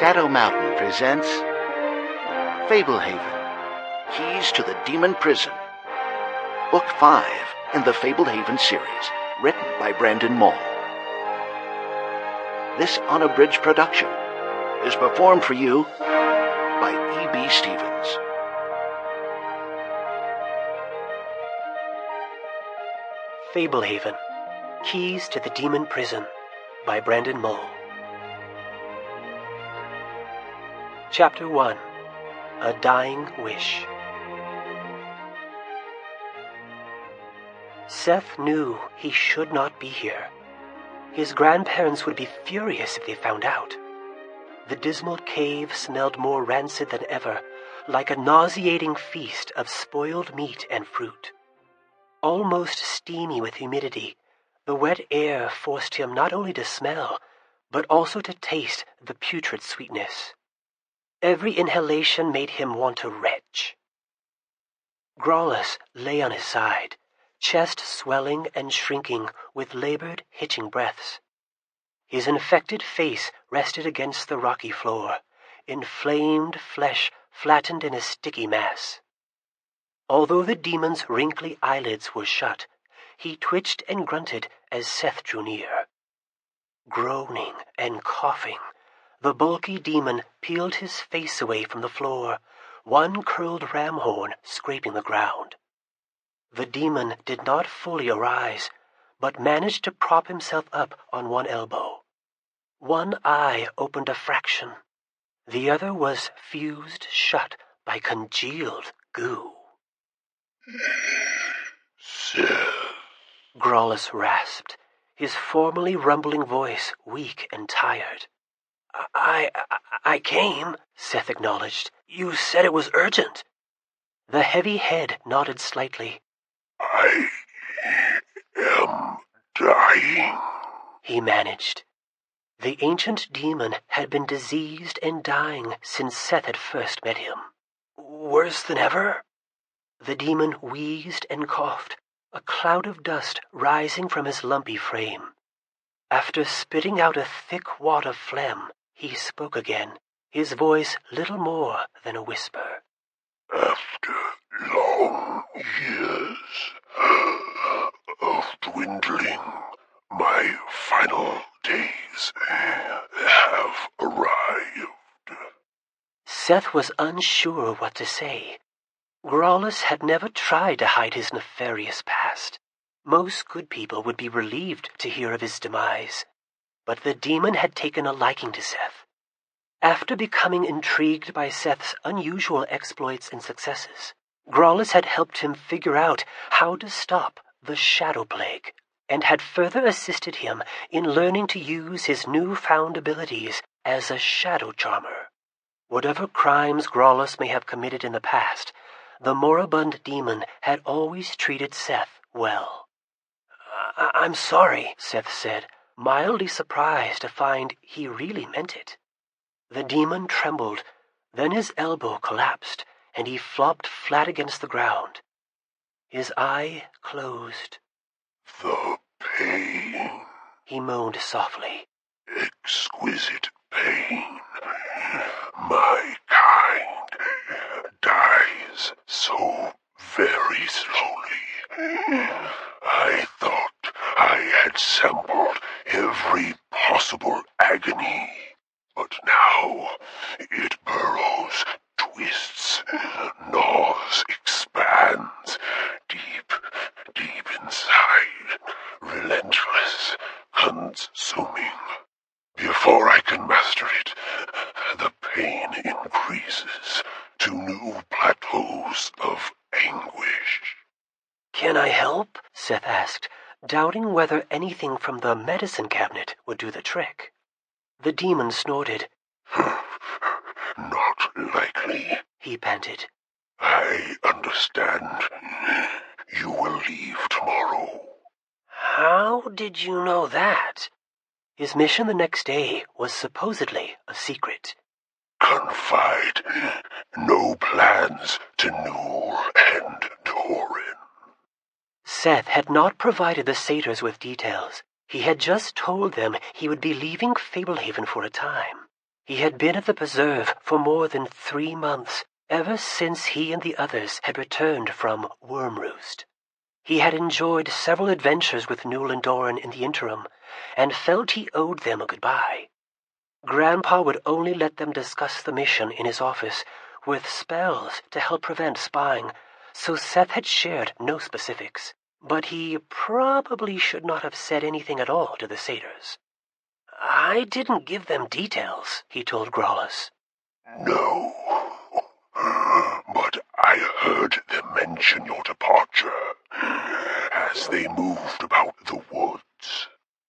Shadow Mountain presents Fablehaven, Keys to the Demon Prison. Book 5 in the Fablehaven series, written by Brandon Mull. This unabridged production is performed for you by E.B. Stevens. Fablehaven, Keys to the Demon Prison by Brandon Mull. Chapter 1. A Dying Wish. Seth knew he should not be here. His grandparents would be furious if they found out. The dismal cave smelled more rancid than ever, like a nauseating feast of spoiled meat and fruit. Almost steamy with humidity, the wet air forced him not only to smell, but also to taste the putrid sweetness. Every inhalation made him want to retch. Grawless lay on his side, chest swelling and shrinking with labored, hitching breaths. His infected face rested against the rocky floor, inflamed flesh flattened in a sticky mass. Although the demon's wrinkly eyelids were shut, he twitched and grunted as Seth drew near. Groaning and coughing, the bulky demon peeled his face away from the floor, one curled ram horn scraping the ground. The demon did not fully arise, but managed to prop himself up on one elbow. One eye opened a fraction. The other was fused shut by congealed goo. Seth, Grawless rasped, his formerly rumbling voice weak and tired. I came, Seth acknowledged. You said it was urgent. The heavy head nodded slightly. I am dying, He managed. The ancient demon had been diseased and dying since Seth had first met him. Worse than ever? The demon wheezed and coughed, a cloud of dust rising from his lumpy frame. After spitting out a thick wad of phlegm, he spoke again, his voice little more than a whisper. after long years of dwindling, my final days have arrived. Seth was unsure what to say. Grawless had never tried to hide his nefarious past. Most good people would be relieved to hear of his demise. But the demon had taken a liking to Seth. After becoming intrigued by Seth's unusual exploits and successes, Grawless had helped him figure out how to stop the shadow plague, and had further assisted him in learning to use his newfound abilities as a shadow charmer. Whatever crimes Grawless may have committed in the past, the moribund demon had always treated Seth well. I'm sorry, Seth said, mildly surprised to find he really meant it. The demon trembled, then his elbow collapsed, and he flopped flat against the ground. His eye closed. The pain, He moaned softly. exquisite pain. My kind dies so very slowly. I thought I had sampled every possible agony, but now it burrows, twists, gnaws, expands, deep, deep inside, relentless, consuming. Before I can master it, the pain increases to new plateaus of anguish. Can I help? Seth asked, doubting whether anything from the medicine cabinet would do the trick. The demon snorted. Not likely, He panted. I understand. You will leave tomorrow. How did you know that? His mission the next day was supposedly a secret. Confide no plans to Newell and Doran. Seth had not provided the satyrs with details. He had just told them he would be leaving Fablehaven for a time. He had been at the preserve for more than 3 months, ever since he and the others had returned from Wormroost. He had enjoyed several adventures with Newell and Doran in the interim, and felt he owed them a goodbye. Grandpa would only let them discuss the mission in his office, with spells to help prevent spying, so Seth had shared no specifics. But he probably should not have said anything at all to the satyrs. "I didn't give them details," he told Growlus. No, but I heard them mention your departure as they moved about the woods.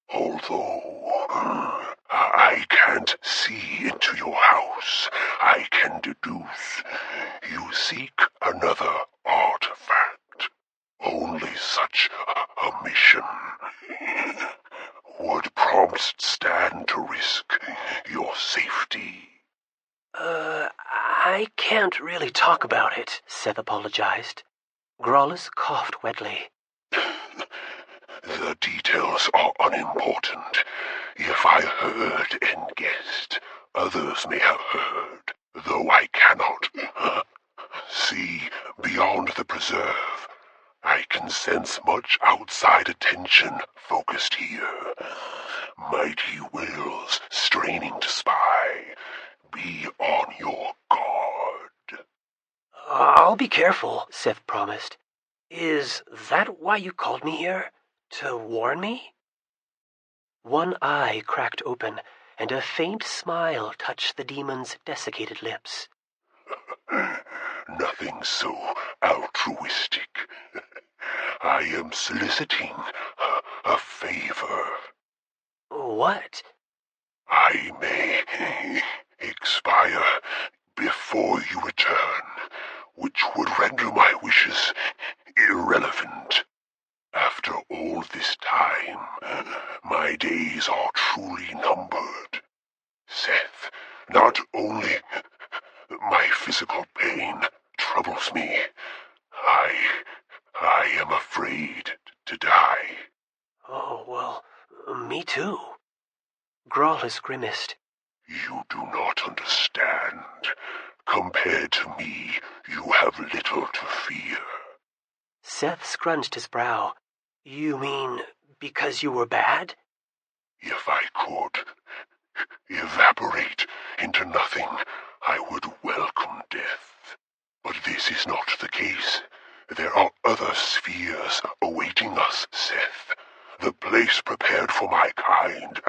Although I can't see into your house, I can deduce you seek another artifact. Only such a mission would prompt Stan to risk your safety. I can't really talk about it," Seth apologized. Growlus coughed wetly. The details are unimportant. If I heard and guessed, others may have heard, though I cannot see beyond the preserve. I can sense much outside attention focused here. Mighty wills straining to spy. Be on your guard. "I'll be careful," Seth promised. "Is that why you called me here? To warn me?" One eye cracked open, and a faint smile touched the demon's desiccated lips. Nothing so altruistic. I am soliciting a favor. "What?" I may expire before you return, which would render my wishes irrelevant. After all this time, my days are truly numbered. Seth, not only my physical pain troubles me, I am afraid to die. "Oh, well, me too." Growlus grimaced. You do not understand. Compared to me, you have little to fear. Seth scrunched his brow. "You mean because you were bad?" If I could evaporate into nothing, I would welcome death. But this is not the case. There are other spheres awaiting us, Seth. The place prepared for my kind.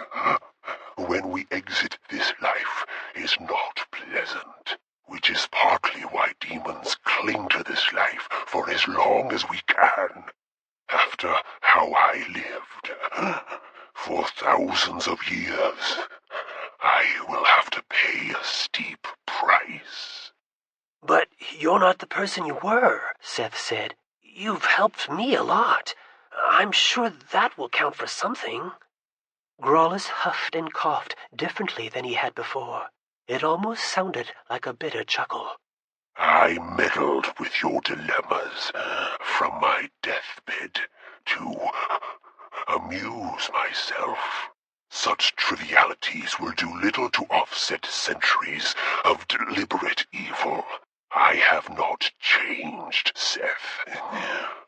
When we exit this life is not pleasant, which is partly why demons cling to this life for as long as we can. After how I lived for thousands of years, I will have to pay a steep price. "But you're not the person you were," Seth said. "You've helped me a lot. I'm sure that will count for something." Growlus huffed and coughed differently than he had before. It almost sounded like a bitter chuckle. I meddled with your dilemmas from my deathbed to amuse myself. Such trivialities will do little to offset centuries of deliberate evil. I have not changed, Seth.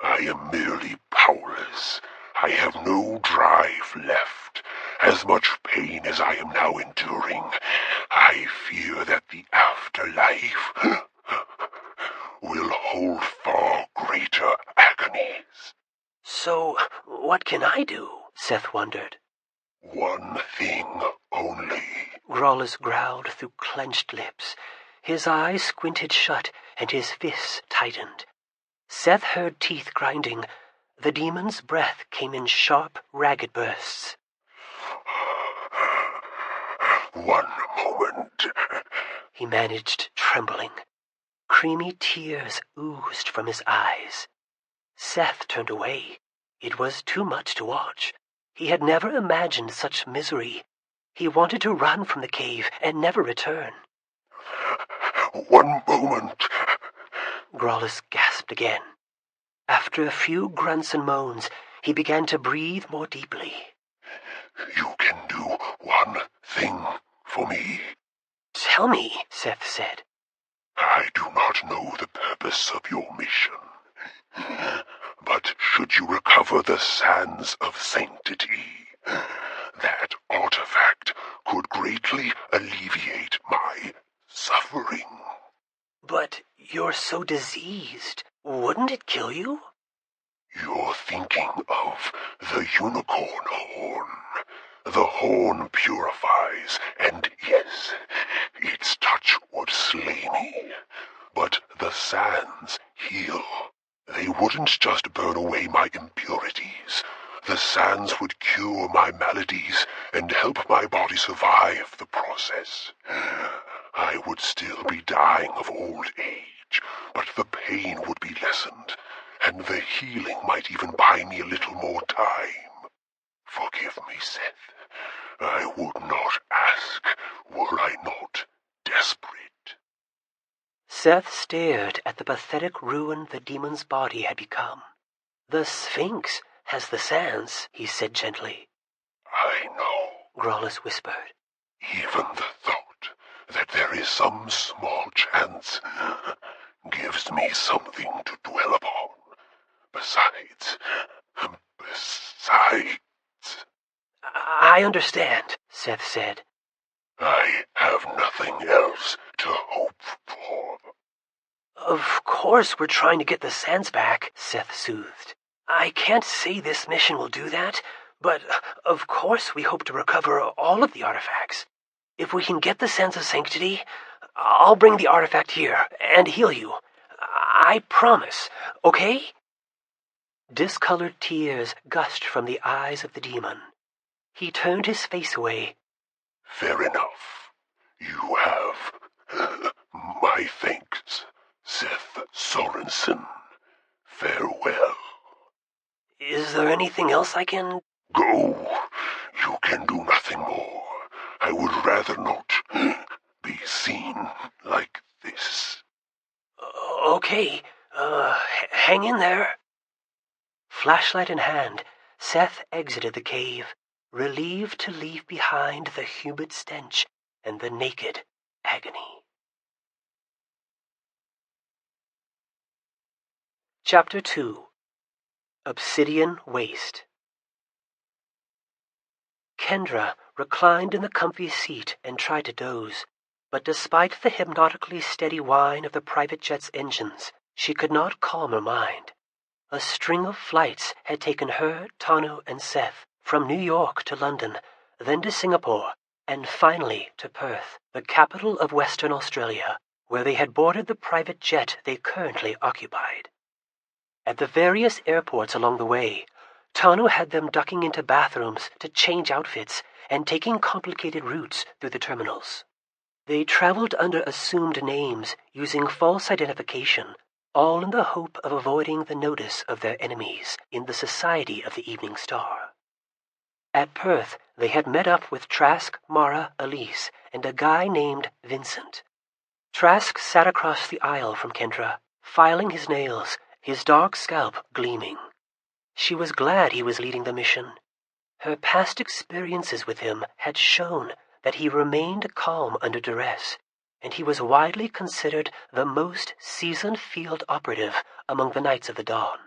I am merely powerless. I have no drive left. As much pain as I am now enduring, I fear that the afterlife will hold far greater agonies. "So, what can I do?" Seth wondered. One thing only. Growlus growled through clenched lips. His eyes squinted shut, and his fists tightened. Seth heard teeth grinding. The demon's breath came in sharp, ragged bursts. One moment. He managed, trembling. Creamy tears oozed from his eyes. Seth turned away. It was too much to watch. He had never imagined such misery. He wanted to run from the cave and never return. One moment. Growlus gasped again. After a few grunts and moans, he began to breathe more deeply. You can do one thing for me. tell me, Seth said. I do not know the purpose of your mission, but should you recover the Sands of Sanctity, that artifact could greatly alleviate my suffering. But you're so diseased. Wouldn't it kill you? You're thinking of the unicorn horn. The horn purifies, and yes, its touch would slay me. But the sands heal. They wouldn't just burn away my impurities. The sands would cure my maladies and help my body survive the process. I would still be dying of old age, but the pain would be lessened, and the healing might even buy me a little more time. Forgive me, Seth. I would not ask were I not desperate. Seth stared at the pathetic ruin the demon's body had become. The Sphinx has the sands, he said gently. I know. Growlus whispered. Even the thought that there is some small chance gives me something to dwell upon. Besides... I understand, Seth said. I have nothing else to hope for. Of course we're trying to get the sands back, Seth soothed. I can't say this mission will do that, but of course we hope to recover all of the artifacts. If we can get the Sands of Sanctity, I'll bring the artifact here and heal you. I promise, okay? Discolored tears gushed from the eyes of the demon. He turned his face away. Fair enough. You have my thanks, Seth Sorensen. Farewell. Is there anything else I can... Go. You can do nothing more. I would rather not be seen like this. Okay, hang in there. Flashlight in hand, Seth exited the cave, relieved to leave behind the humid stench and the naked agony. Chapter 2. Obsidian Waste. Kendra reclined in the comfy seat and tried to doze, but despite the hypnotically steady whine of the private jet's engines, she could not calm her mind. A string of flights had taken her, Tanu, and Seth from New York to London, then to Singapore, and finally to Perth, the capital of Western Australia, where they had boarded the private jet they currently occupied. At the various airports along the way, Tanu had them ducking into bathrooms to change outfits and taking complicated routes through the terminals. They traveled under assumed names using false identification, all in the hope of avoiding the notice of their enemies in the Society of the Evening Star. At Perth, they had met up with Trask, Mara, Elise, and a guy named Vincent. Trask sat across the aisle from Kendra, filing his nails, his dark scalp gleaming. She was glad he was leading the mission. Her past experiences with him had shown that he remained calm under duress, and he was widely considered the most seasoned field operative among the Knights of the Dawn.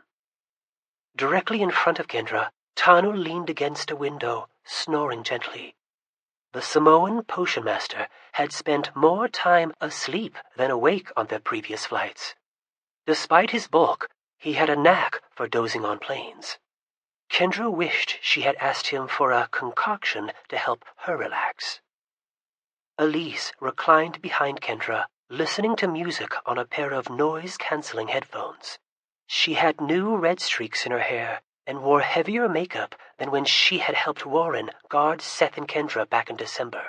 Directly in front of Kendra, Tanu leaned against a window, snoring gently. The Samoan potion master had spent more time asleep than awake on their previous flights. Despite his bulk, he had a knack for dozing on planes. Kendra wished she had asked him for a concoction to help her relax. Elise reclined behind Kendra, listening to music on a pair of noise-canceling headphones. She had new red streaks in her hair and wore heavier makeup than when she had helped Warren guard Seth and Kendra back in December.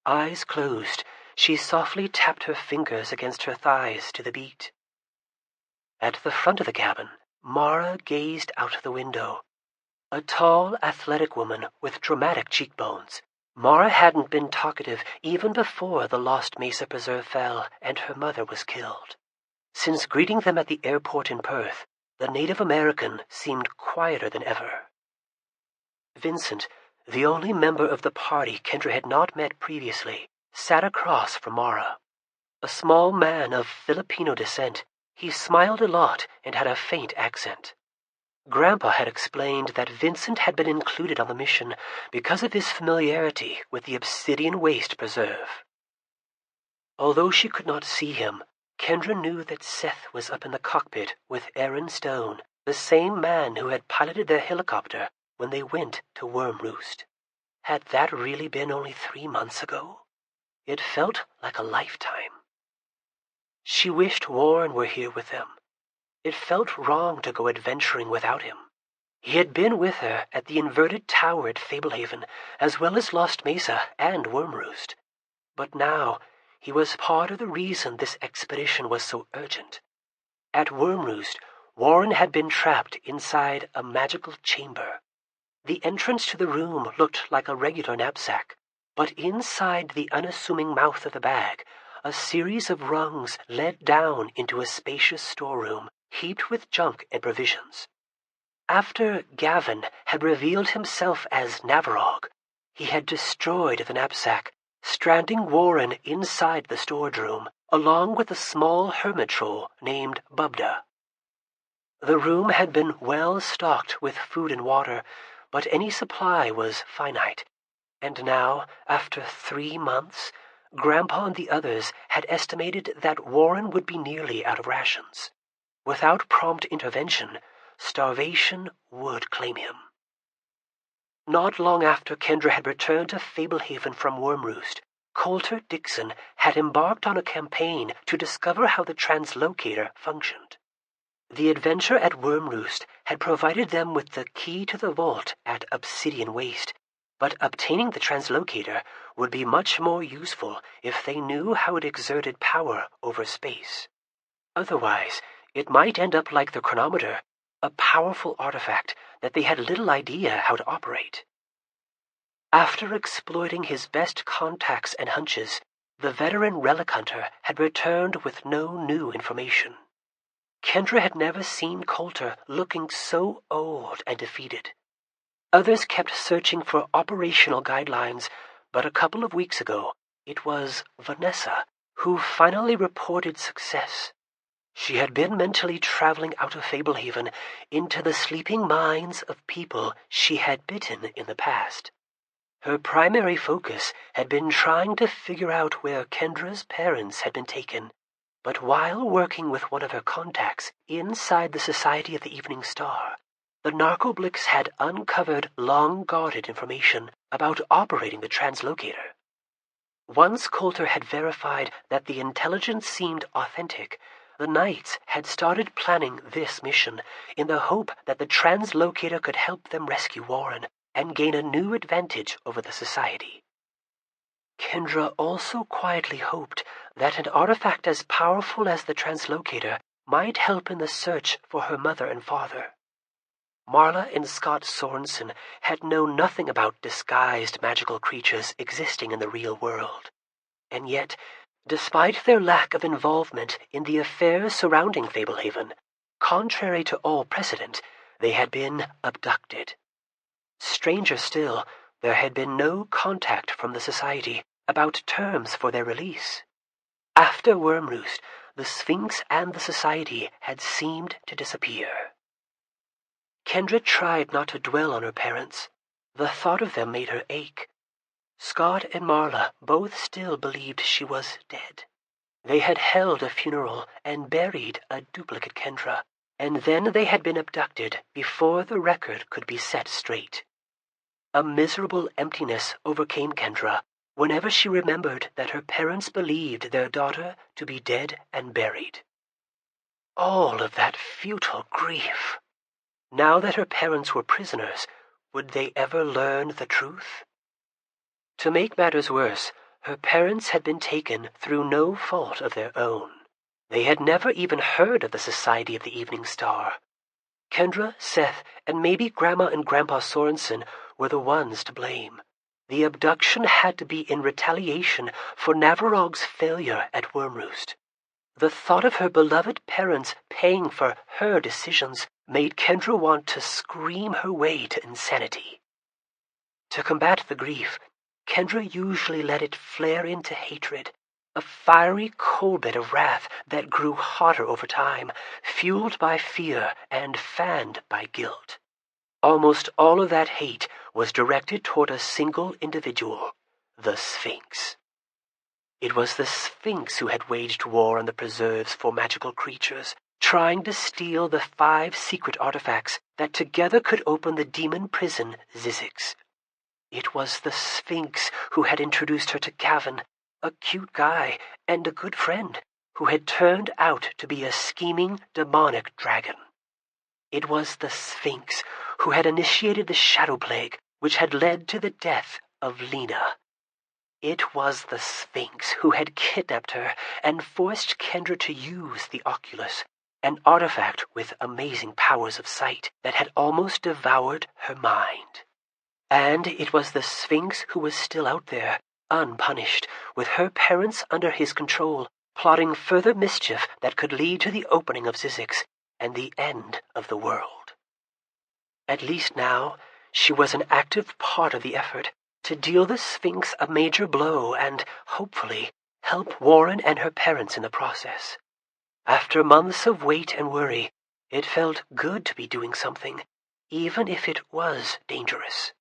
Eyes closed, she softly tapped her fingers against her thighs to the beat. At the front of the cabin, Mara gazed out the window. A tall, athletic woman with dramatic cheekbones. Mara hadn't been talkative even before the Lost Mesa Preserve fell and her mother was killed. Since greeting them at the airport in Perth, the Native American seemed quieter than ever. Vincent, the only member of the party Kendra had not met previously, sat across from Mara. A small man of Filipino descent, he smiled a lot and had a faint accent. Grandpa had explained that Vincent had been included on the mission because of his familiarity with the obsidian waste preserve. Although she could not see him, Kendra knew that Seth was up in the cockpit with Aaron Stone, the same man who had piloted their helicopter when they went to Worm Roost. Had that really been only 3 months ago? It felt like a lifetime. She wished Warren were here with them. It felt wrong to go adventuring without him. He had been with her at the inverted tower at Fablehaven, as well as Lost Mesa and Worm Roost. But now he was part of the reason this expedition was so urgent. At Worm Roost, Warren had been trapped inside a magical chamber. The entrance to the room looked like a regular knapsack, but inside the unassuming mouth of the bag, a series of rungs led down into a spacious storeroom heaped with junk and provisions. After Gavin had revealed himself as Navarog, he had destroyed the knapsack, stranding Warren inside the storage room, along with a small hermit troll named Bubda. The room had been well stocked with food and water, but any supply was finite, and now, after 3 months, Grandpa and the others had estimated that Warren would be nearly out of rations. Without prompt intervention, starvation would claim him. Not long after Kendra had returned to Fablehaven from Worm Roost, Coulter Dixon had embarked on a campaign to discover how the translocator functioned. The adventure at Worm Roost had provided them with the key to the vault at Obsidian Waste, but obtaining the translocator would be much more useful if they knew how it exerted power over space. Otherwise, it might end up like the chronometer, a powerful artifact that they had little idea how to operate. After exploiting his best contacts and hunches, the veteran relic hunter had returned with no new information. Kendra had never seen Coulter looking so old and defeated. Others kept searching for operational guidelines, but a couple of weeks ago, it was Vanessa who finally reported success. She had been mentally traveling out of Fablehaven into the sleeping minds of people she had bitten in the past. Her primary focus had been trying to figure out where Kendra's parents had been taken, but while working with one of her contacts inside the Society of the Evening Star, the Narcoblix had uncovered long-guarded information about operating the translocator. Once Coulter had verified that the intelligence seemed authentic, the Knights had started planning this mission in the hope that the translocator could help them rescue Warren and gain a new advantage over the Society. Kendra also quietly hoped that an artifact as powerful as the translocator might help in the search for her mother and father. Marla and Scott Sorensen had known nothing about disguised magical creatures existing in the real world, and yet, despite their lack of involvement in the affairs surrounding Fablehaven, contrary to all precedent, they had been abducted. Stranger still, there had been no contact from the Society about terms for their release. After Worm Roost, the Sphinx and the Society had seemed to disappear. Kendra tried not to dwell on her parents. The thought of them made her ache. Scott and Marla both still believed she was dead. They had held a funeral and buried a duplicate Kendra, and then they had been abducted before the record could be set straight. A miserable emptiness overcame Kendra whenever she remembered that her parents believed their daughter to be dead and buried. All of that futile grief. Now that her parents were prisoners, would they ever learn the truth? To make matters worse, her parents had been taken through no fault of their own. They had never even heard of the Society of the Evening Star. Kendra, Seth, and maybe Grandma and Grandpa Sorensen were the ones to blame. The abduction had to be in retaliation for Navarog's failure at Worm Roost. The thought of her beloved parents paying for her decisions made Kendra want to scream her way to insanity. To combat the grief, Kendra usually let it flare into hatred, a fiery coal bed of wrath that grew hotter over time, fueled by fear and fanned by guilt. Almost all of that hate was directed toward a single individual, the Sphinx. It was the Sphinx who had waged war on the preserves for magical creatures, trying to steal the 5 secret artifacts that together could open the demon prison Zzyxx. It was the Sphinx who had introduced her to Gavin, a cute guy and a good friend, who had turned out to be a scheming, demonic dragon. It was the Sphinx who had initiated the Shadow Plague, which had led to the death of Lena. It was the Sphinx who had kidnapped her and forced Kendra to use the Oculus, an artifact with amazing powers of sight that had almost devoured her mind. And it was the Sphinx who was still out there, unpunished, with her parents under his control, plotting further mischief that could lead to the opening of Zzyxx and the end of the world. At least now, she was an active part of the effort to deal the Sphinx a major blow and, hopefully, help Warren and her parents in the process. After months of wait and worry, it felt good to be doing something, even if it was dangerous.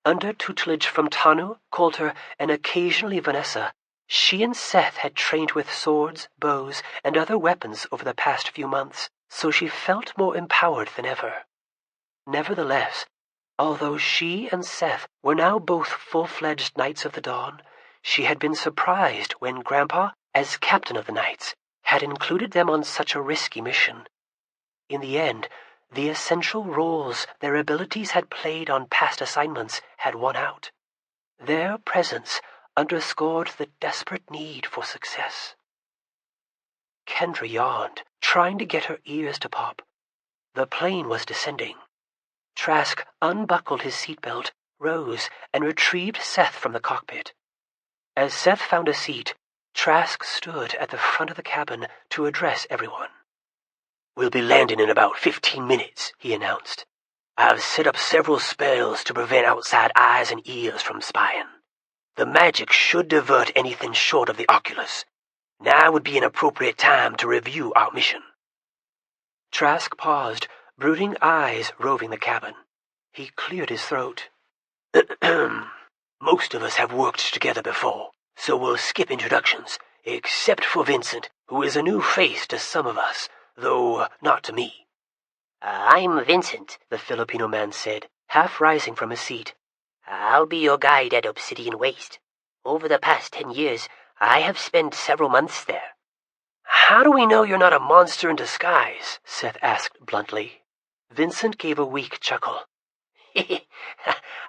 Under tutelage from Tanu, Coulter, and occasionally Vanessa, she and Seth had trained with swords, bows, and other weapons over the past few months, so she felt more empowered than ever. Nevertheless, although she and Seth were now both full-fledged Knights of the Dawn, she had been surprised when Grandpa, as captain of the Knights, had included them on such a risky mission. In the end, the essential roles their abilities had played on past assignments had won out. Their presence underscored the desperate need for success. Kendra yawned, trying to get her ears to pop. The plane was descending. Trask unbuckled his seatbelt, rose, and retrieved Seth from the cockpit. As Seth found a seat, Trask stood at the front of the cabin to address everyone. "We'll be landing in about 15 minutes, he announced. "I've set up several spells to prevent outside eyes and ears from spying. The magic should divert anything short of the Oculus. Now would be an appropriate time to review our mission." Trask paused, brooding eyes roving the cabin. He cleared his throat. "Most of us have worked together before, so we'll skip introductions, except for Vincent, who is a new face to some of us, though not to me." "I'm Vincent," the Filipino man said, half rising from his seat. "I'll be your guide at Obsidian Waste. Over the past 10 years, I have spent several months there." "How do we know you're not a monster in disguise?" Seth asked bluntly. Vincent gave a weak chuckle.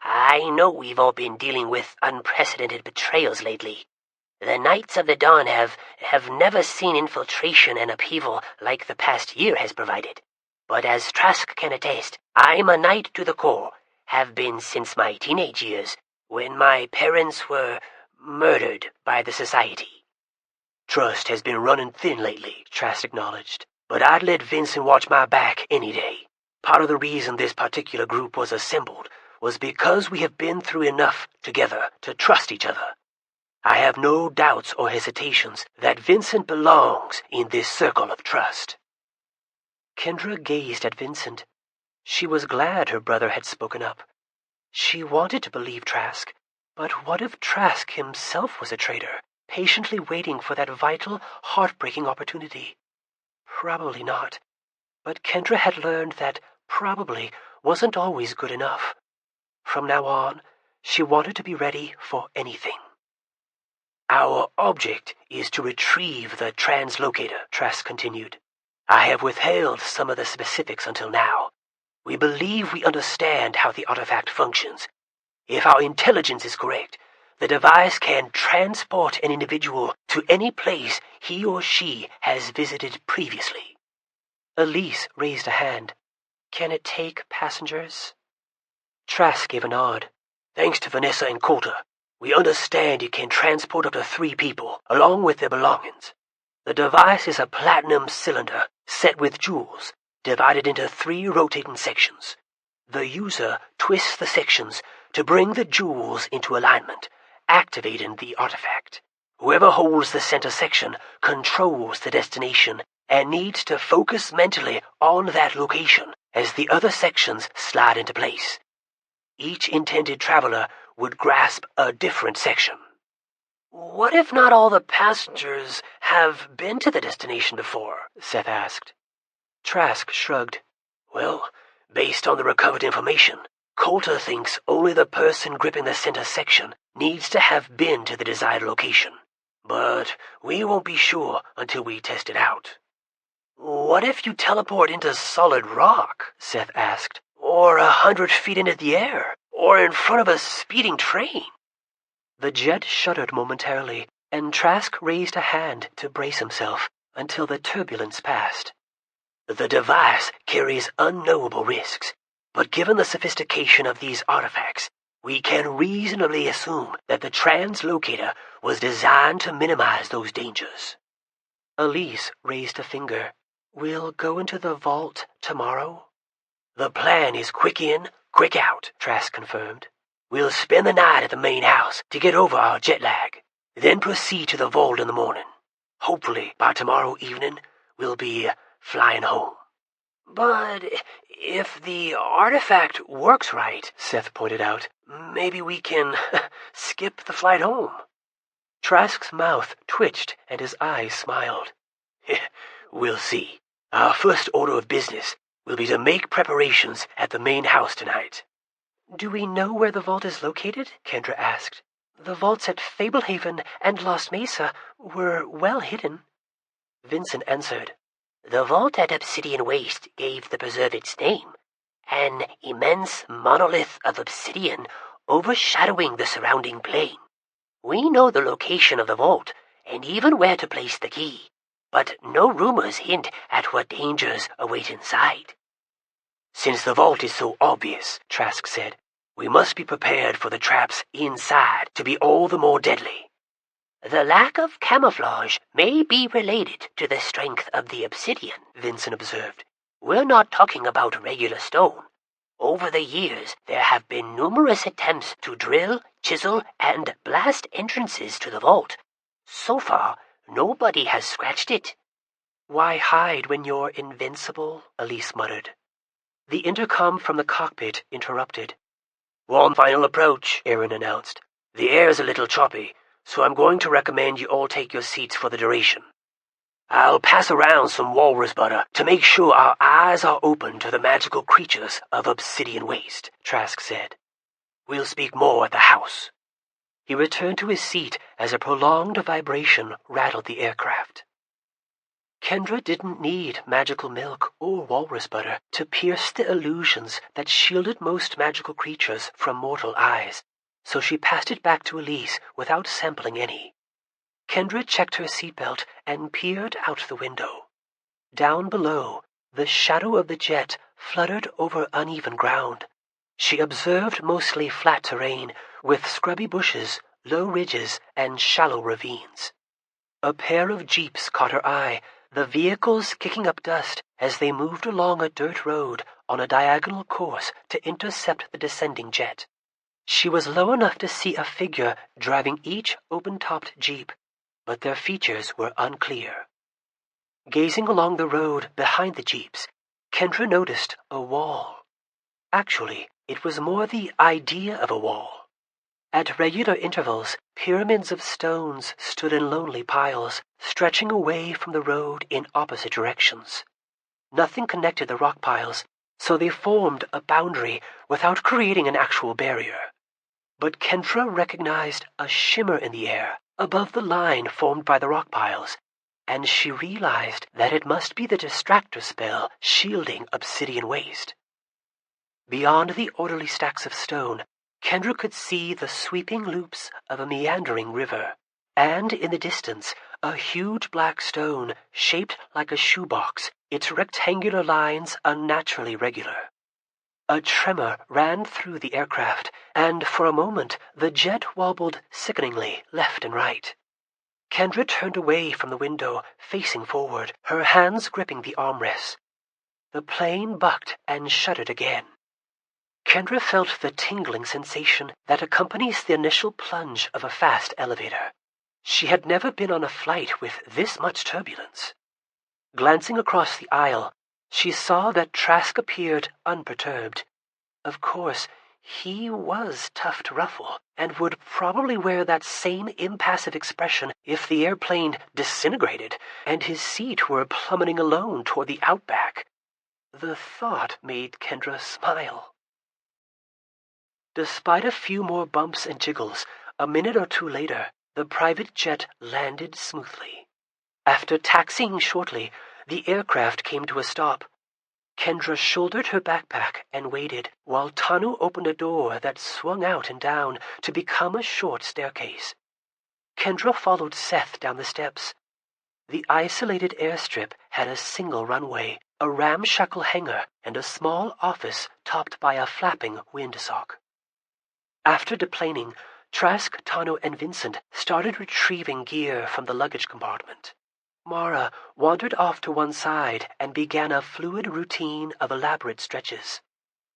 "I know we've all been dealing with unprecedented betrayals lately. The Knights of the Dawn have never seen infiltration and upheaval like the past year has provided. But as Trask can attest, I'm a knight to the core, have been since my teenage years, when my parents were murdered by the Society." "Trust has been running thin lately," Trask acknowledged. "But I'd let Vincent watch my back any day. Part of the reason this particular group was assembled was because we have been through enough together to trust each other. I have no doubts or hesitations that Vincent belongs in this circle of trust." Kendra gazed at Vincent. She was glad her brother had spoken up. She wanted to believe Trask, but what if Trask himself was a traitor, patiently waiting for that vital, heartbreaking opportunity? Probably not. But Kendra had learned that probably wasn't always good enough. From now on, she wanted to be ready for anything. "Our object is to retrieve the translocator," Trask continued. "I have withheld some of the specifics until now. We believe we understand how the artifact functions. If our intelligence is correct, the device can transport an individual to any place he or she has visited previously." Elise raised a hand. "Can it take passengers?" Trask gave a nod. "Thanks to Vanessa and Coulter, we understand it can transport up to 3 people, along with their belongings. The device is a platinum cylinder set with jewels, divided into 3 rotating sections. The user twists the sections to bring the jewels into alignment, activating the artifact. Whoever holds the center section controls the destination and needs to focus mentally on that location as the other sections slide into place. Each intended traveler would grasp a different section. What if not all the passengers have been to the destination before? Seth asked. Trask shrugged. Well, based on the recovered information, Coulter thinks only the person gripping the center section needs to have been to the desired location. But we won't be sure until we test it out. What if you teleport into solid rock? Seth asked. Or 100 feet into the air? Or in front of a speeding train? The jet shuddered momentarily, and Trask raised a hand to brace himself until the turbulence passed. The device carries unknowable risks, but given the sophistication of these artifacts, we can reasonably assume that the translocator was designed to minimize those dangers. Elise raised a finger. We'll go into the vault tomorrow? The plan is quick in, quick out, Trask confirmed. We'll spend the night at the main house to get over our jet lag, then proceed to the vault in the morning. Hopefully, by tomorrow evening, we'll be flying home. But if the artifact works right, Seth pointed out, maybe we can skip the flight home. Trask's mouth twitched and his eyes smiled. We'll see. Our first order of business will be to make preparations at the main house tonight. Do we know where the vault is located? Kendra asked. The vaults at Fablehaven and Lost Mesa were well hidden. Vincent answered. The vault at Obsidian Waste gave the preserve its name, an immense monolith of obsidian overshadowing the surrounding plain. We know the location of the vault and even where to place the key, but no rumors hint at what dangers await inside. Since the vault is so obvious, Trask said, we must be prepared for the traps inside to be all the more deadly. The lack of camouflage may be related to the strength of the obsidian, Vincent observed. We're not talking about regular stone. Over the years, there have been numerous attempts to drill, chisel, and blast entrances to the vault. So far, nobody has scratched it. Why hide when you're invincible? Elise muttered. The intercom from the cockpit interrupted. One final approach, Aaron announced. The air's a little choppy, so I'm going to recommend you all take your seats for the duration. I'll pass around some walrus butter to make sure our eyes are open to the magical creatures of Obsidian Waste, Trask said. We'll speak more at the house. He returned to his seat as a prolonged vibration rattled the aircraft. Kendra didn't need magical milk or walrus butter to pierce the illusions that shielded most magical creatures from mortal eyes, so she passed it back to Elise without sampling any. Kendra checked her seatbelt and peered out the window. Down below, the shadow of the jet fluttered over uneven ground. She observed mostly flat terrain with scrubby bushes, low ridges, and shallow ravines. A pair of jeeps caught her eye, the vehicles kicking up dust as they moved along a dirt road on a diagonal course to intercept the descending jet. She was low enough to see a figure driving each open-topped jeep, but their features were unclear. Gazing along the road behind the jeeps, Kendra noticed a wall. Actually, it was more the idea of a wall. At regular intervals, pyramids of stones stood in lonely piles, stretching away from the road in opposite directions. Nothing connected the rock piles, so they formed a boundary without creating an actual barrier. But Kendra recognized a shimmer in the air above the line formed by the rock piles, and she realized that it must be the distractor spell shielding Obsidian Waste. Beyond the orderly stacks of stone, Kendra could see the sweeping loops of a meandering river, and in the distance, a huge black stone shaped like a shoebox, its rectangular lines unnaturally regular. A tremor ran through the aircraft, and for a moment the jet wobbled sickeningly left and right. Kendra turned away from the window, facing forward, her hands gripping the armrests. The plane bucked and shuddered again. Kendra felt the tingling sensation that accompanies the initial plunge of a fast elevator. She had never been on a flight with this much turbulence. Glancing across the aisle, she saw that Trask appeared unperturbed. Of course, he was tough to ruffle, and would probably wear that same impassive expression if the airplane disintegrated and his seat were plummeting alone toward the outback. The thought made Kendra smile. Despite a few more bumps and jiggles, a minute or two later, the private jet landed smoothly. After taxiing shortly, the aircraft came to a stop. Kendra shouldered her backpack and waited while Tanu opened a door that swung out and down to become a short staircase. Kendra followed Seth down the steps. The isolated airstrip had a single runway, a ramshackle hangar, and a small office topped by a flapping windsock. After deplaning, Trask, Tanu, and Vincent started retrieving gear from the luggage compartment. Mara wandered off to one side and began a fluid routine of elaborate stretches.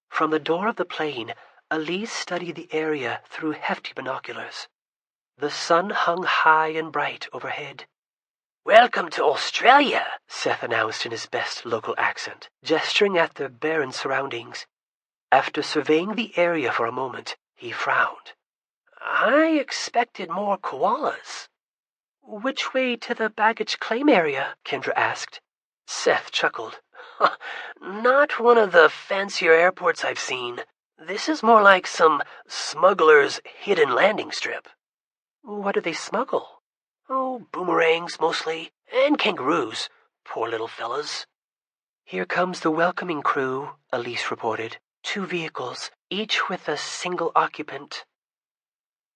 From the door of the plane, Elise studied the area through hefty binoculars. The sun hung high and bright overhead. "Welcome to Australia," Seth announced in his best local accent, gesturing at the barren surroundings. After surveying the area for a moment, he frowned. "I expected more koalas." "Which way to the baggage claim area?" Kendra asked. Seth chuckled. "Not one of the fancier airports I've seen. This is more like some smuggler's hidden landing strip." "What do they smuggle?" "Oh, boomerangs mostly, and kangaroos. Poor little fellas." "Here comes the welcoming crew," Elise reported. 2 vehicles, each with a single occupant.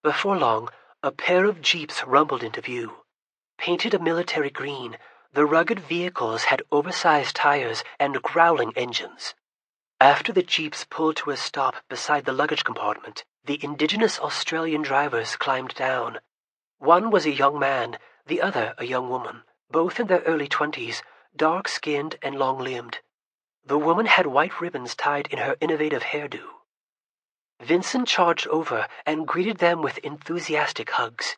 Before long, a pair of jeeps rumbled into view. Painted a military green, the rugged vehicles had oversized tires and growling engines. After the jeeps pulled to a stop beside the luggage compartment, the indigenous Australian drivers climbed down. One was a young man, the other a young woman, both in their early 20s, dark-skinned and long-limbed. The woman had white ribbons tied in her innovative hairdo. Vincent charged over and greeted them with enthusiastic hugs.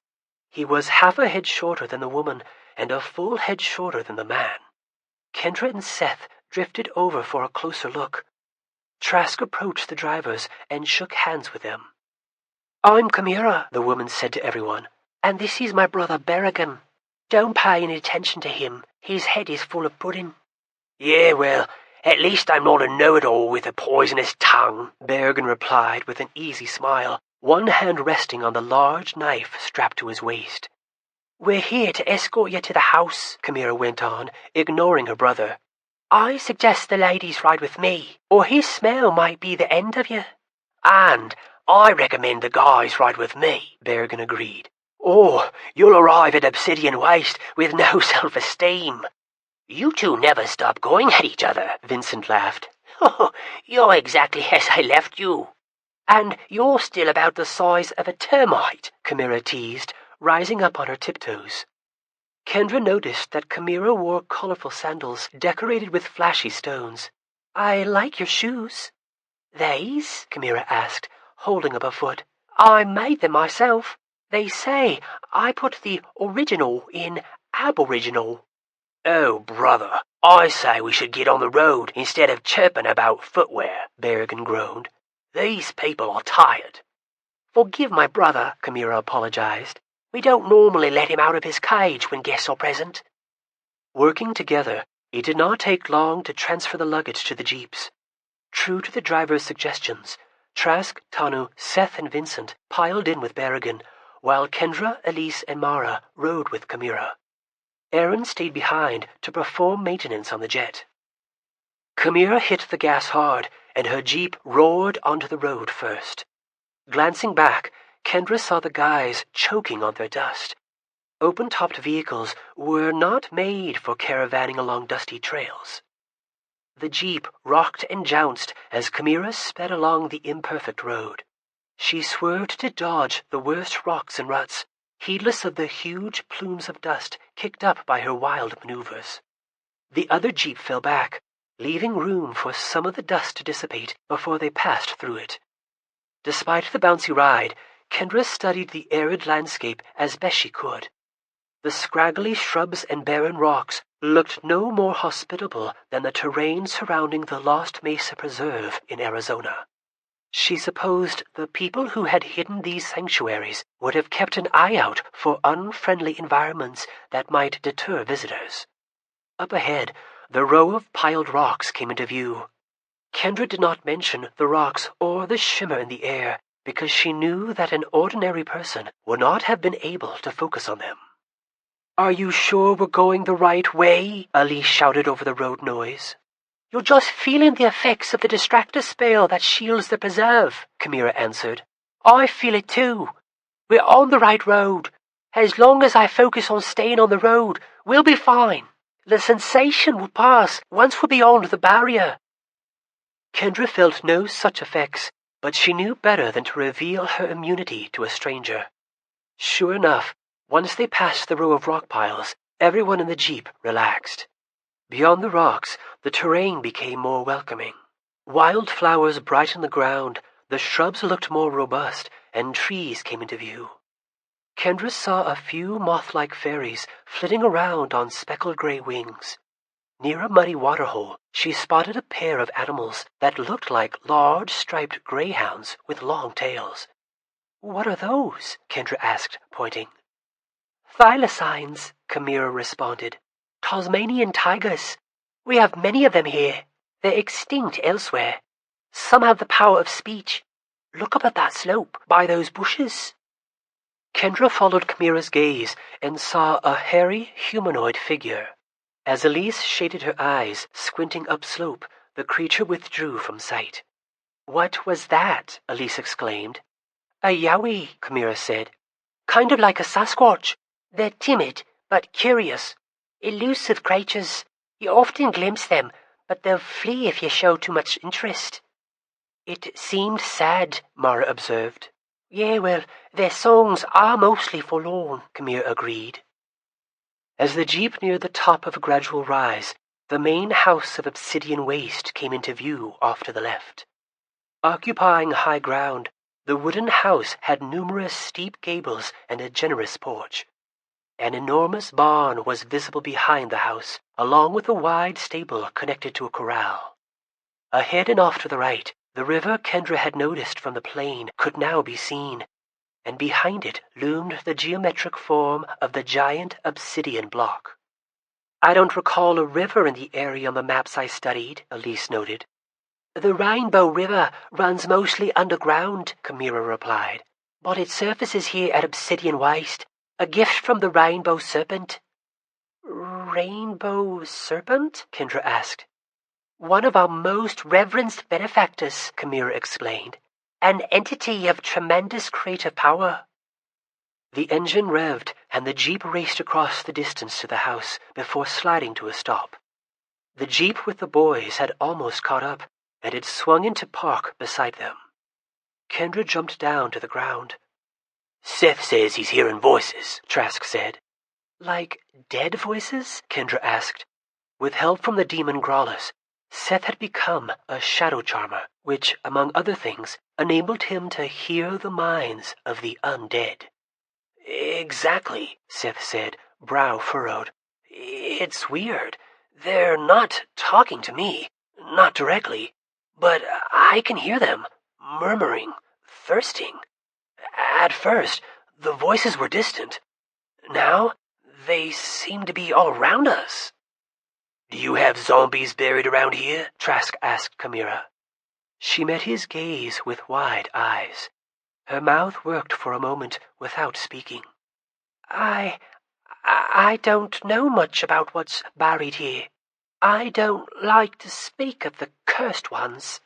He was half a head shorter than the woman and a full head shorter than the man. Kendra and Seth drifted over for a closer look. Trask approached the drivers and shook hands with them. "I'm Chimera," the woman said to everyone, "and this is my brother Berrigan. Don't pay any attention to him. His head is full of pudding." "Yeah, well, at least I'm not a know-it-all with a poisonous tongue," Berrigan replied with an easy smile, one hand resting on the large knife strapped to his waist. "We're here to escort you to the house," Chimera went on, ignoring her brother. "I suggest the ladies ride with me, or his smell might be the end of you." "And I recommend the guys ride with me," Berrigan agreed. "Or you'll arrive at Obsidian Waste with no self-esteem." "You two never stop going at each other," Vincent laughed. "Oh, you're exactly as I left you. And you're still about the size of a termite," Chimera teased, rising up on her tiptoes. Kendra noticed that Chimera wore colorful sandals decorated with flashy stones. "I like your shoes." "These?" Chimera asked, holding up a foot. "I made them myself. They say I put the original in aboriginal." "Oh, brother, I say we should get on the road instead of chirping about footwear," Berrigan groaned. "These people are tired." "Forgive my brother," Chimera apologized. "We don't normally let him out of his cage when guests are present." Working together, it did not take long to transfer the luggage to the jeeps. True to the driver's suggestions, Trask, Tanu, Seth, and Vincent piled in with Berrigan, while Kendra, Elise, and Mara rode with Chimera. Aaron stayed behind to perform maintenance on the jet. Chimera hit the gas hard, and her jeep roared onto the road first. Glancing back, Kendra saw the guys choking on their dust. Open-topped vehicles were not made for caravanning along dusty trails. The jeep rocked and jounced as Chimera sped along the imperfect road. She swerved to dodge the worst rocks and ruts, heedless of the huge plumes of dust kicked up by her wild maneuvers. The other jeep fell back, leaving room for some of the dust to dissipate before they passed through it. Despite the bouncy ride, Kendra studied the arid landscape as best she could. The scraggly shrubs and barren rocks looked no more hospitable than the terrain surrounding the Lost Mesa Preserve in Arizona. She supposed the people who had hidden these sanctuaries would have kept an eye out for unfriendly environments that might deter visitors. Up ahead, the row of piled rocks came into view. Kendra did not mention the rocks or the shimmer in the air because she knew that an ordinary person would not have been able to focus on them. "Are you sure we're going the right way?" Elise shouted over the road noise. "You're just feeling the effects of the distractor spell that shields the preserve," Chimera answered. "I feel it too. We're on the right road. As long as I focus on staying on the road, we'll be fine. The sensation will pass once we're beyond the barrier." Kendra felt no such effects, but she knew better than to reveal her immunity to a stranger. Sure enough, once they passed the row of rock piles, everyone in the jeep relaxed. Beyond the rocks, the terrain became more welcoming. Wild flowers brightened the ground, the shrubs looked more robust, and trees came into view. Kendra saw a few moth-like fairies flitting around on speckled gray wings. Near a muddy waterhole, she spotted a pair of animals that looked like large striped greyhounds with long tails. "What are those?" Kendra asked, pointing. "Thylacines," Chimera responded. "Tasmanian tigers. We have many of them here. They're extinct elsewhere. Some have the power of speech. Look up at that slope, by those bushes." Kendra followed Chimera's gaze and saw a hairy humanoid figure. As Elise shaded her eyes, squinting upslope, the creature withdrew from sight. "What was that?" Elise exclaimed. "A yowie," Chimera said. "Kind of like a Sasquatch. They're timid, but curious. Elusive creatures. You often glimpse them, but they'll flee if you show too much interest." "It seemed sad," Mara observed. "Yeah, well, their songs are mostly forlorn," Chimera agreed. As the jeep neared the top of a gradual rise, the main house of obsidian waste came into view off to the left. Occupying high ground, the wooden house had numerous steep gables and a generous porch. An enormous barn was visible behind the house, along with a wide stable connected to a corral. Ahead and off to the right, the river Kendra had noticed from the plain could now be seen, and behind it loomed the geometric form of the giant obsidian block. "I don't recall a river in the area on the maps I studied," Elise noted. "The Rainbow River runs mostly underground," Chimera replied, "but it surfaces here at Obsidian Waste, a gift from the Rainbow Serpent." "Rainbow Serpent?" Kendra asked. "One of our most reverenced benefactors," Chimera explained. "An entity of tremendous creative power." The engine revved, and the jeep raced across the distance to the house before sliding to a stop. The jeep with the boys had almost caught up, and it swung into park beside them. Kendra jumped down to the ground. "Seth says he's hearing voices," Trask said. "Like dead voices?" Kendra asked. With help from the demon Growlers, Seth had become a shadow charmer, which, among other things, enabled him to hear the minds of the undead. "Exactly," Seth said, brow furrowed. "It's weird. They're not talking to me, not directly, but I can hear them, murmuring, thirsting. At first, the voices were distant. Now, they seem to be all around us." "Do you have zombies buried around here?" Trask asked Chimera. She met his gaze with wide eyes. Her mouth worked for a moment without speaking. I don't know much about what's buried here. I don't like to speak of the cursed ones."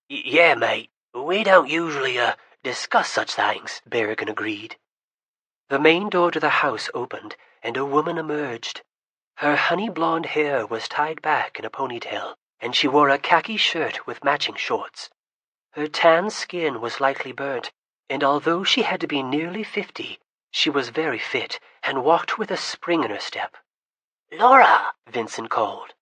"Yeah, mate. We don't usually, discuss such things," Berrigan agreed. The main door to the house opened, and a woman emerged. Her honey-blonde hair was tied back in a ponytail, and she wore a khaki shirt with matching shorts. Her tan skin was lightly burnt, and although she had to be nearly 50, she was very fit and walked with a spring in her step. "Laura!" Vincent called.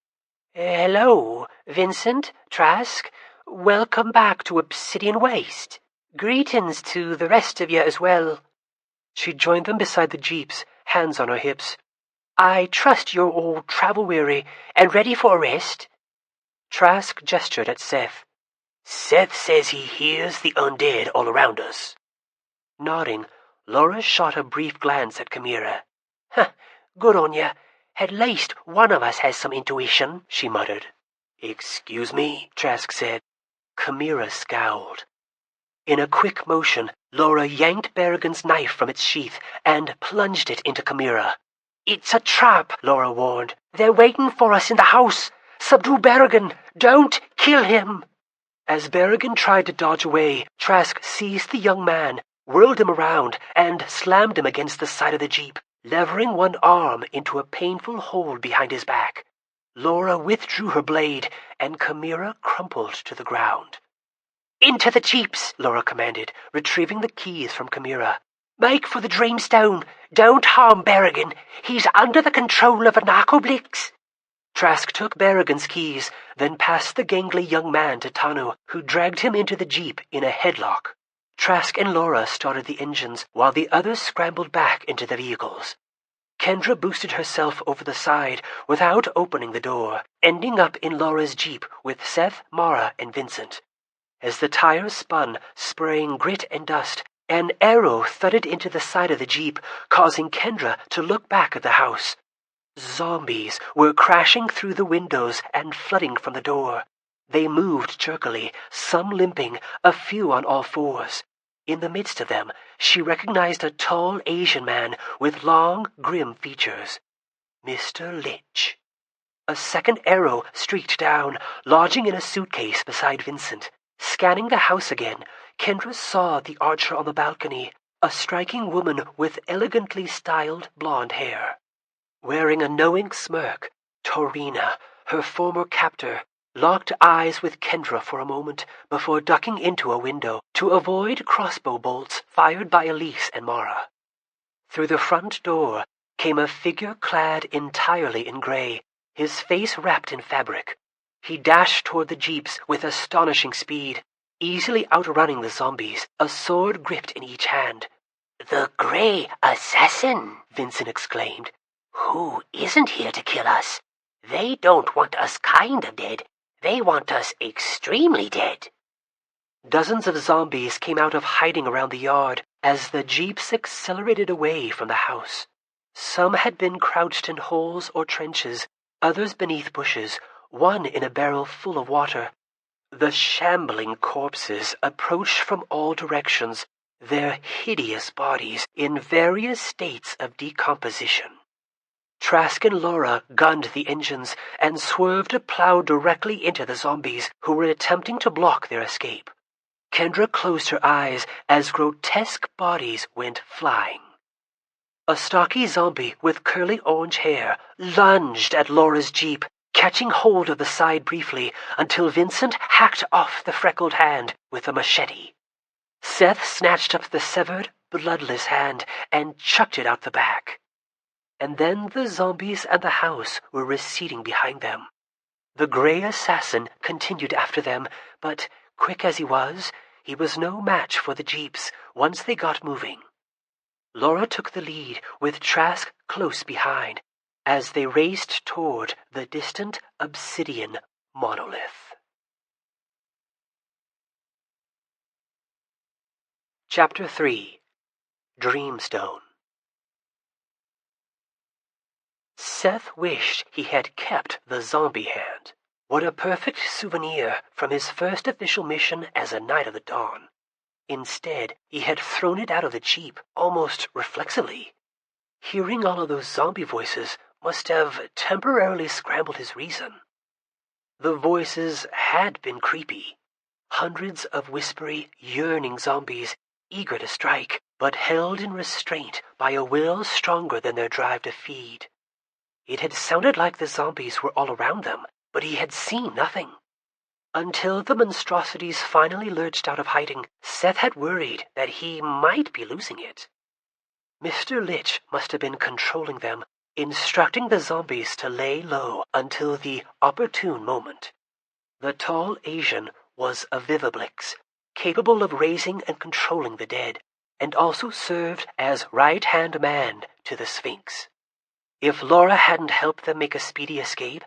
"Hello. Vincent, Trask, welcome back to Obsidian Waste. Greetings to the rest of you as well." She joined them beside the jeeps, hands on her hips. "I trust you're all travel-weary and ready for a rest." Trask gestured at Seth. "Seth says he hears the undead all around us." Nodding, Laura shot a brief glance at Chimera. "Huh, good on ya. At least one of us has some intuition," she muttered. "Excuse me?" Trask said. Chimera scowled. In a quick motion, Laura yanked Berrigan's knife from its sheath and plunged it into Chimera. "It's a trap," Laura warned. "They're waiting for us in the house. Subdue Berrigan. Don't kill him." As Berrigan tried to dodge away, Trask seized the young man, whirled him around, and slammed him against the side of the jeep, levering one arm into a painful hold behind his back. Laura withdrew her blade, and Chimera crumpled to the ground. "Into the jeeps," Laura commanded, retrieving the keys from Chimera. "Make for the Dreamstone. Don't harm Berrigan. He's under the control of a narcoblix." Trask took Berrigan's keys, then passed the gangly young man to Tanu, who dragged him into the jeep in a headlock. Trask and Laura started the engines, while the others scrambled back into the vehicles. Kendra boosted herself over the side without opening the door, ending up in Laura's jeep with Seth, Mara, and Vincent. As the tires spun, spraying grit and dust, an arrow thudded into the side of the jeep, causing Kendra to look back at the house. Zombies were crashing through the windows and flooding from the door. They moved jerkily, some limping, a few on all fours. In the midst of them, she recognized a tall Asian man with long, grim features. Mr. Litch. A second arrow streaked down, lodging in a suitcase beside Vincent. Scanning the house again, Kendra saw the archer on the balcony, a striking woman with elegantly styled blonde hair. Wearing a knowing smirk, Torina, her former captor, locked eyes with Kendra for a moment before ducking into a window to avoid crossbow bolts fired by Elise and Mara. Through the front door came a figure clad entirely in gray, his face wrapped in fabric. He dashed toward the jeeps with astonishing speed, easily outrunning the zombies, a sword gripped in each hand. "The Grey Assassin!" Vincent exclaimed. "Who isn't here to kill us? They don't want us kind of dead. They want us extremely dead." Dozens of zombies came out of hiding around the yard as the jeeps accelerated away from the house. Some had been crouched in holes or trenches, others beneath bushes, one in a barrel full of water. The shambling corpses approached from all directions, their hideous bodies in various states of decomposition. Trask and Laura gunned the engines and swerved to plow directly into the zombies who were attempting to block their escape. Kendra closed her eyes as grotesque bodies went flying. A stocky zombie with curly orange hair lunged at Laura's jeep, catching hold of the side briefly until Vincent hacked off the freckled hand with a machete. Seth snatched up the severed, bloodless hand and chucked it out the back. And then the zombies and the house were receding behind them. The Grey Assassin continued after them, but, quick as he was no match for the jeeps once they got moving. Laura took the lead, with Trask close behind, as they raced toward the distant obsidian monolith. Chapter 3. Dreamstone. Seth wished he had kept the zombie hand. What a perfect souvenir from his first official mission as a Knight of the Dawn. Instead, he had thrown it out of the jeep, almost reflexively. Hearing all of those zombie voices must have temporarily scrambled his reason. The voices had been creepy. Hundreds of whispery, yearning zombies, eager to strike, but held in restraint by a will stronger than their drive to feed. It had sounded like the zombies were all around them, but he had seen nothing. Until the monstrosities finally lurched out of hiding, Seth had worried that he might be losing it. Mr. Litch must have been controlling them, instructing the zombies to lay low until the opportune moment. The tall Asian was a Vivablix, capable of raising and controlling the dead, and also served as right-hand man to the Sphinx. If Laura hadn't helped them make a speedy escape,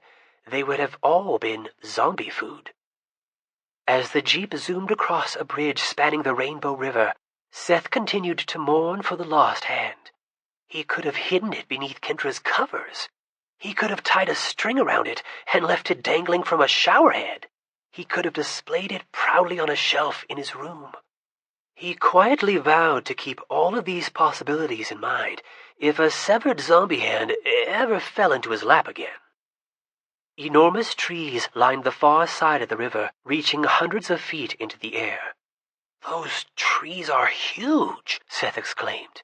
they would have all been zombie food. As the jeep zoomed across a bridge spanning the Rainbow River, Seth continued to mourn for the lost hand. He could have hidden it beneath Kendra's covers. He could have tied a string around it and left it dangling from a shower head. He could have displayed it proudly on a shelf in his room. He quietly vowed to keep all of these possibilities in mind if a severed zombie hand ever fell into his lap again. Enormous trees lined the far side of the river, reaching hundreds of feet into the air. "Those trees are huge," Seth exclaimed.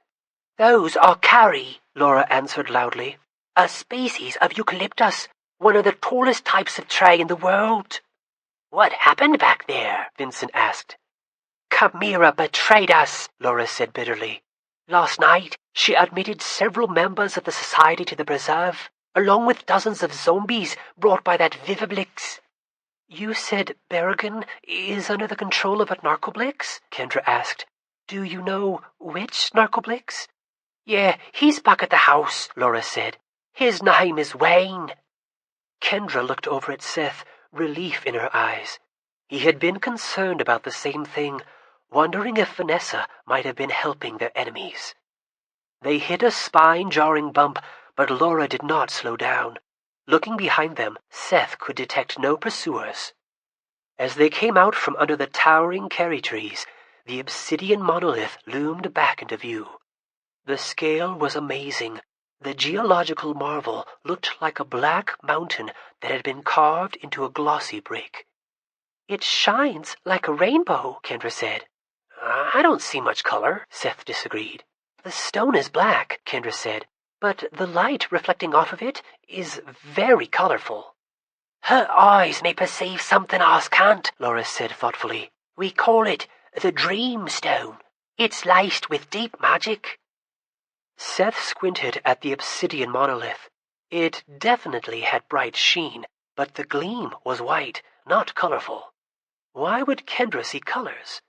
"Those are Kari," Laura answered loudly. "a species of eucalyptus, one of the tallest types of tree in the world." "What happened back there?" Vincent asked. "Chimera betrayed us," Laura said bitterly. "Last night she admitted several members of the society to the preserve, along with dozens of zombies brought by that Vivablix." "You said Berrigan is under the control of a Narcoblix?" Kendra asked. "Do you know which Narcoblix?" "Yeah, he's back at the house," Laura said. "His name is Wayne." Kendra looked over at Seth, relief in her eyes. He had been concerned about the same thing, wondering if Vanessa might have been helping their enemies. They hit a spine-jarring bump, but Laura did not slow down. Looking behind them, Seth could detect no pursuers. As they came out from under the towering cherry trees, the obsidian monolith loomed back into view. The scale was amazing. The geological marvel looked like a black mountain that had been carved into a glossy brick. "It shines like a rainbow," Kendra said. "I don't see much color," Seth disagreed. "The stone is black," Kendra said, "but the light reflecting off of it is very colorful." "Her eyes may perceive something ours can't," Laura said thoughtfully. "We call it the Dream Stone. It's laced with deep magic." Seth squinted at the obsidian monolith. It definitely had bright sheen, but the gleam was white, not colorful. Why would Kendra see colors?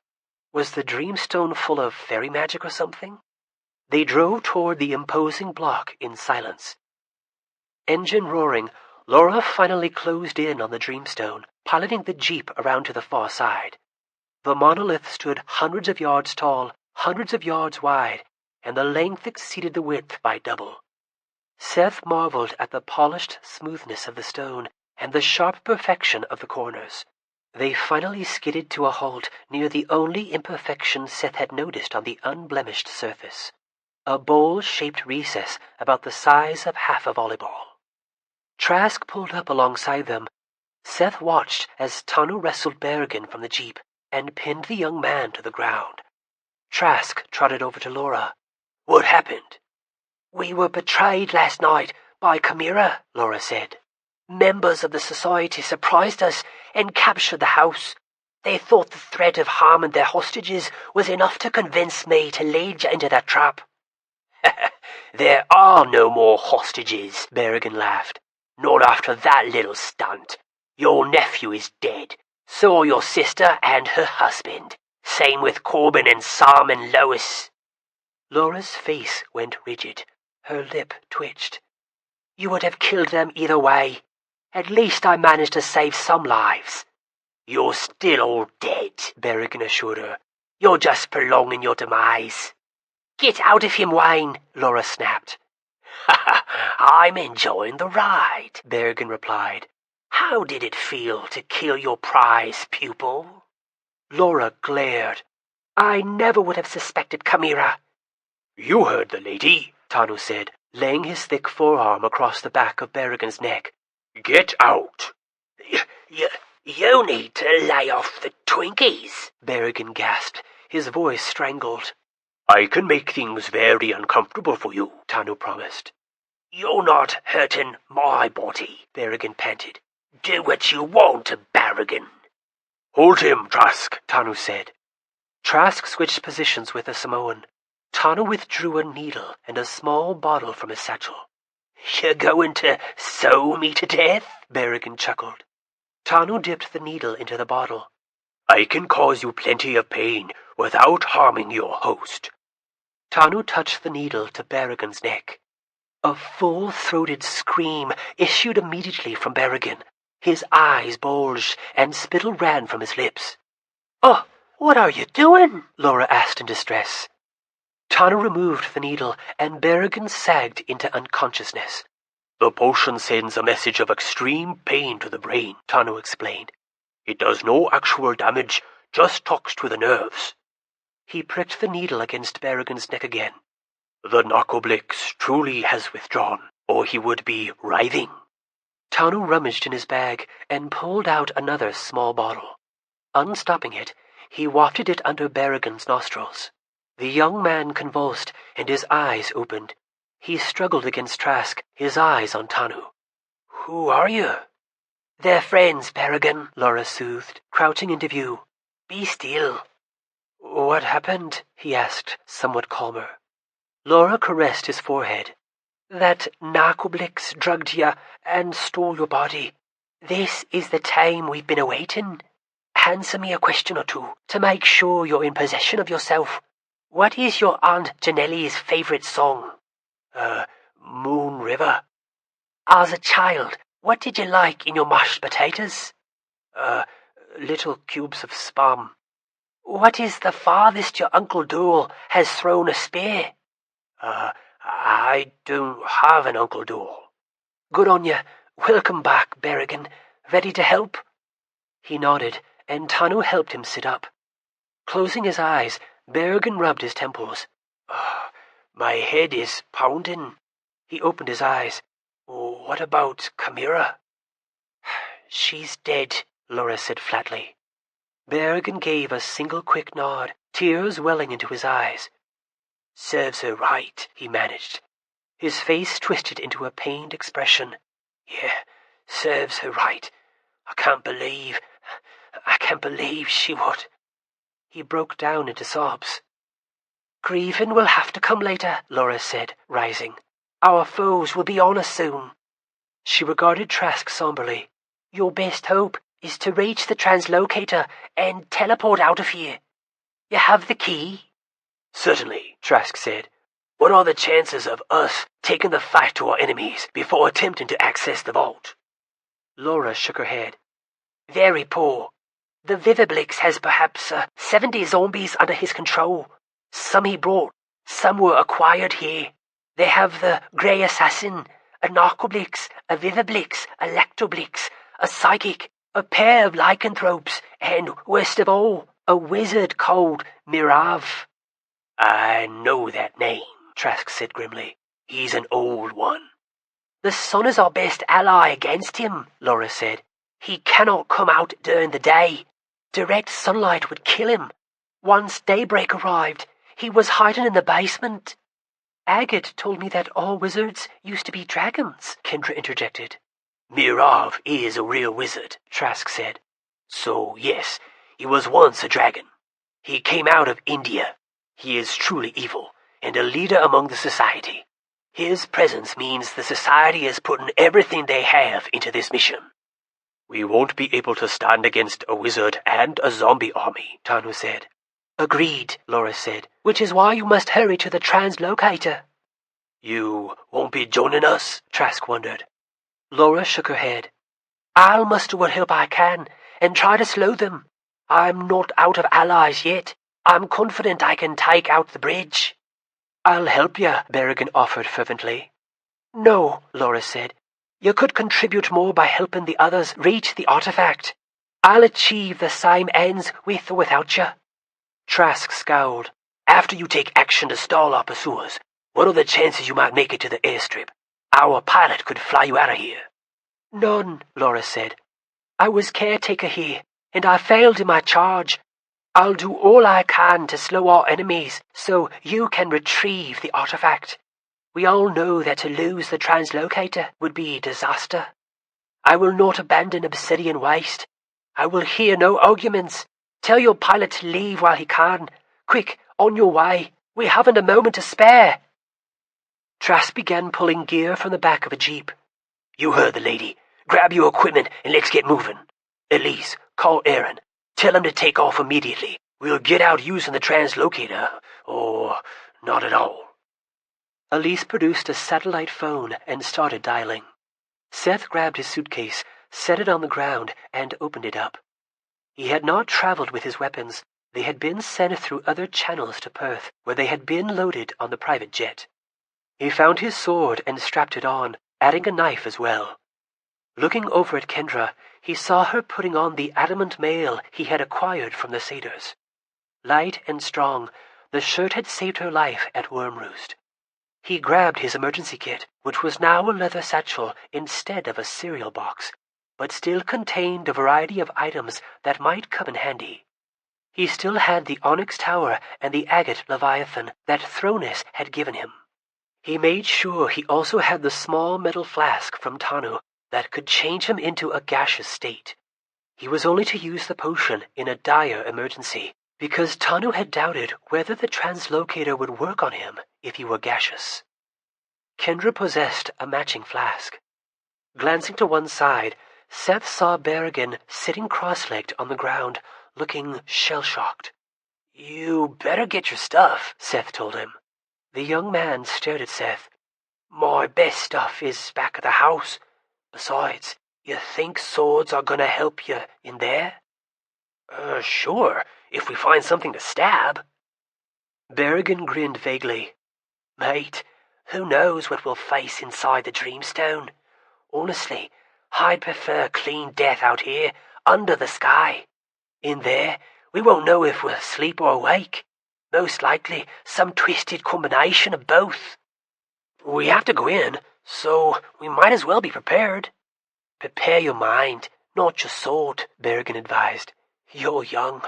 Was the Dreamstone full of fairy magic or something? They drove toward the imposing block in silence. Engine roaring, Laura finally closed in on the Dreamstone, piloting the jeep around to the far side. The monolith stood hundreds of yards tall, hundreds of yards wide, and the length exceeded the width by double. Seth marveled at the polished smoothness of the stone and the sharp perfection of the corners. They finally skidded to a halt near the only imperfection Seth had noticed on the unblemished surface, a bowl-shaped recess about the size of half a volleyball. Trask pulled up alongside them. Seth watched as Tanu wrestled Berrigan from the jeep and pinned the young man to the ground. Trask trotted over to Laura. "What happened?" "We were betrayed last night by Chimera," Laura said. "Members of the society surprised us and captured the house. They thought the threat of harming their hostages was enough to convince me to lead you into that trap." "There are no more hostages," Berrigan laughed. "Not after that little stunt. Your nephew is dead. So are your sister and her husband. Same with Corbin and Sam and Lois." Laura's face went rigid. Her lip twitched. "You would have killed them either way. At least I managed to save some lives." "You're still all dead," Berrigan assured her. "You're just prolonging your demise." "Get out of him, Wayne," Laura snapped. "I'm enjoying the ride," Berrigan replied. "How did it feel to kill your prize pupil?" Laura glared. "I never would have suspected Chimera." "You heard the lady," Tanu said, laying his thick forearm across the back of Berrigan's neck. "Get out." You need to lay off the Twinkies," Berrigan gasped, his voice strangled. "I can make things very uncomfortable for you," Tanu promised. "You're not hurting my body," Berrigan panted. "Do what you want, Berrigan." "Hold him, Trask," Tanu said. Trask switched positions with the Samoan. Tanu withdrew a needle and a small bottle from his satchel. "You're going to sew me to death?" Berrigan chuckled. Tanu dipped the needle into the bottle. "I can cause you plenty of pain without harming your host." Tanu touched the needle to Berrigan's neck. A full-throated scream issued immediately from Berrigan. His eyes bulged, and spittle ran from his lips. "Oh, what are you doing?" Laura asked in distress. Tanu removed the needle, and Berrigan sagged into unconsciousness. "The potion sends a message of extreme pain to the brain," Tanu explained. "It does no actual damage, just talks to the nerves." He pricked the needle against Berrigan's neck again. "The narcoblix truly has withdrawn, or he would be writhing." Tanu rummaged in his bag and pulled out another small bottle. Unstopping it, he wafted it under Berrigan's nostrils. The young man convulsed, and his eyes opened. He struggled against Trask, his eyes on Tanu. "Who are you?" "They're friends, Berrigan," Laura soothed, crouching into view. "Be still." "What happened?" he asked, somewhat calmer. Laura caressed his forehead. "That narcoblix drugged you and stole your body. This is the time we've been awaiting. Answer me a question or two to make sure you're in possession of yourself. What is your Aunt Janelli's favourite song?" Moon River." "As a child, what did you like in your mashed potatoes?" Little cubes of spam." "What is the farthest your Uncle Dool has thrown a spear?" I don't have an Uncle Dool." "Good on you. Welcome back, Berrigan. Ready to help?" He nodded, and Tanu helped him sit up. Closing his eyes, Berrigan rubbed his temples. My head is pounding." He opened his eyes. "What about Chimera?" "She's dead," Laura said flatly. Berrigan gave a single quick nod, tears welling into his eyes. "Serves her right," he managed. His face twisted into a pained expression. "Yeah, serves her right. I can't believe she would." He broke down into sobs. "Grieving will have to come later," Laura said, rising. "Our foes will be on us soon." She regarded Trask somberly. "Your best hope is to reach the translocator and teleport out of here. You have the key?" "Certainly," Trask said. "What are the chances of us taking the fight to our enemies before attempting to access the vault?" Laura shook her head. "Very poor. The Viviblix has perhaps 70 zombies under his control. Some he brought, some were acquired here. They have the Grey Assassin, a Narcoblix, a Viviblix, a Lactoblix, a Psychic, a pair of Lycanthropes, and, worst of all, a wizard called Mirav." "I know that name," Trask said grimly. "He's an old one." "The sun is our best ally against him," Laura said. "He cannot come out during the day. Direct sunlight would kill him. Once daybreak arrived, he was hiding in the basement." "Agate told me that all wizards used to be dragons," Kendra interjected. "Mirav is a real wizard," Trask said. "So, yes, he was once a dragon. He came out of India. He is truly evil, and a leader among the society. His presence means the society is putting everything they have into this mission." "We won't be able to stand against a wizard and a zombie army," Tanu said. "Agreed," Laura said, "which is why you must hurry to the translocator." "You won't be joining us?" Trask wondered. Laura shook her head. "I'll muster what help I can and try to slow them. I'm not out of allies yet. I'm confident I can take out the bridge." "I'll help you," Berrigan offered fervently. "No," Laura said. "You could contribute more by helping the others reach the artifact. I'll achieve the same ends with or without you." Trask scowled. "After you take action to stall our pursuers, what are the chances you might make it to the airstrip? Our pilot could fly you out of here." "None," Laura said. "I was caretaker here, and I failed in my charge. I'll do all I can to slow our enemies so you can retrieve the artifact. We all know that to lose the translocator would be disaster. I will not abandon Obsidian Waste. I will hear no arguments. Tell your pilot to leave while he can. Quick, on your way. We haven't a moment to spare." Trask began pulling gear from the back of a jeep. "You heard the lady. Grab your equipment and let's get moving. Elise, call Aaron. Tell him to take off immediately. We'll get out using the translocator, or not at all." Elise produced a satellite phone and started dialing. Seth grabbed his suitcase, set it on the ground, and opened it up. He had not traveled with his weapons. They had been sent through other channels to Perth, where they had been loaded on the private jet. He found his sword and strapped it on, adding a knife as well. Looking over at Kendra, he saw her putting on the adamant mail he had acquired from the satyrs. Light and strong, the shirt had saved her life at Worm Roost. He grabbed his emergency kit, which was now a leather satchel instead of a cereal box, but still contained a variety of items that might come in handy. He still had the onyx tower and the agate leviathan that Thronus had given him. He made sure he also had the small metal flask from Tanu that could change him into a gaseous state. He was only to use the potion in a dire emergency, because Tanu had doubted whether the translocator would work on him if he were gaseous. Kendra possessed a matching flask. Glancing to one side, Seth saw Berrigan sitting cross-legged on the ground, looking shell-shocked. "You better get your stuff," Seth told him. The young man stared at Seth. "My best stuff is back at the house. Besides, you think swords are gonna help you in there?" Sure, if we find something to stab." Berrigan grinned vaguely. "Mate, who knows what we'll face inside the Dreamstone? Honestly, I'd prefer clean death out here, under the sky. In there, we won't know if we're asleep or awake. Most likely some twisted combination of both." "We have to go in, so we might as well be prepared." "Prepare your mind, not your sword," Berrigan advised. "You're young."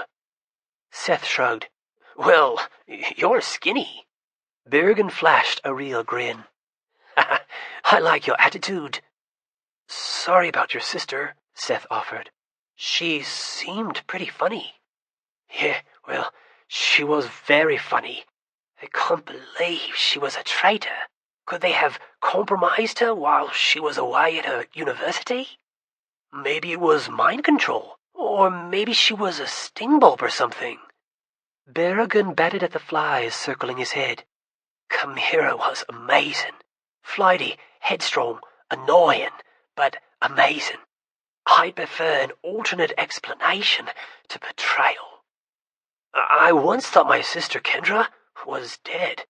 Seth shrugged. "Well, you're skinny." Berrigan flashed a real grin. "I like your attitude." "Sorry about your sister," Seth offered. "She seemed pretty funny." "Yeah, well, she was very funny. I can't believe she was a traitor. Could they have compromised her while she was away at her university? Maybe it was mind control, or maybe she was a sting bulb or something." Berrigan batted at the flies circling his head. "Chimera was amazing. Flighty, headstrong, annoying, but amazing. I'd prefer an alternate explanation to betrayal. I once thought my sister Kendra was dead.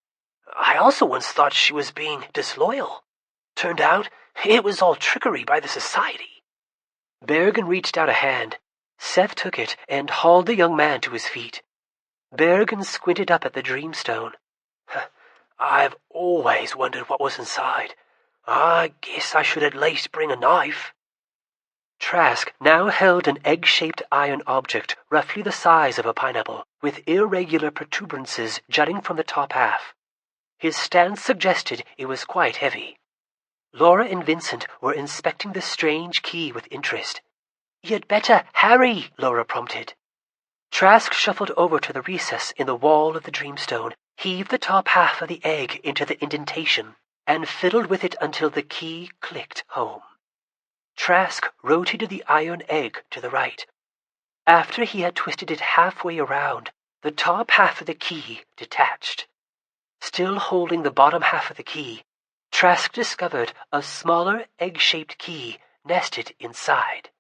I also once thought she was being disloyal. Turned out it was all trickery by the Society." Berrigan reached out a hand. Seth took it and hauled the young man to his feet. Berrigan squinted up at the Dreamstone. "I've always wondered what was inside. I guess I should at least bring a knife." Trask now held an egg-shaped iron object roughly the size of a pineapple, with irregular protuberances jutting from the top half. His stance suggested it was quite heavy. Laura and Vincent were inspecting the strange key with interest. "You'd better hurry," Laura prompted. Trask shuffled over to the recess in the wall of the Dreamstone, heaved the top half of the egg into the indentation, and fiddled with it until the key clicked home. Trask rotated the iron egg to the right. After he had twisted it halfway around, the top half of the key detached. Still holding the bottom half of the key, Trask discovered a smaller egg-shaped key nested inside.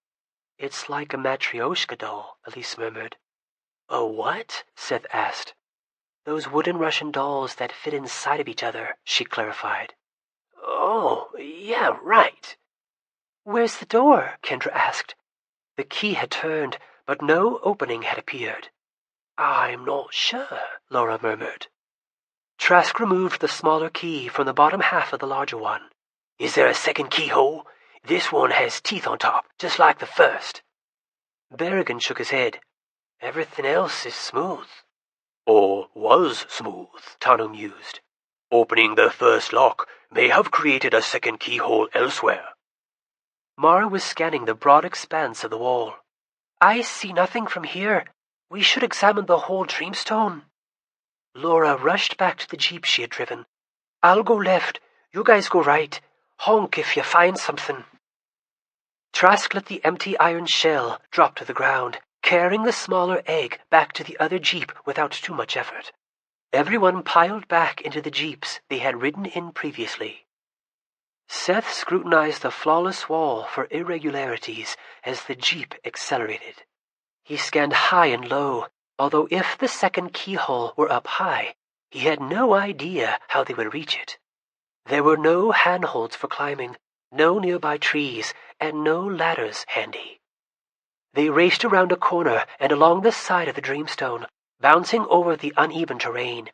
"It's like a Matryoshka doll," Elise murmured. "A what?" Seth asked. "Those wooden Russian dolls that fit inside of each other," she clarified. "Oh, yeah, right." "Where's the door?" Kendra asked. The key had turned, but no opening had appeared. "I'm not sure," Laura murmured. Trask removed the smaller key from the bottom half of the larger one. "Is there a second keyhole? This one has teeth on top, just like the first." Berrigan shook his head. "Everything else is smooth." "Or was smooth," Tanu mused. "Opening the first lock may have created a second keyhole elsewhere." Mara was scanning the broad expanse of the wall. "I see nothing from here. We should examine the whole Dreamstone." Laura rushed back to the jeep she had driven. "I'll go left. You guys go right. Honk if you find something." Trask let the empty iron shell drop to the ground, carrying the smaller egg back to the other jeep without too much effort. Everyone piled back into the jeeps they had ridden in previously. Seth scrutinized the flawless wall for irregularities as the jeep accelerated. He scanned high and low, although if the second keyhole were up high, he had no idea how they would reach it. There were no handholds for climbing, no nearby trees, and no ladders handy. They raced around a corner and along the side of the Dreamstone, bouncing over the uneven terrain.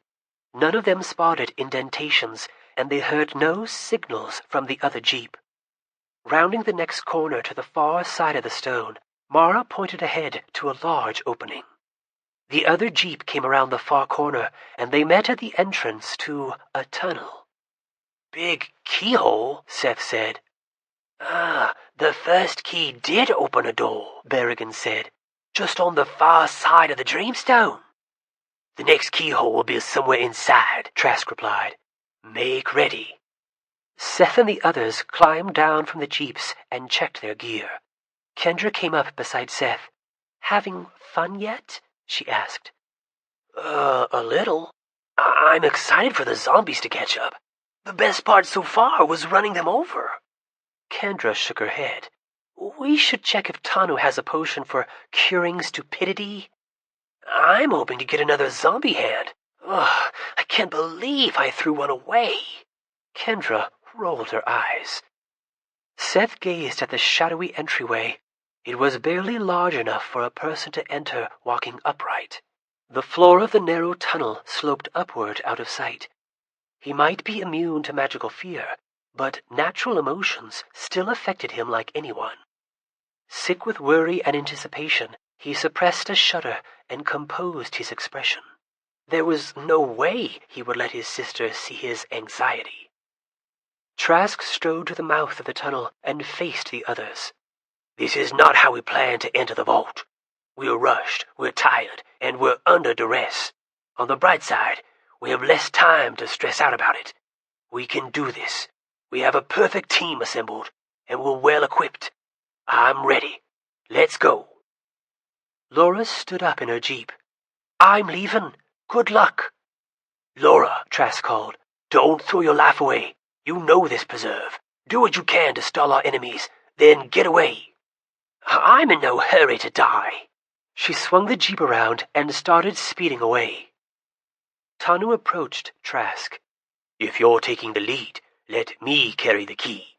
None of them spotted indentations, and they heard no signals from the other jeep. Rounding the next corner to the far side of the stone, Mara pointed ahead to a large opening. The other jeep came around the far corner, and they met at the entrance to a tunnel. "Big keyhole," Seth said. "Ah, the first key did open a door," Berrigan said, "just on the far side of the Dreamstone." "The next keyhole will be somewhere inside," Trask replied. "Make ready." Seth and the others climbed down from the jeeps and checked their gear. Kendra came up beside Seth. "Having fun yet?" she asked. A little. I'm excited for the zombies to catch up. The best part so far was running them over." Kendra shook her head. "We should check if Tanu has a potion for curing stupidity." "I'm hoping to get another zombie hand. Ugh, I can't believe I threw one away." Kendra rolled her eyes. Seth gazed at the shadowy entryway. It was barely large enough for a person to enter walking upright. The floor of the narrow tunnel sloped upward out of sight. He might be immune to magical fear, but natural emotions still affected him like anyone. Sick with worry and anticipation, he suppressed a shudder and composed his expression. There was no way he would let his sister see his anxiety. Trask strode to the mouth of the tunnel and faced the others. "This is not how we plan to enter the vault. We're rushed, we're tired, and we're under duress. On the bright side, we have less time to stress out about it. We can do this. We have a perfect team assembled, and we're well equipped. I'm ready. Let's go." Laura stood up in her jeep. "I'm leaving. Good luck." "Laura," Trask called, "don't throw your life away. You know this preserve. Do what you can to stall our enemies, then get away." "I'm in no hurry to die." She swung the jeep around and started speeding away. Tanu approached Trask. "If you're taking the lead, let me carry the key."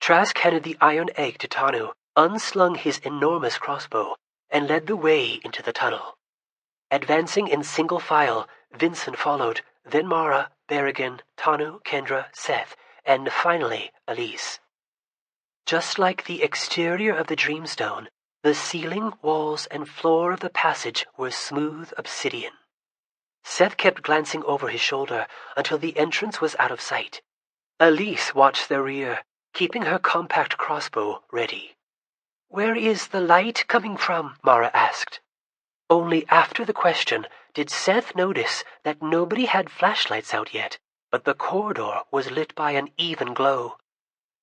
Trask handed the iron egg to Tanu, unslung his enormous crossbow, and led the way into the tunnel. Advancing in single file, Vincent followed, then Mara, Berrigan, Tanu, Kendra, Seth, and finally Elise. Just like the exterior of the Dreamstone, the ceiling, walls, and floor of the passage were smooth obsidian. Seth kept glancing over his shoulder until the entrance was out of sight. Elise watched their rear, keeping her compact crossbow ready. "Where is the light coming from?" Mara asked. Only after the question did Seth notice that nobody had flashlights out yet, but the corridor was lit by an even glow.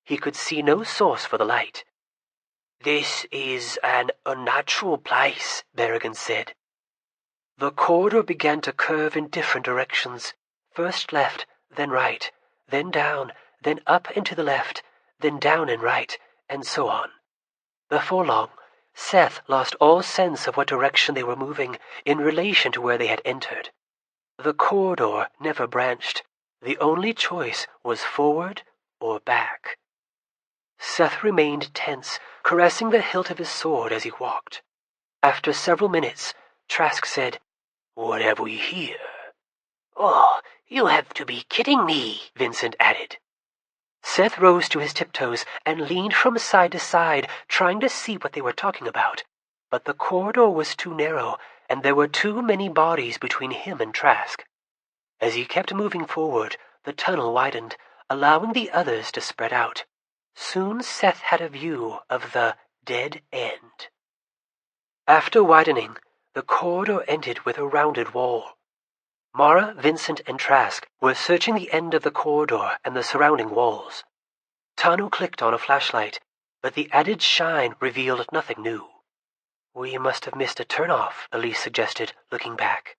He could see no source for the light. "This is an unnatural place," Berrigan said. The corridor began to curve in different directions, first left, then right, then down, then up and to the left, then down and right, and so on. Before long, Seth lost all sense of what direction they were moving in relation to where they had entered. The corridor never branched. The only choice was forward or back. Seth remained tense, caressing the hilt of his sword as he walked. After several minutes, Trask said, "What have we here?" "Oh, you have to be kidding me," Vincent added. Seth rose to his tiptoes and leaned from side to side, trying to see what they were talking about. But the corridor was too narrow, and there were too many bodies between him and Trask. As he kept moving forward, the tunnel widened, allowing the others to spread out. Soon Seth had a view of the dead end. After widening, the corridor ended with a rounded wall. Mara, Vincent, and Trask were searching the end of the corridor and the surrounding walls. Tanu clicked on a flashlight, but the added shine revealed nothing new. "We must have missed a turn-off," Elise suggested, looking back.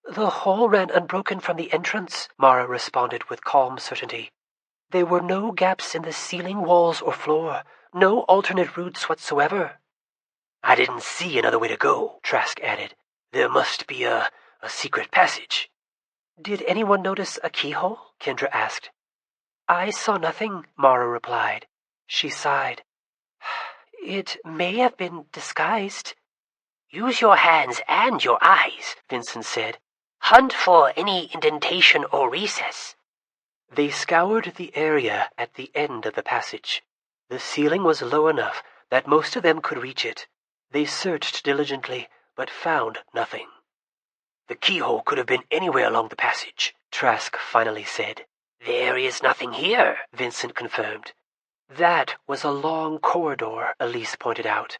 "The hall ran unbroken from the entrance," Mara responded with calm certainty. "There were no gaps in the ceiling, walls, or floor, no alternate routes whatsoever." "I didn't see another way to go," Trask added. "There must be a secret passage." "Did anyone notice a keyhole?" Kendra asked. "I saw nothing," Mara replied. She sighed. "It may have been disguised." "Use your hands and your eyes," Vincent said. "Hunt for any indentation or recess." They scoured the area at the end of the passage. The ceiling was low enough that most of them could reach it. They searched diligently, but found nothing. "The keyhole could have been anywhere along the passage," Trask finally said. "There is nothing here," Vincent confirmed. "That was a long corridor," Elise pointed out.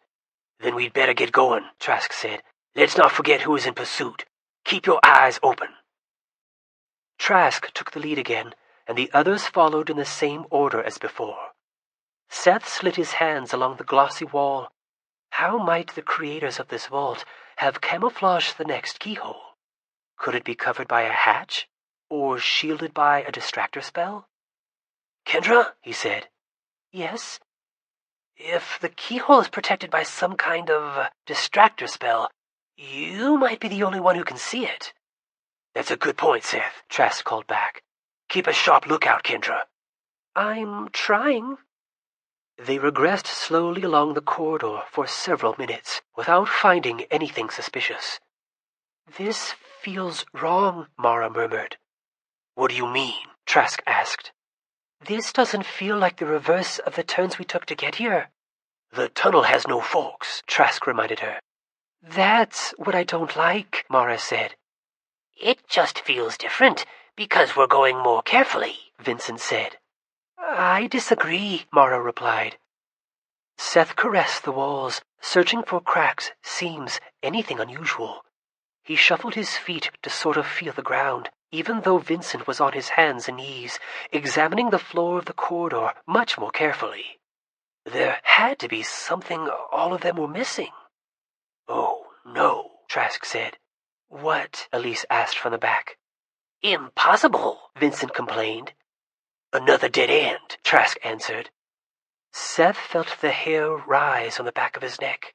"Then we'd better get going," Trask said. "Let's not forget who is in pursuit. Keep your eyes open." Trask took the lead again, and the others followed in the same order as before. Seth slid his hands along the glossy wall. How might the creators of this vault have camouflaged the next keyhole? Could it be covered by a hatch? Or shielded by a distractor spell? "Kendra," he said. "Yes?" "If the keyhole is protected by some kind of distractor spell, you might be the only one who can see it." "That's a good point, Seth," Trask called back. "Keep a sharp lookout, Kendra." "I'm trying." They regressed slowly along the corridor for several minutes without finding anything suspicious. "This feels wrong," Mara murmured. "What do you mean?" Trask asked. "This doesn't feel like the reverse of the turns we took to get here." "The tunnel has no forks," Trask reminded her. "That's what I don't like," Mara said. "It just feels different because we're going more carefully," Vincent said. "I disagree," Mara replied. Seth caressed the walls, searching for cracks, seams, anything unusual. He shuffled his feet to sort of feel the ground, even though Vincent was on his hands and knees, examining the floor of the corridor much more carefully. There had to be something all of them were missing. "Oh, no," Trask said. "What?" Elise asked from the back. "Impossible," Vincent complained. "Another dead end," Trask answered. Seth felt the hair rise on the back of his neck.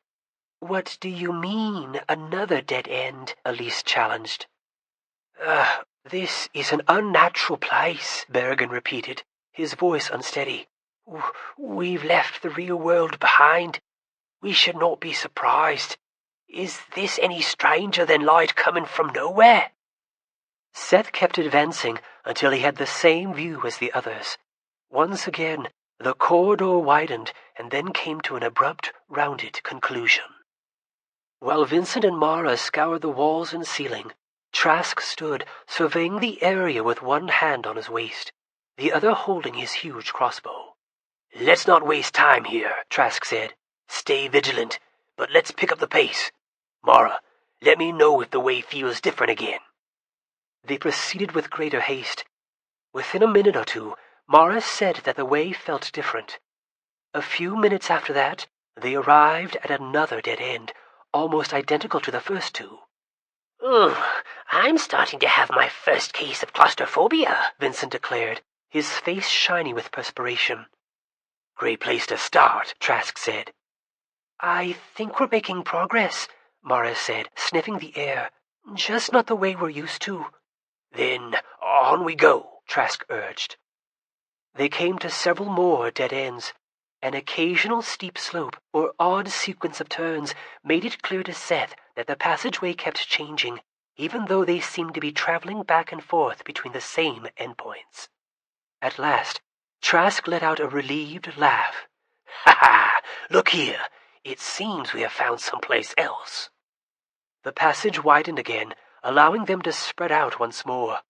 "What do you mean, another dead end?" Elise challenged. This is an unnatural place," Berrigan repeated, his voice unsteady. "We've left the real world behind. We should not be surprised. Is this any stranger than light coming from nowhere?" Seth kept advancing until he had the same view as the others. Once again, the corridor widened and then came to an abrupt, rounded conclusion. While Vincent and Mara scoured the walls and ceiling, Trask stood, surveying the area with one hand on his waist, the other holding his huge crossbow. "Let's not waste time here," Trask said. "Stay vigilant, but let's pick up the pace. Mara, let me know if the way feels different again." They proceeded with greater haste. Within a minute or two, Mara said that the way felt different. A few minutes after that, they arrived at another dead end, almost identical to the first two. "I'm starting to have my first case of claustrophobia," Vincent declared, his face shiny with perspiration. "Great place to start," Trask said. "I think we're making progress," Mara said, sniffing the air. "Just not the way we're used to." "Then on we go," Trask urged. They came to several more dead ends. An occasional steep slope or odd sequence of turns made it clear to Seth that the passageway kept changing, even though they seemed to be traveling back and forth between the same endpoints. At last, Trask let out a relieved laugh. "Ha ha! Look here! It seems we have found someplace else." The passage widened again, allowing them to spread out once more.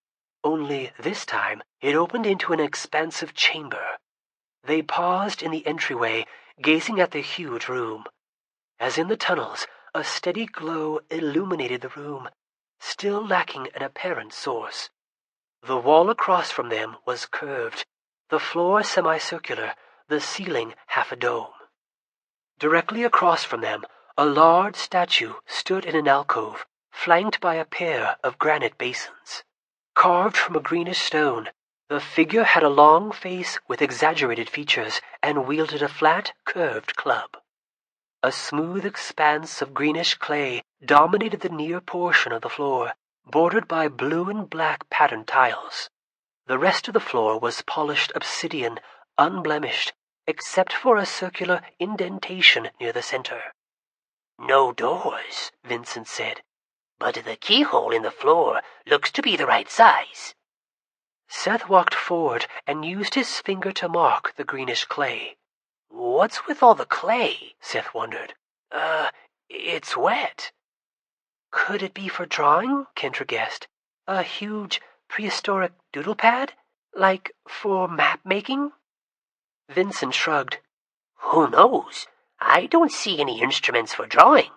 Only this time it opened into an expansive chamber. They paused in the entryway, gazing at the huge room. As in the tunnels, a steady glow illuminated the room, still lacking an apparent source. The wall across from them was curved, the floor semicircular, the ceiling half a dome. Directly across from them, a large statue stood in an alcove, flanked by a pair of granite basins. Carved from a greenish stone, the figure had a long face with exaggerated features and wielded a flat, curved club. A smooth expanse of greenish clay dominated the near portion of the floor, bordered by blue and black patterned tiles. The rest of the floor was polished obsidian, unblemished, except for a circular indentation near the center. "No doors," Vincent said, "but the keyhole in the floor looks to be the right size." Seth walked forward and used his finger to mark the greenish clay. "What's with all the clay?" Seth wondered. It's wet." Could it be for drawing? Kendra guessed. A huge, prehistoric doodle pad? Like for map making? Vincent shrugged. "Who knows? I don't see any instruments for drawing."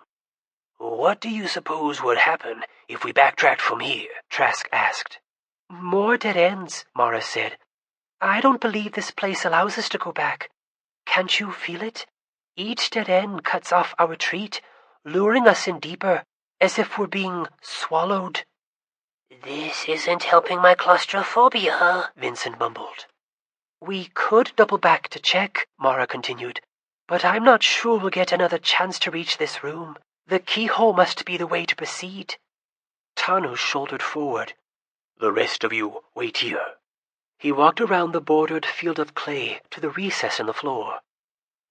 "What do you suppose would happen if we backtracked from here?" Trask asked. "More dead ends," Mara said. "I don't believe this place allows us to go back. Can't you feel it? Each dead end cuts off our retreat, luring us in deeper, as if we're being swallowed." "This isn't helping my claustrophobia," Vincent mumbled. "We could double back to check," Mara continued, "but I'm not sure we'll get another chance to reach this room. The keyhole must be the way to proceed." Tanu shouldered forward. "The rest of you wait here." He walked around the bordered field of clay to the recess in the floor.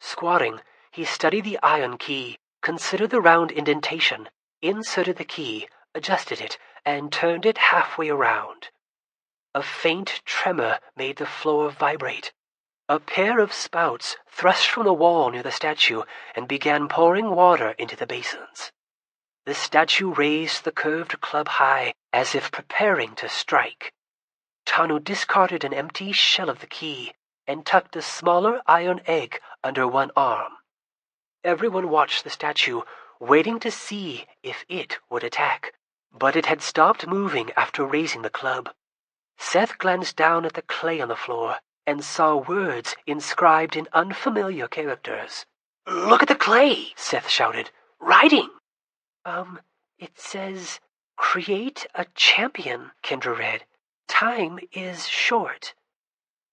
Squatting, he studied the iron key, considered the round indentation, inserted the key, adjusted it, and turned it halfway around. A faint tremor made the floor vibrate. A pair of spouts thrust from the wall near the statue and began pouring water into the basins. The statue raised the curved club high, as if preparing to strike. Tanu discarded an empty shell of the key and tucked a smaller iron egg under one arm. Everyone watched the statue, waiting to see if it would attack, but it had stopped moving after raising the club. Seth glanced down at the clay on the floor and saw words inscribed in unfamiliar characters. "Look at the clay!" Seth shouted. "Writing!" It says, 'Create a champion,'" Kendra read. "Time is short."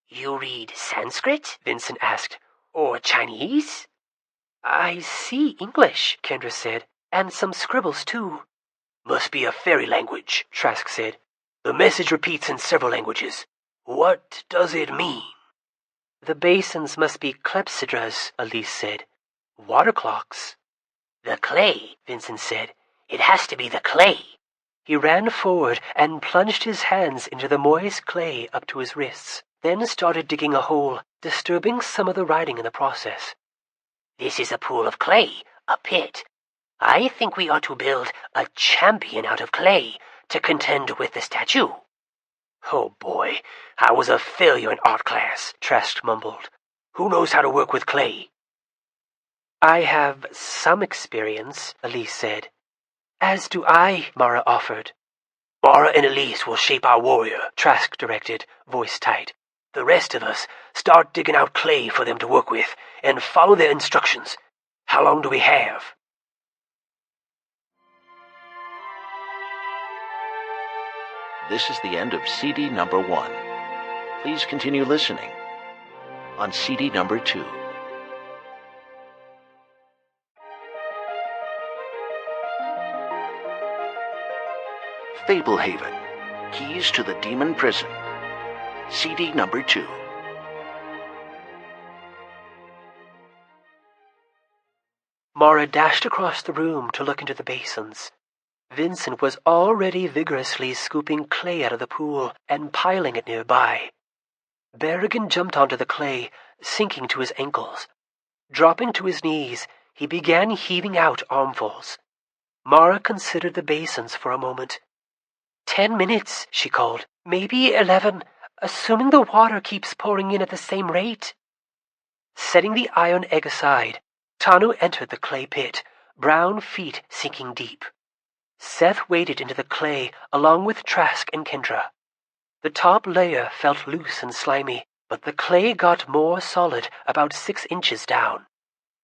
"You read Sanskrit?" Vincent asked. "Or Chinese?" "I see English," Kendra said, "and some scribbles too." "Must be a fairy language," Trask said. "The message repeats in several languages. What does it mean?" "The basins must be clepsydras," Elise said. "Water clocks." "The clay," Vincent said. "It has to be the clay." He ran forward and plunged his hands into the moist clay up to his wrists, then started digging a hole, disturbing some of the writing in the process. "This is a pool of clay, a pit. I think we ought to build a champion out of clay to contend with the statue." "Oh boy, I was a failure in art class," Trask mumbled. "Who knows how to work with clay?" "I have some experience," Elise said. "As do I," Mara offered. "Mara and Elise will shape our warrior," Trask directed, voice tight. "The rest of us start digging out clay for them to work with, and follow their instructions. How long do we have?" This is the end of CD number 1. Please continue listening on CD number 2. Fablehaven, Keys to the Demon Prison, CD number 2. Mara dashed across the room to look into the basins. Vincent was already vigorously scooping clay out of the pool and piling it nearby. Berrigan jumped onto the clay, sinking to his ankles. Dropping to his knees, he began heaving out armfuls. Mara considered the basins for a moment. 10 minutes, she called. Maybe 11, assuming the water keeps pouring in at the same rate. Setting the iron egg aside, Tanu entered the clay pit, brown feet sinking deep. Seth waded into the clay along with Trask and Kendra. The top layer felt loose and slimy, but the clay got more solid about 6 inches down.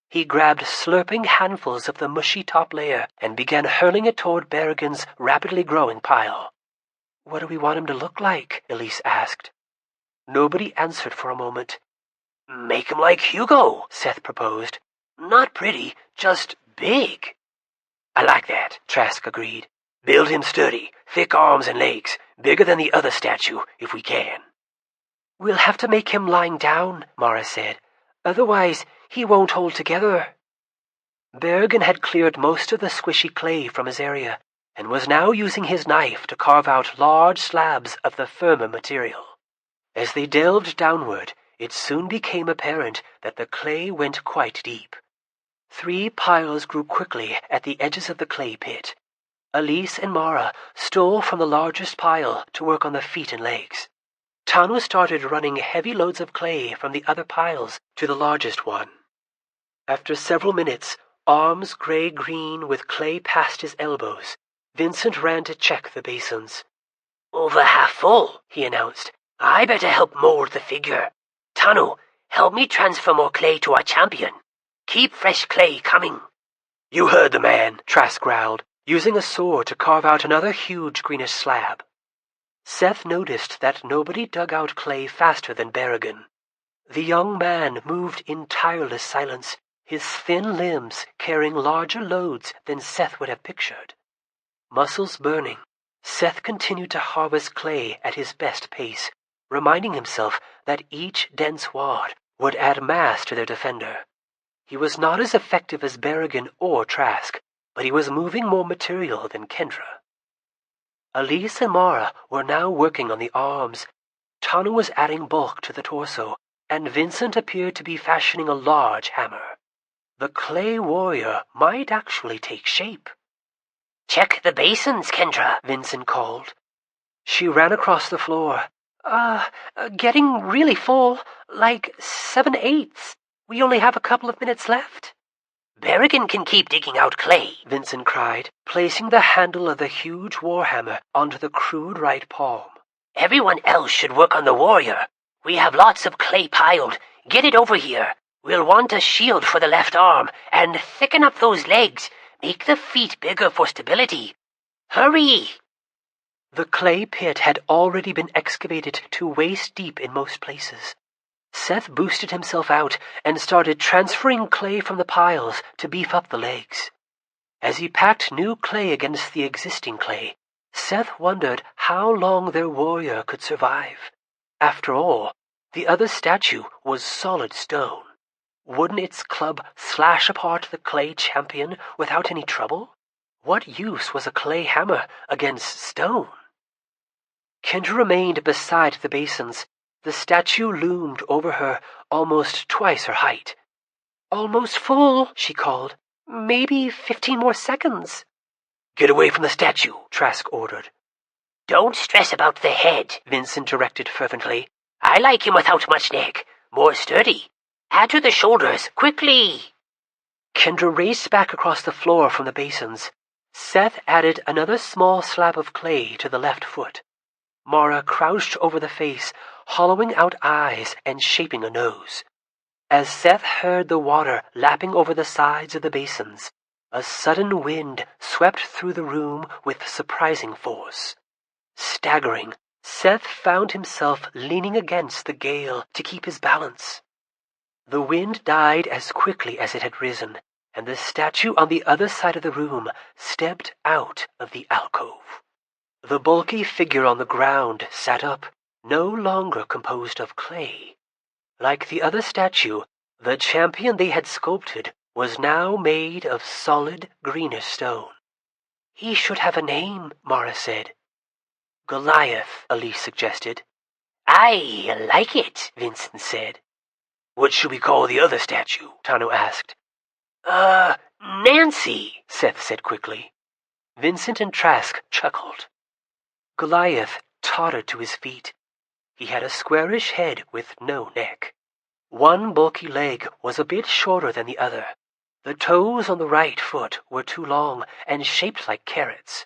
He grabbed slurping handfuls of the mushy top layer and began hurling it toward Berrigan's rapidly growing pile. "What do we want him to look like?" Elise asked. Nobody answered for a moment. "Make him like Hugo," Seth proposed. "Not pretty, just big." "I like that," Trask agreed. "Build him sturdy, thick arms and legs, bigger than the other statue, if we can." "We'll have to make him lying down," Mara said. "Otherwise, he won't hold together." Berrigan had cleared most of the squishy clay from his area and was now using his knife to carve out large slabs of the firmer material. As they delved downward, it soon became apparent that the clay went quite deep. 3 piles grew quickly at the edges of the clay pit. Elise and Mara stole from the largest pile to work on the feet and legs. Tanu started running heavy loads of clay from the other piles to the largest one. After several minutes, arms gray-green with clay past his elbows, Vincent ran to check the basins. "Over half full," he announced. "I better help mold the figure. Tanu, help me transfer more clay to our champion. Keep fresh clay coming." "You heard the man," Trask growled, using a sword to carve out another huge greenish slab. Seth noticed that nobody dug out clay faster than Berrigan. The young man moved in tireless silence, his thin limbs carrying larger loads than Seth would have pictured. Muscles burning, Seth continued to harvest clay at his best pace, reminding himself that each dense wad would add mass to their defender. He was not as effective as Berrigan or Trask, but he was moving more material than Kendra. Elise and Mara were now working on the arms. Tanu was adding bulk to the torso, and Vincent appeared to be fashioning a large hammer. The clay warrior might actually take shape. "Check the basins, Kendra," Vincent called. She ran across the floor. Getting really full, like 7/8. We only have a couple of minutes left." "Berrigan can keep digging out clay," Vincent cried, placing the handle of the huge warhammer onto the crude right palm. "Everyone else should work on the warrior. We have lots of clay piled. Get it over here. We'll want a shield for the left arm, and thicken up those legs. Make the feet bigger for stability. Hurry!" The clay pit had already been excavated to waist deep in most places. Seth boosted himself out and started transferring clay from the piles to beef up the legs. As he packed new clay against the existing clay, Seth wondered how long their warrior could survive. After all, the other statue was solid stone. Wouldn't its club slash apart the clay champion without any trouble? What use was a clay hammer against stone? Kendra remained beside the basins. The statue loomed over her, almost twice her height. "Almost full," she called. "Maybe 15 more seconds." "Get away from the statue," Trask ordered. "Don't stress about the head," Vincent directed fervently. "I like him without much neck. More sturdy. Add to the shoulders, quickly." Kendra raced back across the floor from the basins. Seth added another small slab of clay to the left foot. Mara crouched over the face, hollowing out eyes and shaping a nose. As Seth heard the water lapping over the sides of the basins, a sudden wind swept through the room with surprising force. Staggering, Seth found himself leaning against the gale to keep his balance. The wind died as quickly as it had risen, and the statue on the other side of the room stepped out of the alcove. The bulky figure on the ground sat up, no longer composed of clay. Like the other statue, the champion they had sculpted was now made of solid greenish stone. "He should have a name," Mara said. "Goliath," Elise suggested. "I like it," Vincent said. "What should we call the other statue?" Tanu asked. Nancy," Seth said quickly. Vincent and Trask chuckled. Goliath tottered to his feet. He had a squarish head with no neck. One bulky leg was a bit shorter than the other. The toes on the right foot were too long and shaped like carrots.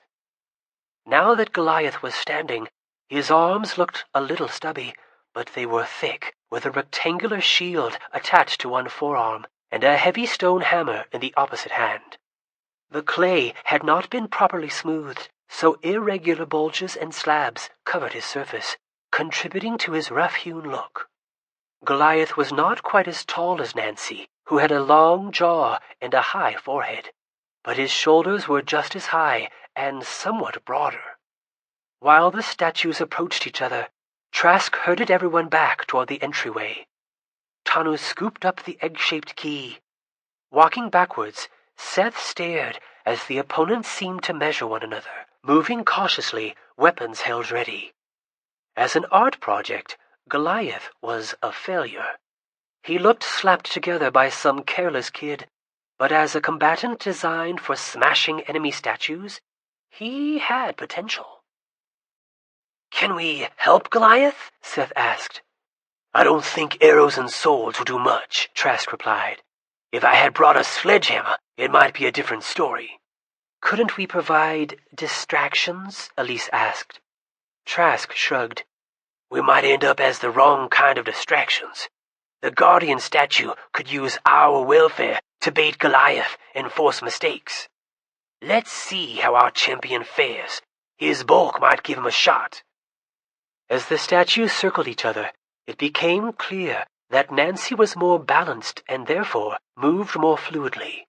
Now that Goliath was standing, his arms looked a little stubby, but they were thick, with a rectangular shield attached to one forearm and a heavy stone hammer in the opposite hand. The clay had not been properly smoothed, so irregular bulges and slabs covered his surface, contributing to his rough-hewn look. Goliath was not quite as tall as Nancy, who had a long jaw and a high forehead, but his shoulders were just as high and somewhat broader. While the statues approached each other, Trask herded everyone back toward the entryway. Tanu scooped up the egg-shaped key. Walking backwards, Seth stared as the opponents seemed to measure one another, moving cautiously, weapons held ready. As an art project, Goliath was a failure. He looked slapped together by some careless kid, but as a combatant designed for smashing enemy statues, he had potential. "Can we help Goliath?" Seth asked. "I don't think arrows and swords will do much," Trask replied. "If I had brought a sledgehammer, it might be a different story." "Couldn't we provide distractions?" Elise asked. Trask shrugged. "We might end up as the wrong kind of distractions. The Guardian statue could use our welfare to bait Goliath and force mistakes. Let's see how our champion fares. His bulk might give him a shot." As the statues circled each other, it became clear that Nancy was more balanced and therefore moved more fluidly.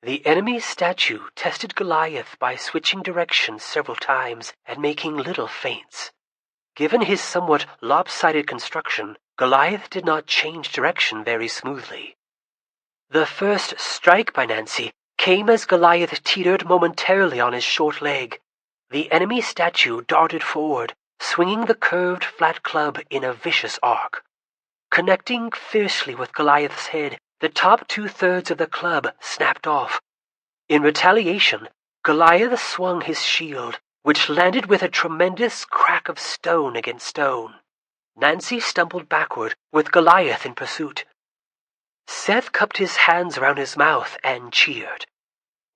The enemy statue tested Goliath by switching directions several times and making little feints. Given his somewhat lopsided construction, Goliath did not change direction very smoothly. The first strike by Nancy came as Goliath teetered momentarily on his short leg. The enemy statue darted forward, swinging the curved flat club in a vicious arc. Connecting fiercely with Goliath's head, the top 2/3 of the club snapped off. In retaliation, Goliath swung his shield, which landed with a tremendous crack of stone against stone. Nancy stumbled backward, with Goliath in pursuit. Seth cupped his hands around his mouth and cheered.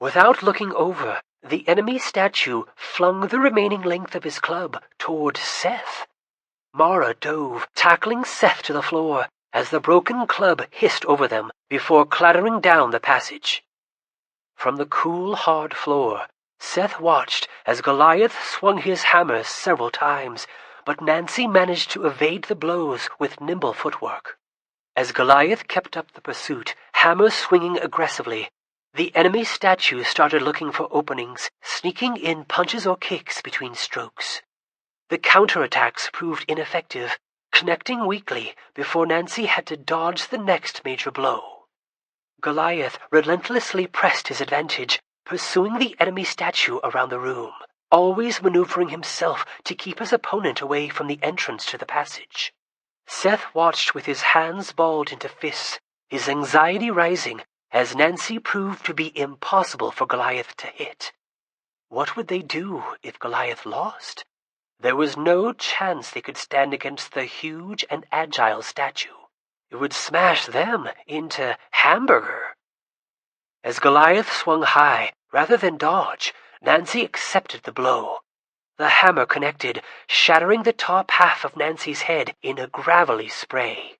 Without looking over, the enemy statue flung the remaining length of his club toward Seth. Mara dove, tackling Seth to the floor, as the broken club hissed over them before clattering down the passage. From the cool, hard floor, Seth watched as Goliath swung his hammer several times, but Nancy managed to evade the blows with nimble footwork. As Goliath kept up the pursuit, hammer swinging aggressively, the enemy statue started looking for openings, sneaking in punches or kicks between strokes. The counterattacks proved ineffective, connecting weakly before Nancy had to dodge the next major blow. Goliath relentlessly pressed his advantage, pursuing the enemy statue around the room, always maneuvering himself to keep his opponent away from the entrance to the passage. Seth watched with his hands balled into fists, his anxiety rising as Nancy proved to be impossible for Goliath to hit. What would they do if Goliath lost? There was no chance they could stand against the huge and agile statue. It would smash them into hamburger. As Goliath swung high, rather than dodge, Nancy accepted the blow. The hammer connected, shattering the top half of Nancy's head in a gravelly spray.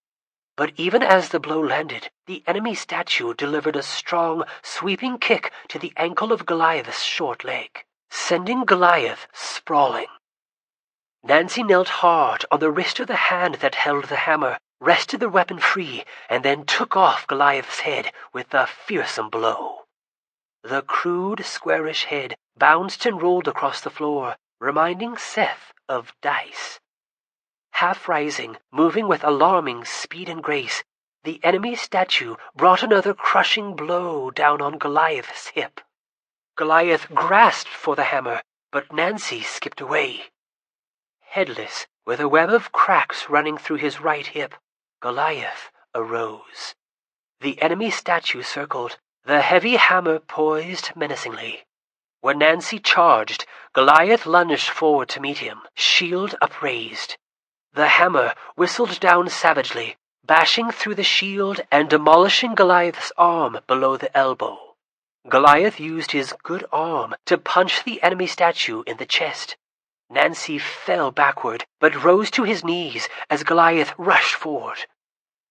But even as the blow landed, the enemy statue delivered a strong, sweeping kick to the ankle of Goliath's short leg, sending Goliath sprawling. Nancy knelt hard on the wrist of the hand that held the hammer, wrested the weapon free, and then took off Goliath's head with a fearsome blow. The crude, squarish head bounced and rolled across the floor, reminding Seth of dice. Half rising, moving with alarming speed and grace, the enemy statue brought another crushing blow down on Goliath's hip. Goliath grasped for the hammer, but Nancy skipped away. Headless, with a web of cracks running through his right hip, Goliath arose. The enemy statue circled, the heavy hammer poised menacingly. When Nancy charged, Goliath lunged forward to meet him, shield upraised. The hammer whistled down savagely, bashing through the shield and demolishing Goliath's arm below the elbow. Goliath used his good arm to punch the enemy statue in the chest. Nancy fell backward, but rose to his knees as Goliath rushed forward.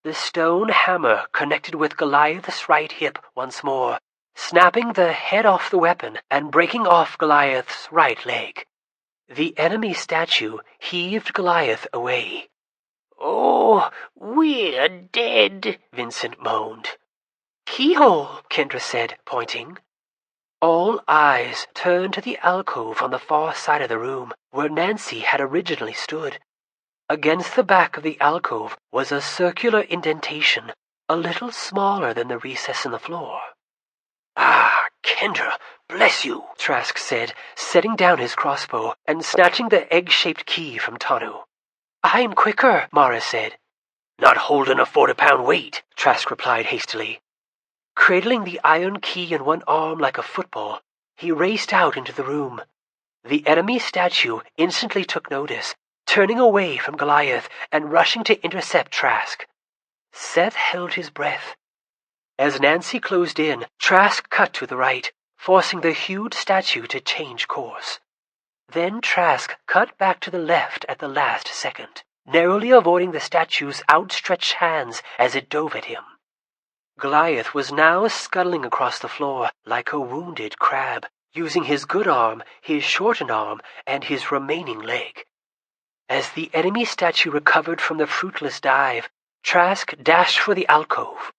The stone hammer connected with Goliath's right hip once more, snapping the head off the weapon and breaking off Goliath's right leg. The enemy statue heaved Goliath away. "Oh, we're dead," Vincent moaned. "Keyhole," Kendra said, pointing. All eyes turned to the alcove on the far side of the room, where Nancy had originally stood. Against the back of the alcove was a circular indentation, a little smaller than the recess in the floor. "Ah, Kendra, bless you," Trask said, setting down his crossbow and snatching the egg-shaped key from Tanu. "I'm quicker," Mara said. "Not holding a 40-pound weight," Trask replied hastily. Cradling the iron key in one arm like a football, he raced out into the room. The enemy statue instantly took notice, turning away from Goliath and rushing to intercept Trask. Seth held his breath. As Nancy closed in, Trask cut to the right, forcing the huge statue to change course. Then Trask cut back to the left at the last second, narrowly avoiding the statue's outstretched hands as it dove at him. Goliath was now scuttling across the floor like a wounded crab, using his good arm, his shortened arm, and his remaining leg. As the enemy statue recovered from the fruitless dive, Trask dashed for the alcove.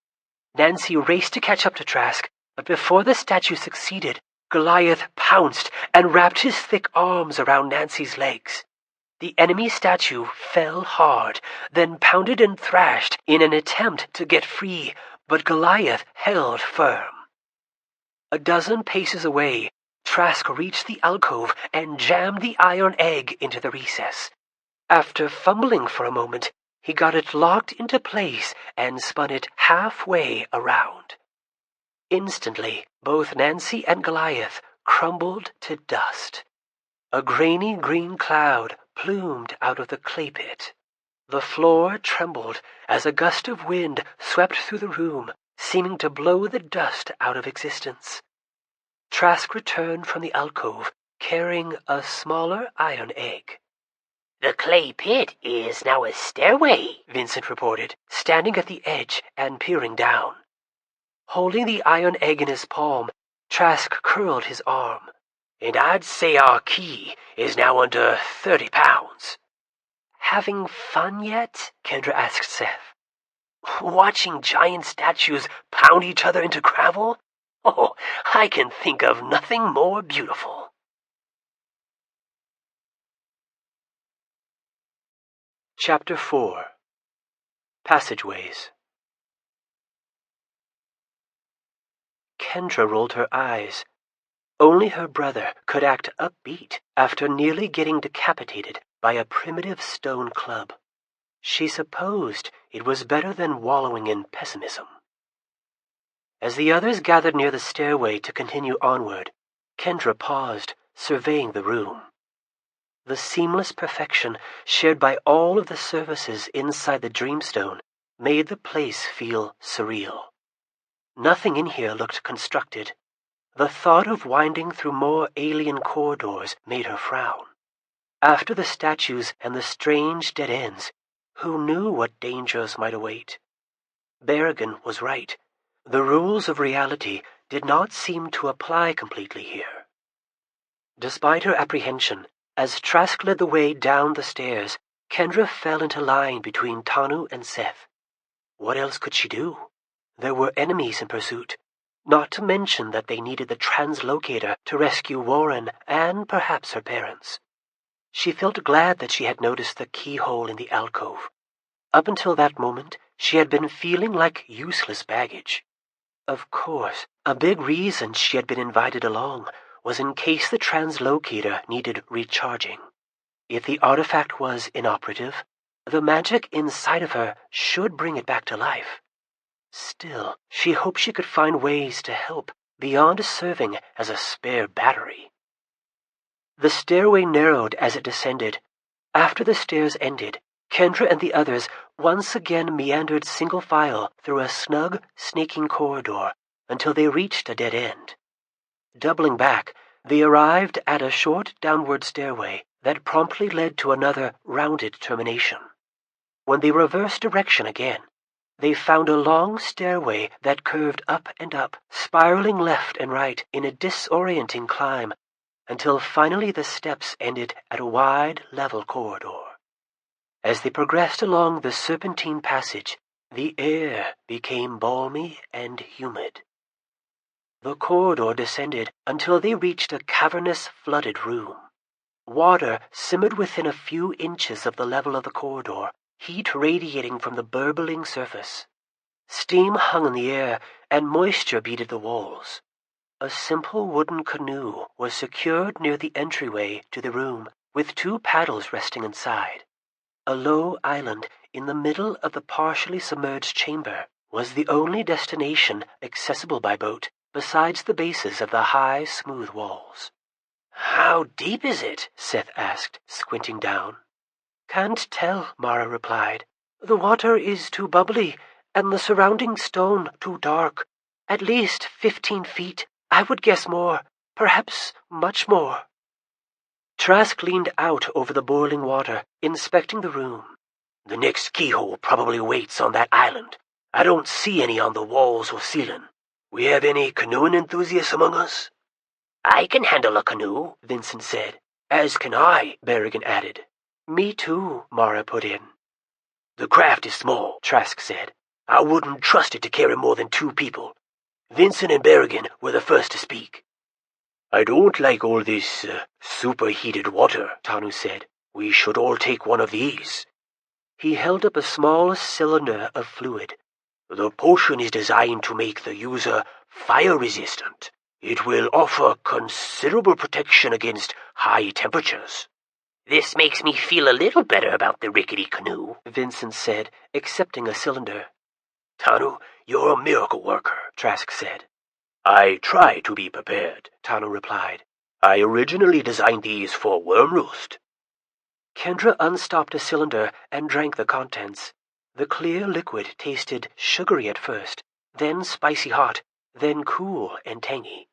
Nancy raced to catch up to Trask, but before the statue succeeded, Goliath pounced and wrapped his thick arms around Nancy's legs. The enemy statue fell hard, then pounded and thrashed in an attempt to get free, but Goliath held firm. A dozen paces away, Trask reached the alcove and jammed the iron egg into the recess. After fumbling for a moment, he got it locked into place and spun it halfway around. Instantly, both Nancy and Goliath crumbled to dust. A grainy green cloud plumed out of the clay pit. The floor trembled as a gust of wind swept through the room, seeming to blow the dust out of existence. Trask returned from the alcove, carrying a smaller iron egg. "The clay pit is now a stairway," Vincent reported, standing at the edge and peering down. Holding the iron egg in his palm, Trask curled his arm. "And I'd say our key is now under 30 pounds. "Having fun yet?" Kendra asked Seth. "Watching giant statues pound each other into gravel? Oh, I can think of nothing more beautiful." Chapter 4. Passageways. Kendra rolled her eyes. Only her brother could act upbeat after nearly getting decapitated by a primitive stone club. She supposed it was better than wallowing in pessimism. As the others gathered near the stairway to continue onward, Kendra paused, surveying the room. The seamless perfection shared by all of the surfaces inside the Dreamstone made the place feel surreal. Nothing in here looked constructed. The thought of winding through more alien corridors made her frown. After the statues and the strange dead ends, who knew what dangers might await? Berrigan was right. The rules of reality did not seem to apply completely here. Despite her apprehension, as Trask led the way down the stairs, Kendra fell into line between Tanu and Seth. What else could she do? There were enemies in pursuit, not to mention that they needed the translocator to rescue Warren and perhaps her parents. She felt glad that she had noticed the keyhole in the alcove. Up until that moment, she had been feeling like useless baggage. Of course, a big reason she had been invited along was in case the translocator needed recharging. If the artifact was inoperative, the magic inside of her should bring it back to life. Still, she hoped she could find ways to help beyond serving as a spare battery. The stairway narrowed as it descended. After the stairs ended, Kendra and the others once again meandered single file through a snug, snaking corridor until they reached a dead end. Doubling back, they arrived at a short downward stairway that promptly led to another rounded termination. When they reversed direction again, they found a long stairway that curved up and up, spiraling left and right in a disorienting climb, until finally the steps ended at a wide, level corridor. As they progressed along the serpentine passage, the air became balmy and humid. The corridor descended until they reached a cavernous, flooded room. Water simmered within a few inches of the level of the corridor, heat radiating from the burbling surface. Steam hung in the air, and moisture beaded the walls. A simple wooden canoe was secured near the entryway to the room, with 2 paddles resting inside. A low island in the middle of the partially submerged chamber was the only destination accessible by boat, besides the bases of the high, smooth walls. "How deep is it?" Seth asked, squinting down. "Can't tell," Mara replied. "The water is too bubbly, and the surrounding stone too dark. At least 15 feet. I would guess more, perhaps much more." Trask leaned out over the boiling water, inspecting the room. "The next keyhole probably waits on that island. I don't see any on the walls or ceiling. We have any canoeing enthusiasts among us?" I can handle a canoe, Vincent said. "As can I," Berrigan added. "Me too," Mara put in. "The craft is small," Trask said. "I wouldn't trust it to carry more than 2 people. Vincent and Berrigan were the first to speak." "I don't like all this superheated water," Tanu said. "We should all take one of these." He held up a small cylinder of fluid. "The potion is designed to make the user fire-resistant. It will offer considerable protection against high temperatures." This makes me feel a little better about the rickety canoe, Vincent said, accepting a cylinder. "Tanu, you're a miracle worker," Trask said. "I try to be prepared," Tanu replied. "I originally designed these for worm roast." Kendra unstopped a cylinder and drank the contents. The clear liquid tasted sugary at first, then spicy hot, then cool and tangy.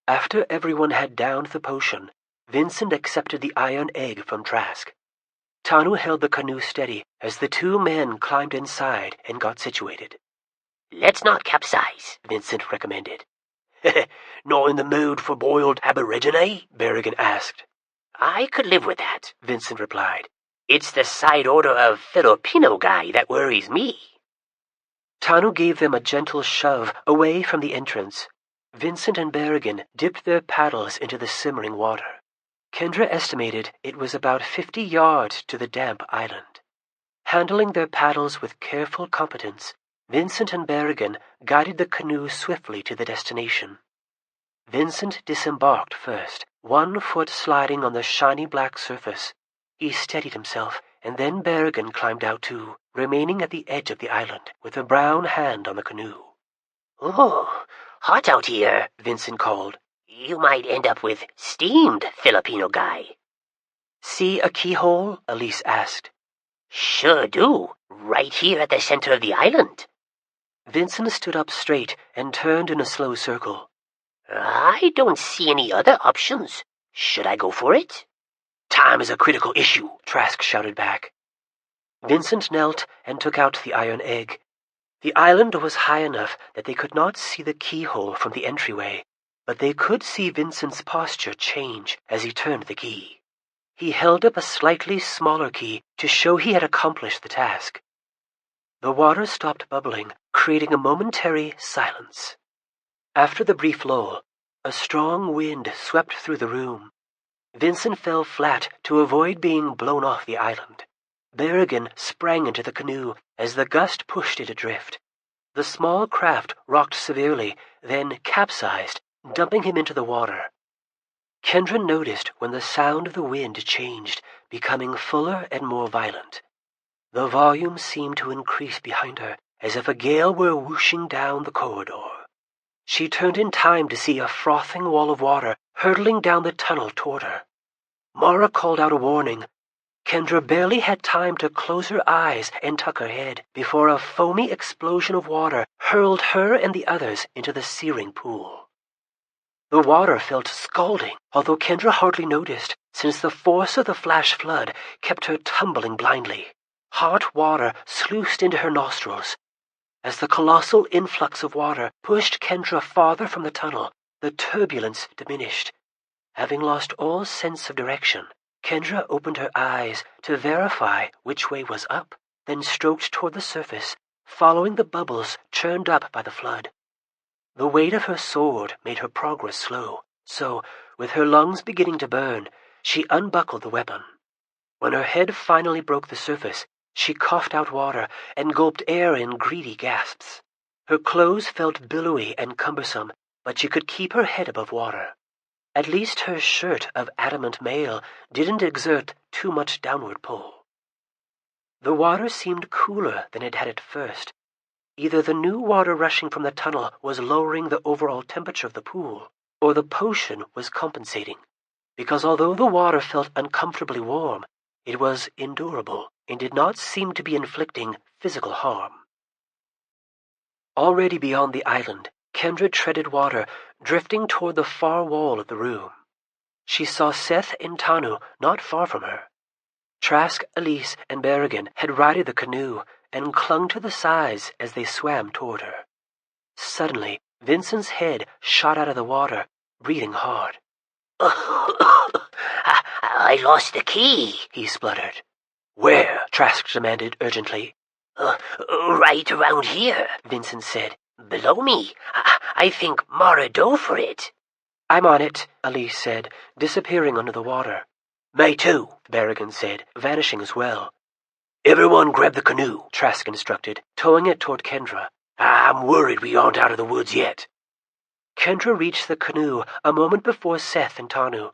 After everyone had downed the potion, Vincent accepted the iron egg from Trask. Tanu held the canoe steady as the 2 men climbed inside and got situated. "Let's not capsize," Vincent recommended. "Not in the mood for boiled aborigine?" Berrigan asked. "I could live with that," Vincent replied. "It's the side order of Filipino guy that worries me." Tanu gave them a gentle shove away from the entrance. Vincent and Berrigan dipped their paddles into the simmering water. Kendra estimated it was about 50 yards to the damp island. Handling their paddles with careful competence, Vincent and Berrigan guided the canoe swiftly to the destination. Vincent disembarked first, 1 foot sliding on the shiny black surface. He steadied himself, and then Berrigan climbed out too, remaining at the edge of the island, with a brown hand on the canoe. "Oh, hot out here," Vincent called. "You might end up with steamed Filipino guy." "See a keyhole?" Elise asked. "Sure do, right here at the center of the island." Vincent stood up straight and turned in a slow circle. "I don't see any other options. Should I go for it?" "Time is a critical issue," Trask shouted back. Vincent knelt and took out the iron egg. The island was high enough that they could not see the keyhole from the entryway, but they could see Vincent's posture change as he turned the key. He held up a slightly smaller key to show he had accomplished the task. The water stopped bubbling, creating a momentary silence. After the brief lull, a strong wind swept through the room. Vincent fell flat to avoid being blown off the island. Berrigan sprang into the canoe as the gust pushed it adrift. The small craft rocked severely, then capsized, dumping him into the water. Kendra noticed when the sound of the wind changed, becoming fuller and more violent. The volume seemed to increase behind her, as if a gale were whooshing down the corridor. She turned in time to see a frothing wall of water hurtling down the tunnel toward her. Mara called out a warning. Kendra barely had time to close her eyes and tuck her head before a foamy explosion of water hurled her and the others into the searing pool. The water felt scalding, although Kendra hardly noticed, since the force of the flash flood kept her tumbling blindly. Hot water sluiced into her nostrils, As the colossal influx of water pushed Kendra farther from the tunnel, the turbulence diminished. Having lost all sense of direction, Kendra opened her eyes to verify which way was up, then stroked toward the surface, following the bubbles churned up by the flood. The weight of her sword made her progress slow, so, with her lungs beginning to burn, she unbuckled the weapon. When her head finally broke the surface, she coughed out water and gulped air in greedy gasps. Her clothes felt billowy and cumbersome, but she could keep her head above water. At least her shirt of adamant mail didn't exert too much downward pull. The water seemed cooler than it had at first. Either the new water rushing from the tunnel was lowering the overall temperature of the pool, or the potion was compensating, because although the water felt uncomfortably warm, it was endurable and did not seem to be inflicting physical harm. Already beyond the island, Kendra treaded water, drifting toward the far wall of the room. She saw Seth and Tanu not far from her. Trask, Elise, and Berrigan had righted the canoe and clung to the sides as they swam toward her. Suddenly, Vincent's head shot out of the water, breathing hard. I lost the key, he spluttered. Where? Trask demanded urgently. Right around here, Vincent said. Below me. I think Mara dove for it. I'm on it, Elise said, disappearing under the water. Me too, Berrigan said, vanishing as well. Everyone grab the canoe, Trask instructed, towing it toward Kendra. I'm worried we aren't out of the woods yet. Kendra reached the canoe a moment before Seth and Tanu.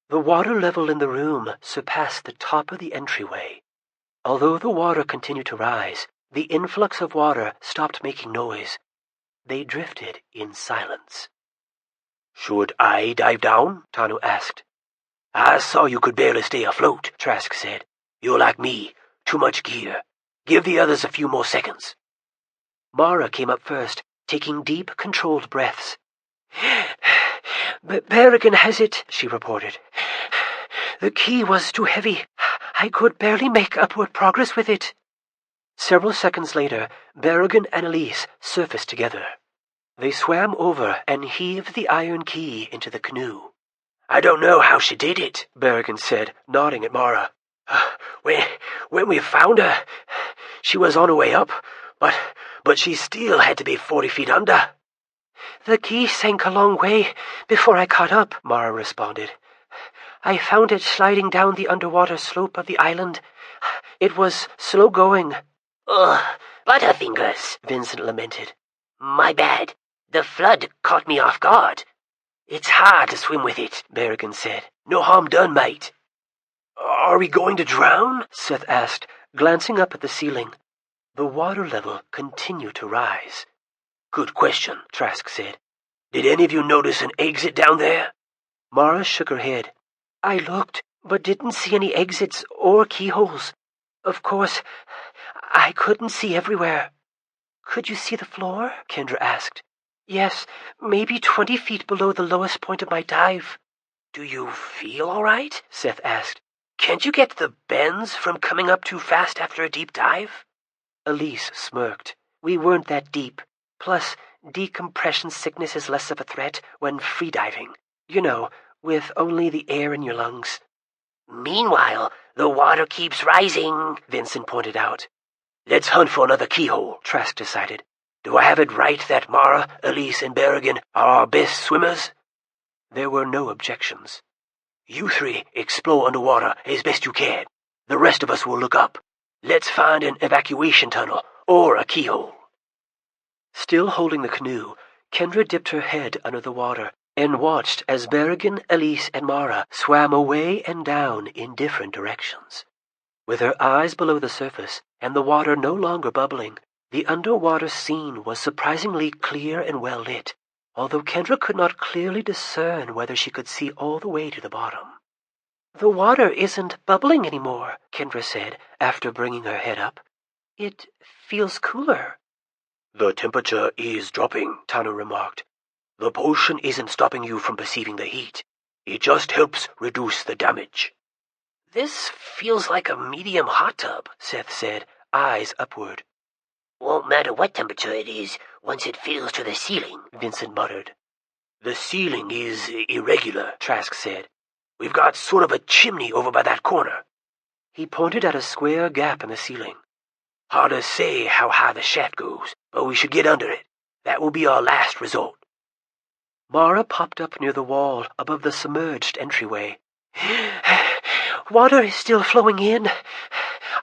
The water level in the room surpassed the top of the entryway. Although the water continued to rise, the influx of water stopped making noise. They drifted in silence. Should I dive down? Tanu asked. I saw you could barely stay afloat, Trask said. You're like me, too much gear. Give the others a few more seconds. Mara came up first, taking deep, controlled breaths. Berrigan has it, she reported. The key was too heavy. I could barely make upward progress with it. Several seconds later, Berrigan and Elise surfaced together. They swam over and heaved the iron key into the canoe. I don't know how she did it, Berrigan said, nodding at Mara. When we found her, she was on her way up, but she still had to be 40 feet under. The key sank a long way before I caught up, Mara responded. I found it sliding down the underwater slope of the island. It was slow going. Ugh, Butterfingers, Vincent lamented. My bad. The flood caught me off guard. It's hard to swim with it, Berrigan said. No harm done, mate. Are we going to drown? Seth asked, glancing up at the ceiling. The water level continued to rise. Good question, Trask said. Did any of you notice an exit down there? Mara shook her head. I looked, but didn't see any exits or keyholes. Of course, I couldn't see everywhere. Could you see the floor? Kendra asked. Yes, maybe 20 feet below the lowest point of my dive. Do you feel all right? Seth asked. Can't you get the bends from coming up too fast after a deep dive? Elise smirked. We weren't that deep. Plus, decompression sickness is less of a threat when freediving. You know, with only the air in your lungs. Meanwhile, the water keeps rising, Vincent pointed out. Let's hunt for another keyhole, Trask decided. Do I have it right that Mara, Elise, and Berrigan are our best swimmers? There were no objections. You three explore underwater as best you can. The rest of us will look up. Let's find an evacuation tunnel or a keyhole. Still holding the canoe, Kendra dipped her head under the water and watched as Berrigan, Elise, and Mara swam away and down in different directions. With her eyes below the surface and the water no longer bubbling, the underwater scene was surprisingly clear and well lit, although Kendra could not clearly discern whether she could see all the way to the bottom. The water isn't bubbling anymore, Kendra said, after bringing her head up. It feels cooler. The temperature is dropping, Tanu remarked. The potion isn't stopping you from perceiving the heat. It just helps reduce the damage. This feels like a medium hot tub, Seth said, eyes upward. Won't matter what temperature it is once it fills to the ceiling, Vincent muttered. The ceiling is irregular, Trask said. We've got sort of a chimney over by that corner. He pointed at a square gap in the ceiling. Hard to say how high the shaft goes, but we should get under it. That will be our last resort. Mara popped up near the wall above the submerged entryway. Water is still flowing in.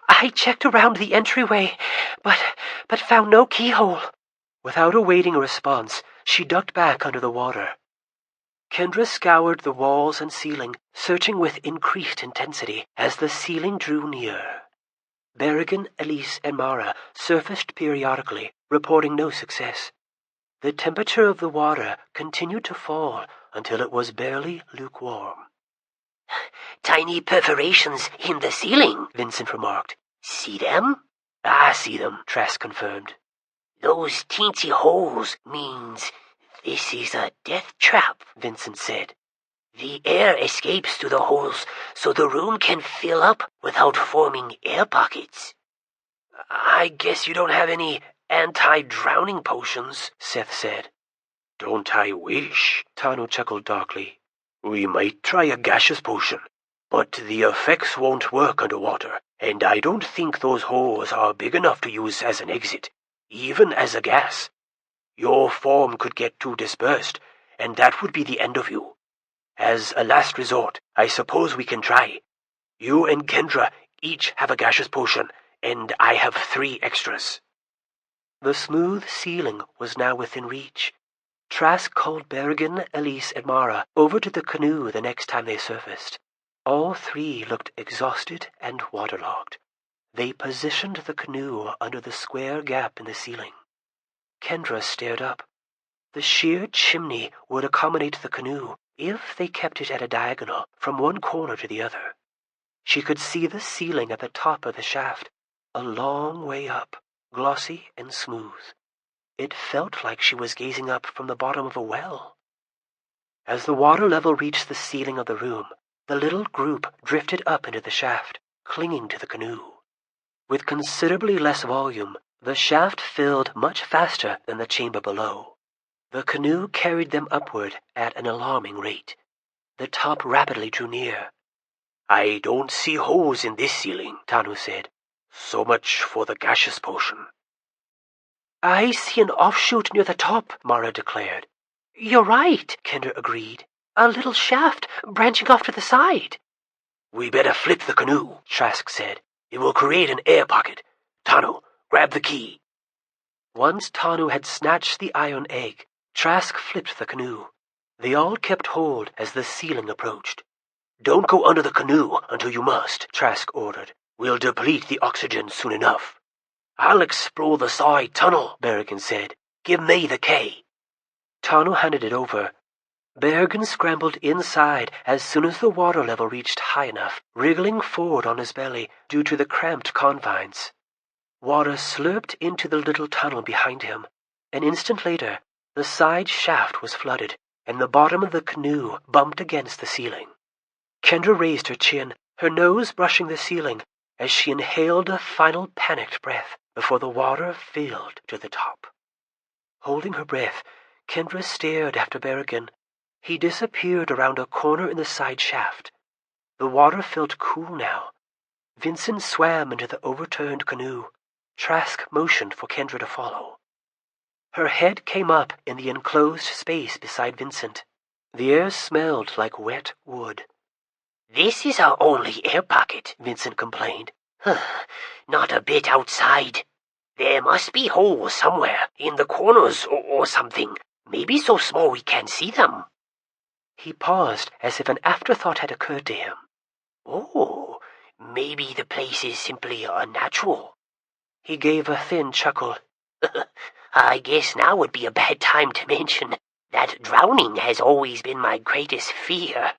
I checked around the entryway, but found no keyhole. Without awaiting a response, she ducked back under the water. Kendra scoured the walls and ceiling, searching with increased intensity as the ceiling drew near. Berrigan, Elise, and Mara surfaced periodically, reporting no success. The temperature of the water continued to fall until it was barely lukewarm. Tiny perforations in the ceiling, Vincent remarked. See them? I see them, Trask confirmed. Those teensy holes means this is a death trap, Vincent said. The air escapes through the holes so the room can fill up without forming air pockets. I guess you don't have any anti-drowning potions, Seth said. Don't I wish? Tano chuckled darkly. We might try a gaseous potion, but the effects won't work underwater, and I don't think those holes are big enough to use as an exit, even as a gas. Your form could get too dispersed, and that would be the end of you. As a last resort, I suppose we can try. You and Kendra each have a gaseous potion, and I have 3 extras. The smooth ceiling was now within reach. Trask called Berrigan, Elise, and Mara over to the canoe the next time they surfaced. All 3 looked exhausted and waterlogged. They positioned the canoe under the square gap in the ceiling. Kendra stared up. The sheer chimney would accommodate the canoe if they kept it at a diagonal from one corner to the other. She could see the ceiling at the top of the shaft, a long way up, glossy and smooth. It felt like she was gazing up from the bottom of a well. As the water level reached the ceiling of the room, the little group drifted up into the shaft, clinging to the canoe. With considerably less volume, the shaft filled much faster than the chamber below. The canoe carried them upward at an alarming rate. The top rapidly drew near. I don't see holes in this ceiling, Tanu said. So much for the gaseous potion. I see an offshoot near the top, Mara declared. You're right, Kendra agreed. A little shaft branching off to the side. We better flip the canoe, Trask said. It will create an air pocket. Tanu, grab the key. Once Tanu had snatched the iron egg, Trask flipped the canoe. They all kept hold as the ceiling approached. Don't go under the canoe until you must, Trask ordered. We'll deplete the oxygen soon enough. I'll explore the side tunnel, Berrigan said. Give me the key. Tanu handed it over. Berrigan scrambled inside as soon as the water level reached high enough, wriggling forward on his belly due to the cramped confines. Water slurped into the little tunnel behind him. An instant later, the side shaft was flooded, and the bottom of the canoe bumped against the ceiling. Kendra raised her chin, her nose brushing the ceiling, as she inhaled a final panicked breath before the water filled to the top. Holding her breath, Kendra stared after Berrigan. He disappeared around a corner in the side shaft. The water felt cool now. Vincent swam into the overturned canoe. Trask motioned for Kendra to follow. Her head came up in the enclosed space beside Vincent. The air smelled like wet wood. This is our only air pocket, Vincent complained. Not a bit outside. There must be holes somewhere, in the corners or something. Maybe so small we can't see them. He paused as if an afterthought had occurred to him. Oh, maybe the place is simply unnatural. He gave a thin chuckle. I guess now would be a bad time to mention that drowning has always been my greatest fear.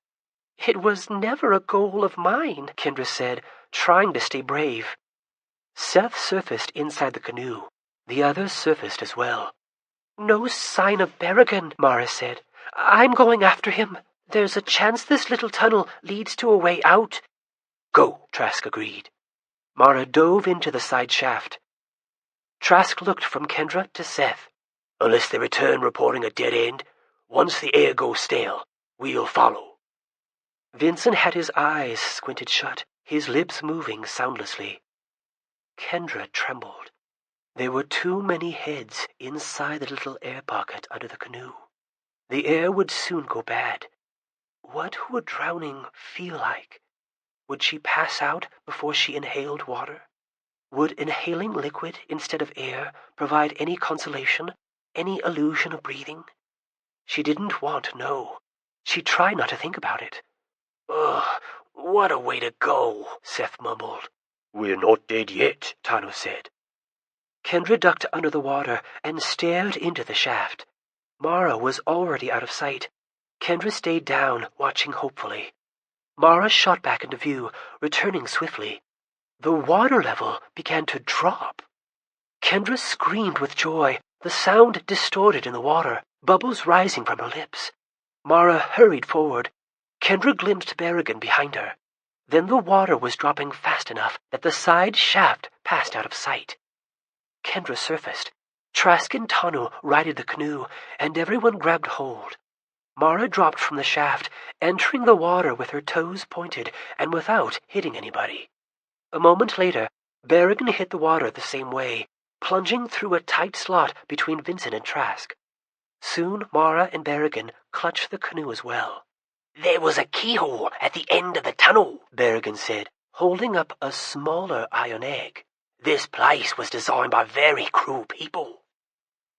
It was never a goal of mine, Kendra said, trying to stay brave. Seth surfaced inside the canoe. The others surfaced as well. No sign of Berrigan, Mara said. I'm going after him. There's a chance this little tunnel leads to a way out. Go, Trask agreed. Mara dove into the side shaft. Trask looked from Kendra to Seth. Unless they return reporting a dead end, once the air goes stale, we'll follow. Vincent had his eyes squinted shut, his lips moving soundlessly. Kendra trembled. There were too many heads inside the little air pocket under the canoe. The air would soon go bad. What would drowning feel like? Would she pass out before she inhaled water? Would inhaling liquid instead of air provide any consolation, any illusion of breathing? She didn't want to know. She tried not to think about it. Ugh, what a way to go, Seth mumbled. We're not dead yet, Tano said. Kendra ducked under the water and stared into the shaft. Mara was already out of sight. Kendra stayed down, watching hopefully. Mara shot back into view, returning swiftly. The water level began to drop. Kendra screamed with joy, the sound distorted in the water, bubbles rising from her lips. Mara hurried forward. Kendra glimpsed Berrigan behind her. Then the water was dropping fast enough that the side shaft passed out of sight. Kendra surfaced. Trask and Tanu righted the canoe, and everyone grabbed hold. Mara dropped from the shaft, entering the water with her toes pointed and without hitting anybody. A moment later, Berrigan hit the water the same way, plunging through a tight slot between Vincent and Trask. Soon Mara and Berrigan clutched the canoe as well. There was a keyhole at the end of the tunnel, Berrigan said, holding up a smaller iron egg. This place was designed by very cruel people.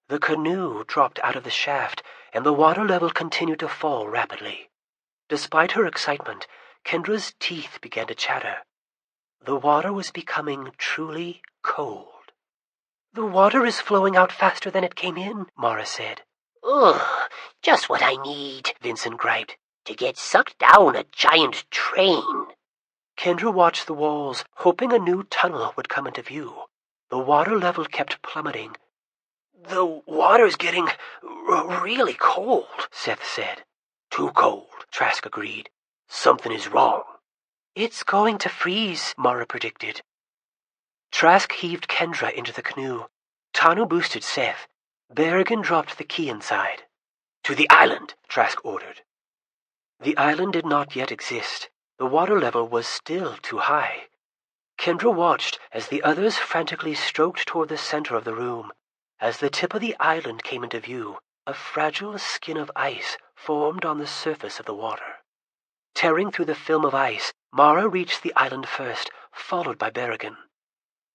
The canoe dropped out of the shaft, and the water level continued to fall rapidly. Despite her excitement, Kendra's teeth began to chatter. The water was becoming truly cold. The water is flowing out faster than it came in, Mara said. Ugh, just what I need, Vincent griped, to get sucked down a giant train. Kendra watched the walls, hoping a new tunnel would come into view. The water level kept plummeting. The water's getting really cold, Seth said. Too cold, Trask agreed. Something is wrong. It's going to freeze, Mara predicted. Trask heaved Kendra into the canoe. Tanu boosted Seth. Berrigan dropped the key inside. To the island, Trask ordered. The island did not yet exist. The water level was still too high. Kendra watched as the others frantically stroked toward the center of the room. As the tip of the island came into view, a fragile skin of ice formed on the surface of the water. Tearing through the film of ice, Mara reached the island first, followed by Berrigan.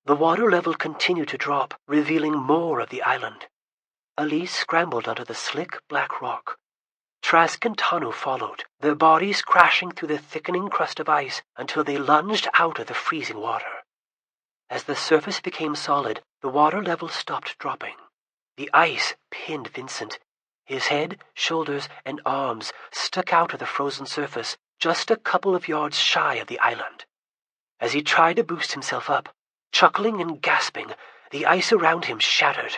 The water level continued to drop, revealing more of the island. Elise scrambled onto the slick black rock. Trask and Tanu followed, their bodies crashing through the thickening crust of ice until they lunged out of the freezing water. As the surface became solid, the water level stopped dropping. The ice pinned Vincent. His head, shoulders, and arms stuck out of the frozen surface, just a couple of yards shy of the island. As he tried to boost himself up, chuckling and gasping, the ice around him shattered.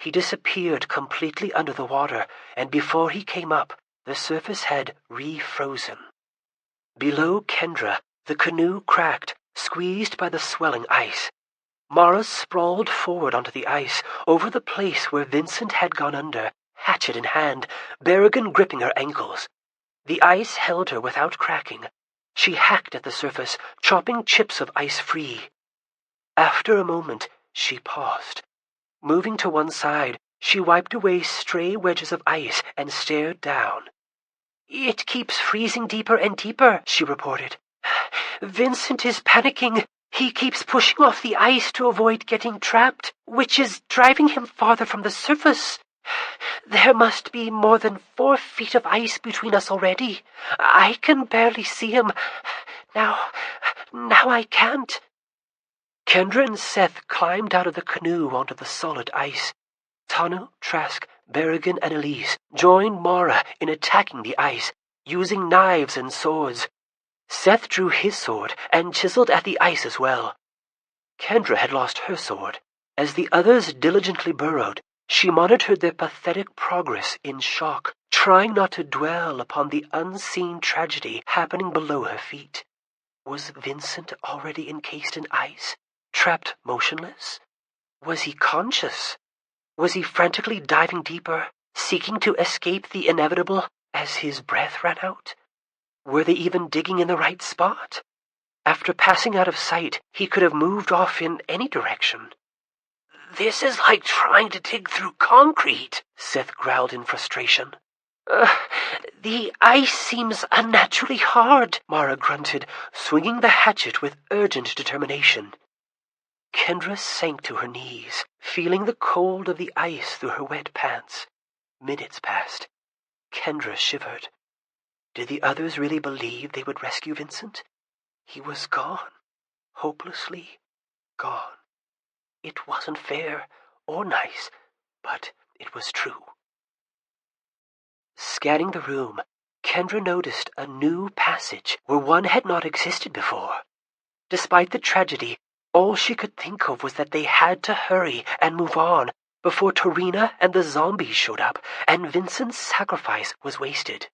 He disappeared completely under the water, and before he came up, the surface had refrozen. Below Kendra, the canoe cracked, squeezed by the swelling ice. Mara sprawled forward onto the ice, over the place where Vincent had gone under, hatchet in hand, Berrigan gripping her ankles. The ice held her without cracking. She hacked at the surface, chopping chips of ice free. After a moment, she paused. Moving to one side, she wiped away stray wedges of ice and stared down. "It keeps freezing deeper and deeper," she reported. "Vincent is panicking. He keeps pushing off the ice to avoid getting trapped, which is driving him farther from the surface. There must be more than 4 feet of ice between us already. I can barely see him. Now I can't." Kendra and Seth climbed out of the canoe onto the solid ice. Tanu, Trask, Berrigan, and Elise joined Mara in attacking the ice, using knives and swords. Seth drew his sword and chiseled at the ice as well. Kendra had lost her sword. As the others diligently burrowed, she monitored their pathetic progress in shock, trying not to dwell upon the unseen tragedy happening below her feet. Was Vincent already encased in ice, trapped motionless? Was he conscious? Was he frantically diving deeper, seeking to escape the inevitable as his breath ran out? Were they even digging in the right spot? After passing out of sight, he could have moved off in any direction. "This is like trying to dig through concrete," Seth growled in frustration. The ice seems unnaturally hard, Mara grunted, swinging the hatchet with urgent determination. Kendra sank to her knees, feeling the cold of the ice through her wet pants. Minutes passed. Kendra shivered. Did the others really believe they would rescue Vincent? He was gone. Hopelessly gone. It wasn't fair or nice, but it was true. Scanning the room, Kendra noticed a new passage where one had not existed before. Despite the tragedy, all she could think of was that they had to hurry and move on before Torina and the zombies showed up and Vincent's sacrifice was wasted.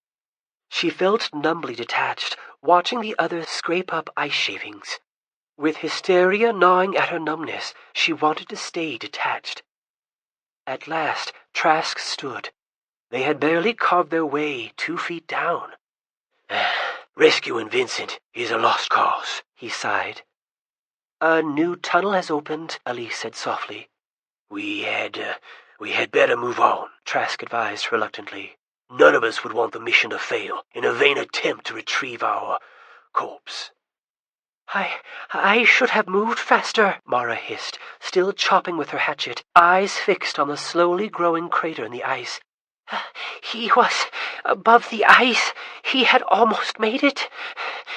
She felt numbly detached, watching the others scrape up ice shavings. With hysteria gnawing at her numbness, she wanted to stay detached. At last, Trask stood. They had barely carved their way 2 feet down. "Rescuing Vincent is a lost cause," he sighed. "A new tunnel has opened," Elise said softly. We had better move on," Trask advised reluctantly. "None of us would want the mission to fail in a vain attempt to retrieve our corpse." I should have moved faster, Mara hissed, still chopping with her hatchet, eyes fixed on the slowly growing crater in the ice. He was above the ice. He had almost made it.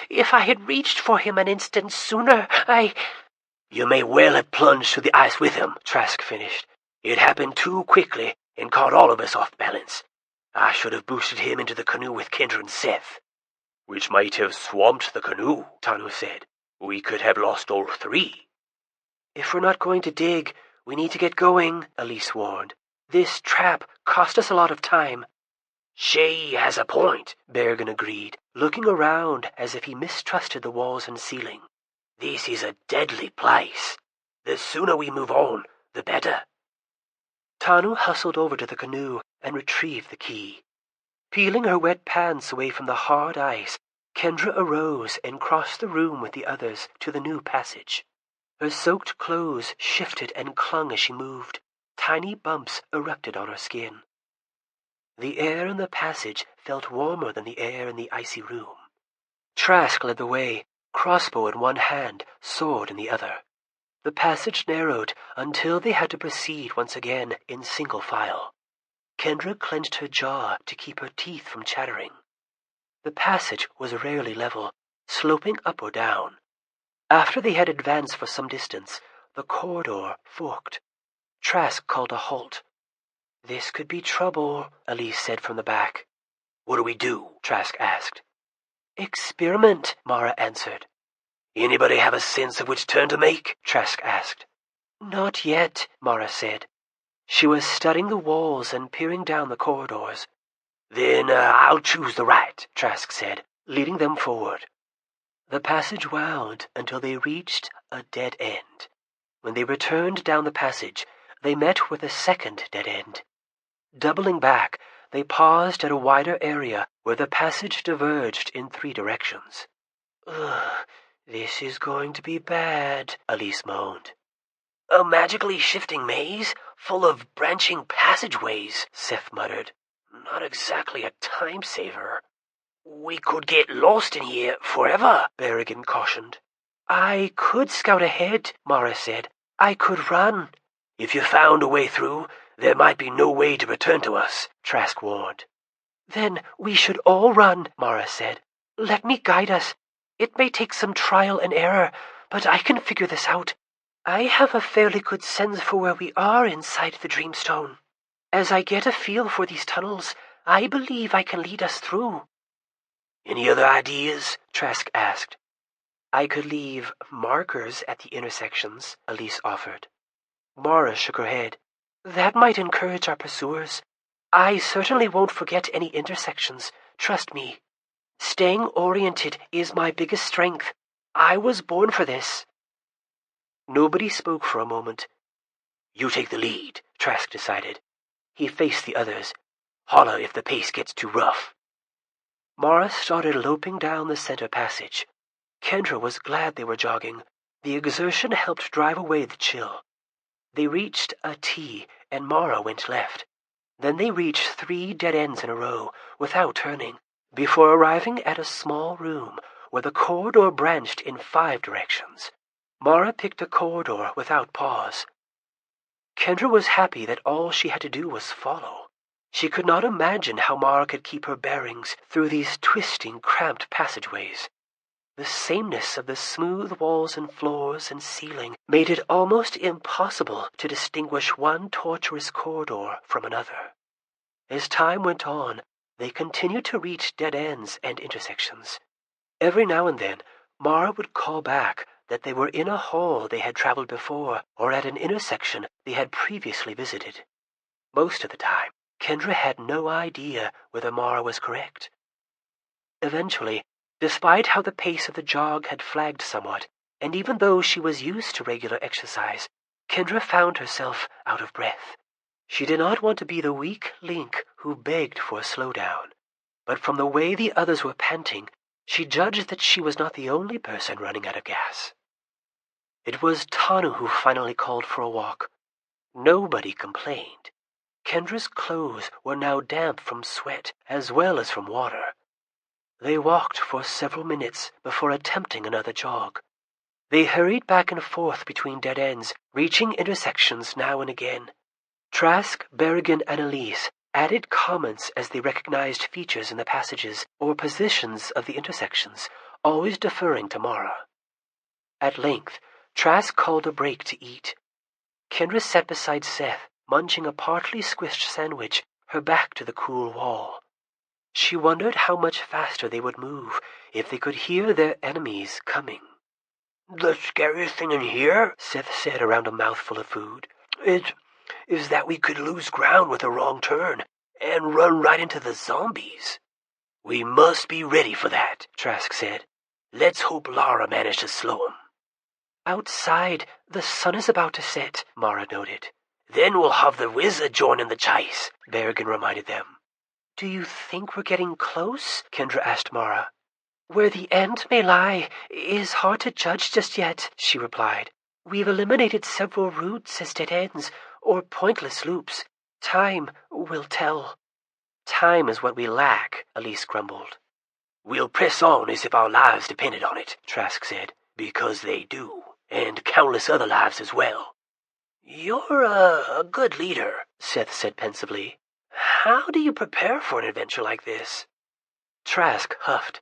If I had reached for him an instant sooner, "You may well have plunged through the ice with him," Trask finished. "It happened too quickly and caught all of us off balance. I should have boosted him into the canoe with Kendra and Seth." "Which might have swamped the canoe," Tanu said. "We could have lost all 3. "If we're not going to dig, we need to get going," Elise warned. "This trap cost us a lot of time." "She has a point," Bergen agreed, looking around as if he mistrusted the walls and ceiling. "This is a deadly place. The sooner we move on, the better." Tanu hustled over to the canoe and retrieved the key. Peeling her wet pants away from the hard ice, Kendra arose and crossed the room with the others to the new passage. Her soaked clothes shifted and clung as she moved. Tiny bumps erupted on her skin. The air in the passage felt warmer than the air in the icy room. Trask led the way, crossbow in one hand, sword in the other. The passage narrowed until they had to proceed once again in single file. Kendra clenched her jaw to keep her teeth from chattering. The passage was rarely level, sloping up or down. After they had advanced for some distance, the corridor forked. Trask called a halt. "This could be trouble," Elise said from the back. "What do we do?" Trask asked. "Experiment," Mara answered. "Anybody have a sense of which turn to make?" Trask asked. "Not yet," Mara said. She was studying the walls and peering down the corridors. "Then I'll choose the right," Trask said, leading them forward. The passage wound until they reached a dead end. When they returned down the passage, they met with a second dead end. Doubling back, they paused at a wider area where the passage diverged in 3 directions. "Ugh, this is going to be bad," Elise moaned. "A magically shifting maze full of branching passageways," Seth muttered. "Not exactly a time saver." "We could get lost in here forever," Berrigan cautioned. "I could scout ahead," Mara said. "I could run." "If you found a way through, there might be no way to return to us," Trask warned. "Then we should all run," Mara said. "Let me guide us. It may take some trial and error, but I can figure this out. I have a fairly good sense for where we are inside the Dreamstone. As I get a feel for these tunnels, I believe I can lead us through." "Any other ideas?" Trask asked. "I could leave markers at the intersections," Elise offered. Mara shook her head. "That might encourage our pursuers. I certainly won't forget any intersections, trust me. Staying oriented is my biggest strength. I was born for this." Nobody spoke for a moment. You take the lead, Trask decided. He faced the others. Holler if the pace gets too rough. Mara started loping down the center passage. Kendra was glad they were jogging. The exertion helped drive away the chill. They reached a T, and Mara went left. Then they reached 3 dead ends in a row, without turning, before arriving at a small room where the corridor branched in 5 directions. Mara picked a corridor without pause. Kendra was happy that all she had to do was follow. She could not imagine how Mara could keep her bearings through these twisting, cramped passageways. The sameness of the smooth walls and floors and ceiling made it almost impossible to distinguish one tortuous corridor from another. As time went on, they continued to reach dead ends and intersections. Every now and then, Mara would call back that they were in a hall they had traveled before or at an intersection they had previously visited. Most of the time, Kendra had no idea whether Mara was correct. Eventually, despite how the pace of the jog had flagged somewhat, and even though she was used to regular exercise, Kendra found herself out of breath. She did not want to be the weak link who begged for a slowdown, but from the way the others were panting, she judged that she was not the only person running out of gas. It was Tanu who finally called for a walk. Nobody complained. Kendra's clothes were now damp from sweat as well as from water. They walked for several minutes before attempting another jog. They hurried back and forth between dead ends, reaching intersections now and again. Trask, Berrigan, and Elise added comments as they recognized features in the passages or positions of the intersections, always deferring to Mara. At length, Trask called a break to eat. Kendra sat beside Seth, munching a partly squished sandwich, her back to the cool wall. She wondered how much faster they would move if they could hear their enemies coming. "The scariest thing in here," Seth said around a mouthful of food, is that we could lose ground with a wrong turn and run right into the zombies. "We must be ready for that," Trask said. "Let's hope Lara managed to slow 'em." "Outside, the sun is about to set," Mara noted. "Then we'll have the wizard join in the chase," Berrigan reminded them. "Do you think we're getting close?" Kendra asked Mara. "Where the end may lie is hard to judge just yet," she replied. "We've eliminated several routes as dead ends or pointless loops. Time will tell." "Time is what we lack," Elise grumbled. "We'll press on as if our lives depended on it," Trask said, "because they do, and countless other lives as well." "You're a good leader," Seth said pensively. "How do you prepare for an adventure like this?" Trask huffed.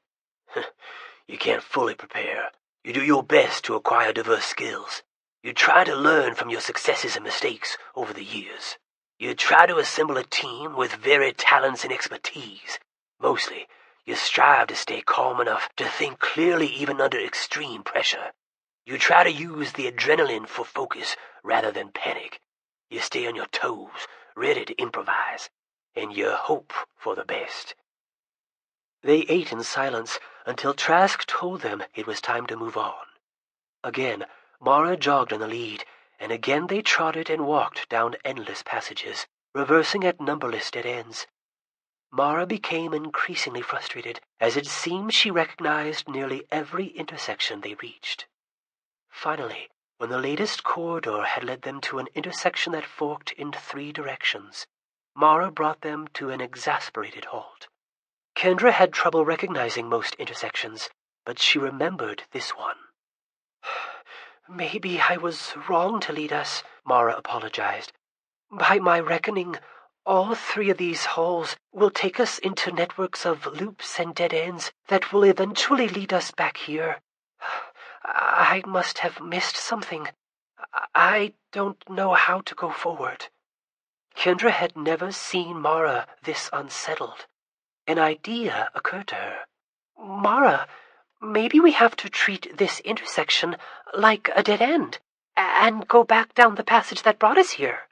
"You can't fully prepare. You do your best to acquire diverse skills. You try to learn from your successes and mistakes over the years. You try to assemble a team with varied talents and expertise. Mostly, you strive to stay calm enough to think clearly even under extreme pressure. You try to use the adrenaline for focus rather than panic. You stay on your toes, ready to improvise, and you hope for the best." They ate in silence until Trask told them it was time to move on. Again, Mara jogged in the lead, and again they trotted and walked down endless passages, reversing at numberless dead ends. Mara became increasingly frustrated, as it seemed she recognized nearly every intersection they reached. Finally, when the latest corridor had led them to an intersection that forked in 3 directions, Mara brought them to an exasperated halt. Kendra had trouble recognizing most intersections, but she remembered this one. "Maybe I was wrong to lead us," Mara apologized. "By my reckoning, all 3 of these halls will take us into networks of loops and dead ends that will eventually lead us back here. I must have missed something. I don't know how to go forward." Kendra had never seen Mara this unsettled. An idea occurred to her. "Mara, maybe we have to treat this intersection like a dead end, and go back down the passage that brought us here."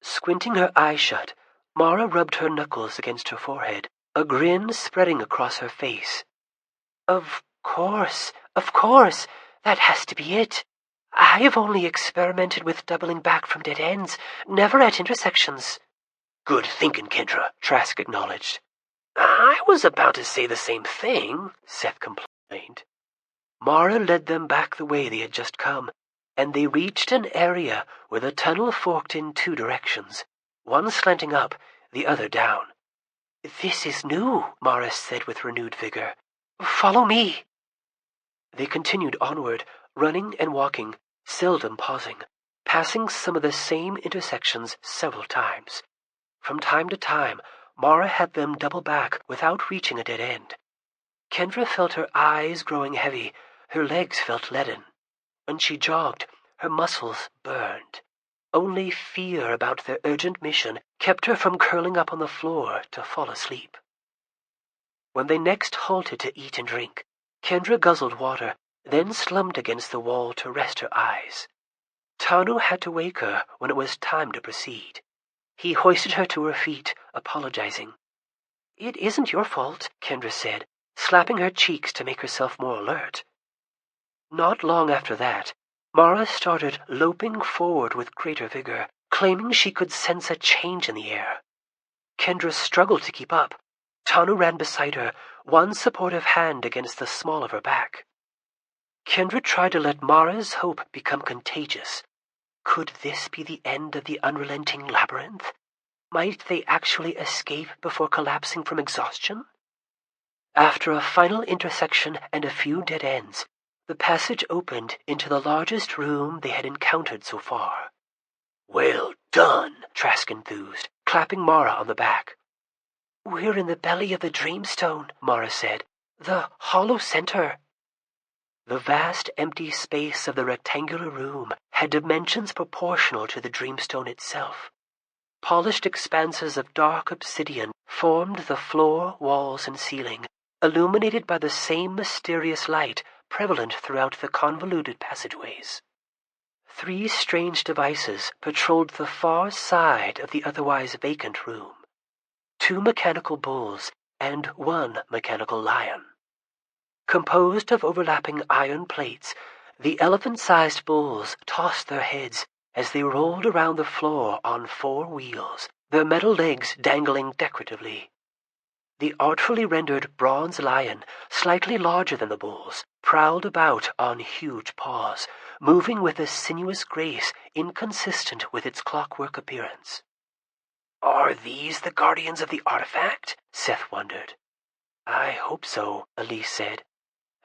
Squinting her eyes shut, Mara rubbed her knuckles against her forehead, a grin spreading across her face. Of course, that has to be it. I have only experimented with doubling back from dead ends, never at intersections. Good thinking, Kendra, Trask acknowledged. I was about to say the same thing, Seth complained. Mara led them back the way they had just come, and they reached an area where the tunnel forked in two directions, one slanting up, the other down. This is new, Mara said with renewed vigor. Follow me. They continued onward, running and walking, seldom pausing, passing some of the same intersections several times. From time to time, Mara had them double back without reaching a dead end. Kendra felt her eyes growing heavy, her legs felt leaden. When she jogged, her muscles burned. Only fear about their urgent mission kept her from curling up on the floor to fall asleep. When they next halted to eat and drink, Kendra guzzled water, then slumped against the wall to rest her eyes. Tanu had to wake her when it was time to proceed. He hoisted her to her feet, apologizing. It isn't your fault, Kendra said, slapping her cheeks to make herself more alert. Not long after that, Mara started loping forward with greater vigor, claiming she could sense a change in the air. Kendra struggled to keep up. Tanu ran beside her, one supportive hand against the small of her back. Kendra tried to let Mara's hope become contagious. Could this be the end of the unrelenting labyrinth? Might they actually escape before collapsing from exhaustion? After a final intersection and a few dead ends, the passage opened into the largest room they had encountered so far. Well done, Trask enthused, clapping Mara on the back. We're in the belly of the Dreamstone, Mara said. The hollow center. The vast empty space of the rectangular room had dimensions proportional to the Dreamstone itself. Polished expanses of dark obsidian formed the floor, walls, and ceiling, illuminated by the same mysterious light prevalent throughout the convoluted passageways. 3 strange devices patrolled the far side of the otherwise vacant room. 2 mechanical bulls and 1 mechanical lion. Composed of overlapping iron plates, the elephant-sized bulls tossed their heads as they rolled around the floor on 4 wheels, their metal legs dangling decoratively. The artfully rendered bronze lion, slightly larger than the bulls, prowled about on huge paws, moving with a sinuous grace inconsistent with its clockwork appearance. Are these the guardians of the artifact? Seth wondered. I hope so, Elise said.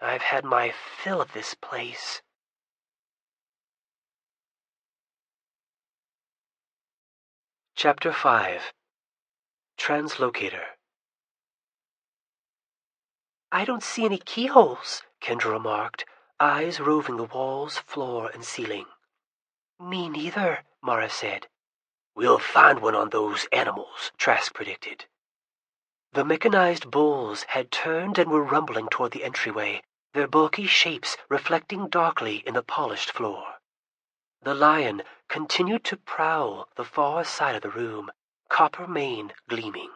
I've had my fill of this place. Chapter 5. Translocator. I don't see any keyholes, Kendra remarked, eyes roving the walls, floor, and ceiling. Me neither, Mara said. We'll find one on those animals, Trask predicted. The mechanized bulls had turned and were rumbling toward the entryway, their bulky shapes reflecting darkly in the polished floor. The lion continued to prowl the far side of the room, copper mane gleaming.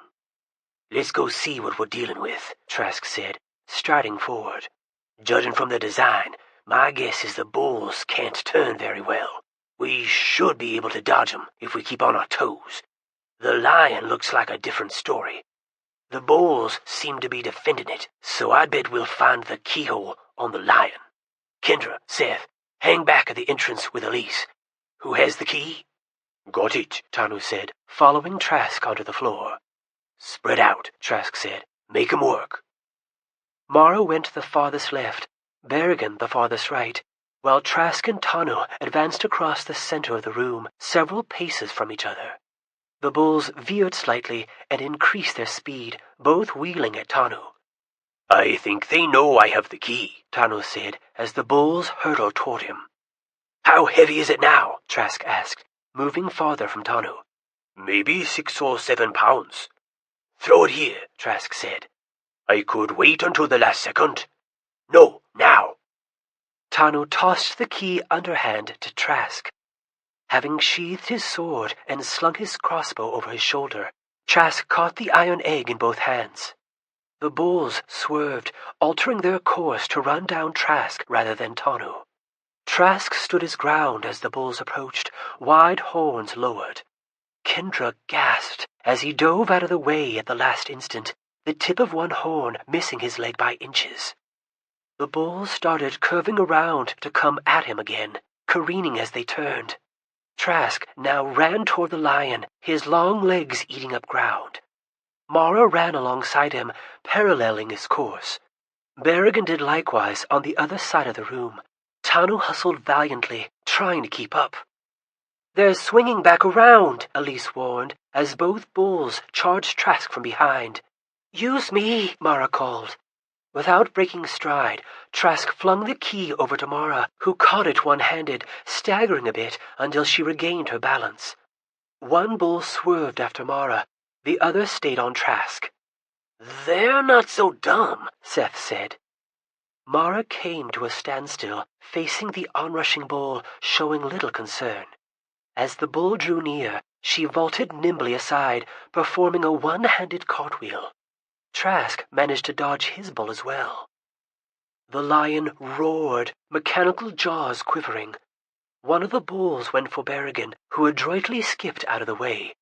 Let's go see what we're dealing with, Trask said, striding forward. Judging from the design, my guess is the bulls can't turn very well. We should be able to dodge them if we keep on our toes. The lion looks like a different story. The bulls seem to be defending it, so I bet we'll find the keyhole on the lion. Kendra, Seth, hang back at the entrance with Elise. Who has the key? Got it, Tanu said, following Trask onto the floor. Spread out, Trask said. Make 'em work. Mara went the farthest left, Berrigan the farthest right, while Trask and Tanu advanced across the center of the room, several paces from each other. The bulls veered slightly and increased their speed, both wheeling at Tanu. I think they know I have the key, Tanu said, as the bulls hurtled toward him. How heavy is it now? Trask asked, moving farther from Tanu. Maybe 6 or 7 pounds. Throw it here, Trask said. I could wait until the last second. No, now. Tanu tossed the key underhand to Trask. Having sheathed his sword and slung his crossbow over his shoulder, Trask caught the iron egg in both hands. The bulls swerved, altering their course to run down Trask rather than Tanu. Trask stood his ground as the bulls approached, wide horns lowered. Kendra gasped as he dove out of the way at the last instant, the tip of one horn missing his leg by inches. The bulls started curving around to come at him again, careening as they turned. Trask now ran toward the lion, his long legs eating up ground. Mara ran alongside him, paralleling his course. Berrigan did likewise on the other side of the room. Tanu hustled valiantly, trying to keep up. "They're swinging back around," Elise warned, as both bulls charged Trask from behind. "Use me," Mara called. Without breaking stride, Trask flung the key over to Mara, who caught it one-handed, staggering a bit until she regained her balance. One bull swerved after Mara, the other stayed on Trask. "They're not so dumb," Seth said. Mara came to a standstill, facing the onrushing bull, showing little concern. As the bull drew near, she vaulted nimbly aside, performing a one-handed cartwheel. Trask managed to dodge his bull as well. The lion roared, mechanical jaws quivering. One of the bulls went for Berrigan, who adroitly skipped out of the way.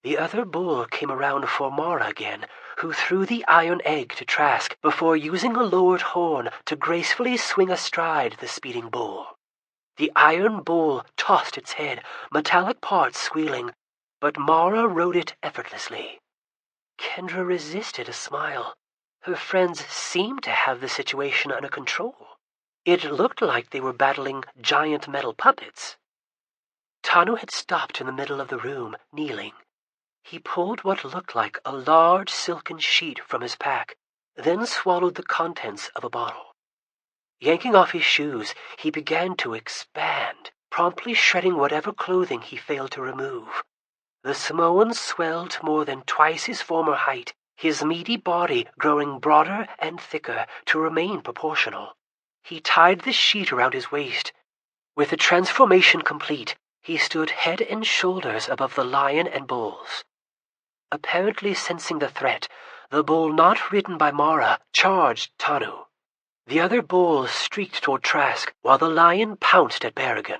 The other bull came around for Mara again, who threw the iron egg to Trask before using a lowered horn to gracefully swing astride the speeding bull. The iron bull tossed its head, metallic parts squealing, but Mara rode it effortlessly. Kendra resisted a smile. Her friends seemed to have the situation under control. It looked like they were battling giant metal puppets. Tanu had stopped in the middle of the room, kneeling. He pulled what looked like a large silken sheet from his pack, then swallowed the contents of a bottle. Yanking off his shoes, he began to expand, promptly shredding whatever clothing he failed to remove. The Samoan swelled to more than twice his former height, his meaty body growing broader and thicker to remain proportional. He tied the sheet around his waist. With the transformation complete, he stood head and shoulders above the lion and bulls. Apparently sensing the threat, the bull not ridden by Mara charged Tanu. The other bulls streaked toward Trask, while the lion pounced at Berrigan.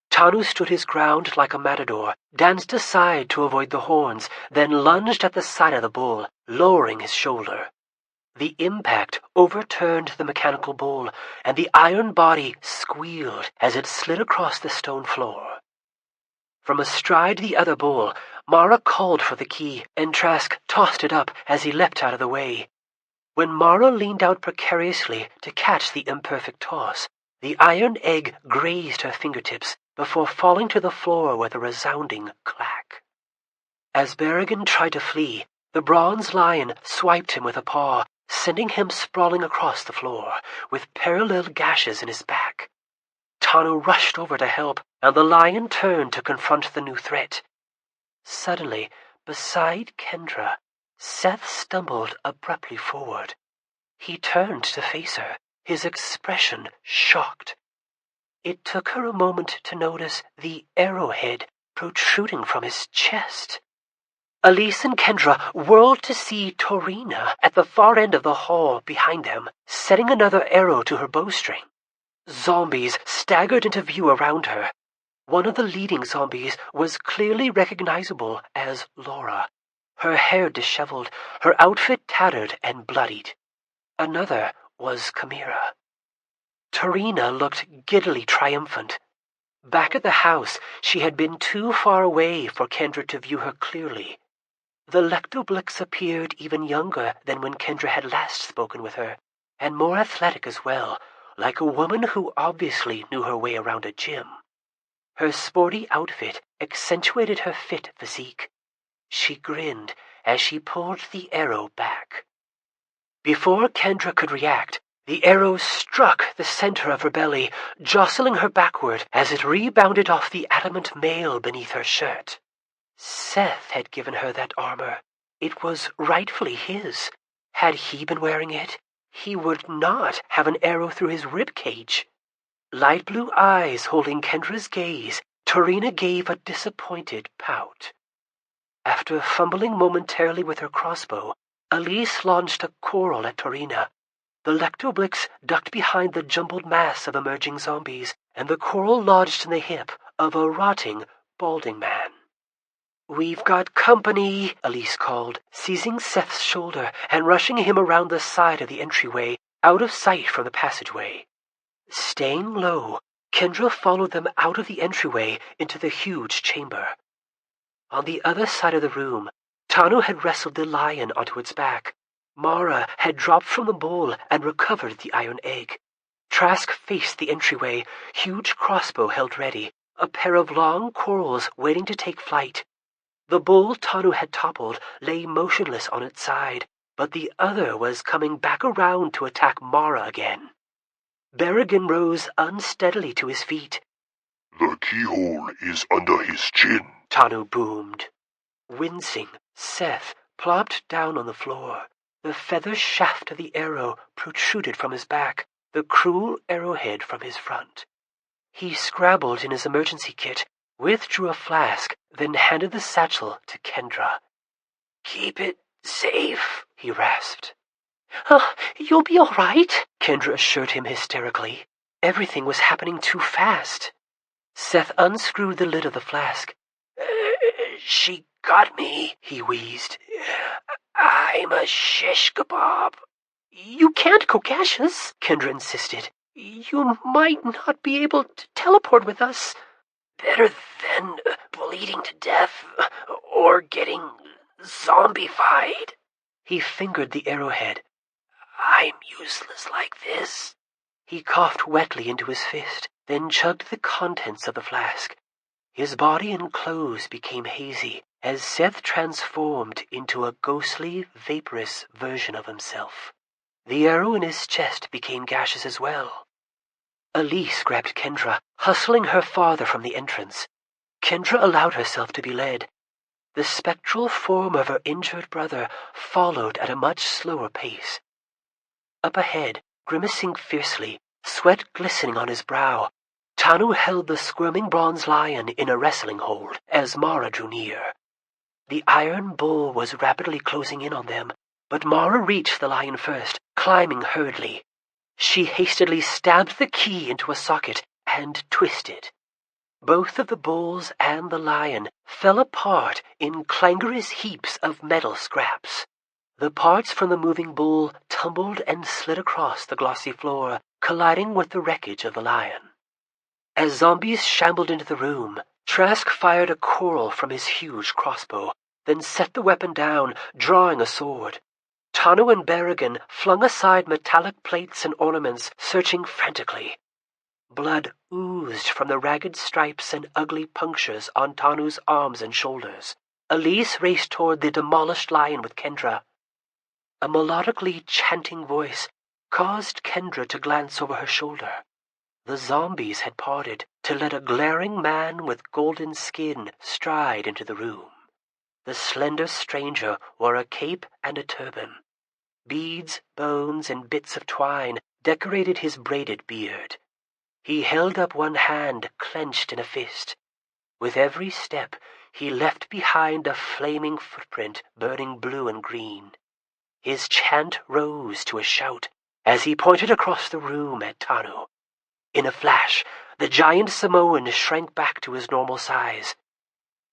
Tanu stood his ground like a matador, danced aside to avoid the horns, then lunged at the side of the bull, lowering his shoulder. The impact overturned the mechanical bull, and the iron body squealed as it slid across the stone floor. From astride the other bull, Mara called for the key, and Trask tossed it up as he leapt out of the way. When Mara leaned out precariously to catch the imperfect toss, the iron egg grazed her fingertips before falling to the floor with a resounding clack. As Berrigan tried to flee, the bronze lion swiped him with a paw, sending him sprawling across the floor, with parallel gashes in his back. Tanu rushed over to help, and the lion turned to confront the new threat. Suddenly, beside Kendra, Seth stumbled abruptly forward. He turned to face her, his expression shocked. It took her a moment to notice the arrowhead protruding from his chest. Elise and Kendra whirled to see Torina at the far end of the hall behind them, setting another arrow to her bowstring. Zombies staggered into view around her. One of the leading zombies was clearly recognizable as Laura, her hair disheveled, her outfit tattered and bloodied. Another was Chimera. Torina looked giddily triumphant. Back at the house, she had been too far away for Kendra to view her clearly. The Lectoblix appeared even younger than when Kendra had last spoken with her, and more athletic as well, like a woman who obviously knew her way around a gym. Her sporty outfit accentuated her fit physique. She grinned as she pulled the arrow back. Before Kendra could react, the arrow struck the center of her belly, jostling her backward as it rebounded off the adamant mail beneath her shirt. Seth had given her that armor. It was rightfully his. Had he been wearing it, he would not have an arrow through his rib cage. Light blue eyes holding Kendra's gaze, Torina gave a disappointed pout. After fumbling momentarily with her crossbow, Elise launched a coral at Torina. The Lectoblix ducked behind the jumbled mass of emerging zombies, and the coral lodged in the hip of a rotting, balding man. "We've got company," Elise called, seizing Seth's shoulder and rushing him around the side of the entryway, out of sight from the passageway. Staying low, Kendra followed them out of the entryway into the huge chamber. On the other side of the room, Tanu had wrestled the lion onto its back. Mara had dropped from the bowl and recovered the iron egg. Trask faced the entryway, huge crossbow held ready, a pair of long corals waiting to take flight. The bull Tanu had toppled lay motionless on its side, but the other was coming back around to attack Mara again. Berrigan rose unsteadily to his feet. "The keyhole is under his chin," Tanu boomed. Wincing, Seth plopped down on the floor. The feather shaft of the arrow protruded from his back, the cruel arrowhead from his front. He scrabbled in his emergency kit, withdrew a flask, then handed the satchel to Kendra. "Keep it safe," he rasped. "You'll be all right," Kendra assured him hysterically. Everything was happening too fast. Seth unscrewed the lid of the flask. "She got me," he wheezed. "I'm a shish kebab." "You can't go gaseous," Kendra insisted. "You might not be able to teleport with us." "Better than bleeding to death or getting zombified." He fingered the arrowhead. "I'm useless like this." He coughed wetly into his fist, then chugged the contents of the flask. His body and clothes became hazy as Seth transformed into a ghostly, vaporous version of himself. The arrow in his chest became gaseous as well. Elise grabbed Kendra, hustling her farther from the entrance. Kendra allowed herself to be led. The spectral form of her injured brother followed at a much slower pace. Up ahead, grimacing fiercely, sweat glistening on his brow, Tanu held the squirming bronze lion in a wrestling hold as Mara drew near. The iron bull was rapidly closing in on them, but Mara reached the lion first, climbing hurriedly. She hastily stabbed the key into a socket and twisted. Both of the bulls and the lion fell apart in clangorous heaps of metal scraps. The parts from the moving bull tumbled and slid across the glossy floor, colliding with the wreckage of the lion. As zombies shambled into the room, Trask fired a coral from his huge crossbow, then set the weapon down, drawing a sword. Tanu and Berrigan flung aside metallic plates and ornaments, searching frantically. Blood oozed from the ragged stripes and ugly punctures on Tanu's arms and shoulders. Elise raced toward the demolished lion with Kendra. A melodically chanting voice caused Kendra to glance over her shoulder. The zombies had parted to let a glaring man with golden skin stride into the room. The slender stranger wore a cape and a turban. Beads, bones, and bits of twine decorated his braided beard. He held up one hand clenched in a fist. With every step, he left behind a flaming footprint burning blue and green. His chant rose to a shout as he pointed across the room at Tanu. In a flash, the giant Samoan shrank back to his normal size.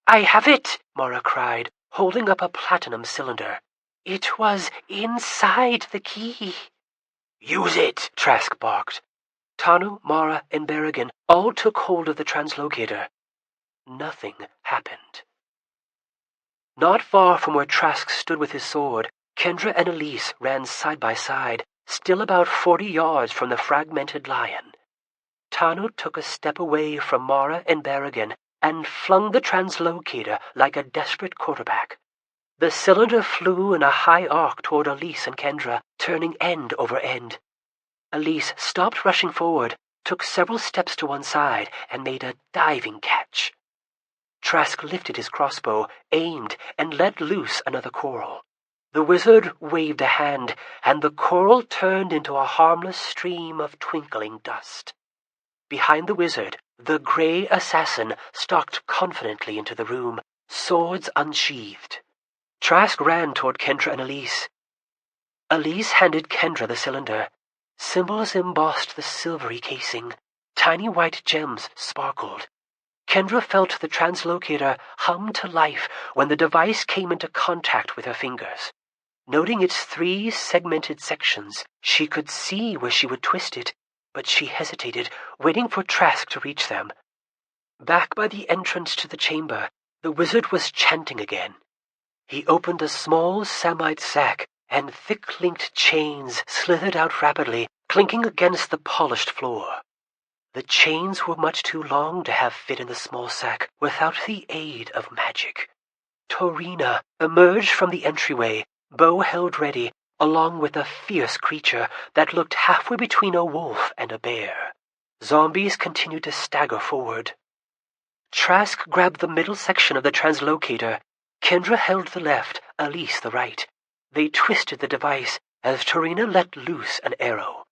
"I have it!" Mara cried, holding up a platinum cylinder. "It was inside the key." "Use it!" Trask barked. Tanu, Mara, and Berrigan all took hold of the translocator. Nothing happened. Not far from where Trask stood with his sword, Kendra and Elise ran side by side, still about 40 yards from the fragmented lion. Tanu took a step away from Mara and Berrigan and flung the translocator like a desperate quarterback. The cylinder flew in a high arc toward Elise and Kendra, turning end over end. Elise stopped rushing forward, took several steps to one side, and made a diving catch. Trask lifted his crossbow, aimed, and let loose another coral. The wizard waved a hand, and the coral turned into a harmless stream of twinkling dust. Behind the wizard, the gray assassin stalked confidently into the room, swords unsheathed. Trask ran toward Kendra and Elise. Elise handed Kendra the cylinder. Symbols embossed the silvery casing. Tiny white gems sparkled. Kendra felt the translocator hum to life when the device came into contact with her fingers. Noting its 3 segmented sections, she could see where she would twist it, but she hesitated, waiting for Trask to reach them. Back by the entrance to the chamber, the wizard was chanting again. He opened a small samite sack, and thick-linked chains slithered out rapidly, clinking against the polished floor. The chains were much too long to have fit in the small sack without the aid of magic. Torina emerged from the entryway, bow held ready, along with a fierce creature that looked halfway between a wolf and a bear. Zombies continued to stagger forward. Trask grabbed the middle section of the translocator. Kendra held the left, Elise the right. They twisted the device as Torina let loose an arrow.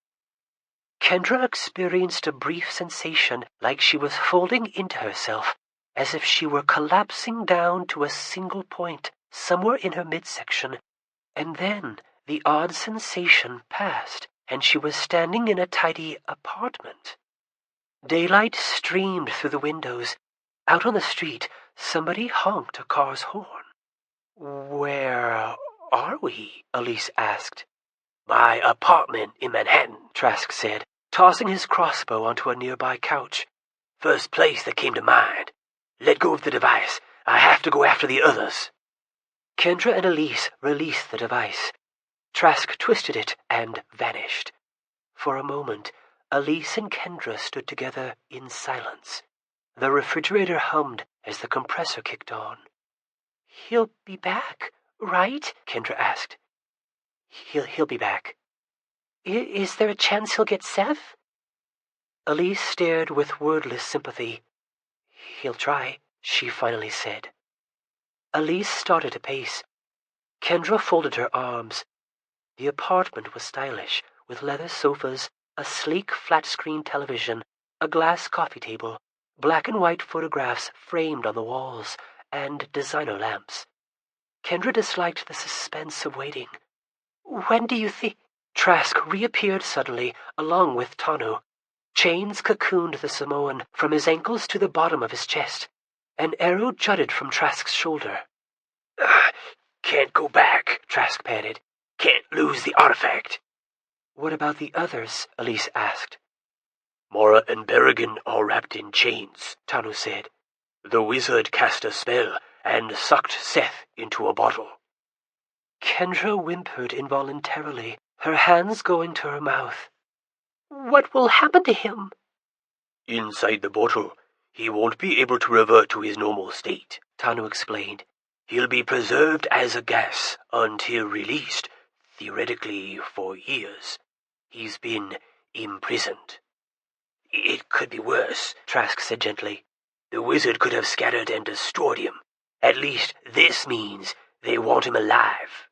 Kendra experienced a brief sensation like she was folding into herself, as if she were collapsing down to a single point somewhere in her midsection, and then the odd sensation passed, and she was standing in a tidy apartment. Daylight streamed through the windows. Out on the street, somebody honked a car's horn. "Where are we?" Elise asked. "My apartment in Manhattan," Trask said, tossing his crossbow onto a nearby couch. "First place that came to mind. Let go of the device. I have to go after the others." Kendra and Elise released the device. Trask twisted it and vanished. For a moment, Elise and Kendra stood together in silence. The refrigerator hummed as the compressor kicked on. "He'll be back, right?" Kendra asked. He'll be back." Is there a chance he'll get Seth?" Elise stared with wordless sympathy. "He'll try," she finally said. Elise started to pace. Kendra folded her arms. The apartment was stylish, with leather sofas, a sleek flat-screen television, a glass coffee table, black and white photographs framed on the walls, and designer lamps. Kendra disliked the suspense of waiting. "When do you think—" Trask reappeared suddenly, along with Tanu. Chains cocooned the Samoan from his ankles to the bottom of his chest. An arrow jutted from Trask's shoulder. "Can't go back," Trask panted. "Can't lose the artifact." "What about the others?" Elise asked. "Mora and Berrigan are wrapped in chains," Tanu said. "The wizard cast a spell and sucked Seth into a bottle." Kendra whimpered involuntarily, her hands going to her mouth. "What will happen to him?" "Inside the bottle, he won't be able to revert to his normal state," Tanu explained. "He'll be preserved as a gas until released, theoretically for years. He's been imprisoned." "It could be worse," Trask said gently. "The wizard could have scattered and destroyed him. At least this means they want him alive."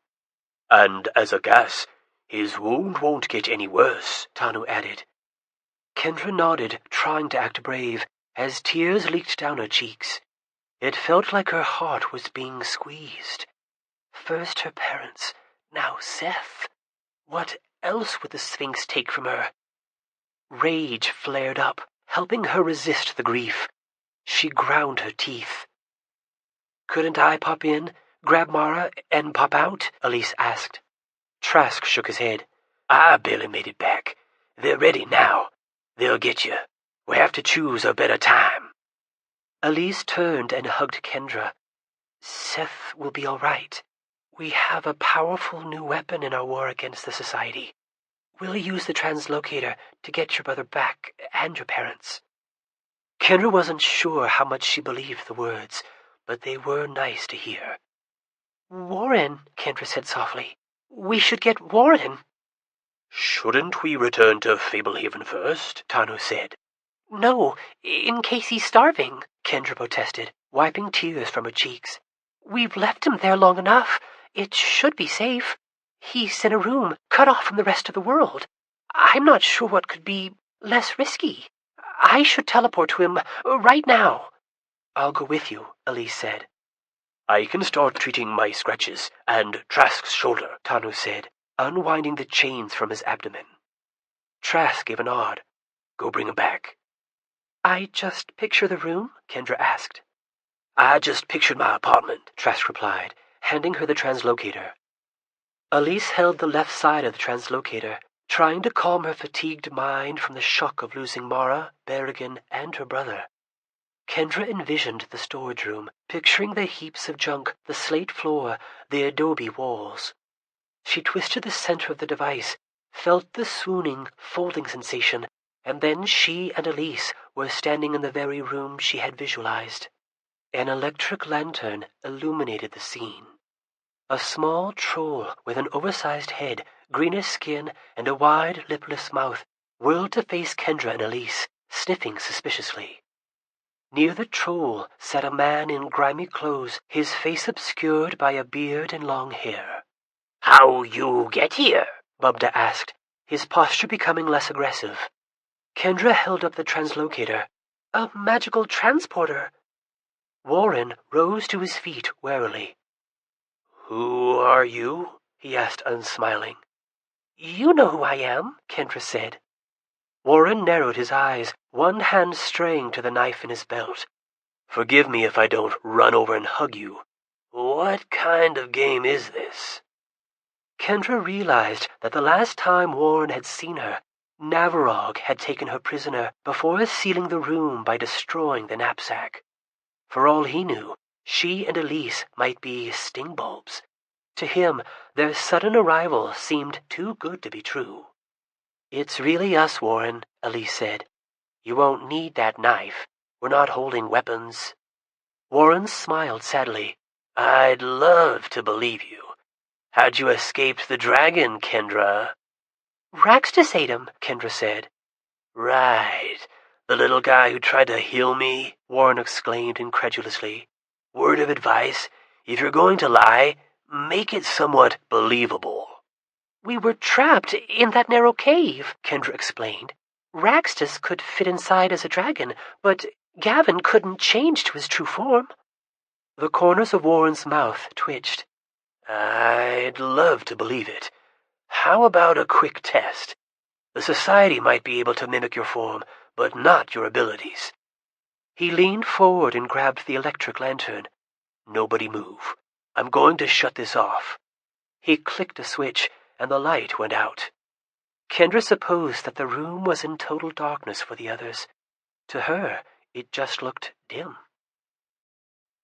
"And as a gas, his wound won't get any worse," Tanu added. Kendra nodded, trying to act brave, as tears leaked down her cheeks. It felt like her heart was being squeezed. First her parents, now Seth. What else would the Sphinx take from her? Rage flared up, helping her resist the grief. She ground her teeth. "Couldn't I pop in, grab Mara, and pop out?" Elise asked. Trask shook his head. "I barely made it back. They're ready now. They'll get you. We have to choose a better time." Elise turned and hugged Kendra. "Seth will be all right. We have a powerful new weapon in our war against the Society. We'll use the translocator to get your brother back and your parents." Kendra wasn't sure how much she believed the words, but they were nice to hear. "Warren," Kendra said softly. "We should get Warren." "Shouldn't we return to Fablehaven first?" Tanu said. "No, in case he's starving," Kendra protested, wiping tears from her cheeks. "We've left him there long enough. It should be safe. He's in a room cut off from the rest of the world. I'm not sure what could be less risky. I should teleport to him right now." "I'll go with you," Elise said. "I can start treating my scratches and Trask's shoulder," Tanu said, unwinding the chains from his abdomen. Trask gave a nod. "Go bring him back." I just picture the room? Kendra asked. I just pictured my apartment, Trask replied, handing her the translocator. Elise held the left side of the translocator, trying to calm her fatigued mind from the shock of losing Mara, Berrigan, and her brother. Kendra envisioned the storage room, picturing the heaps of junk, the slate floor, the adobe walls. She twisted the center of the device, felt the swooning, folding sensation, and then she and Elise were standing in the very room she had visualized. An electric lantern illuminated the scene. A small troll with an oversized head, greenish skin, and a wide, lipless mouth whirled to face Kendra and Elise, sniffing suspiciously. Near the troll sat a man in grimy clothes, his face obscured by a beard and long hair. "How you get here?" Bubda asked, his posture becoming less aggressive. Kendra held up the translocator. "A magical transporter." Warren rose to his feet warily. Who are you? He asked, unsmiling. You know who I am, Kendra said. Warren narrowed his eyes, one hand straying to the knife in his belt. Forgive me if I don't run over and hug you. What kind of game is this? Kendra realized that the last time Warren had seen her, Navarog had taken her prisoner before sealing the room by destroying the knapsack. For all he knew, she and Elise might be sting bulbs. To him, their sudden arrival seemed too good to be true. It's really us, Warren, Elise said. You won't need that knife. We're not holding weapons. Warren smiled sadly. I'd love to believe you. How'd you escape the dragon, Kendra? Raxtus ate him, Kendra said. Right. The little guy who tried to heal me, Warren exclaimed incredulously. Word of advice, if you're going to lie, make it somewhat believable. We were trapped in that narrow cave, Kendra explained. Raxtus could fit inside as a dragon, but Gavin couldn't change to his true form. The corners of Warren's mouth twitched. I'd love to believe it. How about a quick test? The Society might be able to mimic your form, but not your abilities. He leaned forward and grabbed the electric lantern. Nobody move. I'm going to shut this off. He clicked a switch, and the light went out. Kendra supposed that the room was in total darkness for the others. To her, it just looked dim.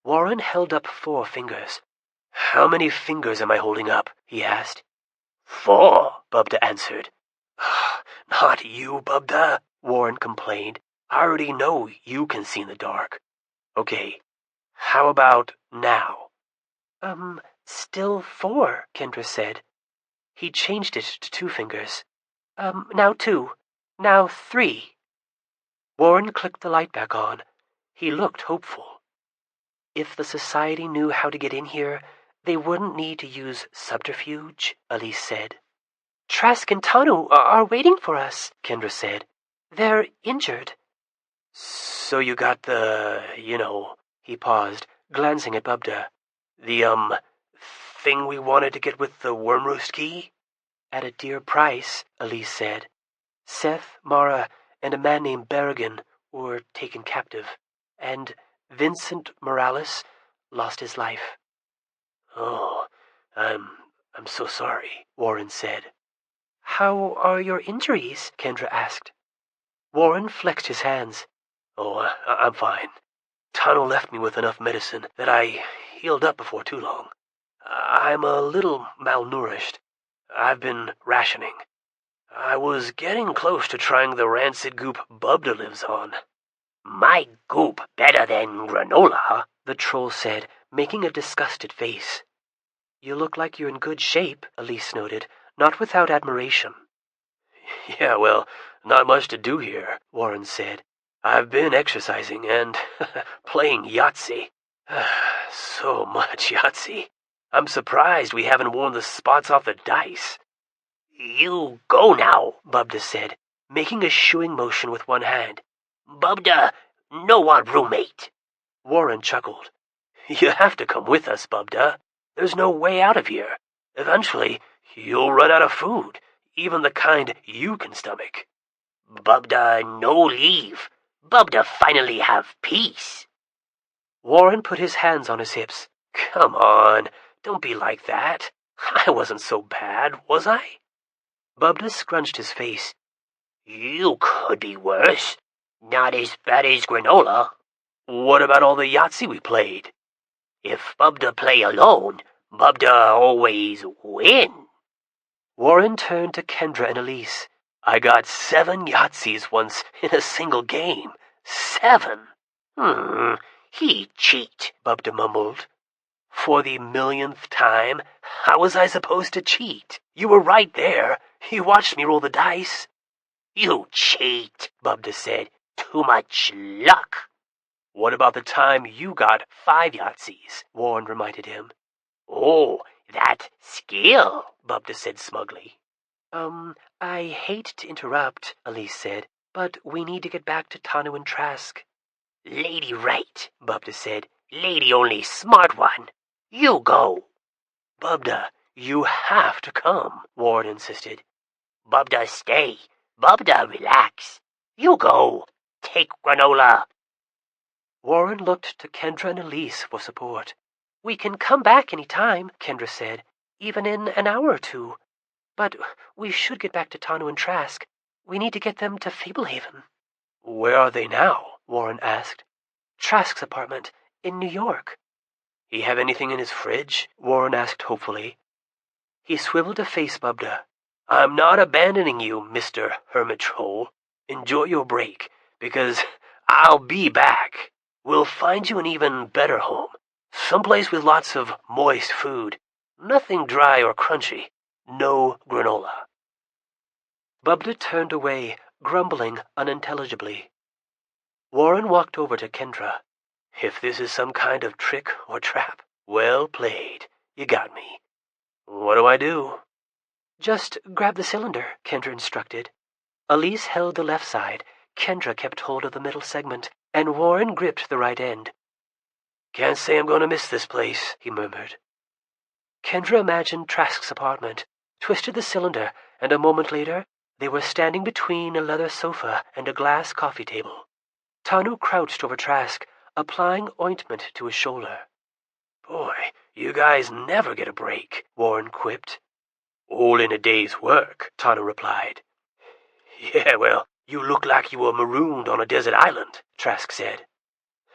Warren held up 4 fingers. How many fingers am I holding up? He asked. 4, Bubda answered. Not you, Bubda, Warren complained. I already know you can see in the dark. Okay, how about now? Still 4, Kendra said. He changed it to 2 fingers. Now 2. Now 3. Warren clicked the light back on. He looked hopeful. If the Society knew how to get in here, they wouldn't need to use subterfuge, Elise said. Trask and Tanu are waiting for us, Kendra said. They're injured. So you got the, he paused, glancing at Bubda. The, thing we wanted to get with the Wormroost key? At a dear price, Elise said. Seth, Mara, and a man named Berrigan were taken captive, and Vincent Morales lost his life. Oh, I'm so sorry, Warren said. How are your injuries? Kendra asked. Warren flexed his hands. Oh, I'm fine. Tano left me with enough medicine that I healed up before too long. I'm a little malnourished. I've been rationing. I was getting close to trying the rancid goop Bubda lives on. My goop better than granola, the troll said, making a disgusted face. You look like you're in good shape, Elise noted, not without admiration. Yeah, well, not much to do here, Warren said. I've been exercising and playing Yahtzee. So much Yahtzee. I'm surprised we haven't worn the spots off the dice. You go now, Bubda said, making a shooing motion with one hand. Bubda, no one roommate. Warren chuckled. You have to come with us, Bubda. There's no way out of here. Eventually, you'll run out of food, even the kind you can stomach. Bubda, no leave. Bubda finally have peace. Warren put his hands on his hips. Come on, don't be like that. I wasn't so bad, was I? Bubda scrunched his face. You could be worse. Not as bad as Granola. What about all the Yahtzee we played? If Bubda play alone, Bubda always win. Warren turned to Kendra and Elise. I got 7 Yahtzees once in a single game. 7. He cheat, Bubda mumbled. For the 1,000,000th time, how was I supposed to cheat? You were right there. You watched me roll the dice. You cheat, Bubda said. Too much luck. What about the time you got 5 Yahtzees? Warren reminded him. Oh, that skill, Bubda said smugly. I hate to interrupt, Elise said, but we need to get back to Tanu and Trask. Lady right, Bubda said. Lady only smart one. You go. Bubda, you have to come, Warren insisted. Bubda stay. Bubda relax. You go. Take Granola. Warren looked to Kendra and Elise for support. We can come back any time, Kendra said, even in an hour or 2. But we should get back to Tanu and Trask. We need to get them to Fablehaven. Where are they now? Warren asked. Trask's apartment, in New York. He have anything in his fridge? Warren asked hopefully. He swiveled to face Bubda. I'm not abandoning you, Mr. Hermit Troll. Enjoy your break, because I'll be back. We'll find you an even better home. Someplace with lots of moist food. Nothing dry or crunchy. No granola. Bubda turned away, grumbling unintelligibly. Warren walked over to Kendra. If this is some kind of trick or trap, well played. You got me. What do I do? Just grab the cylinder, Kendra instructed. Elise held the left side, Kendra kept hold of the middle segment, and Warren gripped the right end. Can't say I'm going to miss this place, he murmured. Kendra imagined Trask's apartment, twisted the cylinder, and a moment later, they were standing between a leather sofa and a glass coffee table. Tanu crouched over Trask, applying ointment to his shoulder. Boy, you guys never get a break, Warren quipped. All in a day's work, Tanu replied. Yeah, well, you look like you were marooned on a desert island, Trask said.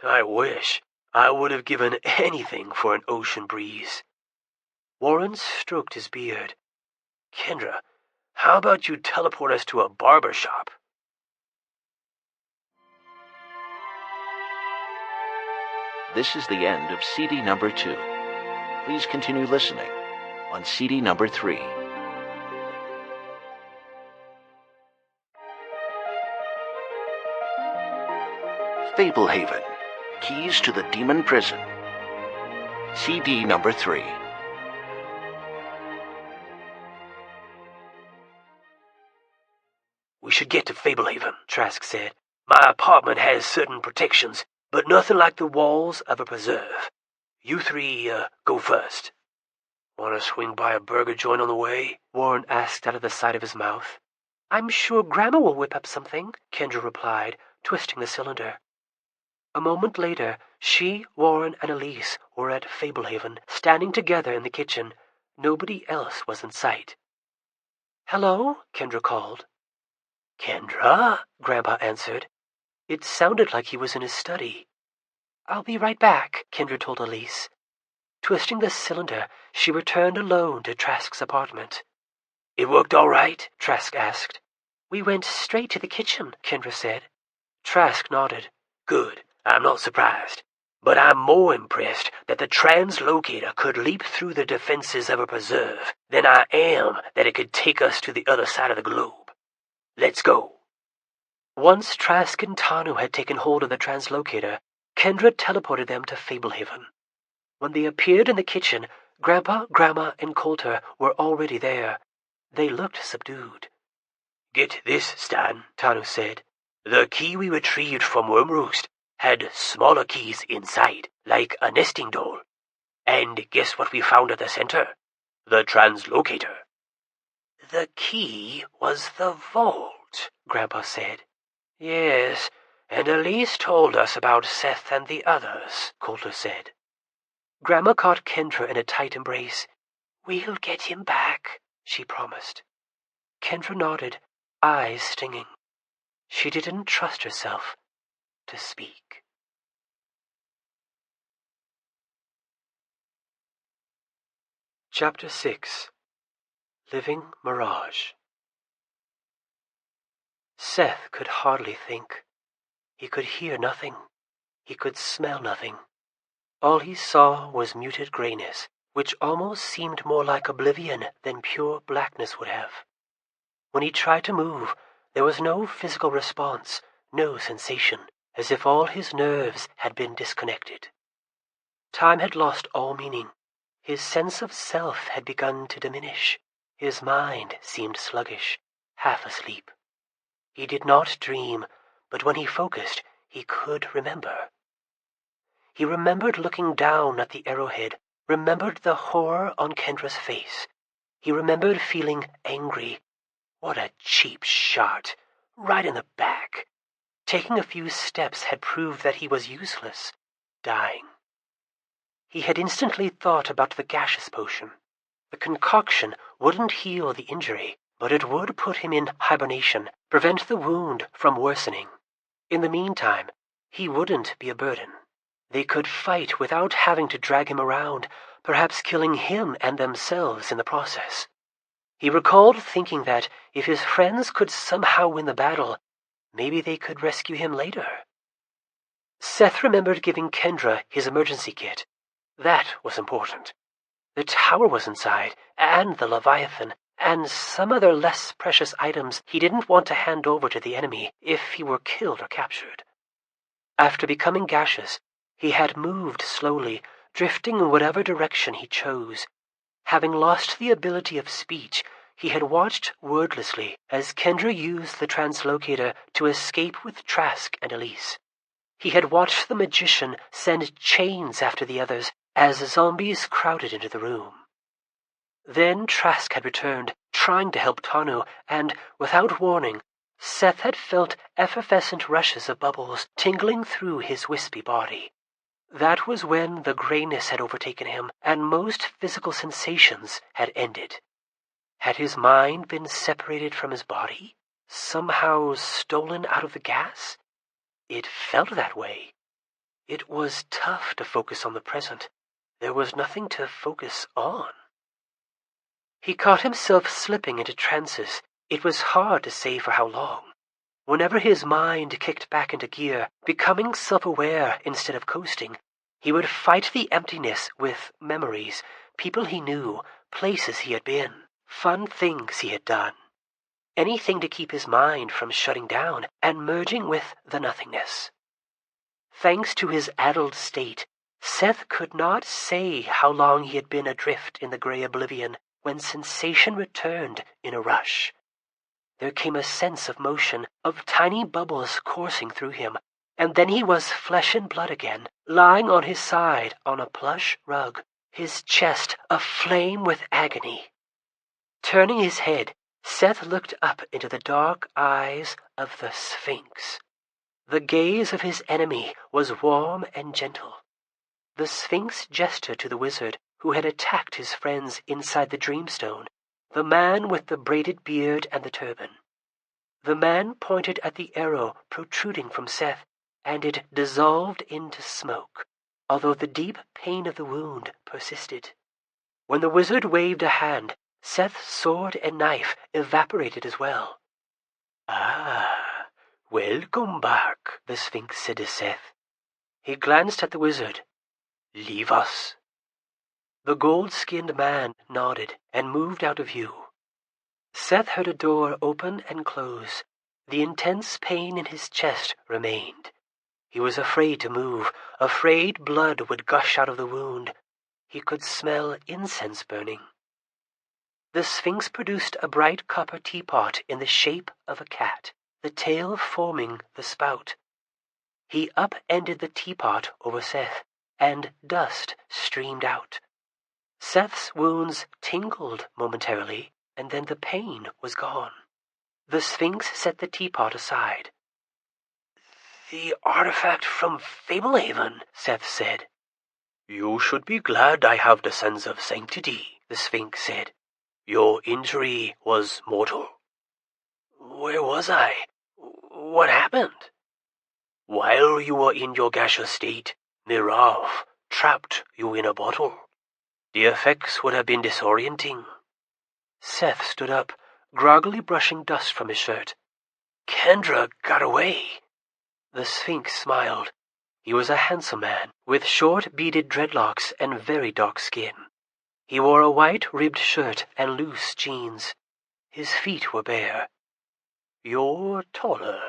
I wish. I would have given anything for an ocean breeze. Warren stroked his beard. Kendra, how about you teleport us to a barber shop? This is the end of CD number 2. Please continue listening on CD number 3. Fablehaven, Keys to the Demon Prison. CD number 3. We should get to Fablehaven, Trask said. My apartment has certain protections, but nothing like the walls of a preserve. You 3, go first. Want to swing by a burger joint on the way? Warren asked out of the side of his mouth. I'm sure Grandma will whip up something, Kendra replied, twisting the cylinder. A moment later, she, Warren, and Elise were at Fablehaven, standing together in the kitchen. Nobody else was in sight. Hello, Kendra called. Kendra? Grandpa answered. It sounded like he was in his study. I'll be right back, Kendra told Elise. Twisting the cylinder, she returned alone to Trask's apartment. It worked all right? Trask asked. We went straight to the kitchen, Kendra said. Trask nodded. Good. I'm not surprised. But I'm more impressed that the translocator could leap through the defenses of a preserve than I am that it could take us to the other side of the globe. Let's go. Once Trask and Tanu had taken hold of the translocator, Kendra teleported them to Fablehaven. When they appeared in the kitchen, Grandpa, Grandma, and Coulter were already there. They looked subdued. Get this, Stan, Tanu said. The key we retrieved from Wormroost had smaller keys inside, like a nesting doll. And guess what we found at the center? The translocator. The key was the vault, Grandpa said. Yes, and Elise told us about Seth and the others," Coulter said. Grandma caught Kendra in a tight embrace. "We'll get him back," she promised. Kendra nodded, eyes stinging. She didn't trust herself to speak. Chapter 6. Living Mirage. Seth could hardly think. He could hear nothing. He could smell nothing. All he saw was muted grayness, which almost seemed more like oblivion than pure blackness would have. When he tried to move, there was no physical response, no sensation, as if all his nerves had been disconnected. Time had lost all meaning. His sense of self had begun to diminish. His mind seemed sluggish, half asleep. He did not dream, but when he focused, he could remember. He remembered looking down at the arrowhead, remembered the horror on Kendra's face. He remembered feeling angry. What a cheap shot! Right in the back. Taking a few steps had proved that he was useless, dying. He had instantly thought about the gaseous potion. The concoction wouldn't heal the injury, but it would put him in hibernation, prevent the wound from worsening. In the meantime, he wouldn't be a burden. They could fight without having to drag him around, perhaps killing him and themselves in the process. He recalled thinking that if his friends could somehow win the battle, maybe they could rescue him later. Seth remembered giving Kendra his emergency kit. That was important. The tower was inside, and the Leviathan, and some other less precious items he didn't want to hand over to the enemy if he were killed or captured. After becoming gaseous, he had moved slowly, drifting in whatever direction he chose. Having lost the ability of speech, he had watched wordlessly as Kendra used the translocator to escape with Trask and Elise. He had watched the magician send chains after the others as zombies crowded into the room. Then Trask had returned, trying to help Tanu, and, without warning, Seth had felt effervescent rushes of bubbles tingling through his wispy body. That was when the grayness had overtaken him, and most physical sensations had ended. Had his mind been separated from his body? Somehow stolen out of the gas? It felt that way. It was tough to focus on the present. There was nothing to focus on. He caught himself slipping into trances. It was hard to say for how long. Whenever his mind kicked back into gear, becoming self-aware instead of coasting, he would fight the emptiness with memories, people he knew, places he had been, fun things he had done. Anything to keep his mind from shutting down and merging with the nothingness. Thanks to his addled state, Seth could not say how long he had been adrift in the gray oblivion when sensation returned in a rush. There came a sense of motion, of tiny bubbles coursing through him, and then he was flesh and blood again, lying on his side on a plush rug, his chest aflame with agony. Turning his head, Seth looked up into the dark eyes of the Sphinx. The gaze of his enemy was warm and gentle. The Sphinx gestured to the wizard who had attacked his friends inside the Dreamstone, the man with the braided beard and the turban. The man pointed at the arrow protruding from Seth, and it dissolved into smoke, although the deep pain of the wound persisted. When the wizard waved a hand, Seth's sword and knife evaporated as well. "Ah, welcome back," the Sphinx said to Seth. He glanced at the wizard. "Leave us." The gold-skinned man nodded and moved out of view. Seth heard a door open and close. The intense pain in his chest remained. He was afraid to move, afraid blood would gush out of the wound. He could smell incense burning. The Sphinx produced a bright copper teapot in the shape of a cat, the tail forming the spout. He upended the teapot over Seth, and dust streamed out. Seth's wounds tingled momentarily, and then the pain was gone. The Sphinx set the teapot aside. The artifact from Fablehaven, Seth said. You should be glad I have the sense of sanctity, the Sphinx said. Your injury was mortal. Where was I? What happened? While you were in your gaseous state, Mirav trapped you in a bottle. The effects would have been disorienting. Seth stood up, groggily brushing dust from his shirt. Kendra got away. The Sphinx smiled. He was a handsome man, with short beaded dreadlocks and very dark skin. He wore a white ribbed shirt and loose jeans. His feet were bare. You're taller.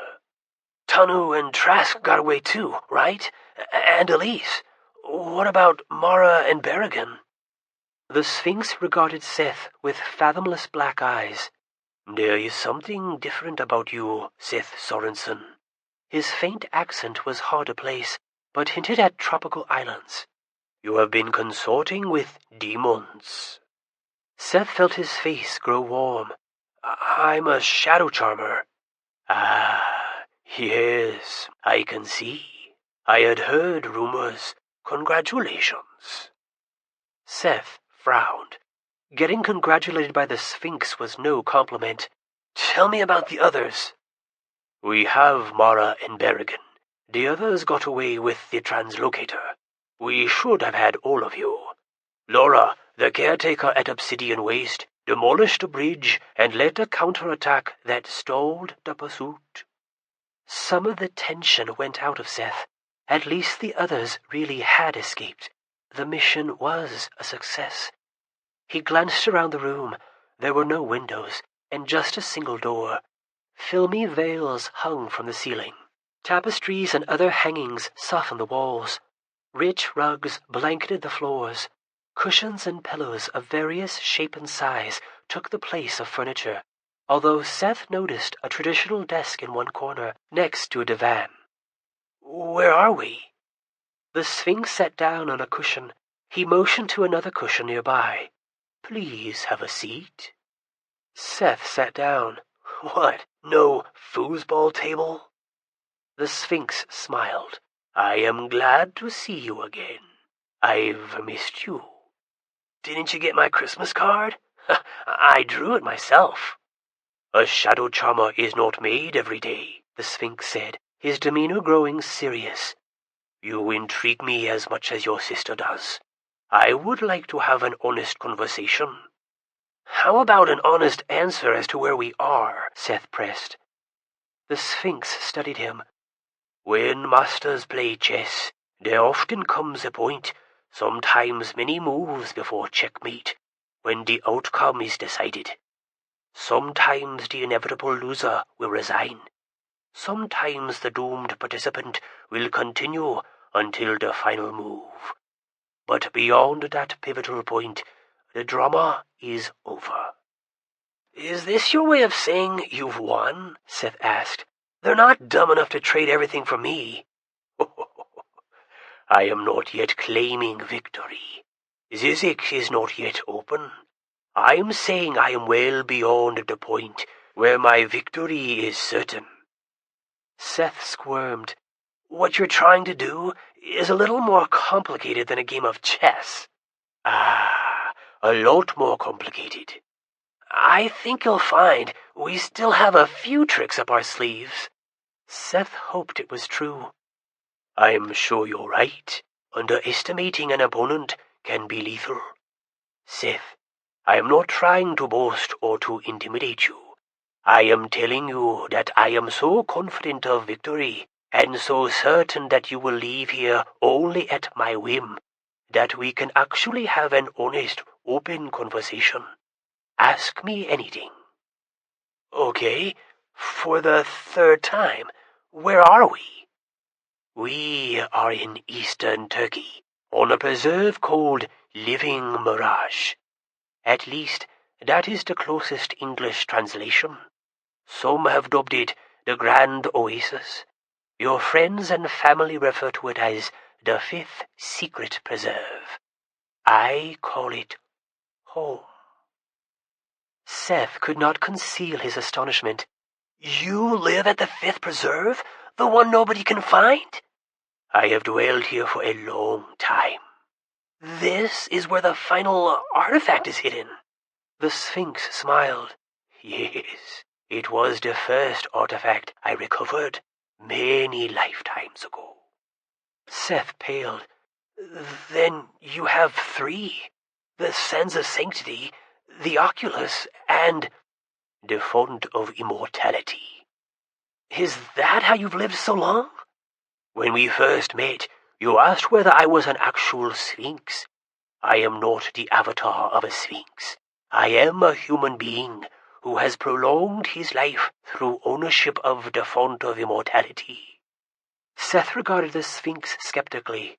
Tanu and Trask got away too, right? And Elise. What about Mara and Berrigan? The Sphinx regarded Seth with fathomless black eyes. There is something different about you, Seth Sorensen. His faint accent was hard to place, but hinted at tropical islands. You have been consorting with demons. Seth felt his face grow warm. I'm a shadow charmer. Ah, yes, I can see. I had heard rumors. Congratulations. Seth frowned. Getting congratulated by the Sphinx was no compliment. Tell me about the others. We have Mara and Berrigan. The others got away with the translocator. We should have had all of you. Laura, the caretaker at Obsidian Waste, demolished the bridge and led a counterattack that stalled the pursuit. Some of the tension went out of Seth. At least the others really had escaped. The mission was a success. He glanced around the room. There were no windows, and just a single door. Filmy veils hung from the ceiling. Tapestries and other hangings softened the walls. Rich rugs blanketed the floors. Cushions and pillows of various shape and size took the place of furniture, although Seth noticed a traditional desk in one corner next to a divan. Where are we? The Sphinx sat down on a cushion. He motioned to another cushion nearby. Please have a seat. Seth sat down. What, no foosball table? The Sphinx smiled. I am glad to see you again. I've missed you. Didn't you get my Christmas card? I drew it myself. A shadow charmer is not made every day, the Sphinx said, his demeanor growing serious. You intrigue me as much as your sister does. I would like to have an honest conversation. How about an honest answer as to where we are? Seth pressed. The Sphinx studied him. When masters play chess, there often comes a point, sometimes many moves before checkmate, when the outcome is decided. Sometimes the inevitable loser will resign. Sometimes the doomed participant will continue until the final move. But beyond that pivotal point, the drama is over. Is this your way of saying you've won? Seth asked. They're not dumb enough to trade everything for me. I am not yet claiming victory. Zzyxx is not yet open. I am saying I am well beyond the point where my victory is certain. Seth squirmed. What you're trying to do is a little more complicated than a game of chess. Ah, a lot more complicated. I think you'll find we still have a few tricks up our sleeves. Seth hoped it was true. I'm sure you're right. Underestimating an opponent can be lethal. Seth, I am not trying to boast or to intimidate you. I am telling you that I am so confident of victory, and so certain that you will leave here only at my whim, that we can actually have an honest, open conversation. Ask me anything. Okay, for the third time, where are we? We are in eastern Turkey, on a preserve called Living Mirage. At least, that is the closest English translation. Some have dubbed it the Grand Oasis. Your friends and family refer to it as the Fifth Secret Preserve. I call it home. Seth could not conceal his astonishment. You live at the Fifth Preserve? The one nobody can find? I have dwelled here for a long time. This is where the final artifact is hidden. The Sphinx smiled. Yes, it was the first artifact I recovered many lifetimes ago. Seth paled. Then you have 3. The Sands of Sanctity, the Oculus, and the Font of Immortality. Is that how you've lived so long? When we first met, you asked whether I was an actual Sphinx. I am not the avatar of a Sphinx. I am a human being who has prolonged his life through ownership of the Font of Immortality. Seth regarded the Sphinx skeptically.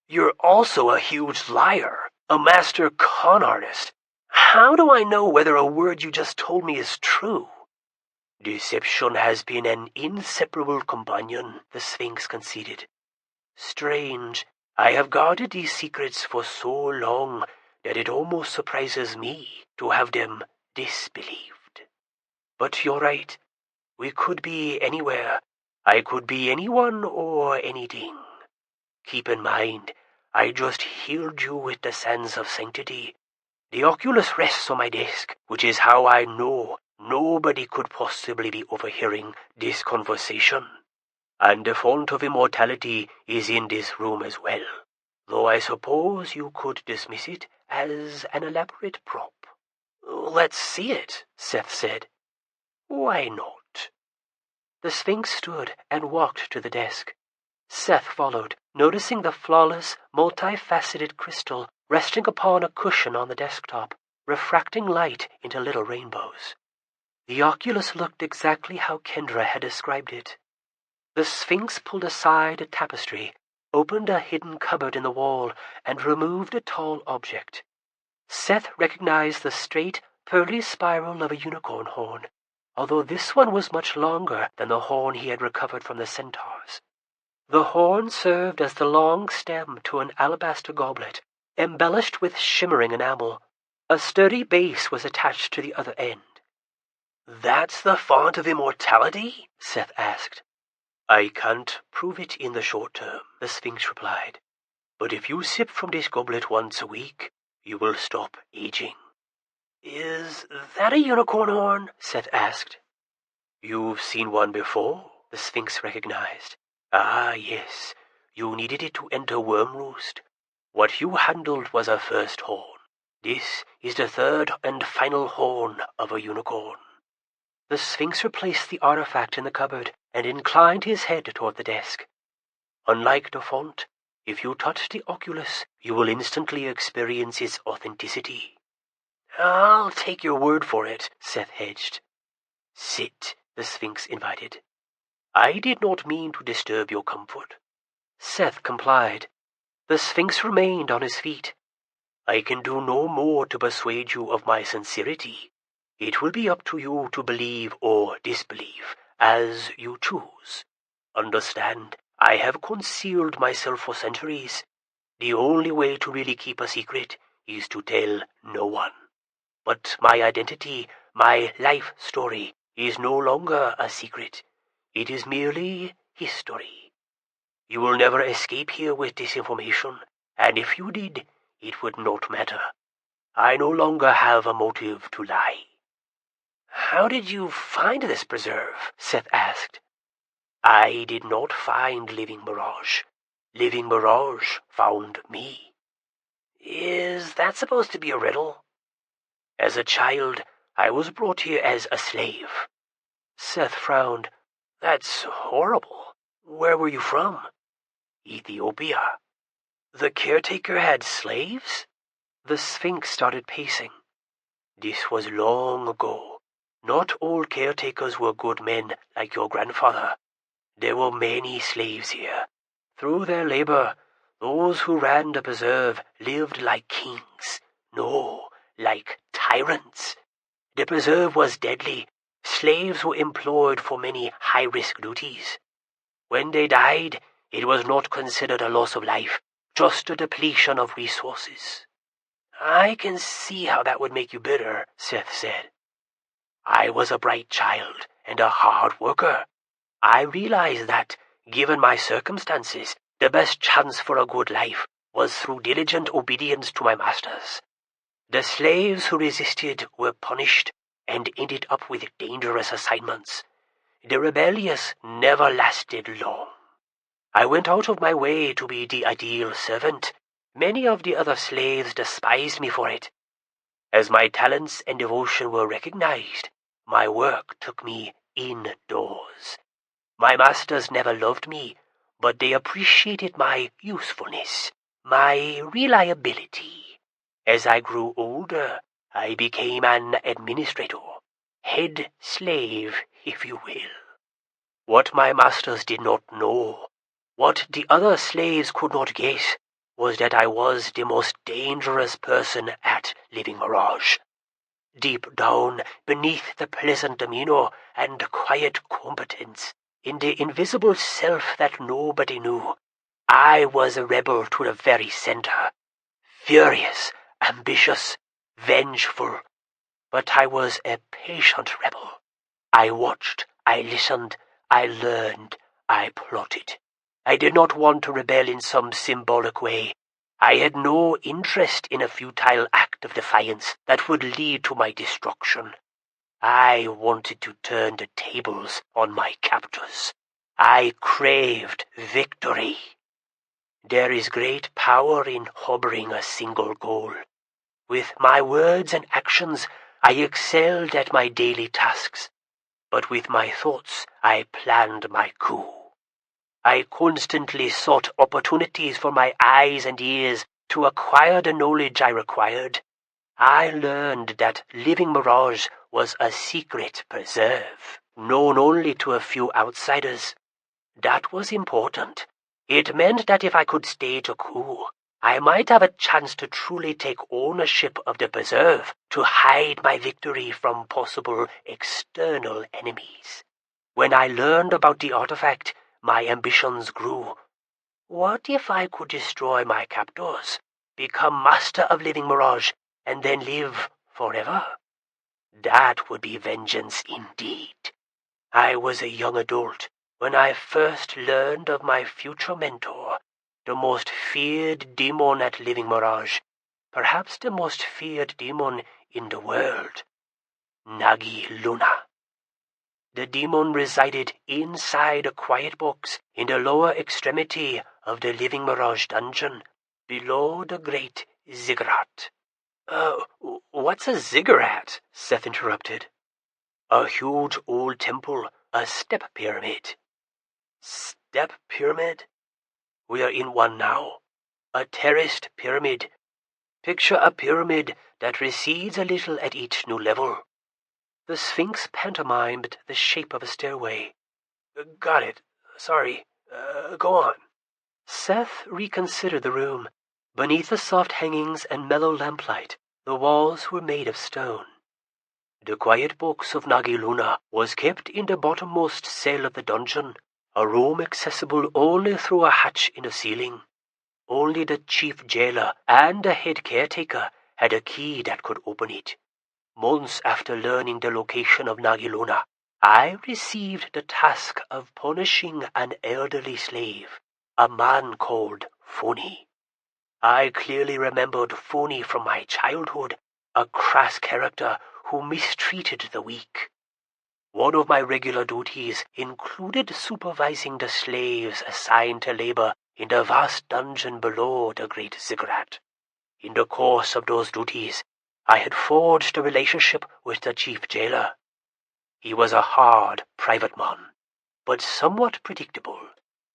You're also a huge liar, a master con artist. How do I know whether a word you just told me is true? Deception has been an inseparable companion, the Sphinx conceded. Strange, I have guarded these secrets for so long that it almost surprises me to have them disbelieved. But you're right. We could be anywhere. I could be anyone or anything. Keep in mind, I just healed you with the Sands of Sanctity. The Oculus rests on my desk, which is how I know nobody could possibly be overhearing this conversation. And the Font of Immortality is in this room as well, though I suppose you could dismiss it as an elaborate prop. Let's see it, Seth said. Why not? The Sphinx stood and walked to the desk. Seth followed, noticing the flawless, multifaceted crystal resting upon a cushion on the desktop, refracting light into little rainbows. The Oculus looked exactly how Kendra had described it. The Sphinx pulled aside a tapestry, opened a hidden cupboard in the wall, and removed a tall object. Seth recognized the straight, pearly spiral of a unicorn horn, although this one was much longer than the horn he had recovered from the centaurs. The horn served as the long stem to an alabaster goblet, embellished with shimmering enamel. A sturdy base was attached to the other end. That's the Font of Immortality? Seth asked. I can't prove it in the short term, the Sphinx replied. But if you sip from this goblet once a week, you will stop aging. Is that a unicorn horn? Seth asked. You've seen one before, the Sphinx recognized. Ah, yes, you needed it to enter Wormroost. What you handled was a first horn. This is the third and final horn of a unicorn. The Sphinx replaced the artifact in the cupboard and inclined his head toward the desk. Unlike the font, if you touch the Oculus, you will instantly experience its authenticity. I'll take your word for it, Seth hedged. Sit, the Sphinx invited. I did not mean to disturb your comfort. Seth complied. The Sphinx remained on his feet. I can do no more to persuade you of my sincerity. It will be up to you to believe or disbelieve, as you choose. Understand, I have concealed myself for centuries. The only way to really keep a secret is to tell no one. But my identity, my life story, is no longer a secret. It is merely history. You will never escape here with this information, and if you did, it would not matter. I no longer have a motive to lie. How did you find this preserve? Seth asked. I did not find Living Mirage. Living Mirage found me. Is that supposed to be a riddle? As a child, I was brought here as a slave. Seth frowned. That's horrible. Where were you from? Ethiopia. The caretaker had slaves? The Sphinx started pacing. This was long ago. Not all caretakers were good men like your grandfather. There were many slaves here. Through their labor, those who ran the preserve lived like kings. No, like tyrants. The preserve was deadly. Slaves were employed for many high-risk duties. When they died, it was not considered a loss of life, just a depletion of resources. I can see how that would make you bitter, Seth said. I was a bright child and a hard worker. I realized that, given my circumstances, the best chance for a good life was through diligent obedience to my masters. The slaves who resisted were punished and ended up with dangerous assignments. The rebellious never lasted long. I went out of my way to be the ideal servant. Many of the other slaves despised me for it. As my talents and devotion were recognized, my work took me indoors. My masters never loved me, but they appreciated my usefulness, my reliability. As I grew older, I became an administrator, head slave, if you will. What my masters did not know, what the other slaves could not guess, was that I was the most dangerous person at Living Mirage. Deep down, beneath the pleasant demeanor and quiet competence, in the invisible self that nobody knew, I was a rebel to the very center. Furious, ambitious, vengeful. But I was a patient rebel. I watched, I listened, I learned, I plotted. I did not want to rebel in some symbolic way. I had no interest in a futile act of defiance that would lead to my destruction. I wanted to turn the tables on my captors. I craved victory. There is great power in harboring a single goal. With my words and actions, I excelled at my daily tasks, but with my thoughts, I planned my coup. I constantly sought opportunities for my eyes and ears to acquire the knowledge I required. I learned that Living Mirage was a secret preserve, known only to a few outsiders. That was important. It meant that if I could stage a coup, I might have a chance to truly take ownership of the preserve, to hide my victory from possible external enemies. When I learned about the artifact, my ambitions grew. What if I could destroy my captors, become master of Living Mirage, and then live forever? That would be vengeance indeed. I was a young adult when I first learned of my future mentor, the most feared demon at Living Mirage, perhaps the most feared demon in the world, Nagi Luna. The demon resided inside a quiet box in the lower extremity of the Living Mirage dungeon, below the great ziggurat. What's a ziggurat? Seth interrupted. A huge old temple, a step pyramid. Step pyramid? We are in one now. A terraced pyramid. Picture a pyramid that recedes a little at each new level. The Sphinx pantomimed the shape of a stairway. Got it. Sorry. Go on. Seth reconsidered the room. Beneath the soft hangings and mellow lamplight, the walls were made of stone. The quiet box of Nagi Luna was kept in the bottommost cell of the dungeon, a room accessible only through a hatch in the ceiling. Only the chief jailer and the head caretaker had a key that could open it. Months after learning the location of Nagi Luna, I received the task of punishing an elderly slave, a man called Phony. I clearly remembered Phony from my childhood, a crass character who mistreated the weak. One of my regular duties included supervising the slaves assigned to labor in the vast dungeon below the great ziggurat. In the course of those duties, I had forged a relationship with the chief jailer. He was a hard private man, but somewhat predictable.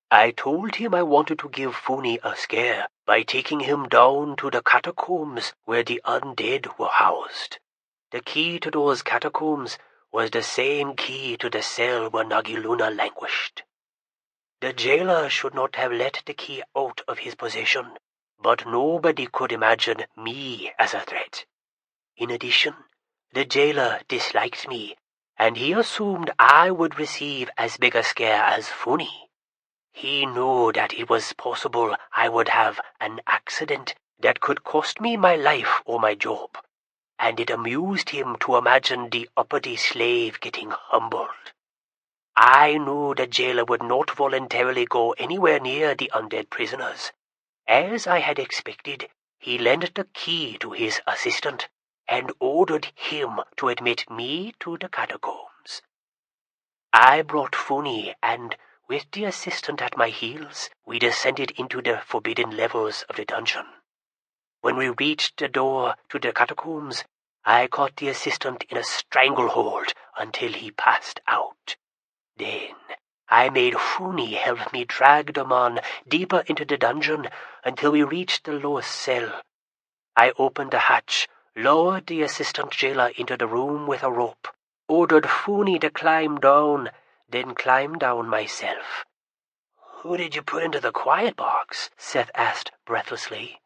I told him I wanted to give Phony a scare by taking him down to the catacombs where the undead were housed. The key to those catacombs was the same key to the cell where Nagi Luna languished. The jailer should not have let the key out of his possession, but nobody could imagine me as a threat. In addition, the jailer disliked me, and he assumed I would receive as big a scare as Phony. He knew that it was possible I would have an accident that could cost me my life or my job, and it amused him to imagine the uppity slave getting humbled. I knew the jailer would not voluntarily go anywhere near the undead prisoners. As I had expected, he lent the key to his assistant and ordered him to admit me to the catacombs. I brought Funi, and with the assistant at my heels, we descended into the forbidden levels of the dungeon. When we reached the door to the catacombs, I caught the assistant in a stranglehold until he passed out. Then I made Funi help me drag the man deeper into the dungeon until we reached the lowest cell. I opened the hatch, lowered the assistant jailer into the room with a rope, ordered Funi to climb down, then climbed down myself. "Who did you put into the quiet box?" Seth asked breathlessly.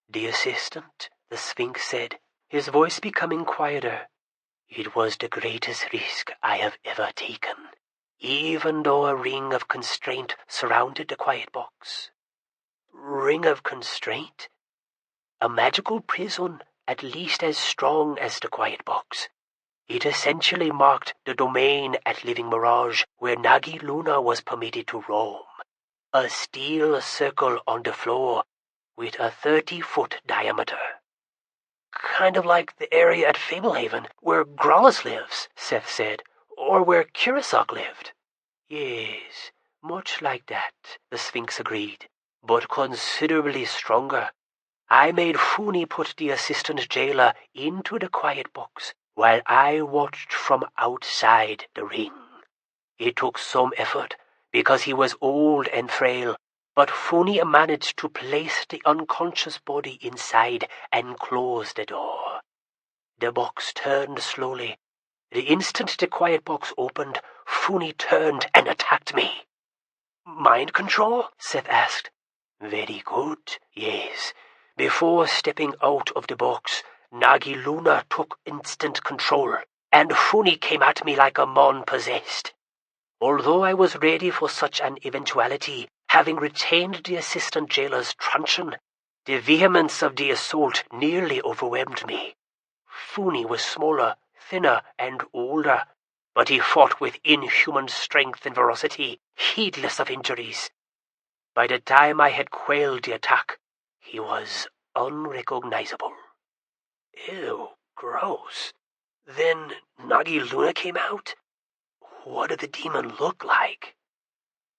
"The assistant," the Sphinx said, his voice becoming quieter. "It was the greatest risk I have ever taken, even though a ring of constraint surrounded the quiet box." Ring of constraint? A magical prison at least as strong as the quiet box. It essentially marked the domain at Living Mirage where Nagi Luna was permitted to roam. A steel circle on the floor with a 30-foot diameter. "Kind of like the area at Fablehaven where Grollis lives," Seth said, "or where Kurosok lived." "Yes, much like that," the Sphinx agreed, "but considerably stronger. I made Funi put the assistant jailer into the quiet box while I watched from outside the ring. It took some effort because he was old and frail, but Funi managed to place the unconscious body inside and close the door. The box turned slowly. The instant the quiet box opened, Funi turned and attacked me. "Mind control?" Seth asked. "Very good, yes. Before stepping out of the box, Nagi Luna took instant control, and Funi came at me like a mon possessed. Although I was ready for such an eventuality, having retained the assistant jailer's truncheon, the vehemence of the assault nearly overwhelmed me. Funi was smaller, thinner, and older, but he fought with inhuman strength and ferocity, heedless of injuries. By the time I had quelled the attack, he was unrecognizable." "Ew, gross. Then Nagi Luna came out? What did the demon look like?"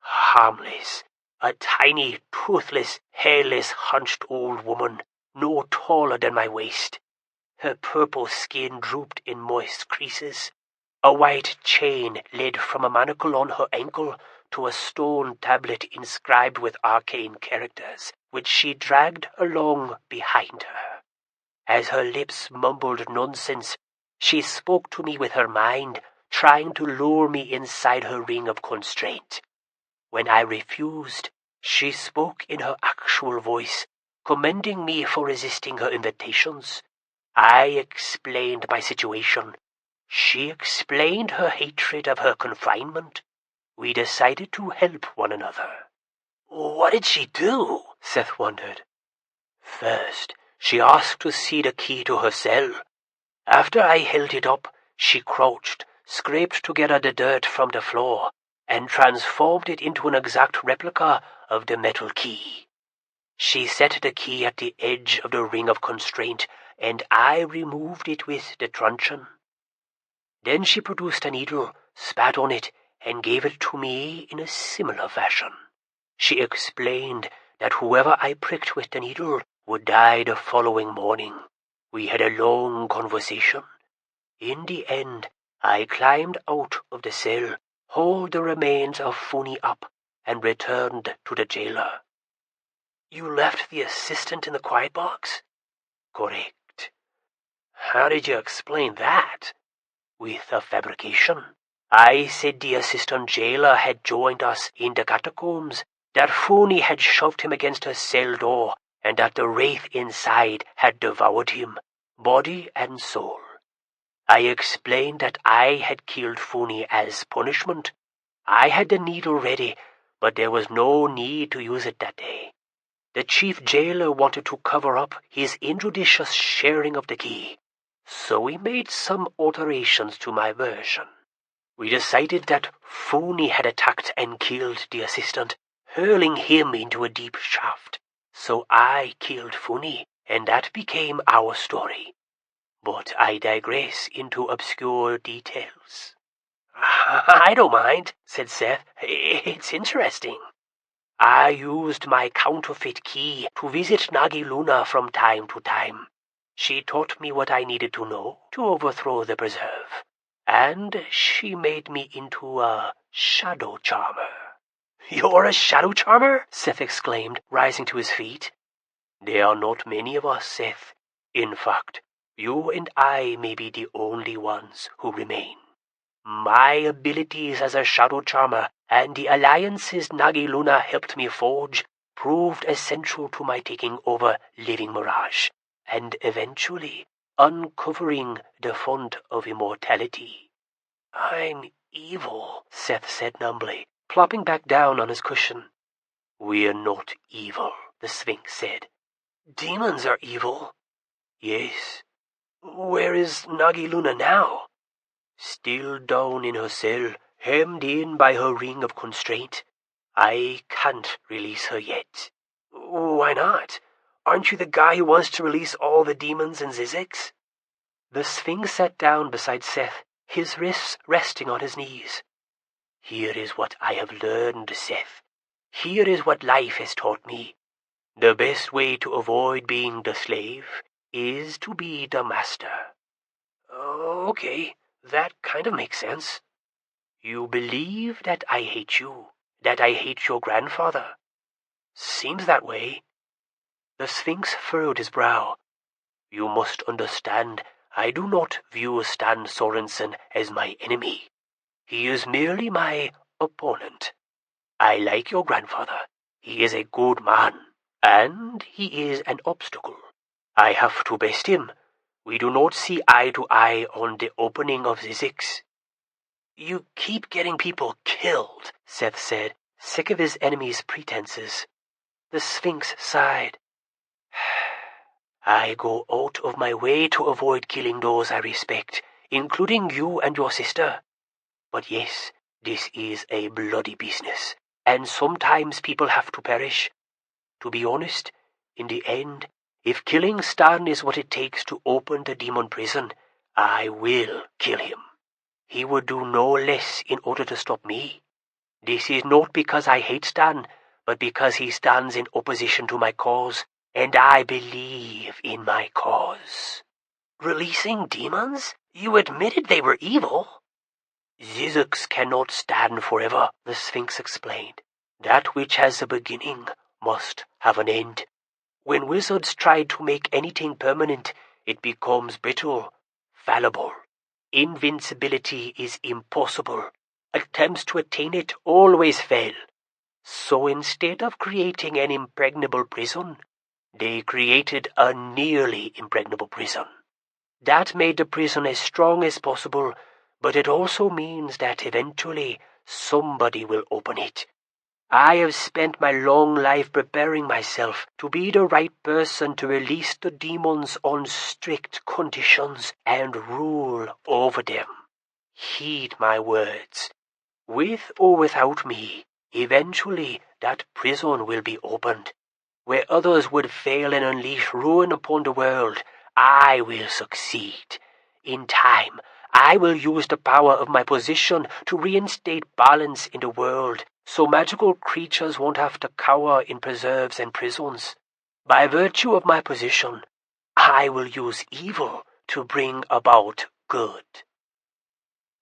"Harmless. A tiny, toothless, hairless, hunched old woman, no taller than my waist. Her purple skin drooped in moist creases. A white chain led from a manacle on her ankle to a stone tablet inscribed with arcane characters, which she dragged along behind her. As her lips mumbled nonsense, she spoke to me with her mind, trying to lure me inside her ring of constraint. When I refused, she spoke in her actual voice, commending me for resisting her invitations. I explained my situation. She explained her hatred of her confinement. We decided to help one another." "What did she do?" Seth wondered. "First, she asked to see the key to her cell. After I held it up, she crouched, scraped together the dirt from the floor, and transformed it into an exact replica of the metal key. She set the key at the edge of the ring of constraint, and I removed it with the truncheon. Then she produced a needle, spat on it, and gave it to me in a similar fashion. She explained that whoever I pricked with the needle would die the following morning. We had a long conversation. In the end, I climbed out of the cell, hauled the remains of Funi up, and returned to the jailer." "You left the assistant in the quiet box?" "Correct." "How did you explain that?" "With a fabrication. I said the assistant jailer had joined us in the catacombs, that Funi had shoved him against her cell door, and that the wraith inside had devoured him, body and soul. I explained that I had killed Funi as punishment. I had the needle ready, but there was no need to use it that day. The chief jailer wanted to cover up his injudicious sharing of the key, so we made some alterations to my version." We decided that Funi had attacked and killed the assistant, hurling him into a deep shaft. So I killed Funi, and that became our story. But I digress into obscure details. I don't mind, said Seth. It's interesting. I used my counterfeit key to visit Nagi Luna from time to time. She taught me what I needed to know to overthrow the preserve. And she made me into a shadow charmer. You're a shadow charmer? Seth exclaimed, rising to his feet. There are not many of us, Seth. In fact, you and I may be the only ones who remain. My abilities as a shadow charmer and the alliances Nagi Luna helped me forge proved essential to my taking over Living Mirage, and eventually uncovering the font of immortality. I'm evil, Seth said numbly, plopping back down on his cushion. We're not evil, the Sphinx said. Demons are evil. Yes. Where is Nagi Luna now? Still down in her cell, hemmed in by her ring of constraint. I can't release her yet. Why not? Aren't you the guy who wants to release all the demons in Zzyxx? The Sphinx sat down beside Seth, his wrists resting on his knees. Here is what I have learned, Seth. Here is what life has taught me. The best way to avoid being the slave is to be the master. Okay, that kind of makes sense. You believe that I hate you, that I hate your grandfather. Seems that way. The Sphinx furrowed his brow. You must understand, I do not view Stan Sorensen as my enemy. He is merely my opponent. I like your grandfather. He is a good man, and he is an obstacle. I have to best him. We do not see eye to eye on the opening of Zzyxx. You keep getting people killed, Seth said, sick of his enemy's pretenses. The Sphinx sighed. I go out of my way to avoid killing those I respect, including you and your sister. But yes, this is a bloody business, and sometimes people have to perish. To be honest, in the end, if killing Stan is what it takes to open the demon prison, I will kill him. He would do no less in order to stop me. This is not because I hate Stan, but because he stands in opposition to my cause, and I believe in my cause. Releasing demons? You admitted they were evil. Zzyxx cannot stand forever, the Sphinx explained. That which has a beginning must have an end. When wizards try to make anything permanent, it becomes brittle, fallible. Invincibility is impossible. Attempts to attain it always fail. So instead of creating an impregnable prison, they created a nearly impregnable prison. That made the prison as strong as possible, but it also means that eventually somebody will open it. I have spent my long life preparing myself to be the right person to release the demons on strict conditions and rule over them. Heed my words. With or without me, eventually that prison will be opened. Where others would fail and unleash ruin upon the world, I will succeed. In time, I will use the power of my position to reinstate balance in the world, so magical creatures won't have to cower in preserves and prisons. By virtue of my position, I will use evil to bring about good.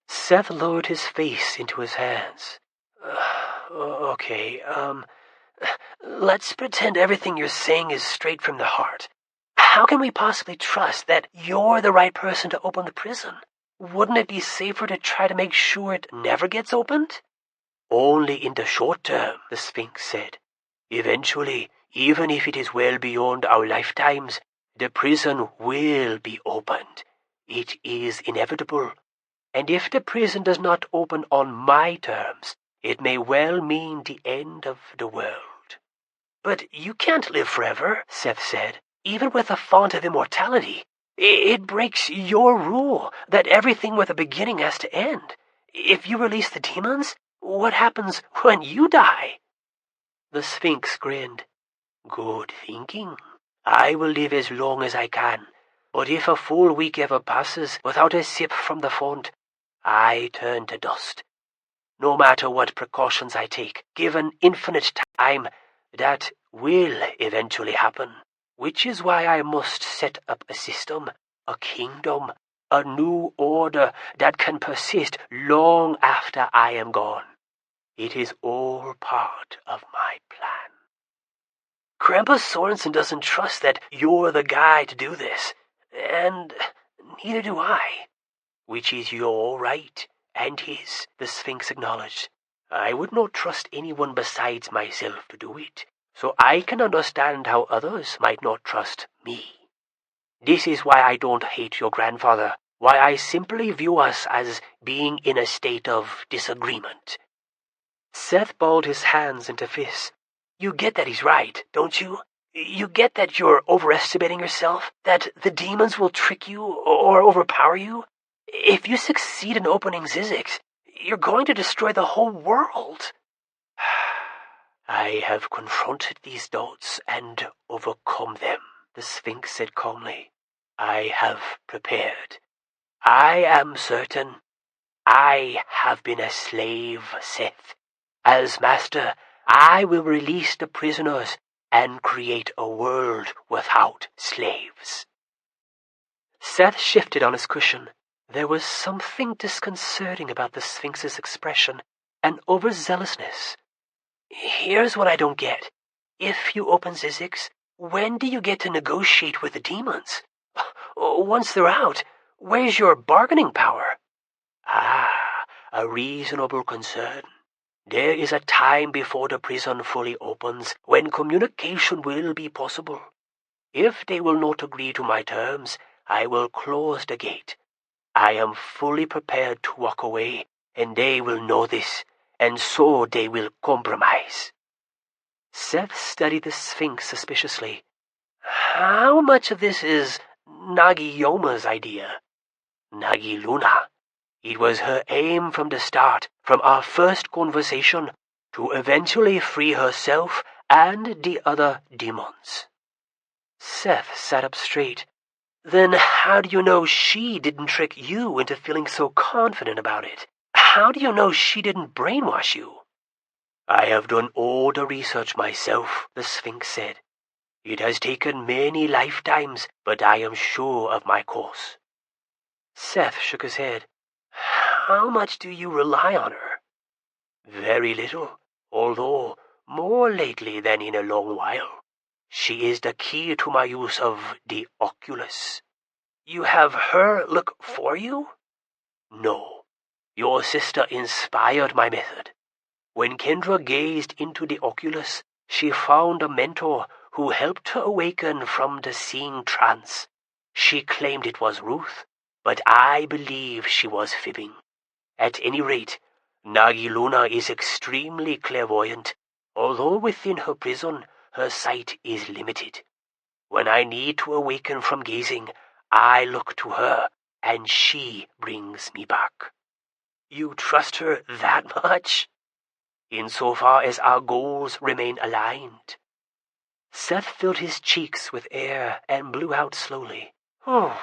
Seth lowered his face into his hands. Okay, let's pretend everything you're saying is straight from the heart. How can we possibly trust that you're the right person to open the prison? Wouldn't it be safer to try to make sure it never gets opened? Only in the short term, the Sphinx said. Eventually, even if it is well beyond our lifetimes, the prison will be opened. It is inevitable. And if the prison does not open on my terms, it may well mean the end of the world. But you can't live forever, Seth said, even with a font of immortality. It breaks your rule that everything with a beginning has to end. If you release the demons, what happens when you die? The Sphinx grinned. Good thinking. I will live as long as I can, but if a full week ever passes without a sip from the font, I turn to dust. No matter what precautions I take, given infinite time, that will eventually happen, which is why I must set up a system, a kingdom, a new order that can persist long after I am gone. It is all part of my plan. Grandpa Sorensen doesn't trust that you're the guy to do this, and neither do I. Which is your right, and his, the Sphinx acknowledged. I would not trust anyone besides myself to do it, so I can understand how others might not trust me. This is why I don't hate your grandfather, why I simply view us as being in a state of disagreement. Seth balled his hands into fists. You get that he's right, don't you? You get that you're overestimating yourself? That the demons will trick you or overpower you? If you succeed in opening Zzyxx, you're going to destroy the whole world. I have confronted these doubts and overcome them, the Sphinx said calmly. I have prepared. I am certain. I have been a slave, Seth. As master, I will release the prisoners and create a world without slaves. Seth shifted on his cushion. There was something disconcerting about the Sphinx's expression, an overzealousness. Here's what I don't get. If you open Zzyxx, when do you get to negotiate with the demons? Once they're out, where's your bargaining power? A reasonable concern. There is a time before the prison fully opens when communication will be possible. If they will not agree to my terms, I will close the gate. I am fully prepared to walk away, and they will know this, and so they will compromise. Seth studied the Sphinx suspiciously. How much of this is Nagi Yoma's idea? Nagi Luna. It was her aim from the start, from our first conversation, to eventually free herself and the other demons. Seth sat up straight. Then how do you know she didn't trick you into feeling so confident about it? How do you know she didn't brainwash you? I have done all the research myself, the Sphinx said. It has taken many lifetimes, but I am sure of my course. Seth shook his head. How much do you rely on her? Very little, although more lately than in a long while. She is the key to my use of the oculus. You have her look for you? No. Your sister inspired my method. When Kendra gazed into the oculus, she found a mentor who helped her awaken from the seeing trance. She claimed it was Ruth, but I believe she was fibbing. At any rate, Nagi Luna is extremely clairvoyant, although within her prison her sight is limited. When I need to awaken from gazing, I look to her, and she brings me back. You trust her that much? Insofar as our goals remain aligned. Seth filled his cheeks with air and blew out slowly. Oh,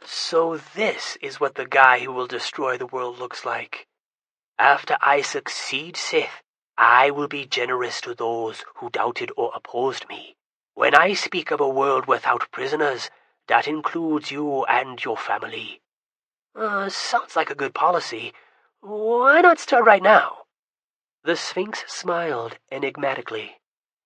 so this is what the guy who will destroy the world looks like. After I succeed, Seth, I will be generous to those who doubted or opposed me. When I speak of a world without prisoners, that includes you and your family. Sounds like a good policy. Why not start right now? The Sphinx smiled enigmatically.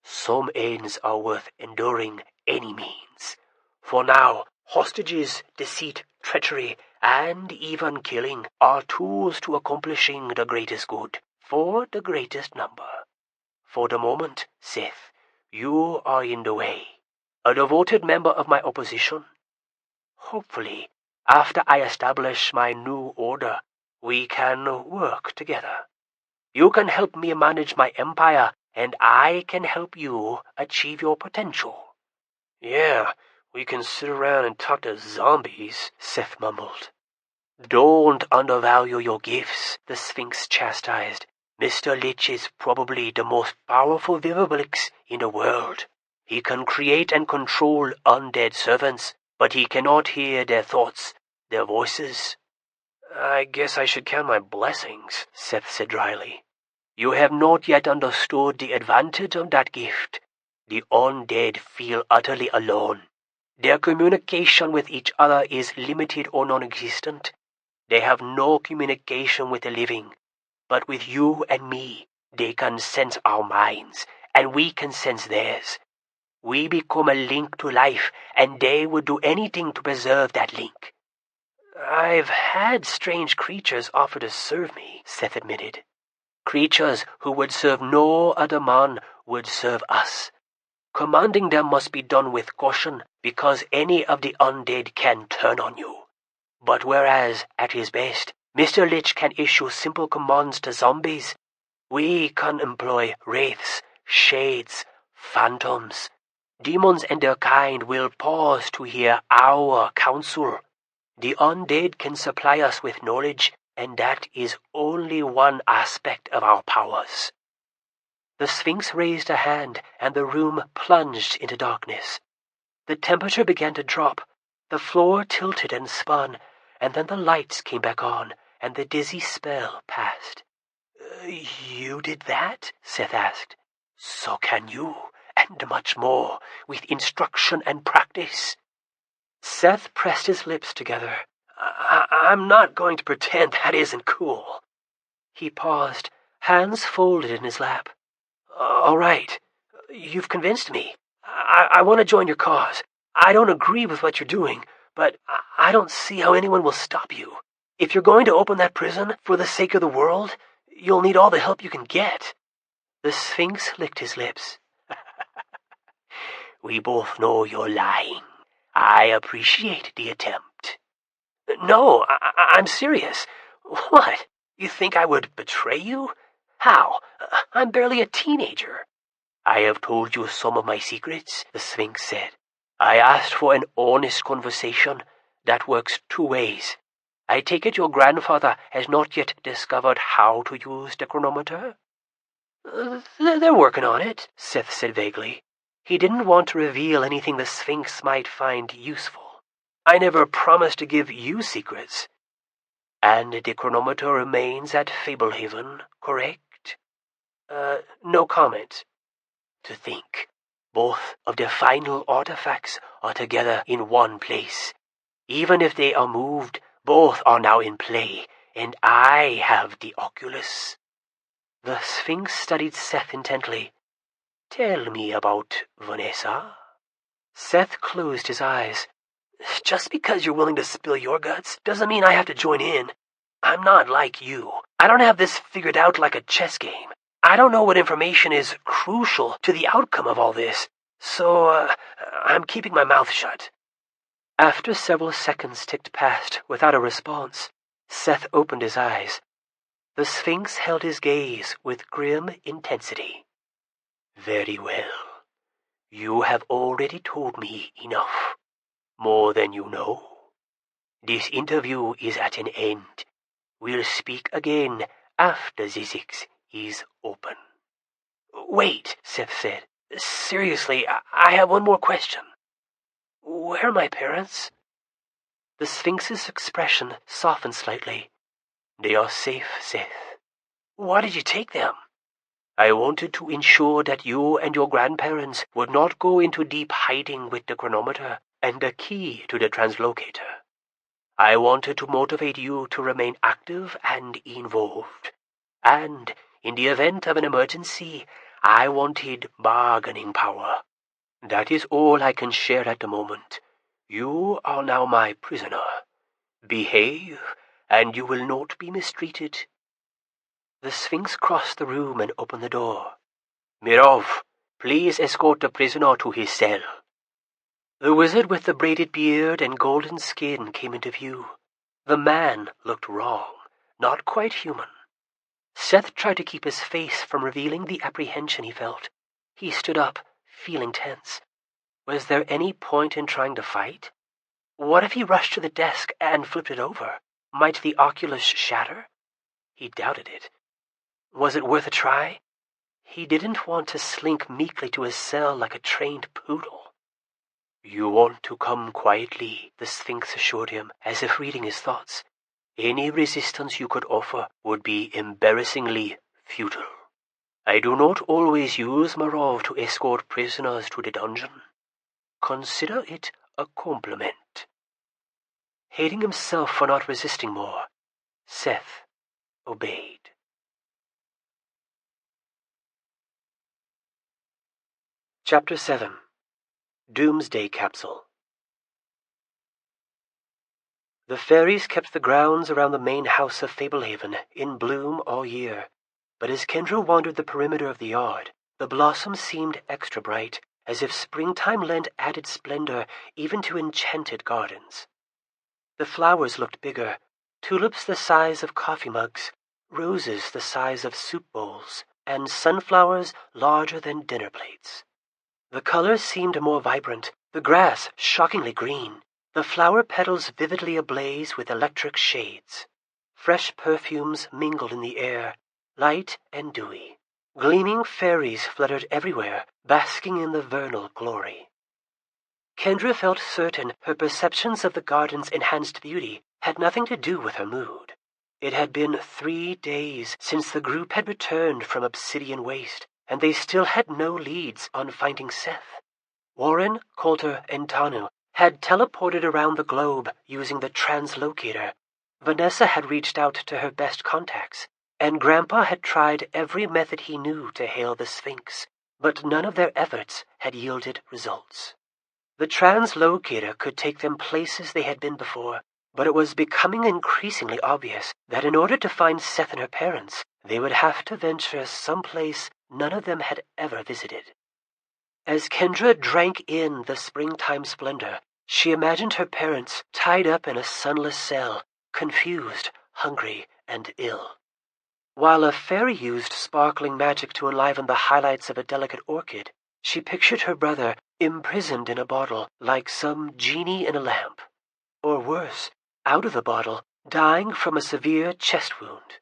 Some ends are worth enduring any means. For now, hostages, deceit, treachery, and even killing are tools to accomplishing the greatest good, for the greatest number. For the moment, Seth, you are in the way, a devoted member of my opposition. Hopefully, after I establish my new order, we can work together. You can help me manage my empire, and I can help you achieve your potential. Yeah, we can sit around and talk to zombies, Seth mumbled. Don't undervalue your gifts, the Sphinx chastised. Mr. Lich is probably the most powerful Vivablix in the world. He can create and control undead servants, but he cannot hear their thoughts, their voices. I guess I should count my blessings, Seth said dryly. You have not yet understood the advantage of that gift. The undead feel utterly alone. Their communication with each other is limited or non-existent. They have no communication with the living, but with you and me, they can sense our minds, and we can sense theirs. We become a link to life, and they would do anything to preserve that link. I've had strange creatures offer to serve me, Seth admitted. Creatures who would serve no other man would serve us. Commanding them must be done with caution, because any of the undead can turn on you. But whereas, at his best, Mr. Lich can issue simple commands to zombies, we can employ wraiths, shades, phantoms. Demons and their kind will pause to hear our counsel. The undead can supply us with knowledge, and that is only one aspect of our powers. The Sphinx raised a hand, and the room plunged into darkness. The temperature began to drop, the floor tilted and spun, and then the lights came back on, and the dizzy spell passed. You did that? Seth asked. So can you, and much more, with instruction and practice. Seth pressed his lips together. I'm not going to pretend that isn't cool. He paused, hands folded in his lap. All right, you've convinced me. I want to join your cause. I don't agree with what you're doing, but I don't see how anyone will stop you. If you're going to open that prison for the sake of the world, you'll need all the help you can get. The Sphinx licked his lips. We both know you're lying. I appreciate the attempt. No, I'm serious. What? You think I would betray you? How? I'm barely a teenager. I have told you some of my secrets, the Sphinx said. I asked for an honest conversation. That works two ways. I take it your grandfather has not yet discovered how to use the chronometer? They're working on it, Seth said vaguely. He didn't want to reveal anything the Sphinx might find useful. I never promised to give you secrets. And the chronometer remains at Fablehaven, correct? No comment. To think, both of the final artifacts are together in one place. Even if they are moved, both are now in play, and I have the Oculus. The Sphinx studied Seth intently. Tell me about Vanessa. Seth closed his eyes. Just because you're willing to spill your guts doesn't mean I have to join in. I'm not like you. I don't have this figured out like a chess game. I don't know what information is crucial to the outcome of all this, so I'm keeping my mouth shut. After several seconds ticked past without a response, Seth opened his eyes. The Sphinx held his gaze with grim intensity. Very well. You have already told me enough. More than you know. This interview is at an end. We'll speak again after Zzyxx is open. Wait, Seth said. Seriously, I have one more question. Where are my parents? The Sphinx's expression softened slightly. They are safe, Seth. Why did you take them? I wanted to ensure that you and your grandparents would not go into deep hiding with the chronometer and the key to the translocator. I wanted to motivate you to remain active and involved. And, in the event of an emergency, I wanted bargaining power. That is all I can share at the moment. You are now my prisoner. Behave, and you will not be mistreated. The Sphinx crossed the room and opened the door. Mirov, please escort the prisoner to his cell. The wizard with the braided beard and golden skin came into view. The man looked wrong, not quite human. Seth tried to keep his face from revealing the apprehension he felt. He stood up, feeling tense. Was there any point in trying to fight? What if he rushed to the desk and flipped it over? Might the oculus shatter? He doubted it. Was it worth a try? He didn't want to slink meekly to his cell like a trained poodle. You want to come quietly, the Sphinx assured him, as if reading his thoughts. Any resistance you could offer would be embarrassingly futile. I do not always use Marov to escort prisoners to the dungeon. Consider it a compliment. Hating himself for not resisting more, Seth obeyed. Chapter 7. Doomsday Capsule. The fairies kept the grounds around the main house of Fablehaven in bloom all year, but as Kendra wandered the perimeter of the yard, the blossoms seemed extra bright, as if springtime lent added splendor even to enchanted gardens. The flowers looked bigger, tulips the size of coffee mugs, roses the size of soup bowls, and sunflowers larger than dinner plates. The colors seemed more vibrant, the grass shockingly green, the flower petals vividly ablaze with electric shades. Fresh perfumes mingled in the air, light and dewy. Gleaming fairies fluttered everywhere, basking in the vernal glory. Kendra felt certain her perceptions of the garden's enhanced beauty had nothing to do with her mood. It had been 3 days since the group had returned from Obsidian Waste, and they still had no leads on finding Seth. Warren, Coulter, and Tanu had teleported around the globe using the translocator. Vanessa had reached out to her best contacts, and Grandpa had tried every method he knew to hail the Sphinx, but none of their efforts had yielded results. The translocator could take them places they had been before, but it was becoming increasingly obvious that in order to find Seth and her parents, they would have to venture someplace none of them had ever visited. As Kendra drank in the springtime splendor, she imagined her parents tied up in a sunless cell, confused, hungry, and ill. While a fairy used sparkling magic to enliven the highlights of a delicate orchid, she pictured her brother imprisoned in a bottle like some genie in a lamp. Or worse, out of the bottle, dying from a severe chest wound.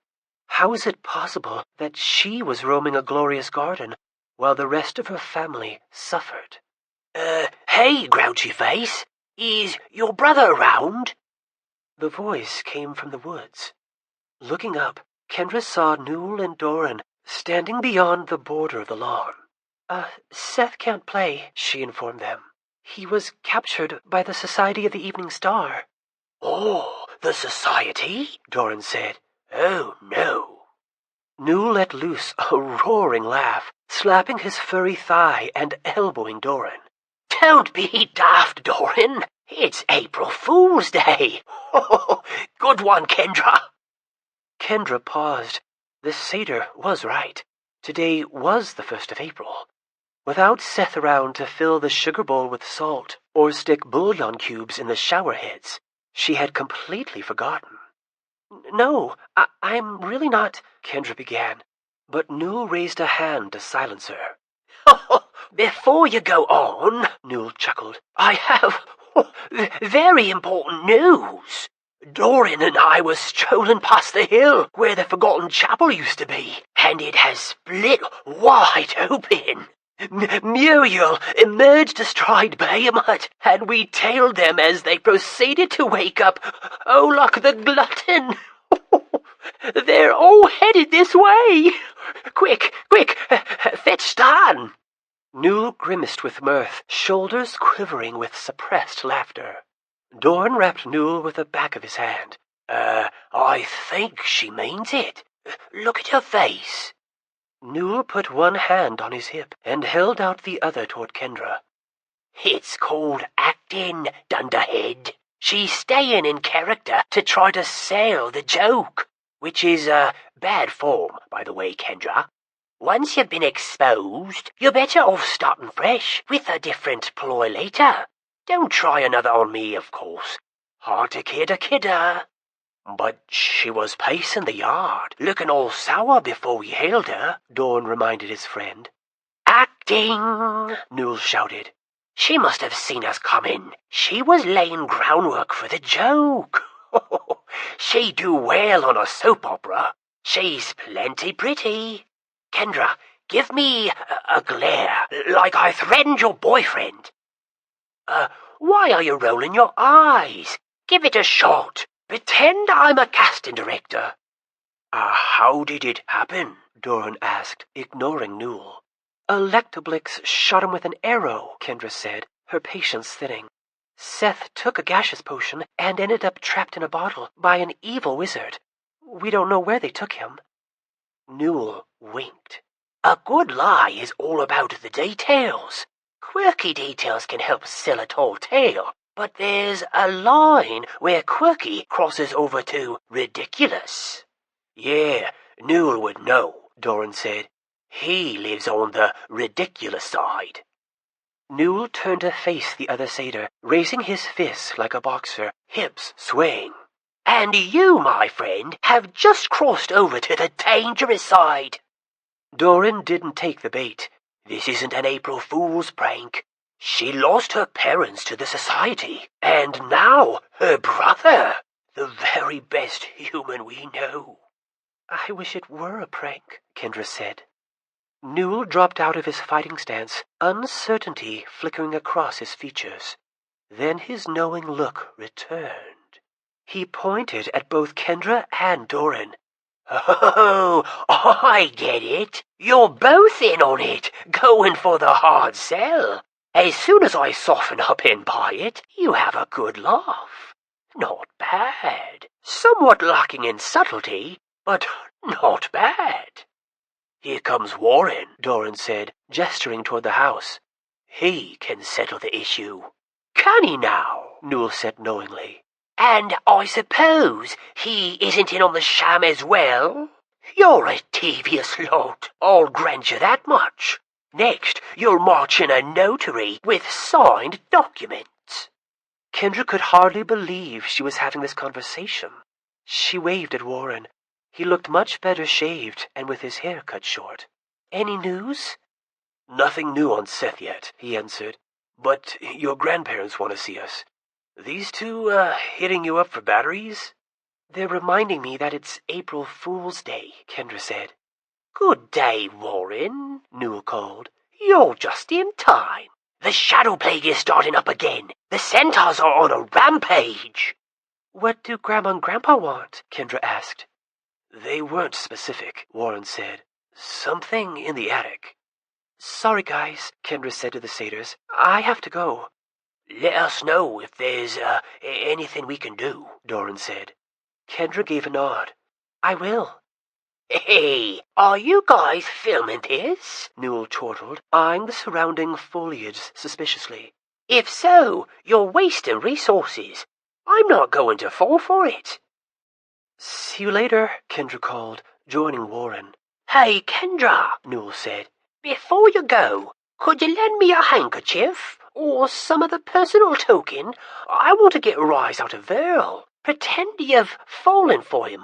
How was it possible that she was roaming a glorious garden while the rest of her family suffered? Hey, grouchy face, is your brother around? The voice came from the woods. Looking up, Kendra saw Newell and Doran standing beyond the border of the lawn. Seth can't play, she informed them. He was captured by the Society of the Evening Star. Oh, the Society? Doran said. Oh, no. Newell let loose a roaring laugh, slapping his furry thigh and elbowing Doran. Don't be daft, Doran. It's April Fool's Day. Good one, Kendra. Kendra paused. The satyr was right. Today was the 1st of April. Without Seth around to fill the sugar bowl with salt or stick bouillon cubes in the shower heads, she had completely forgotten. No, I'm really not, Kendra began, but Newell raised a hand to silence her. Before you go on, Newell chuckled, I have very important news. Doran and I were strolling past the hill where the Forgotten Chapel used to be, and it has split wide open. Muriel emerged astride Behemoth, and we tailed them as they proceeded to wake up Olok the Glutton. They're all headed this way. Quick, fetch Stan. Newell grimaced with mirth, shoulders quivering with suppressed laughter. Doran rapped Newell with the back of his hand. I think she means it. Look at her face. Newell put one hand on his hip and held out the other toward Kendra. It's called acting, dunderhead. She's staying in character to try to sell the joke, which is bad form, by the way, Kendra. Once you've been exposed, you're better off starting fresh with a different ploy later. Don't try another on me, of course. Hard to kid a kidder. But she was pacing the yard, looking all sour before we hailed her, Dorn reminded his friend. Acting, Newell shouted. She must have seen us coming. She was laying groundwork for the joke. She do well on a soap opera. She's plenty pretty. Kendra, give me a glare, like I threatened your boyfriend. Why are you rolling your eyes? Give it a shot. Pretend I'm a casting director. How did it happen? Doran asked, ignoring Newell. Electoblix shot him with an arrow, Kendra said, her patience thinning. Seth took a gaseous potion and ended up trapped in a bottle by an evil wizard. We don't know where they took him. Newell winked. A good lie is all about the details. Quirky details can help sell a tall tale, but there's a line where quirky crosses over to ridiculous. Yeah, Newell would know, Doran said. He lives on the ridiculous side. Newell turned to face the other satyr, raising his fists like a boxer, hips swaying. And you, my friend, have just crossed over to the dangerous side. Doran didn't take the bait. This isn't an April Fool's prank. She lost her parents to the society, and now her brother, the very best human we know. I wish it were a prank, Kendra said. Newell dropped out of his fighting stance, uncertainty flickering across his features. Then his knowing look returned. He pointed at both Kendra and Doran. Oh, I get it. You're both in on it, going for the hard sell. As soon as I soften up and buy it, you have a good laugh. Not bad. Somewhat lacking in subtlety, but not bad. Here comes Warren, Doran said, gesturing toward the house. He can settle the issue. Can he now? Newell said knowingly. And I suppose he isn't in on the sham as well? You're a devious lot, I'll grant you that much. Next, you'll march in a notary with signed documents. Kendra could hardly believe she was having this conversation. She waved at Warren. He looked much better shaved and with his hair cut short. Any news? Nothing new on Seth yet, he answered. But your grandparents want to see us. These two, hitting you up for batteries? They're reminding me that it's April Fool's Day, Kendra said. Good day, Warren, Newell called. You're just in time. The shadow plague is starting up again. The centaurs are on a rampage. What do Grandma and Grandpa want? Kendra asked. They weren't specific, Warren said. Something in the attic. Sorry, guys, Kendra said to the satyrs. I have to go. Let us know if there's anything we can do, Doran said. Kendra gave a nod. I will. Hey, are you guys filming this? Newell chortled, eyeing the surrounding foliage suspiciously. If so, you're wasting resources. I'm not going to fall for it. See you later, Kendra called, joining Warren. Hey, Kendra, Newell said. Before you go, could you lend me a handkerchief? Or some other personal token? I want to get a rise out of Earl. Pretend you've fallen for him.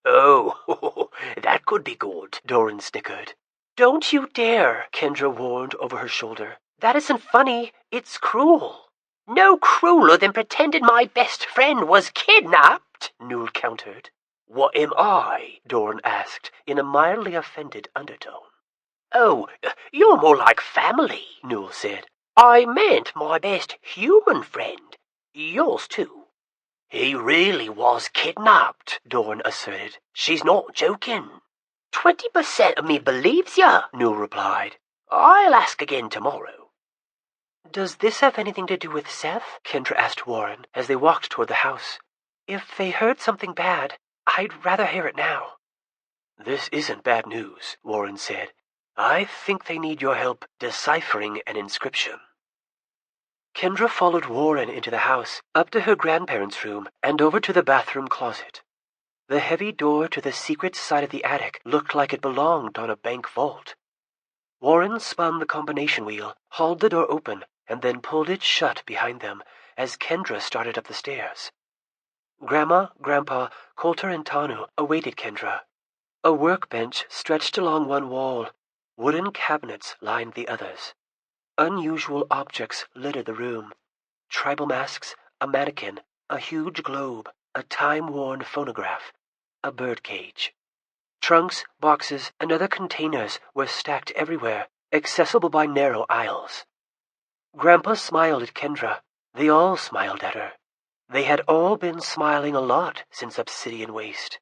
Oh, that could be good, Doran snickered. Don't you dare, Kendra warned over her shoulder. That isn't funny, it's cruel. No crueler than pretending my best friend was kidnapped, Newell countered. What am I? Doran asked, in a mildly offended undertone. Oh, you're more like family, Newell said. I meant my best human friend. Yours too. He really was kidnapped, Doran asserted. She's not joking. 20% of me believes ya, Newell replied. I'll ask again tomorrow. Does this have anything to do with Seth? Kendra asked Warren as they walked toward the house. If they heard something bad, I'd rather hear it now. This isn't bad news, Warren said. I think they need your help deciphering an inscription. Kendra followed Warren into the house, up to her grandparents' room, and over to the bathroom closet. The heavy door to the secret side of the attic looked like it belonged on a bank vault. Warren spun the combination wheel, hauled the door open, and then pulled it shut behind them as Kendra started up the stairs. Grandma, Grandpa, Coulter, and Tanu awaited Kendra. A workbench stretched along one wall. Wooden cabinets lined the others. Unusual objects littered the room. Tribal masks, a mannequin, a huge globe, a time-worn phonograph, a birdcage. Trunks, boxes, and other containers were stacked everywhere, accessible by narrow aisles. Grandpa smiled at Kendra. They all smiled at her. They had all been smiling a lot since Obsidian Waste.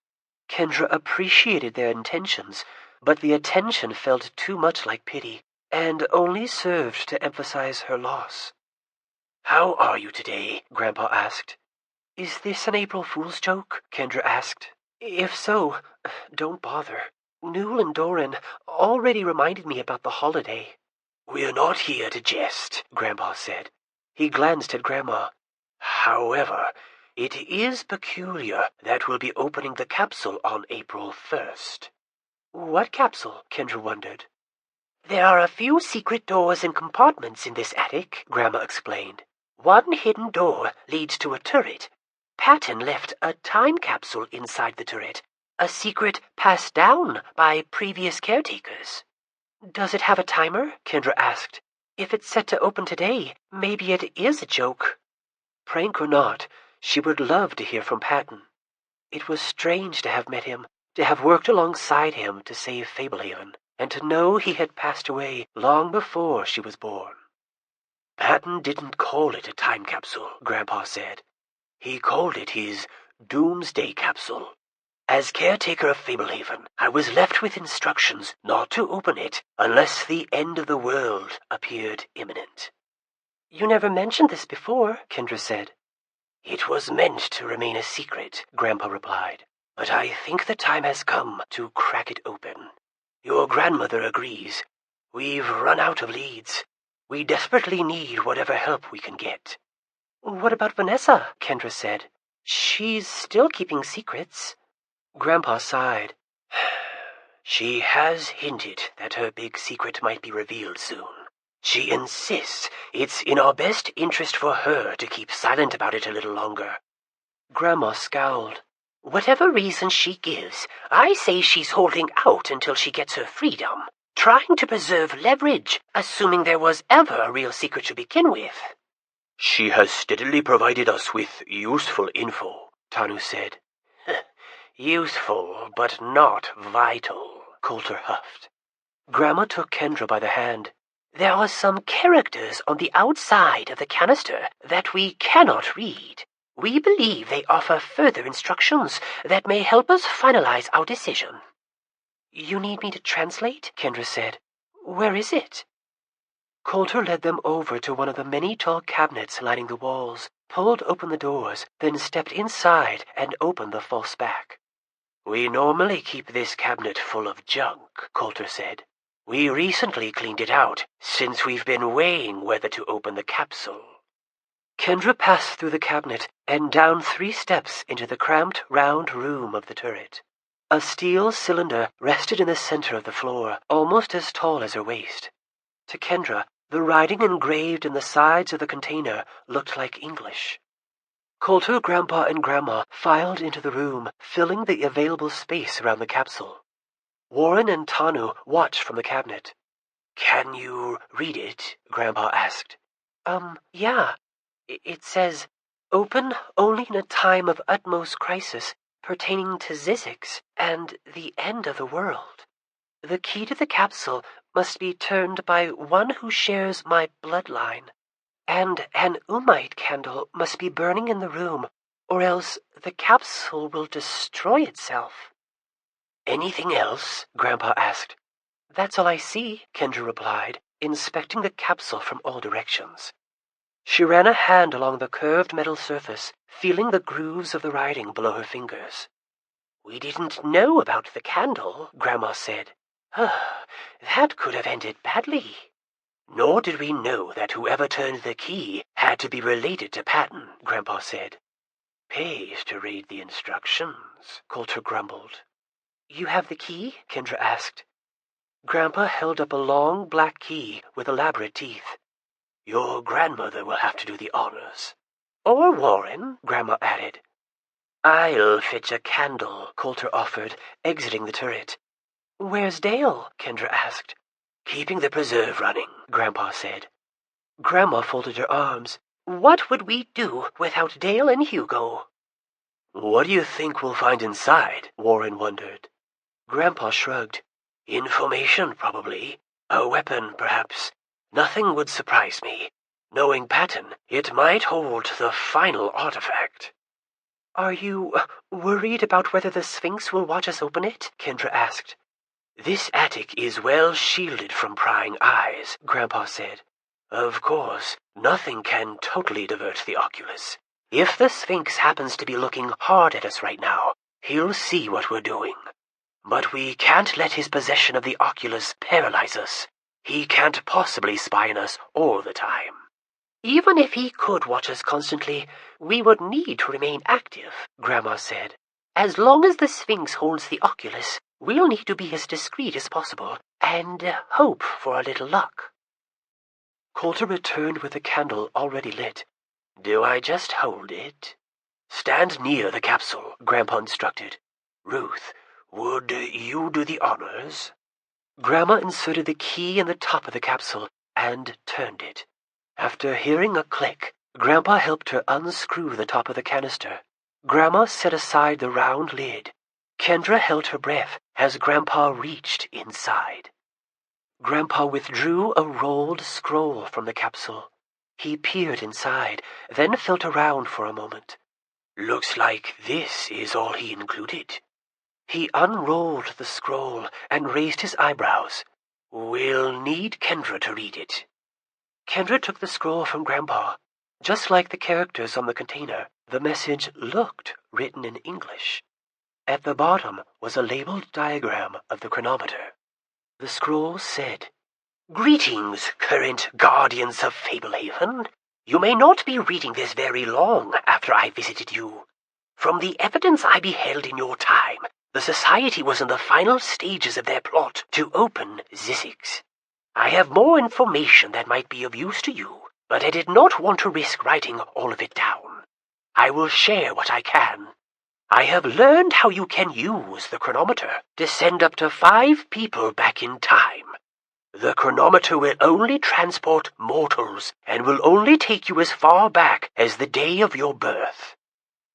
Kendra appreciated their intentions, but the attention felt too much like pity, and only served to emphasize her loss. "How are you today?" Grandpa asked. "Is this an April Fool's joke?" Kendra asked. "If so, don't bother. Newell and Doran already reminded me about the holiday." "We're not here to jest," Grandpa said. He glanced at Grandma. "However, it is peculiar that we'll be opening the capsule on April 1st. "What capsule?" Kendra wondered. "There are a few secret doors and compartments in this attic," Grandma explained. "One hidden door leads to a turret. Patton left a time capsule inside the turret, a secret passed down by previous caretakers." "Does it have a timer?" Kendra asked. "If it's set to open today, maybe it is a joke." Prank or not, she would love to hear from Patton. It was strange to have met him, to have worked alongside him to save Fablehaven, and to know he had passed away long before she was born. "Patton didn't call it a time capsule," Grandpa said. "He called it his doomsday capsule. As caretaker of Fablehaven, I was left with instructions not to open it unless the end of the world appeared imminent." "You never mentioned this before," Kendra said. "It was meant to remain a secret," Grandpa replied. "But I think the time has come to crack it open. Your grandmother agrees. We've run out of leads. We desperately need whatever help we can get." "What about Vanessa?" Kendra said. "She's still keeping secrets." Grandpa sighed. "She has hinted that her big secret might be revealed soon. She insists it's in our best interest for her to keep silent about it a little longer." Grandma scowled. "Whatever reason she gives, I say she's holding out until she gets her freedom, trying to preserve leverage, assuming there was ever a real secret to begin with." "She has steadily provided us with useful info," Tanu said. "Useful, but not vital," Coulter huffed. Grandma took Kendra by the hand. "There are some characters on the outside of the canister that we cannot read. We believe they offer further instructions that may help us finalize our decision." "You need me to translate?" Kendra said. "Where is it?" Coulter led them over to one of the many tall cabinets lining the walls, pulled open the doors, then stepped inside and opened the false back. "We normally keep this cabinet full of junk," Coulter said. "We recently cleaned it out, since we've been weighing whether to open the capsule." Kendra passed through the cabinet and down 3 steps into the cramped, round room of the turret. A steel cylinder rested in the center of the floor, almost as tall as her waist. To Kendra, the writing engraved in the sides of the container looked like English. Coulter, Grandpa, and Grandma filed into the room, filling the available space around the capsule. Warren and Tanu watched from the cabinet. "Can you read it?" Grandpa asked. Yeah. It says, 'Open only in a time of utmost crisis pertaining to Zzyxx and the end of the world. The key to the capsule must be turned by one who shares my bloodline. And an Umite candle must be burning in the room, or else the capsule will destroy itself.'" "Anything else?" Grandpa asked. "That's all I see," Kendra replied, inspecting the capsule from all directions. She ran a hand along the curved metal surface, feeling the grooves of the writing below her fingers. "We didn't know about the candle," Grandma said. "That could have ended badly." "Nor did we know that whoever turned the key had to be related to Patton," Grandpa said. "Pays to read the instructions," Coulter grumbled. "You have the key?" Kendra asked. Grandpa held up a long black key with elaborate teeth. "Your grandmother will have to do the honors." "Or Warren," Grandma added. "I'll fetch a candle," Coulter offered, exiting the turret. "Where's Dale?" Kendra asked. "Keeping the preserve running," Grandpa said. Grandma folded her arms. "What would we do without Dale and Hugo?" What do you think we'll find inside? Warren wondered. Grandpa shrugged. Information, probably. A weapon, perhaps. Nothing would surprise me. Knowing Patton, it might hold the final artifact. Are you worried about whether the Sphinx will watch us open it? Kendra asked. This attic is well shielded from prying eyes, Grandpa said. Of course, nothing can totally divert the oculus. If the Sphinx happens to be looking hard at us right now, he'll see what we're doing. But we can't let his possession of the oculus paralyze us. He can't possibly spy on us all the time. Even if he could watch us constantly, we would need to remain active, Grandma said. As long as the Sphinx holds the oculus, we'll need to be as discreet as possible, and hope for a little luck. Coulter returned with the candle already lit. Do I just hold it? Stand near the capsule, Grandpa instructed. Ruth, would you do the honors? Grandma inserted the key in the top of the capsule and turned it. After hearing a click, Grandpa helped her unscrew the top of the canister. Grandma set aside the round lid. Kendra held her breath as Grandpa reached inside. Grandpa withdrew a rolled scroll from the capsule. He peered inside, then felt around for a moment. Looks like this is all he included. He unrolled the scroll and raised his eyebrows. We'll need Kendra to read it. Kendra took the scroll from Grandpa. Just like the characters on the container, the message looked written in English. At the bottom was a labeled diagram of the chronometer. The scroll said, Greetings, current guardians of Fablehaven. You may not be reading this very long after I visited you. From the evidence I beheld in your time, the Society was in the final stages of their plot to open Zzyxx. I have more information that might be of use to you, but I did not want to risk writing all of it down. I will share what I can. I have learned how you can use the chronometer to send up to 5 people back in time. The chronometer will only transport mortals and will only take you as far back as the day of your birth.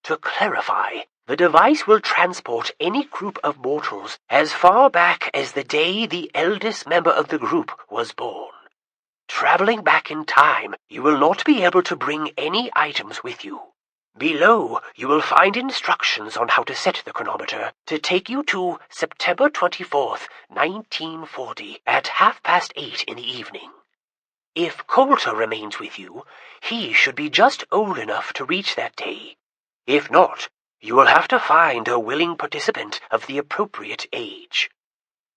To clarify, the device will transport any group of mortals as far back as the day the eldest member of the group was born. Traveling back in time, you will not be able to bring any items with you. Below, you will find instructions on how to set the chronometer to take you to September 24th, 1940 at 8:30 in the evening. If Coulter remains with you, he should be just old enough to reach that day. If not, you will have to find a willing participant of the appropriate age.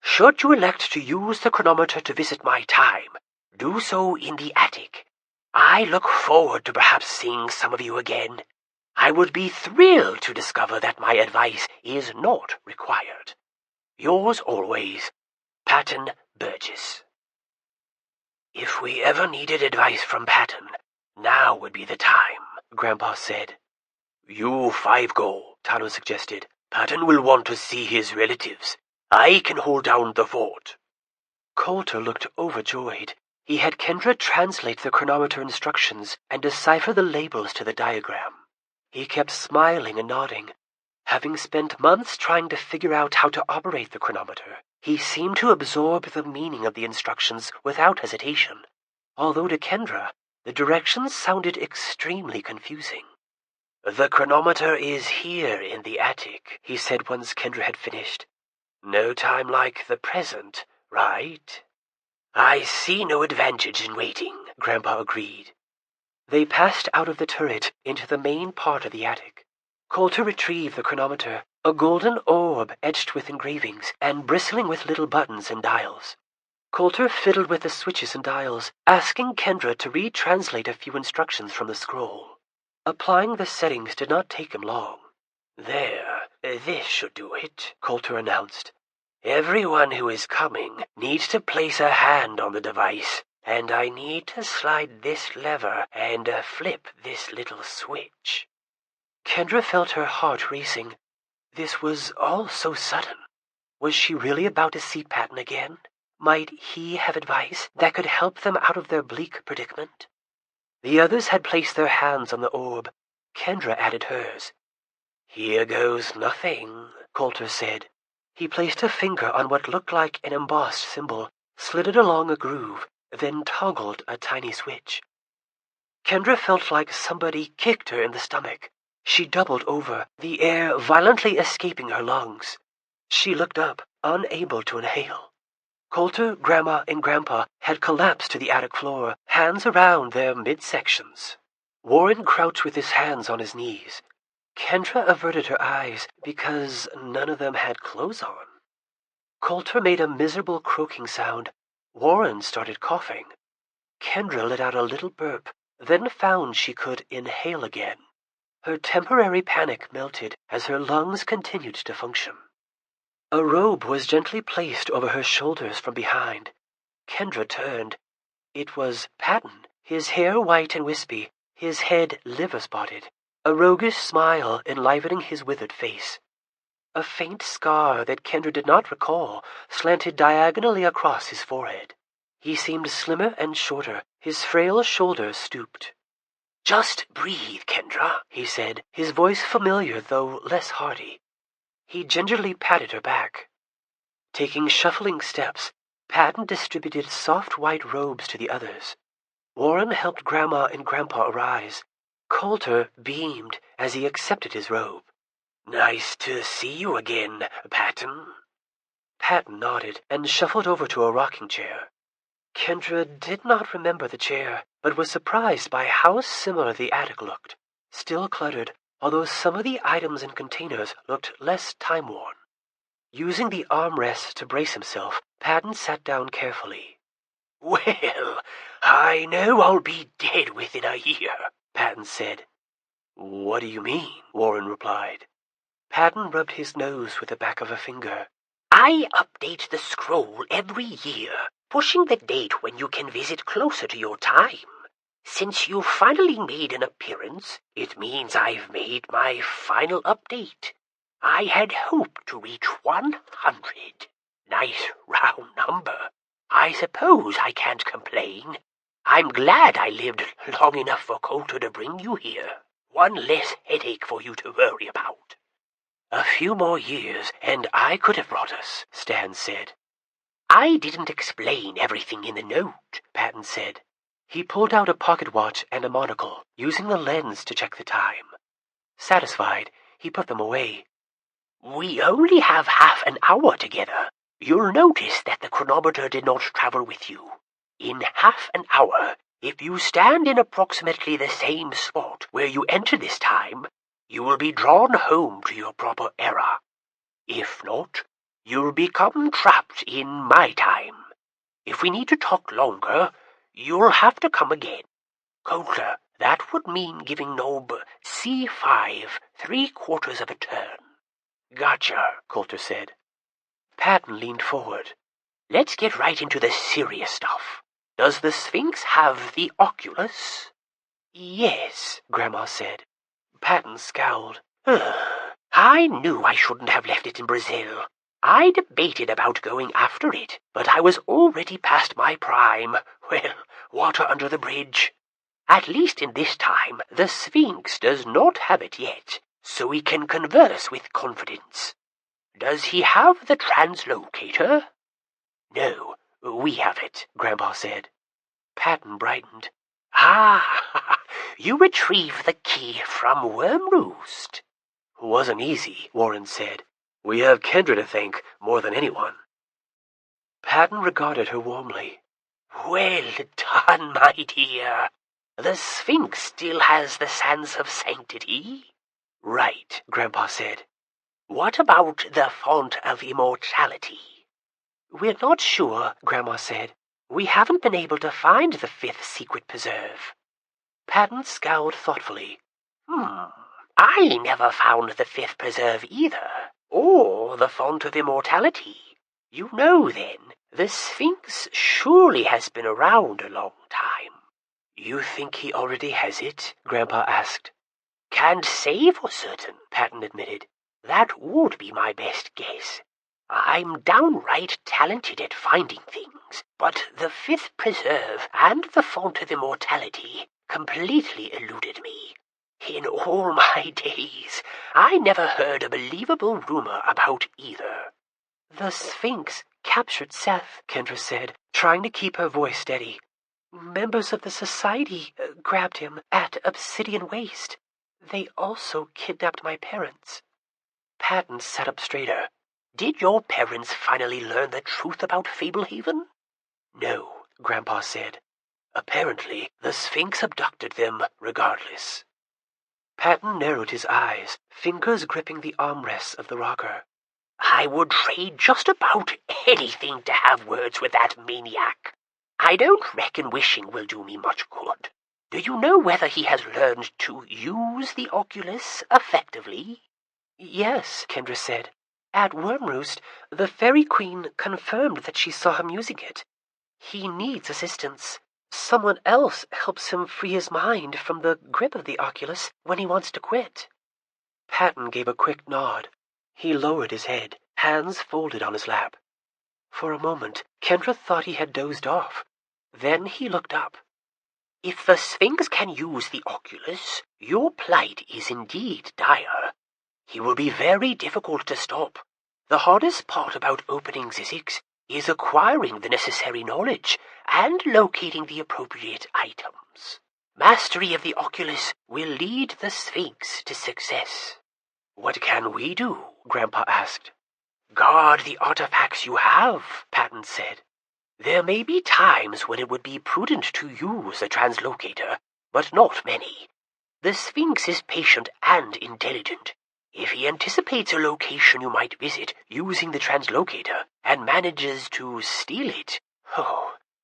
Should you elect to use the chronometer to visit my time, do so in the attic. I look forward to perhaps seeing some of you again. I would be thrilled to discover that my advice is not required. Yours always, Patton Burgess. If we ever needed advice from Patton, now would be the time, Grandpa said. You 5 go, Tano suggested. Patton will want to see his relatives. I can hold down the fort. Coulter looked overjoyed. He had Kendra translate the chronometer instructions and decipher the labels to the diagram. He kept smiling and nodding. Having spent months trying to figure out how to operate the chronometer, he seemed to absorb the meaning of the instructions without hesitation, although to Kendra, the directions sounded extremely confusing. The chronometer is here in the attic, he said once Kendra had finished. No time like the present, right? I see no advantage in waiting, Grandpa agreed. They passed out of the turret into the main part of the attic. Coulter retrieved the chronometer, a golden orb etched with engravings and bristling with little buttons and dials. Coulter fiddled with the switches and dials, asking Kendra to retranslate a few instructions from the scroll. Applying the settings did not take him long. There, this should do it, Coulter announced. Everyone who is coming needs to place a hand on the device, and I need to slide this lever and flip this little switch. Kendra felt her heart racing. This was all so sudden. Was she really about to see Patton again? Might he have advice that could help them out of their bleak predicament? The others had placed their hands on the orb. Kendra added hers. Here goes nothing, Coulter said. He placed a finger on what looked like an embossed symbol, slid it along a groove, then toggled a tiny switch. Kendra felt like somebody kicked her in the stomach. She doubled over, the air violently escaping her lungs. She looked up, unable to inhale. Coulter, Grandma, and Grandpa had collapsed to the attic floor, hands around their midsections. Warren crouched with his hands on his knees. Kendra averted her eyes because none of them had clothes on. Coulter made a miserable croaking sound. Warren started coughing. Kendra let out a little burp, then found she could inhale again. Her temporary panic melted as her lungs continued to function. A robe was gently placed over her shoulders from behind. Kendra turned. It was Patton, his hair white and wispy, his head liver-spotted, a roguish smile enlivening his withered face. A faint scar that Kendra did not recall slanted diagonally across his forehead. He seemed slimmer and shorter, his frail shoulders stooped. "Just breathe, Kendra," he said, his voice familiar though less hearty. He gingerly patted her back. Taking shuffling steps, Patton distributed soft white robes to the others. Warren helped Grandma and Grandpa arise. Coulter beamed as he accepted his robe. "Nice to see you again, Patton." Patton nodded and shuffled over to a rocking chair. Kendra did not remember the chair, but was surprised by how similar the attic looked. Still cluttered, although some of the items and containers looked less time-worn. Using the armrest to brace himself, Patton sat down carefully. "Well, I know I'll be dead within a year," Patton said. "What do you mean?" Warren replied. Patton rubbed his nose with the back of a finger. "I update the scroll every year, pushing the date when you can visit closer to your time. Since you finally made an appearance, it means I've made my final update. I had hoped to reach 100. Nice round number. I suppose I can't complain. I'm glad I lived long enough for Coulter to bring you here. One less headache for you to worry about." "A few more years, and I could have brought us," Stan said. "I didn't explain everything in the note," Patton said. He pulled out a pocket watch and a monocle, using the lens to check the time. Satisfied, he put them away. "We only have half an hour together. You'll notice that the chronometer did not travel with you. In half an hour, if you stand in approximately the same spot where you enter this time, you will be drawn home to your proper era. If not, you'll become trapped in my time. If we need to talk longer, you'll have to come again. Coulter, that would mean giving Nob C5 3/4 of a turn." "Gotcha," Coulter said. Patton leaned forward. "Let's get right into the serious stuff. Does the Sphinx have the oculus?" "Yes," Grandma said. Patton scowled. "I knew I shouldn't have left it in Brazil. I debated about going after it, but I was already past my prime. Well, water under the bridge. At least in this time, the Sphinx does not have it yet, so we can converse with confidence. Does he have the translocator?" "No, we have it," Grandpa said. Patton brightened. "Ah, you retrieved the key from Wormroost." "Wasn't easy," Warren said. "We have Kendra to thank more than anyone." Patton regarded her warmly. "Well done, my dear. The Sphinx still has the sense of sanctity?" "Right," Grandpa said. "What about the font of immortality?" "We're not sure," Grandma said. "We haven't been able to find the 5th secret preserve." Patton scowled thoughtfully. I never found the 5th preserve either, or the font of immortality. You know, then, the Sphinx surely has been around a long time." "You think he already has it?" Grandpa asked. "Can't say for certain," Patton admitted. "That would be my best guess. I'm downright talented at finding things, but the 5th preserve and the font of immortality completely eluded me. In all my days, I never heard a believable rumor about either. The Sphinx captured Seth, Kendra said, trying to keep her voice steady. Members of the society grabbed him at Obsidian Waste. They also kidnapped my parents. Patton sat up straighter. Did your parents finally learn the truth about Fablehaven? No, Grandpa said. Apparently, the Sphinx abducted them regardless. Patton narrowed his eyes, fingers gripping the armrests of the rocker. I would trade just about anything to have words with that maniac. I don't reckon wishing will do me much good. Do you know whether he has learned to use the Oculus effectively? Yes, Kendra said. At Wormroost, the Fairy Queen confirmed that she saw him using it. He needs assistance. Someone else helps him free his mind from the grip of the Oculus when he wants to quit. Patton gave a quick nod. He lowered his head, hands folded on his lap. For a moment, Kendra thought he had dozed off. Then he looked up. If the Sphinx can use the Oculus, your plight is indeed dire. He will be very difficult to stop. The hardest part about opening Zzyxx is acquiring the necessary knowledge and locating the appropriate items. Mastery of the Oculus will lead the Sphinx to success. What can we do? Grandpa asked. Guard the artifacts you have, Patton said. There may be times when it would be prudent to use a translocator, but not many. The Sphinx is patient and intelligent. If he anticipates a location you might visit using the translocator and manages to steal it,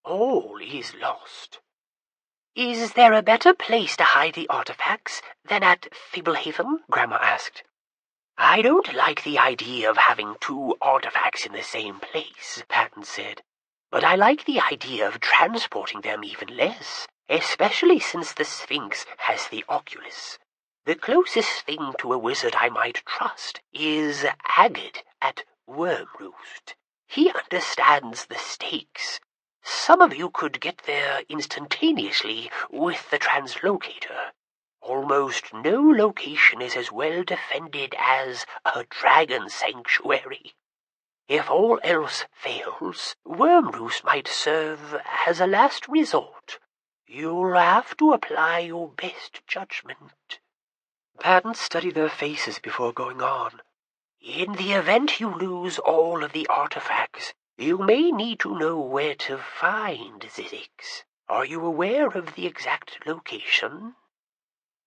all is lost. Is there a better place to hide the artifacts than at Fablehaven? Grandma asked. I don't like the idea of having two artifacts in the same place, Patton said. But I like the idea of transporting them even less, especially since the Sphinx has the Oculus. The closest thing to a wizard I might trust is Agate at Wormroost. He understands the stakes. Some of you could get there instantaneously with the translocator. Almost no location is as well defended as a dragon sanctuary. If all else fails, Wormroost might serve as a last resort. You'll have to apply your best judgment. Patton studied their faces before going on. In the event you lose all of the artifacts, you may need to know where to find Zzyxx. Are you aware of the exact location?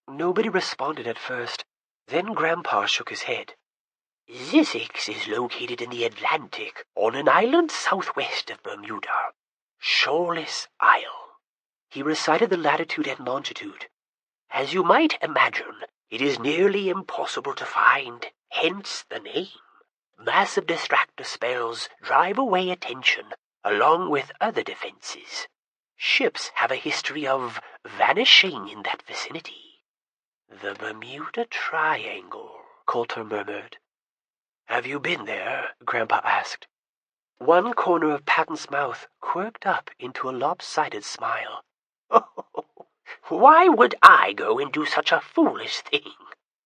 Nobody responded at first. Then Grandpa shook his head. Zzyxx is located in the Atlantic, on an island southwest of Bermuda. Shoreless Isle. He recited the latitude and longitude. As you might imagine, it is nearly impossible to find, hence the name. Massive distractor spells drive away attention, along with other defenses. Ships have a history of vanishing in that vicinity. The Bermuda Triangle, Coulter murmured. Have you been there? Grandpa asked. One corner of Patton's mouth quirked up into a lopsided smile. Why would I go and do such a foolish thing?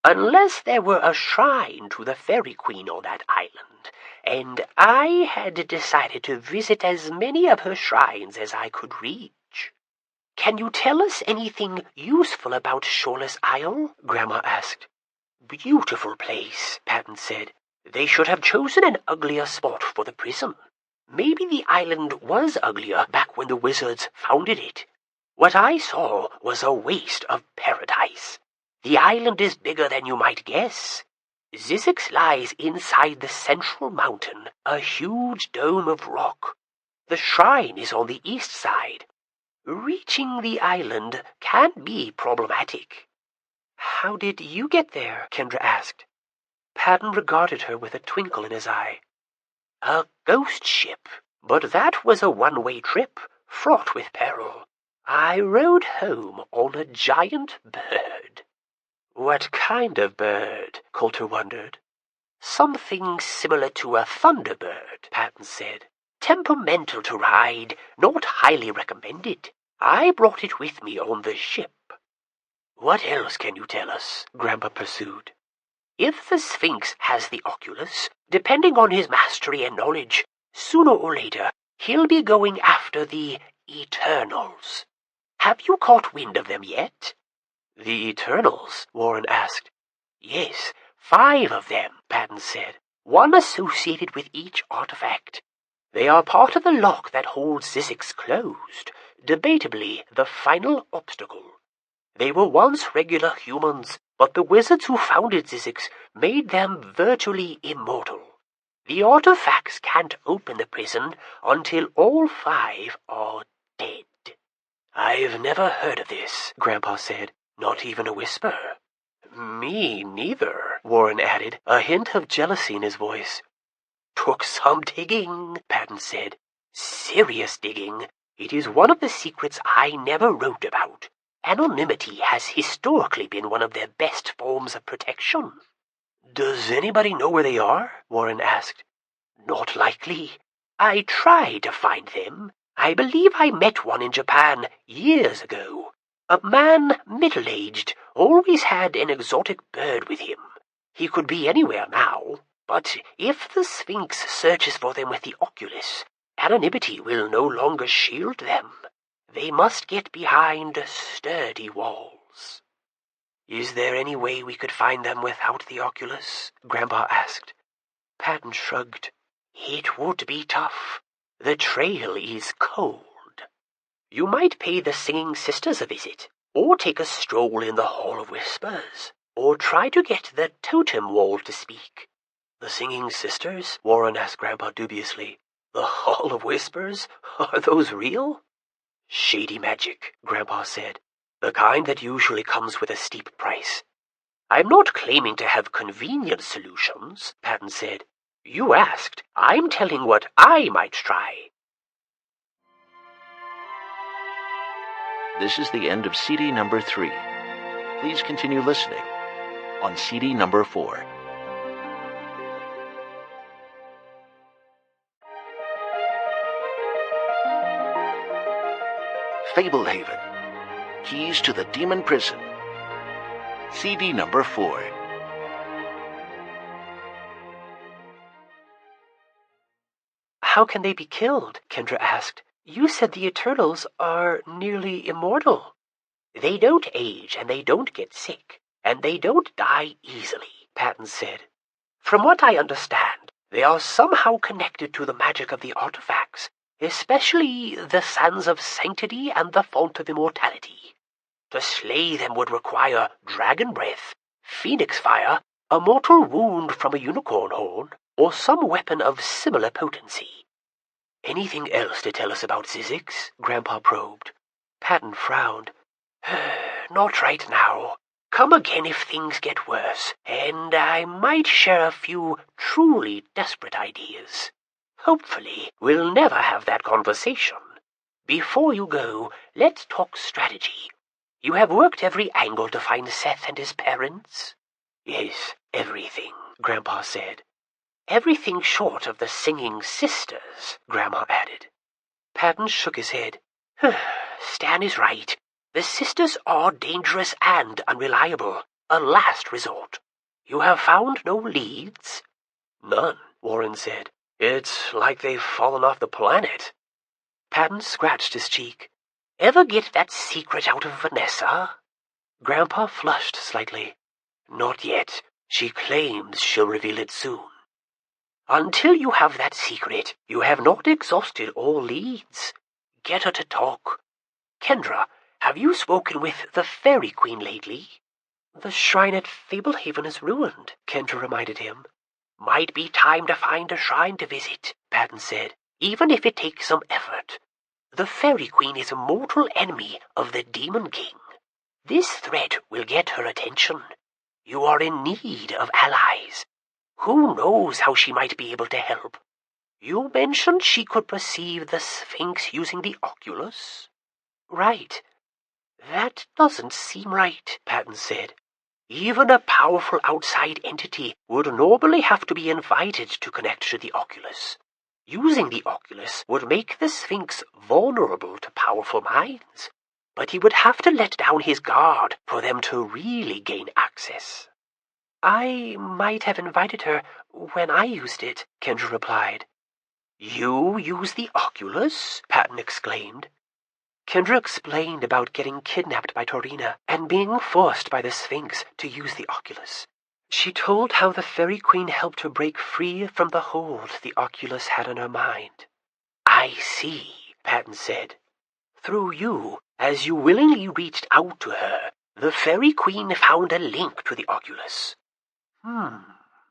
Unless there were a shrine to the Fairy Queen on that island, and I had decided to visit as many of her shrines as I could reach. Can you tell us anything useful about Shoreless Isle? Grandma asked. Beautiful place, Patton said. They should have chosen an uglier spot for the prison. Maybe the island was uglier back when the wizards founded it. What I saw was a waste of paradise. The island is bigger than you might guess. Zzyxx lies inside the central mountain, a huge dome of rock. The shrine is on the east side. Reaching the island can be problematic. How did you get there? Kendra asked. Patton regarded her with a twinkle in his eye. A ghost ship, but that was a one-way trip, fraught with peril. I rode home on a giant bird. What kind of bird? Coulter wondered. Something similar to a thunderbird, Patton said. Temperamental to ride, not highly recommended. I brought it with me on the ship. What else can you tell us? Grandpa pursued. If the Sphinx has the oculus, depending on his mastery and knowledge, sooner or later he'll be going after the Eternals. Have you caught wind of them yet? The Eternals? Warren asked. Yes, 5 of them, Patton said, one associated with each artifact. They are part of the lock that holds Zzyxx closed, debatably the final obstacle. They were once regular humans, but the wizards who founded Zzyxx made them virtually immortal. The artifacts can't open the prison until all 5 are dead. I've never heard of this, Grandpa said. Not even a whisper. Me neither, Warren added, a hint of jealousy in his voice. Took some digging, Patton said. Serious digging. It is one of the secrets I never wrote about. Anonymity has historically been one of their best forms of protection. Does anybody know where they are? Warren asked. Not likely. I tried to find them. I believe I met one in Japan years ago. A man, middle-aged, always had an exotic bird with him. He could be anywhere now, but if the Sphinx searches for them with the oculus, anonymity will no longer shield them. They must get behind sturdy walls. Is there any way we could find them without the oculus? Grandpa asked. Patton shrugged. It would be tough. The trail is cold. You might pay the Singing Sisters a visit, or take a stroll in the Hall of Whispers, or try to get the totem wall to speak. The Singing Sisters? Warren asked Grandpa dubiously. The Hall of Whispers? Are those real? Shady magic, Grandpa said. The kind that usually comes with a steep price. I'm not claiming to have convenient solutions, Patton said. You asked. I'm telling what I might try. This is the end of CD number 3. Please continue listening on CD number 4. Fablehaven, Keys to the Demon Prison. CD number 4. How can they be killed? Kendra asked. You said the Eternals are nearly immortal. They don't age, and they don't get sick, and they don't die easily, Patton said. From what I understand, they are somehow connected to the magic of the artifacts, especially the Sands of Sanctity and the Font of Immortality. To slay them would require dragon breath, phoenix fire, a mortal wound from a unicorn horn, or some weapon of similar potency. Anything else to tell us about Zzyxx? Grandpa probed. Patton frowned. Not right now. Come again if things get worse, and I might share a few truly desperate ideas. Hopefully, we'll never have that conversation. Before you go, let's talk strategy. You have worked every angle to find Seth and his parents? Yes, everything, Grandpa said. Everything short of the Singing Sisters, Grandma added. Patton shook his head. Stan is right. The sisters are dangerous and unreliable, a last resort. You have found no leads? None, Warren said. It's like they've fallen off the planet. Patton scratched his cheek. Ever get that secret out of Vanessa? Grandpa flushed slightly. Not yet. She claims she'll reveal it soon. Until you have that secret, you have not exhausted all leads. Get her to talk. Kendra, have you spoken with the Fairy Queen lately? The shrine at Fablehaven is ruined, Kendra reminded him. Might be time to find a shrine to visit, Patton said, even if it takes some effort. The Fairy Queen is a mortal enemy of the Demon King. This threat will get her attention. You are in need of allies. Who knows how she might be able to help? You mentioned she could perceive the Sphinx using the oculus? Right. That doesn't seem right, Patton said. Even a powerful outside entity would normally have to be invited to connect to the oculus. Using the oculus would make the Sphinx vulnerable to powerful minds. but he would have to let down his guard for them to really gain access. I might have invited her when I used it, Kendra replied. You use the Oculus? Patton exclaimed. Kendra explained about getting kidnapped by Torina and being forced by the Sphinx to use the Oculus. She told how the Fairy Queen helped her break free from the hold the Oculus had on her mind. I see, Patton said. Through you, as you willingly reached out to her, the Fairy Queen found a link to the Oculus.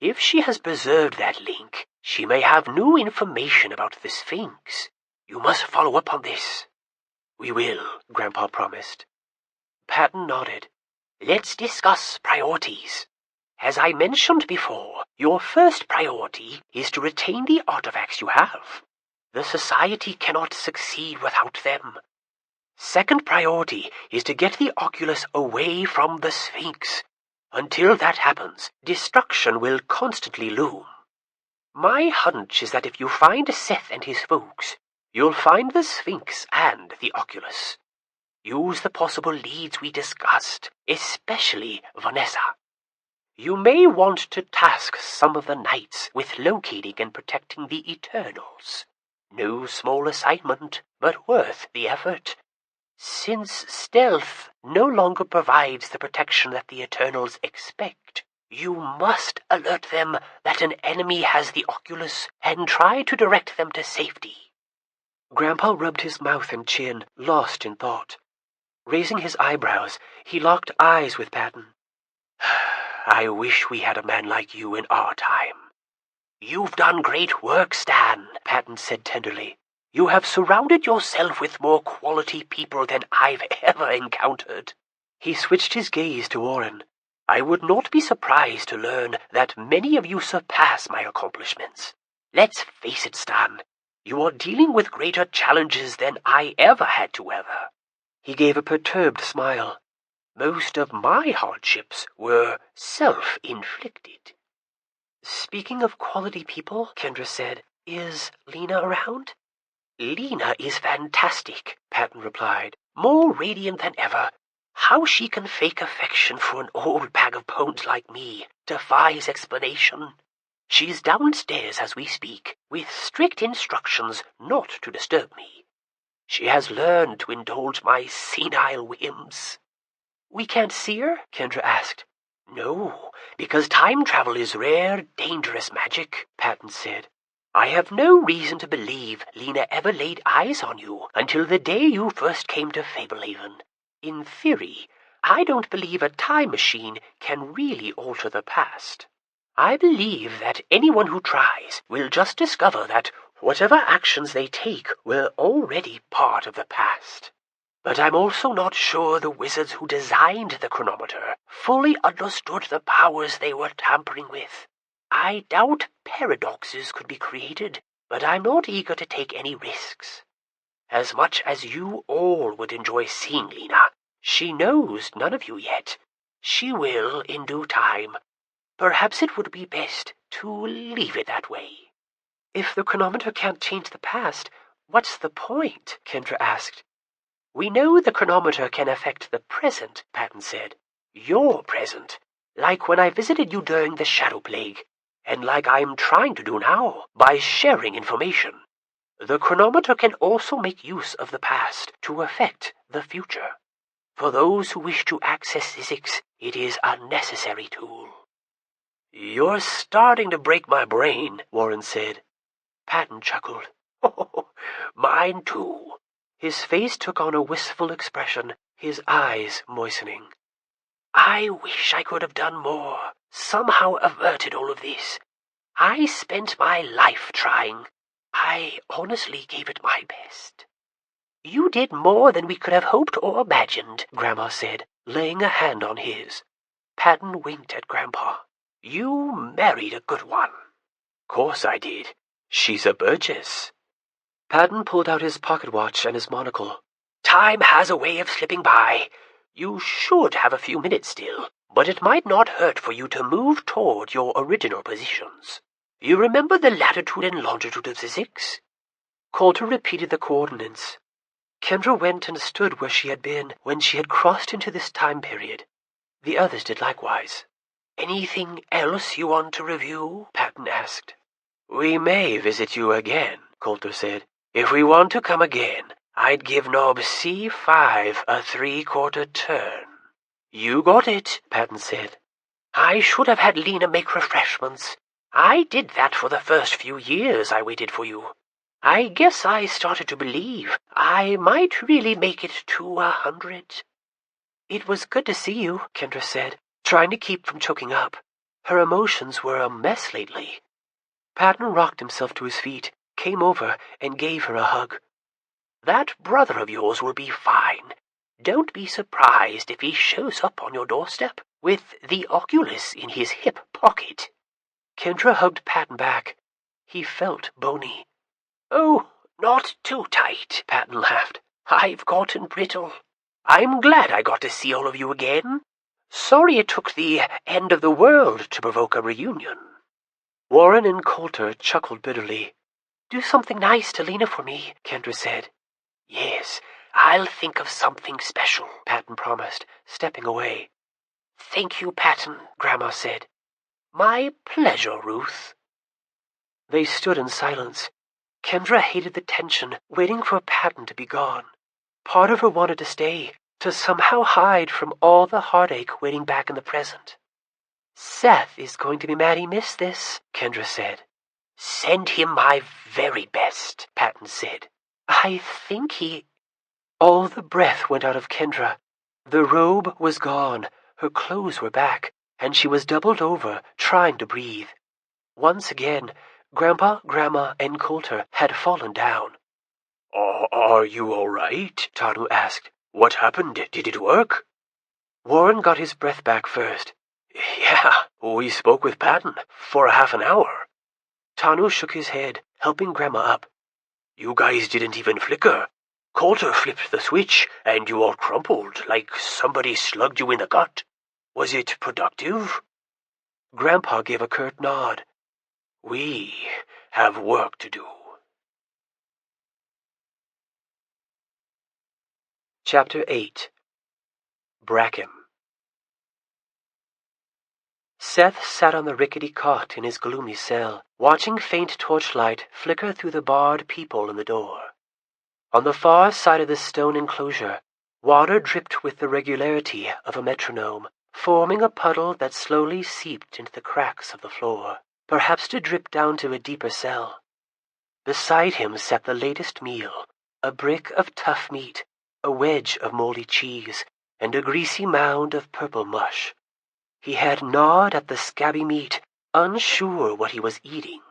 If she has preserved that link, she may have new information about the Sphinx. You must follow up on this. We will, Grandpa promised. Patton nodded. Let's discuss priorities. As I mentioned before, your first priority is to retain the artifacts you have. The Society cannot succeed without them. Second priority is to get the Oculus away from the Sphinx. Until that happens, destruction will constantly loom. My hunch is that if you find Seth and his folks, you'll find the Sphinx and the Oculus. Use the possible leads we discussed, especially Vanessa. You may want to task some of the knights with locating and protecting the Eternals. No small assignment, but worth the effort. Since stealth no longer provides the protection that the Eternals expect, you must alert them that an enemy has the Oculus and try to direct them to safety. Grandpa rubbed his mouth and chin, lost in thought. Raising his eyebrows, he locked eyes with Patton. I wish we had a man like you in our time. You've done great work, Stan, Patton said tenderly. You have surrounded yourself with more quality people than I've ever encountered. He switched his gaze to Warren. I would not be surprised to learn that many of you surpass my accomplishments. Let's face it, Stan. You are dealing with greater challenges than I ever had to weather. He gave a perturbed smile. Most of my hardships were self-inflicted. Speaking of quality people, Kendra said, is Lena around? Lena is fantastic, Patton replied, more radiant than ever. How she can fake affection for an old bag of bones like me defies explanation. She's downstairs as we speak, with strict instructions not to disturb me. She has learned to indulge my senile whims. We can't see her? Kendra asked. No, because time travel is rare, dangerous magic, Patton said. I have no reason to believe Lena ever laid eyes on you until the day you first came to Fablehaven. In theory, I don't believe a time machine can really alter the past. I believe that anyone who tries will just discover that whatever actions they take were already part of the past. But I'm also not sure the wizards who designed the chronometer fully understood the powers they were tampering with. I doubt paradoxes could be created, but I'm not eager to take any risks. As much as you all would enjoy seeing Lena, she knows none of you yet. She will in due time. Perhaps it would be best to leave it that way. If the chronometer can't change the past, what's the point? Kendra asked. We know the chronometer can affect the present, Patton said. Your present, like when I visited you during the Shadow Plague, and like I'm trying to do now, by sharing information. The chronometer can also make use of the past to affect the future. For those who wish to access Zzyxx, it is a necessary tool. You're starting to break my brain, Warren said. Patton chuckled. Oh, mine too. His face took on a wistful expression, his eyes moistening. I wish I could have done more, somehow averted all of this. I spent my life trying. I honestly gave it my best. You did more than we could have hoped or imagined, Grandma said, laying a hand on his. Patton winked at Grandpa. You married a good one. Course I did. She's a Burgess. Patton pulled out his pocket watch and his monocle. Time has a way of slipping by. You should have a few minutes still, but it might not hurt for you to move toward your original positions. You remember the latitude and longitude of the Zzyxx? Coulter repeated the coordinates. Kendra went and stood where she had been when she had crossed into this time period. The others did likewise. "Anything else you want to review?" Patton asked. "We may visit you again," Coulter said. "If we want to come again, I'd give knob C5 a 3/4 turn." "You got it," Patton said. "I should have had Lena make refreshments. I did that for the first few years I waited for you. I guess I started to believe I might really make it to 100. "It was good to see you," Kendra said, trying to keep from choking up. Her emotions were a mess lately. Patton rocked himself to his feet, came over, and gave her a hug. "That brother of yours will be fine. Don't be surprised if he shows up on your doorstep with the Oculus in his hip pocket." Kendra hugged Patton back. He felt bony. "Oh, not too tight," Patton laughed. "I've gotten brittle. I'm glad I got to see all of you again. Sorry it took the end of the world to provoke a reunion." Warren and Coulter chuckled bitterly. "Do something nice to Lena for me," Kendra said. "Yes, I'll think of something special," Patton promised, stepping away. "Thank you, Patton," Grandma said. "My pleasure, Ruth." They stood in silence. Kendra hated the tension, waiting for Patton to be gone. Part of her wanted to stay, to somehow hide from all the heartache waiting back in the present. "Seth is going to be mad he missed this," Kendra said. "Send him my very best," Patton said. "I think he—" All the breath went out of Kendra. The robe was gone, her clothes were back, and she was doubled over, trying to breathe. Once again, Grandpa, Grandma, and Coulter had fallen down. Are you all right?" Tanu asked. "What happened? Did it work?" Warren got his breath back first. "Yeah, we spoke with Patton for a half an hour." Tanu shook his head, helping Grandma up. "You guys didn't even flicker. Coulter flipped the switch, and you all crumpled like somebody slugged you in the gut. Was it productive?" Grandpa gave a curt nod. "We have work to do." Chapter 8. Bracken. Seth sat on the rickety cot in his gloomy cell, watching faint torchlight flicker through the barred peephole in the door. On the far side of the stone enclosure, water dripped with the regularity of a metronome, forming a puddle that slowly seeped into the cracks of the floor, perhaps to drip down to a deeper cell. Beside him sat the latest meal, a brick of tough meat, a wedge of moldy cheese, and a greasy mound of purple mush. He had gnawed at the scabby meat, unsure what he was eating.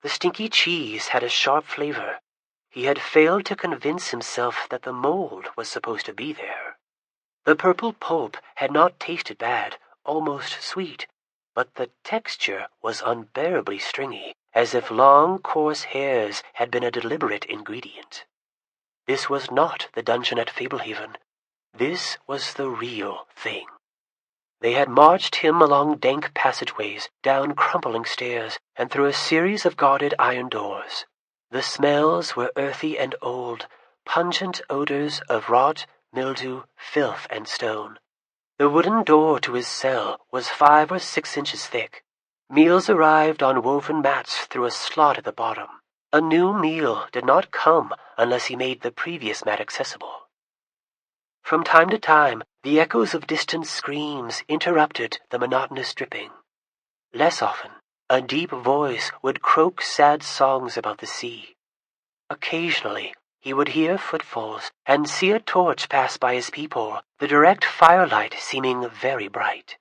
The stinky cheese had a sharp flavor. He had failed to convince himself that the mold was supposed to be there. The purple pulp had not tasted bad, almost sweet, but the texture was unbearably stringy, as if long, coarse hairs had been a deliberate ingredient. This was not the dungeon at Fablehaven. This was the real thing. They had marched him along dank passageways, down crumbling stairs, and through a series of guarded iron doors. The smells were earthy and old, pungent odors of rot, mildew, filth, and stone. The wooden door to his cell was 5 or 6 inches thick. Meals arrived on woven mats through a slot at the bottom. A new meal did not come unless he made the previous mat accessible. From time to time, the echoes of distant screams interrupted the monotonous dripping. Less often, a deep voice would croak sad songs about the sea. Occasionally, he would hear footfalls and see a torch pass by his peephole, the direct firelight seeming very bright.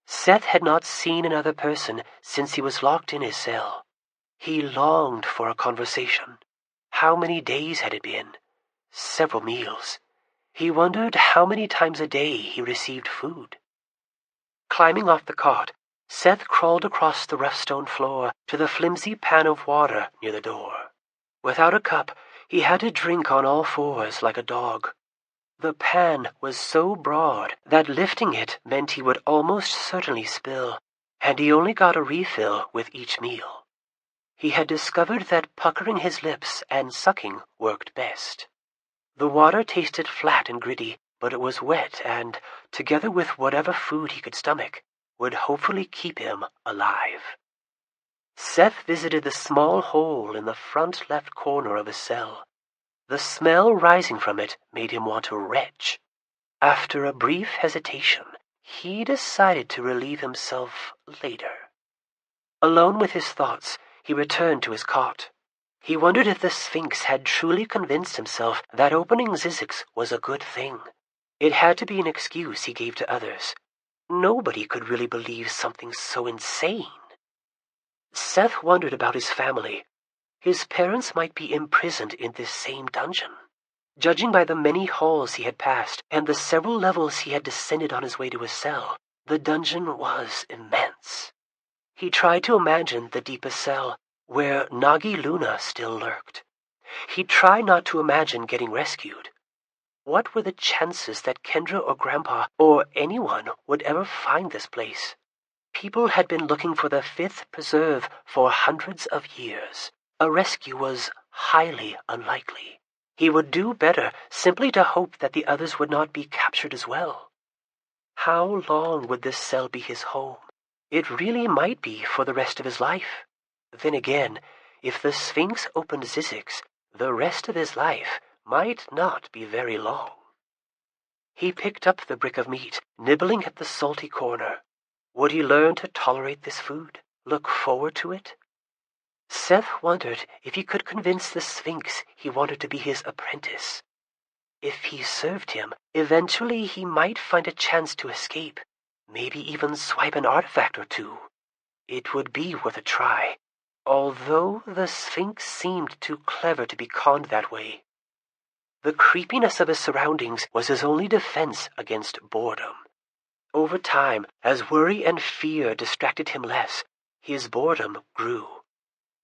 Seth had not seen another person since he was locked in his cell. He longed for a conversation. How many days had it been? Several meals. He wondered how many times a day he received food. Climbing off the cot, Seth crawled across the rough stone floor to the flimsy pan of water near the door. Without a cup, he had to drink on all fours like a dog. The pan was so broad that lifting it meant he would almost certainly spill, and he only got a refill with each meal. He had discovered that puckering his lips and sucking worked best. The water tasted flat and gritty, but it was wet and, together with whatever food he could stomach, would hopefully keep him alive. Seth visited the small hole in the front left corner of his cell. The smell rising from it made him want to retch. After a brief hesitation, he decided to relieve himself later. Alone with his thoughts, he returned to his cot. He wondered if the Sphinx had truly convinced himself that opening Zzyxx was a good thing. It had to be an excuse he gave to others. Nobody could really believe something so insane. Seth wondered about his family. His parents might be imprisoned in this same dungeon. Judging by the many halls he had passed and the several levels he had descended on his way to his cell, the dungeon was immense. He tried to imagine the deepest cell, where Nagi Luna still lurked. He tried not to imagine getting rescued. What were the chances that Kendra or Grandpa or anyone would ever find this place? People had been looking for the fifth preserve for hundreds of years. A rescue was highly unlikely. He would do better simply to hope that the others would not be captured as well. How long would this cell be his home? It really might be for the rest of his life. Then again, if the Sphinx opened Zzyxx, the rest of his life might not be very long. He picked up the brick of meat, nibbling at the salty corner. Would he learn to tolerate this food? Look forward to it? Seth wondered if he could convince the Sphinx he wanted to be his apprentice. If he served him, eventually he might find a chance to escape, maybe even swipe an artifact or two. It would be worth a try, although the Sphinx seemed too clever to be conned that way. The creepiness of his surroundings was his only defense against boredom. Over time, as worry and fear distracted him less, his boredom grew.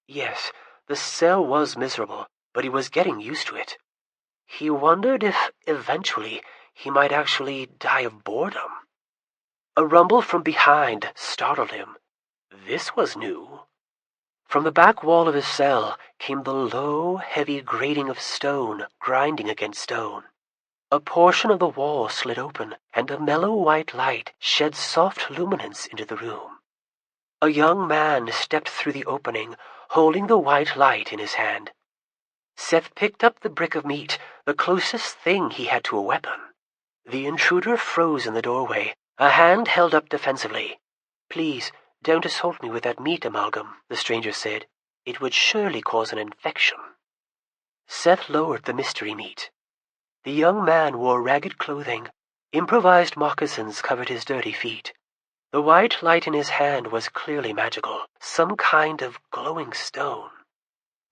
Yes, the cell was miserable, but he was getting used to it. He wondered if, eventually, he might actually die of boredom. A rumble from behind startled him. This was new. From the back wall of his cell came the low, heavy grating of stone grinding against stone. A portion of the wall slid open, and a mellow white light shed soft luminance into the room. A young man stepped through the opening, holding the white light in his hand. Seth picked up the brick of meat, the closest thing he had to a weapon. The intruder froze in the doorway, a hand held up defensively. "Please, don't assault me with that meat amalgam," the stranger said. "It would surely cause an infection." Seth lowered the mystery meat. The young man wore ragged clothing. Improvised moccasins covered his dirty feet. The white light in his hand was clearly magical, some kind of glowing stone.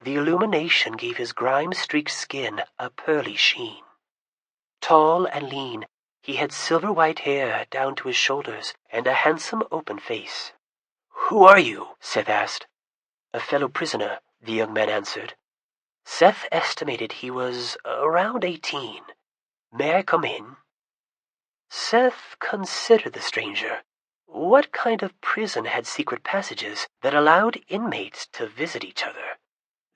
The illumination gave his grime-streaked skin a pearly sheen. Tall and lean, he had silver-white hair down to his shoulders and a handsome open face. "Who are you?" Seth asked. "A fellow prisoner," the young man answered. Seth estimated he was around 18. "May I come in?" Seth considered the stranger. What kind of prison had secret passages that allowed inmates to visit each other?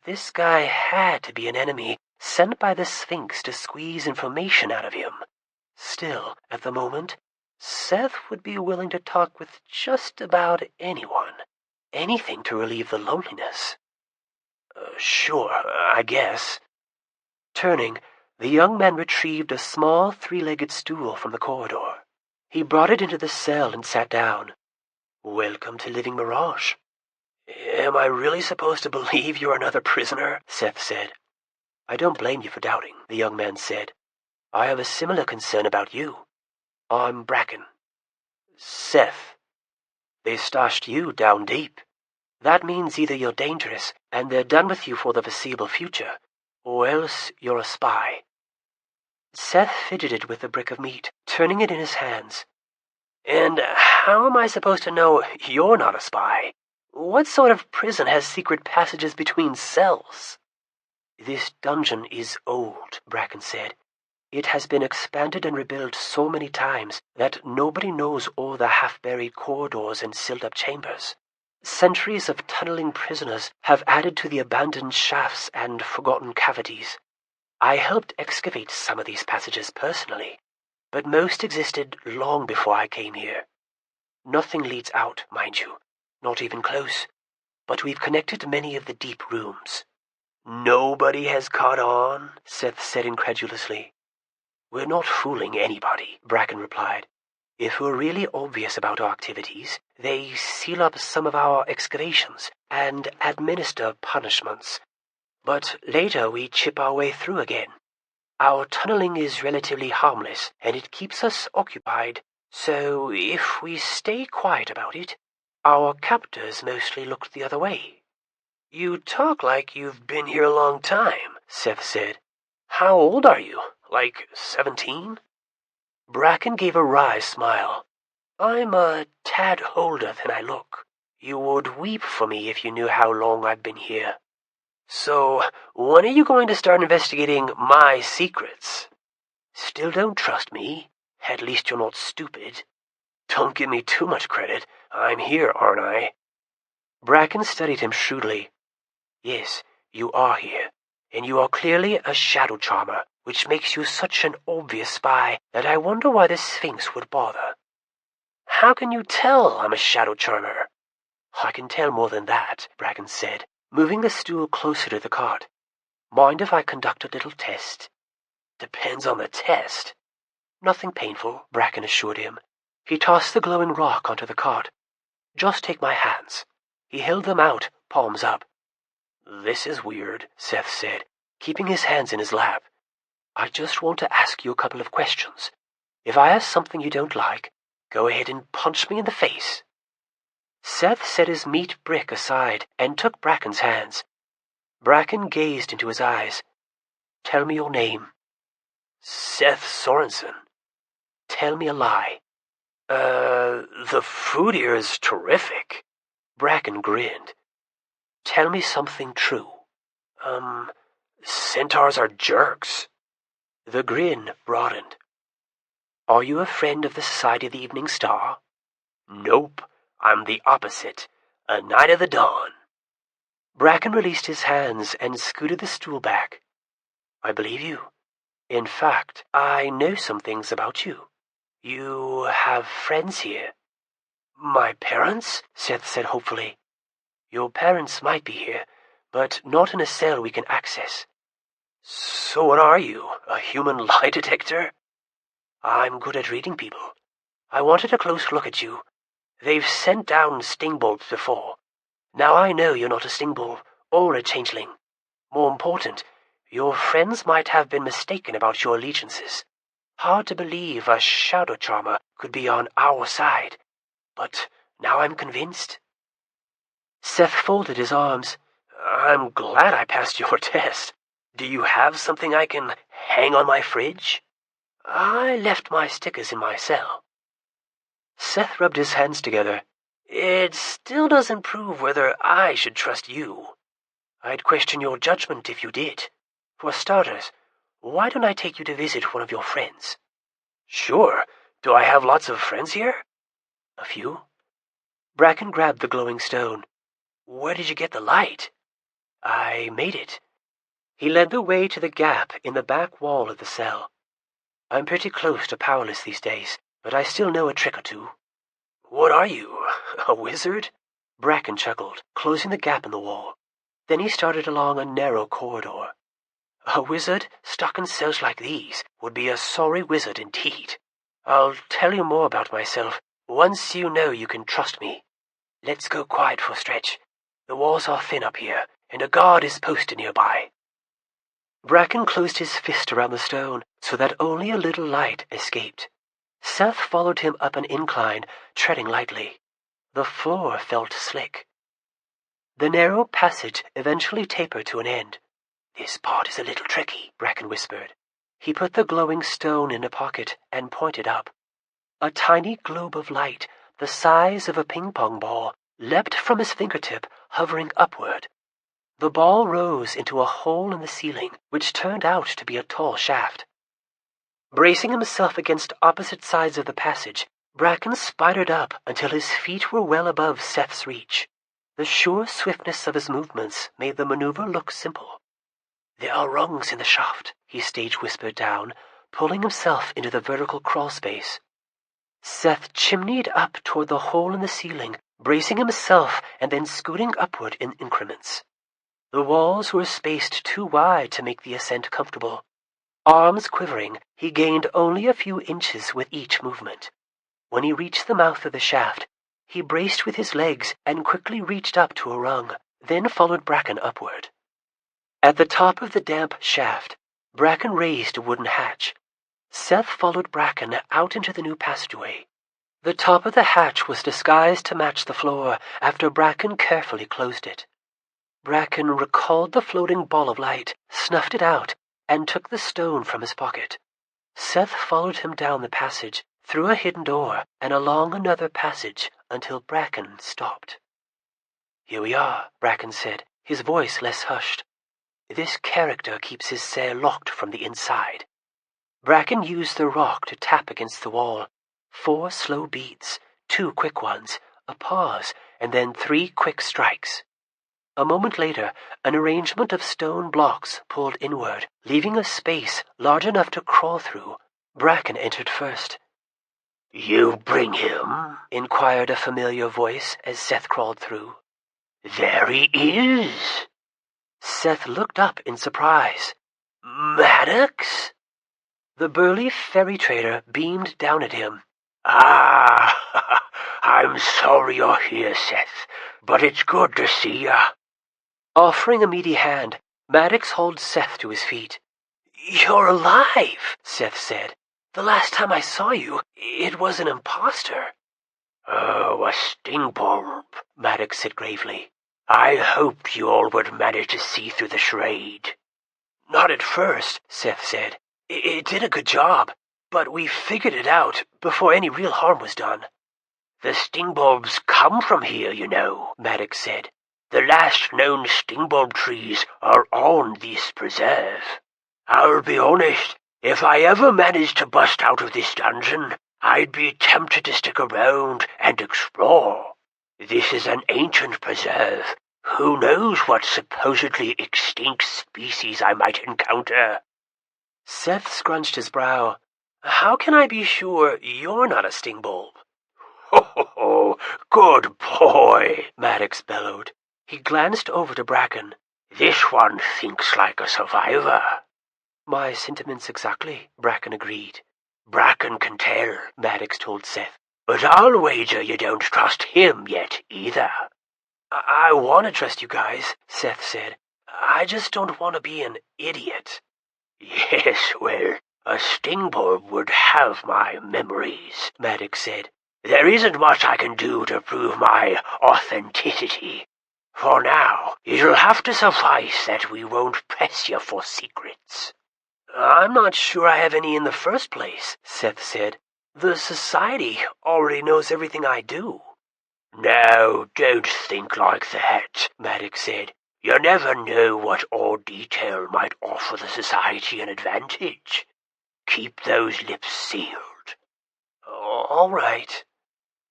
This guy had to be an enemy sent by the Sphinx to squeeze information out of him. Still, at the moment, Seth would be willing to talk with just about anyone. Anything to relieve the loneliness. Sure, I guess. Turning, the young man retrieved a small three-legged stool from the corridor. He brought it into the cell and sat down. "Welcome to Living Mirage." "Am I really supposed to believe you're another prisoner?" Seth said. "I don't blame you for doubting," the young man said. "I have a similar concern about you. I'm Bracken." "Seth. They stashed you down deep. That means either you're dangerous, and they're done with you for the foreseeable future, or else you're a spy." Seth fidgeted with the brick of meat, turning it in his hands. "And how am I supposed to know you're not a spy? What sort of prison has secret passages between cells?" "This dungeon is old," Bracken said. "It has been expanded and rebuilt so many times that nobody knows all the half-buried corridors and sealed-up chambers. Centuries of tunneling prisoners have added to the abandoned shafts and forgotten cavities. I helped excavate some of these passages personally, but most existed long before I came here. Nothing leads out, mind you, not even close, but we've connected many of the deep rooms. Nobody has caught on? Seth said incredulously. We're not fooling anybody, Bracken replied. If we're really obvious about our activities, they seal up some of our excavations and administer punishments. But later we chip our way through again. Our tunneling is relatively harmless, and it keeps us occupied, so if we stay quiet about it, our captors mostly look the other way. You talk like you've been here a long time, Seth said. How old are you? Like 17? Bracken gave a wry smile. I'm a tad older than I look. You would weep for me if you knew how long I've been here. So, when are you going to start investigating my secrets? Still don't trust me? At least you're not stupid. Don't give me too much credit. I'm here, aren't I? Bracken studied him shrewdly. Yes, you are here, and you are clearly a shadow charmer, which makes you such an obvious spy that I wonder why the Sphinx would bother. How can you tell I'm a shadow charmer? I can tell more than that, Bracken said, moving the stool closer to the cart. Mind if I conduct a little test? Depends on the test. Nothing painful, Bracken assured him. He tossed the glowing rock onto the cart. Just take my hands. He held them out, palms up. This is weird, Seth said, keeping his hands in his lap. I just want to ask you a couple of questions. If I ask something you don't like, go ahead and punch me in the face. Seth set his meat brick aside and took Bracken's hands. Bracken gazed into his eyes. Tell me your name. Seth Sorensen. Tell me a lie. The food here is terrific. Bracken grinned. Tell me something true. Centaurs are jerks. The grin broadened. Are you a friend of the Society of the Evening Star? Nope, I'm the opposite. A Knight of the Dawn. Bracken released his hands and scooted the stool back. I believe you. In fact, I know some things about you. You have friends here. My parents? Seth said hopefully. Your parents might be here, but not in a cell we can access. So what are you, a human lie detector? I'm good at reading people. I wanted a close look at you. They've sent down sting bolts before. Now I know you're not a sting bull or a changeling. More important, your friends might have been mistaken about your allegiances. Hard to believe a shadow charmer could be on our side, but now I'm convinced. Seth folded his arms. I'm glad I passed your test. Do you have something I can hang on my fridge? I left my stickers in my cell. Seth rubbed his hands together. It still doesn't prove whether I should trust you. I'd question your judgment if you did. For starters, why don't I take you to visit one of your friends? Sure. Do I have lots of friends here? A few. Bracken grabbed the glowing stone. Where did you get the light? I made it. He led the way to the gap in the back wall of the cell. I'm pretty close to powerless these days, but I still know a trick or two. What are you, a wizard? Bracken chuckled, closing the gap in the wall. Then he started along a narrow corridor. A wizard stuck in cells like these would be a sorry wizard indeed. I'll tell you more about myself once you know you can trust me. Let's go quiet for a stretch. The walls are thin up here, and a guard is posted nearby. Bracken closed his fist around the stone so that only a little light escaped. Seth followed him up an incline, treading lightly. The floor felt slick. The narrow passage eventually tapered to an end. This part is a little tricky, Bracken whispered. He put the glowing stone in a pocket and pointed up. A tiny globe of light, the size of a ping-pong ball, leapt from his fingertip, hovering upward. The ball rose into a hole in the ceiling, which turned out to be a tall shaft. Bracing himself against opposite sides of the passage, Bracken spidered up until his feet were well above Seth's reach. The sure swiftness of his movements made the maneuver look simple. "There are rungs in the shaft," he stage-whispered down, pulling himself into the vertical crawl space. Seth chimneyed up toward the hole in the ceiling, bracing himself and then scooting upward in increments. The walls were spaced too wide to make the ascent comfortable. Arms quivering, he gained only a few inches with each movement. When he reached the mouth of the shaft, he braced with his legs and quickly reached up to a rung, then followed Bracken upward. At the top of the damp shaft, Bracken raised a wooden hatch. Seth followed Bracken out into the new passageway. The top of the hatch was disguised to match the floor after Bracken carefully closed it. Bracken recalled the floating ball of light, snuffed it out, and took the stone from his pocket. Seth followed him down the passage, through a hidden door, and along another passage until Bracken stopped. "Here we are," Bracken said, his voice less hushed. "This character keeps his cell locked from the inside." Bracken used the rock to tap against the wall. 4 slow beats, 2 quick ones, a pause, and then 3 quick strikes. A moment later, an arrangement of stone blocks pulled inward, leaving a space large enough to crawl through. Bracken entered first. "You bring him?" inquired a familiar voice as Seth crawled through. "There he is." Seth looked up in surprise. "Maddox?" The burly ferry trader beamed down at him. "Ah, I'm sorry you're here, Seth, but it's good to see ya." Offering a meaty hand, Maddox hauled Seth to his feet. "You're alive," Seth said. "The last time I saw you, it was an imposter." "Oh, a sting bulb," Maddox said gravely. "I hoped you all would manage to see through the charade." "Not at first," Seth said. It did a good job, but we figured it out before any real harm was done." "The sting bulbs come from here, you know," Maddox said. "The last known sting bulb trees are on this preserve. I'll be honest, if I ever managed to bust out of this dungeon, I'd be tempted to stick around and explore. This is an ancient preserve. Who knows what supposedly extinct species I might encounter?" Seth scrunched his brow. "How can I be sure you're not a sting bulb?" "Ho, good boy," Maddox bellowed. He glanced over to Bracken. "This one thinks like a survivor." "My sentiments exactly," Bracken agreed. "Bracken can tell," Maddox told Seth. "But I'll wager you don't trust him yet, either." I want to trust you guys," Seth said. "I just don't want to be an idiot." "Yes, well, a sting bulb would have my memories," Maddox said. "There isn't much I can do to prove my authenticity. For now, it'll have to suffice that we won't press you for secrets." "I'm not sure I have any in the first place," Seth said. "The Society already knows everything I do." "Now, don't think like that," Maddox said. "You never know what odd detail might offer the Society an advantage. Keep those lips sealed." "All right."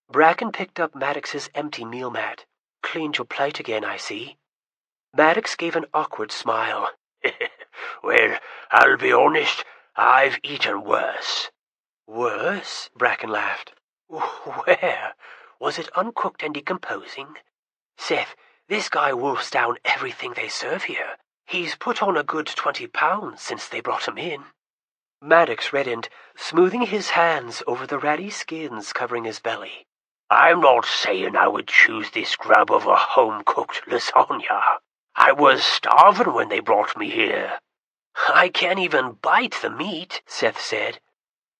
Bracken picked up Maddox's empty meal mat. "Cleaned your plate again, I see." Maddox gave an awkward smile. "Well, I'll be honest, I've eaten worse." "Worse?" Bracken laughed. "Where? Was it uncooked and decomposing? Seth, this guy wolfs down everything they serve here. He's put on a good 20 pounds since they brought him in." Maddox reddened, smoothing his hands over the ratty skins covering his belly. "I'm not saying I would choose this grub over home-cooked lasagna. I was starving when they brought me here." "I can't even bite the meat," Seth said.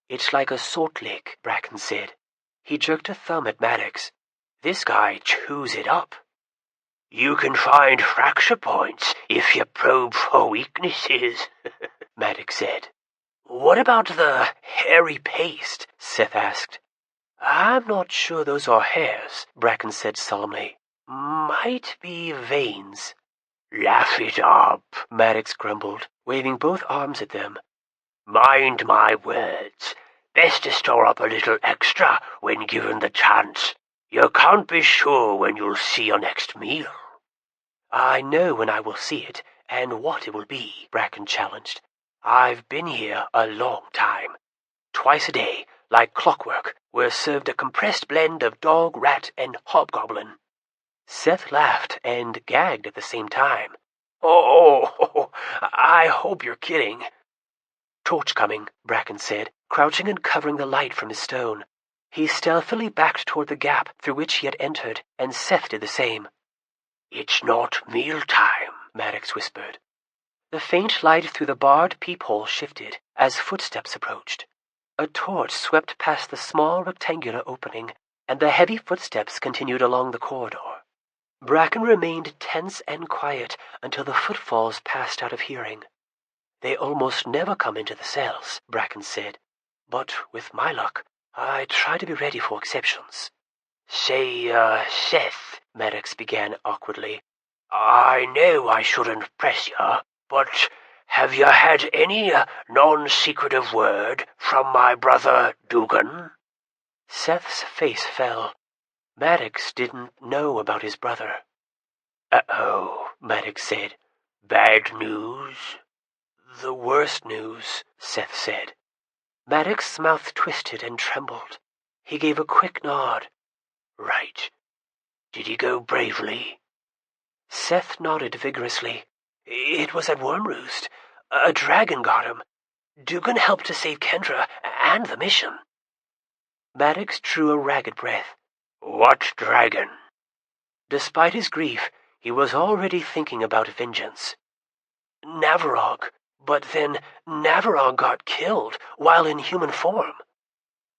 "It's like a salt lick," Bracken said. He jerked a thumb at Maddox. "This guy chews it up." "You can find fracture points if you probe for weaknesses," Maddox said. "What about the hairy paste?" Seth asked. "I'm not sure those are hairs," Bracken said solemnly. "Might be veins." "Laugh it up," Maddox grumbled, waving both arms at them. "Mind my words. Best to store up a little extra when given the chance. You can't be sure when you'll see your next meal." "I know when I will see it, and what it will be, Bracken challenged. I've been here a long time. Twice a day, like clockwork, we're served a compressed blend of dog, rat, and hobgoblin. Seth laughed and gagged at the same time. Oh, I hope you're kidding. Torch coming, Bracken said, crouching and covering the light from his stone. He stealthily backed toward the gap through which he had entered, and Seth did the same. It's not mealtime, Maddox whispered. The faint light through the barred peephole shifted as footsteps approached. A torch swept past the small rectangular opening, and the heavy footsteps continued along the corridor. Bracken remained tense and quiet until the footfalls passed out of hearing. They almost never come into the cells, Bracken said, but with my luck, I try to be ready for exceptions. Say, Seth, Maddox began awkwardly, I know I shouldn't press you, but have you had any non-secretive word from my brother Dugan? Seth's face fell. Maddox didn't know about his brother. Uh-oh, Maddox said. Bad news? The worst news, Seth said. Maddox's mouth twisted and trembled. He gave a quick nod. Right. Did he go bravely? Seth nodded vigorously. It was at Wormroost. A dragon got him. Dugan helped to save Kendra and the mission. Maddox drew a ragged breath. What dragon? Despite his grief, he was already thinking about vengeance. Navarog, but then Navarog got killed while in human form.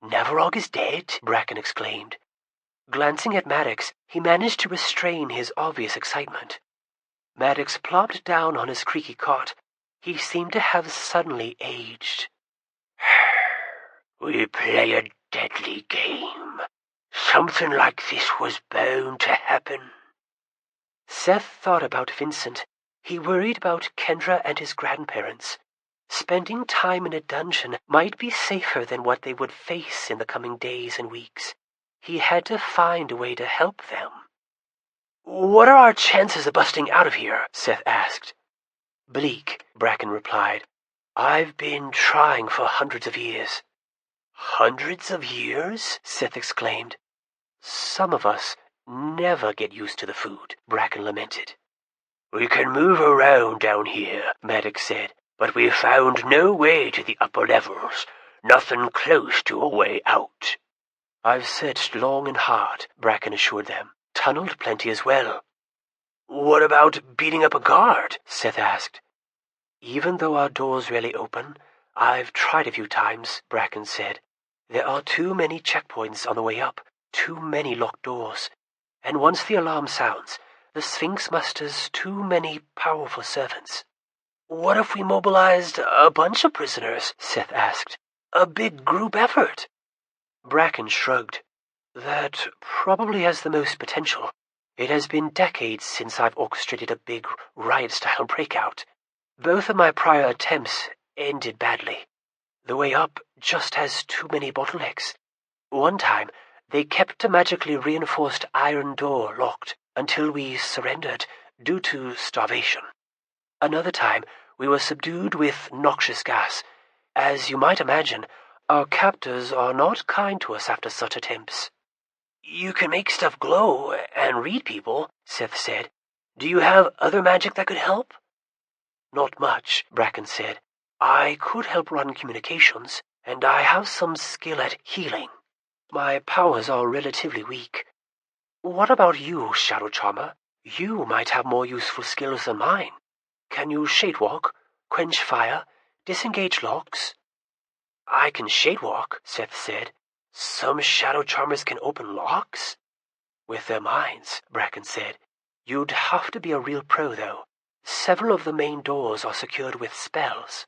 Navarog is dead, Bracken exclaimed. Glancing at Maddox, he managed to restrain his obvious excitement. Maddox plopped down on his creaky cot. He seemed to have suddenly aged. We play a deadly game. Something like this was bound to happen. Seth thought about Vincent. He worried about Kendra and his grandparents. Spending time in a dungeon might be safer than what they would face in the coming days and weeks. He had to find a way to help them. What are our chances of busting out of here? Seth asked. Bleak, Bracken replied. I've been trying for hundreds of years. Hundreds of years? Seth exclaimed. Some of us never get used to the food, Bracken lamented. We can move around down here, Maddox said, but we found no way to the upper levels. Nothing close to a way out. I've searched long and hard, Bracken assured them. Tunneled plenty as well. What about beating up a guard? Seth asked. Even though our doors rarely open, I've tried a few times, Bracken said. There are too many checkpoints on the way up, too many locked doors. And once the alarm sounds, the Sphinx musters too many powerful servants. What if we mobilized a bunch of prisoners? Seth asked. A big group effort. Bracken shrugged. That probably has the most potential. It has been decades since I've orchestrated a big riot-style breakout. Both of my prior attempts ended badly. The way up just has too many bottlenecks. One time, they kept a magically reinforced iron door locked until we surrendered due to starvation. Another time, we were subdued with noxious gas. As you might imagine, our captors are not kind to us after such attempts. You can make stuff glow and read people, Seth said. Do you have other magic that could help? Not much, Bracken said. I could help run communications, and I have some skill at healing. My powers are relatively weak. What about you, Shadow Charmer? You might have more useful skills than mine. Can you shadewalk, quench fire, disengage locks? I can shadewalk, Seth said. Some Shadow Charmers can open locks? With their minds, Bracken said. You'd have to be a real pro, though. Several of the main doors are secured with spells.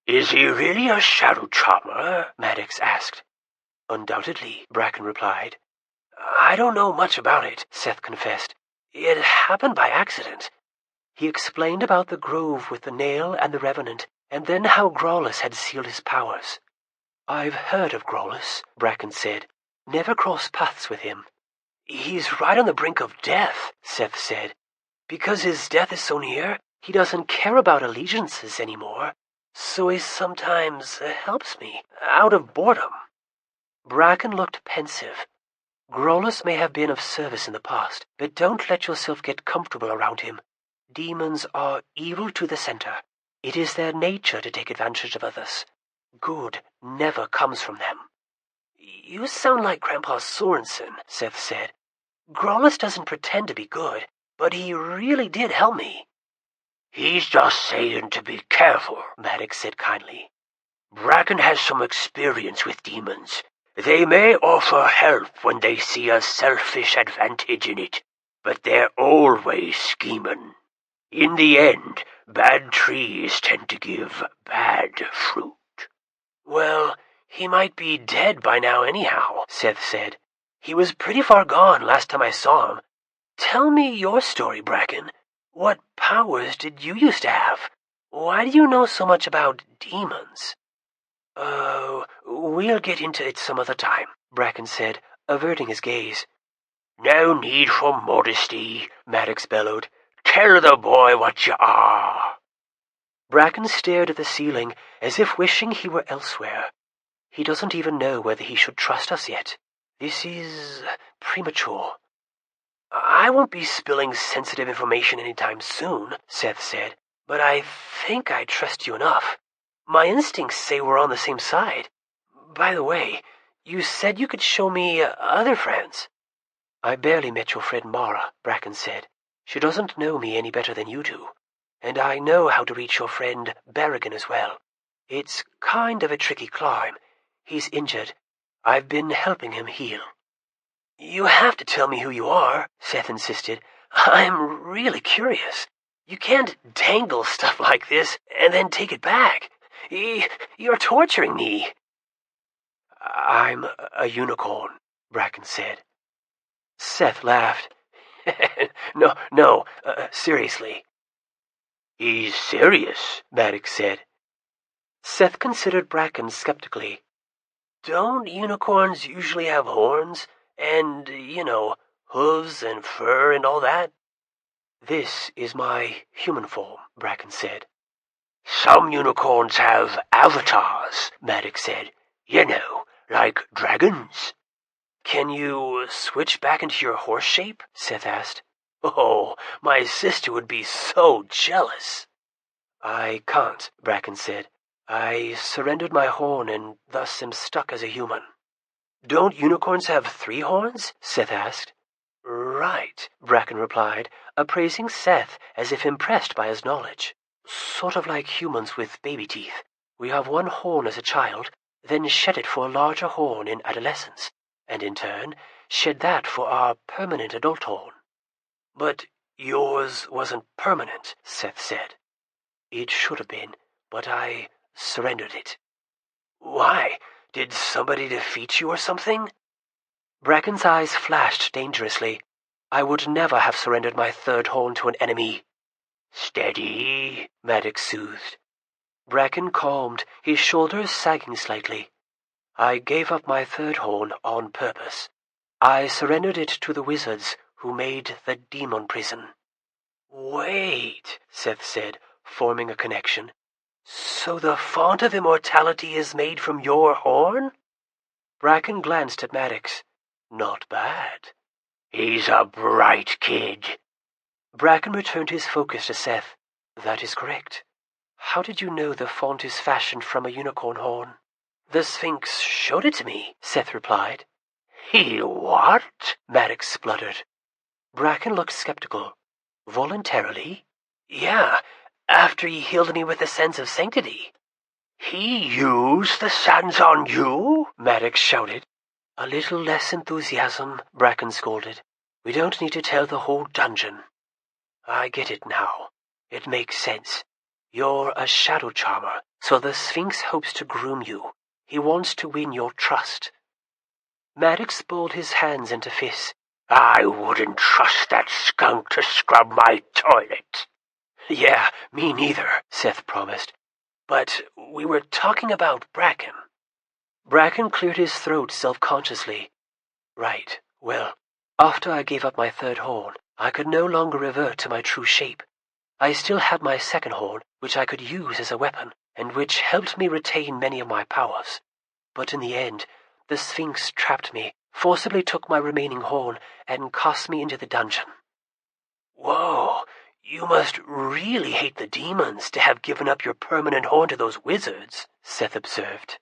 Is he really a Shadow Charmer? Maddox asked. Undoubtedly, Bracken replied. I don't know much about it, Seth confessed. It happened by accident. He explained about the grove with the nail and the revenant, and then how Grawlus had sealed his powers. I've heard of Grawlus, Bracken said. Never crossed paths with him. He's right on the brink of death, Seth said. Because his death is so near, He doesn't care about allegiances anymore, so he sometimes helps me, out of boredom." Bracken looked pensive. "Grolus may have been of service in the past, but don't let yourself get comfortable around him. Demons are evil to the center. It is their nature to take advantage of others. Good never comes from them." "You sound like Grandpa Sorensen," Seth said. "Grolus doesn't pretend to be good, but he really did help me." "He's just saying to be careful," Maddox said kindly. "Bracken has some experience with demons. They may offer help when they see a selfish advantage in it, but they're always scheming. In the end, bad trees tend to give bad fruit." "Well, he might be dead by now anyhow," Seth said. "He was pretty far gone last time I saw him. Tell me your story, Bracken. What powers did you used to have? Why do you know so much about demons?" "Oh, we'll get into it some other time," Bracken said, averting his gaze. "No need for modesty," Maddox bellowed. "Tell the boy what you are." Bracken stared at the ceiling as if wishing he were elsewhere. He doesn't even know whether he should trust us yet. This is premature. "I won't be spilling sensitive information anytime soon," Seth said, "but I think I trust you enough. My instincts say we're on the same side. By the way, you said you could show me other friends." "I barely met your friend Mara," Bracken said. "She doesn't know me any better than you do. And I know how to reach your friend Berrigan as well. It's kind of a tricky climb. He's injured. I've been helping him heal." "You have to tell me who you are," Seth insisted. "I'm really curious. You can't dangle stuff like this and then take it back. You're torturing me." "I'm a unicorn," Bracken said. Seth laughed. No, seriously." "He's serious," Maddox said. Seth considered Bracken skeptically. "Don't unicorns usually have horns? And, hooves and fur and all that?" "This is my human form," Bracken said. "Some unicorns have avatars," Maddox said. "You know, like dragons." "Can you switch back into your horse shape?" Seth asked. "Oh, my sister would be so jealous." "I can't," Bracken said. "I surrendered my horn and thus am stuck as a human." "Don't unicorns have 3 horns?" Seth asked. "Right," Bracken replied, appraising Seth as if impressed by his knowledge. "Sort of like humans with baby teeth. We have 1 horn as a child, then shed it for a larger horn in adolescence, and in turn shed that for our permanent adult horn." "But yours wasn't permanent," Seth said. "It should have been, but I surrendered it." "Why? Did somebody defeat you or something?" Bracken's eyes flashed dangerously. "I would never have surrendered my 3rd horn to an enemy." "Steady," Maddox soothed. Bracken calmed, his shoulders sagging slightly. "I gave up my 3rd horn on purpose. I surrendered it to the wizards who made the demon prison." "Wait," Seth said, forming a connection. "So the font of immortality is made from your horn?" Bracken glanced at Maddox. "Not bad." "He's a bright kid." Bracken returned his focus to Seth. "That is correct. How did you know the font is fashioned from a unicorn horn?" "The Sphinx showed it to me," Seth replied. "He what?" Maddox spluttered. Bracken looked skeptical. "Voluntarily?" "Yeah, after he healed me with a sense of sanctity." "He used the sands on you?" Maddox shouted. "A little less enthusiasm," Bracken scolded. "We don't need to tell the whole dungeon." "I get it now. It makes sense. You're a shadow charmer, so the Sphinx hopes to groom you. He wants to win your trust." Maddox balled his hands into fists. "I wouldn't trust that skunk to scrub my toilet." "Yeah, me neither," Seth promised. "But we were talking about Bracken." Bracken cleared his throat self-consciously. "Right, well, after I gave up my 3rd horn, I could no longer revert to my true shape. I still had my second horn, which I could use as a weapon, and which helped me retain many of my powers. But in the end, the Sphinx trapped me, forcibly took my remaining horn, and cast me into the dungeon. Whoa, you must really hate the demons to have given up your permanent horn to those wizards, Seth observed.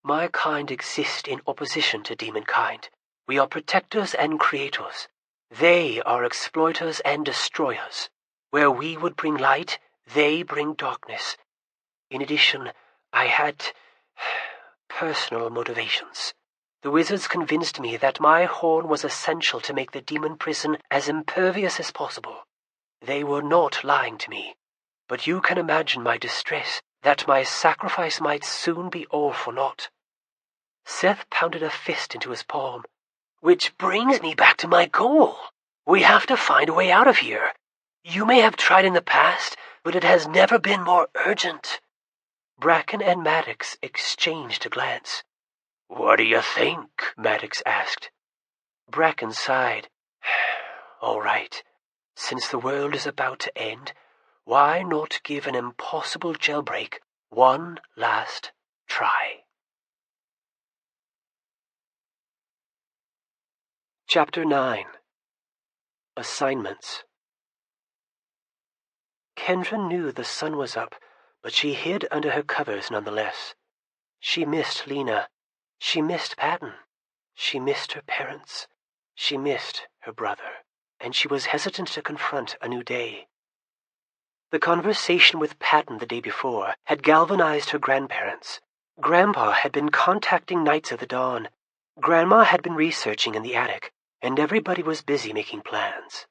My kind exist in opposition to demonkind. We are protectors and creators. They are exploiters and destroyers. Where we would bring light, they bring darkness. In addition, I had personal motivations. The wizards convinced me that my horn was essential to make the demon prison as impervious as possible. They were not lying to me, but you can imagine my distress that my sacrifice might soon be all for naught. Seth pounded a fist into his palm. Which brings me back to my goal. We have to find a way out of here. You may have tried in the past, but it has never been more urgent. Bracken and Maddox exchanged a glance. What do you think? Maddox asked. Bracken sighed. All right. Since the world is about to end, why not give an impossible jailbreak one last try? Chapter 9. Assignments. Kendra knew the sun was up, but she hid under her covers nonetheless. She missed Lena. She missed Patton. She missed her parents. She missed her brother, and she was hesitant to confront a new day. The conversation with Patton the day before had galvanized her grandparents. Grandpa had been contacting Knights of the Dawn. Grandma had been researching in the attic, and everybody was busy making plans.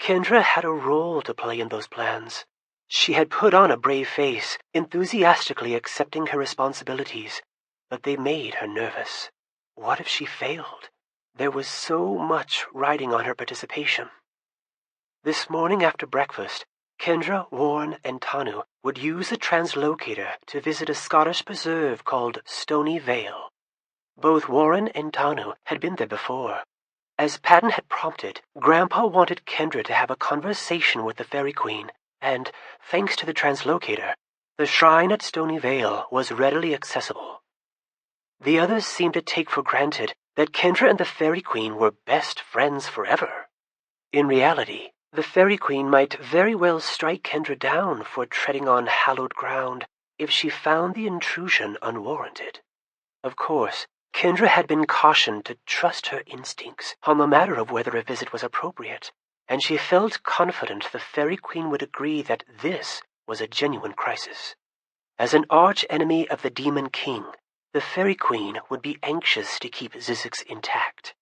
Kendra had a role to play in those plans. She had put on a brave face, enthusiastically accepting her responsibilities, but they made her nervous. What if she failed? There was so much riding on her participation. This morning after breakfast, Kendra, Warren, and Tanu would use the translocator to visit a Scottish preserve called Stony Vale. Both Warren and Tanu had been there before. As Patton had prompted, Grandpa wanted Kendra to have a conversation with the Fairy Queen, and, thanks to the translocator, the shrine at Stony Vale was readily accessible. The others seemed to take for granted that Kendra and the Fairy Queen were best friends forever. In reality, the Fairy Queen might very well strike Kendra down for treading on hallowed ground if she found the intrusion unwarranted. Of course, Kendra had been cautioned to trust her instincts on the matter of whether a visit was appropriate, and she felt confident the Fairy Queen would agree that this was a genuine crisis. As an arch-enemy of the Demon King, the Fairy Queen would be anxious to keep Zzyxx intact.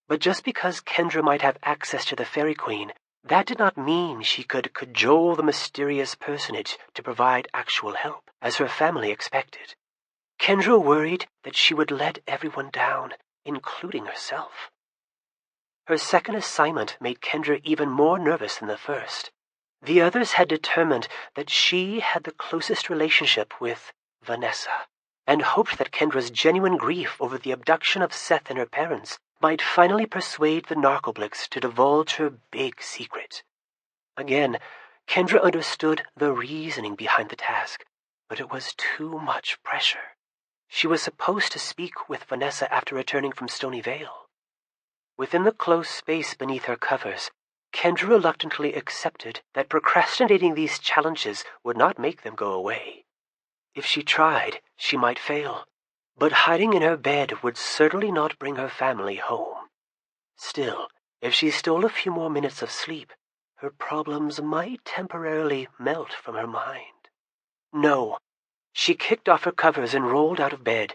But just because Kendra might have access to the Fairy Queen, that did not mean she could cajole the mysterious personage to provide actual help, as her family expected. Kendra worried that she would let everyone down, including herself. Her second assignment made Kendra even more nervous than the first. The others had determined that she had the closest relationship with Vanessa, and hoped that Kendra's genuine grief over the abduction of Seth and her parents might finally persuade the Narcoblix to divulge her big secret. Again, Kendra understood the reasoning behind the task, but it was too much pressure. She was supposed to speak with Vanessa after returning from Stony Vale. Within the close space beneath her covers, Kendra reluctantly accepted that procrastinating these challenges would not make them go away. If she tried, she might fail, but hiding in her bed would certainly not bring her family home. Still, if she stole a few more minutes of sleep, her problems might temporarily melt from her mind. No. She kicked off her covers and rolled out of bed.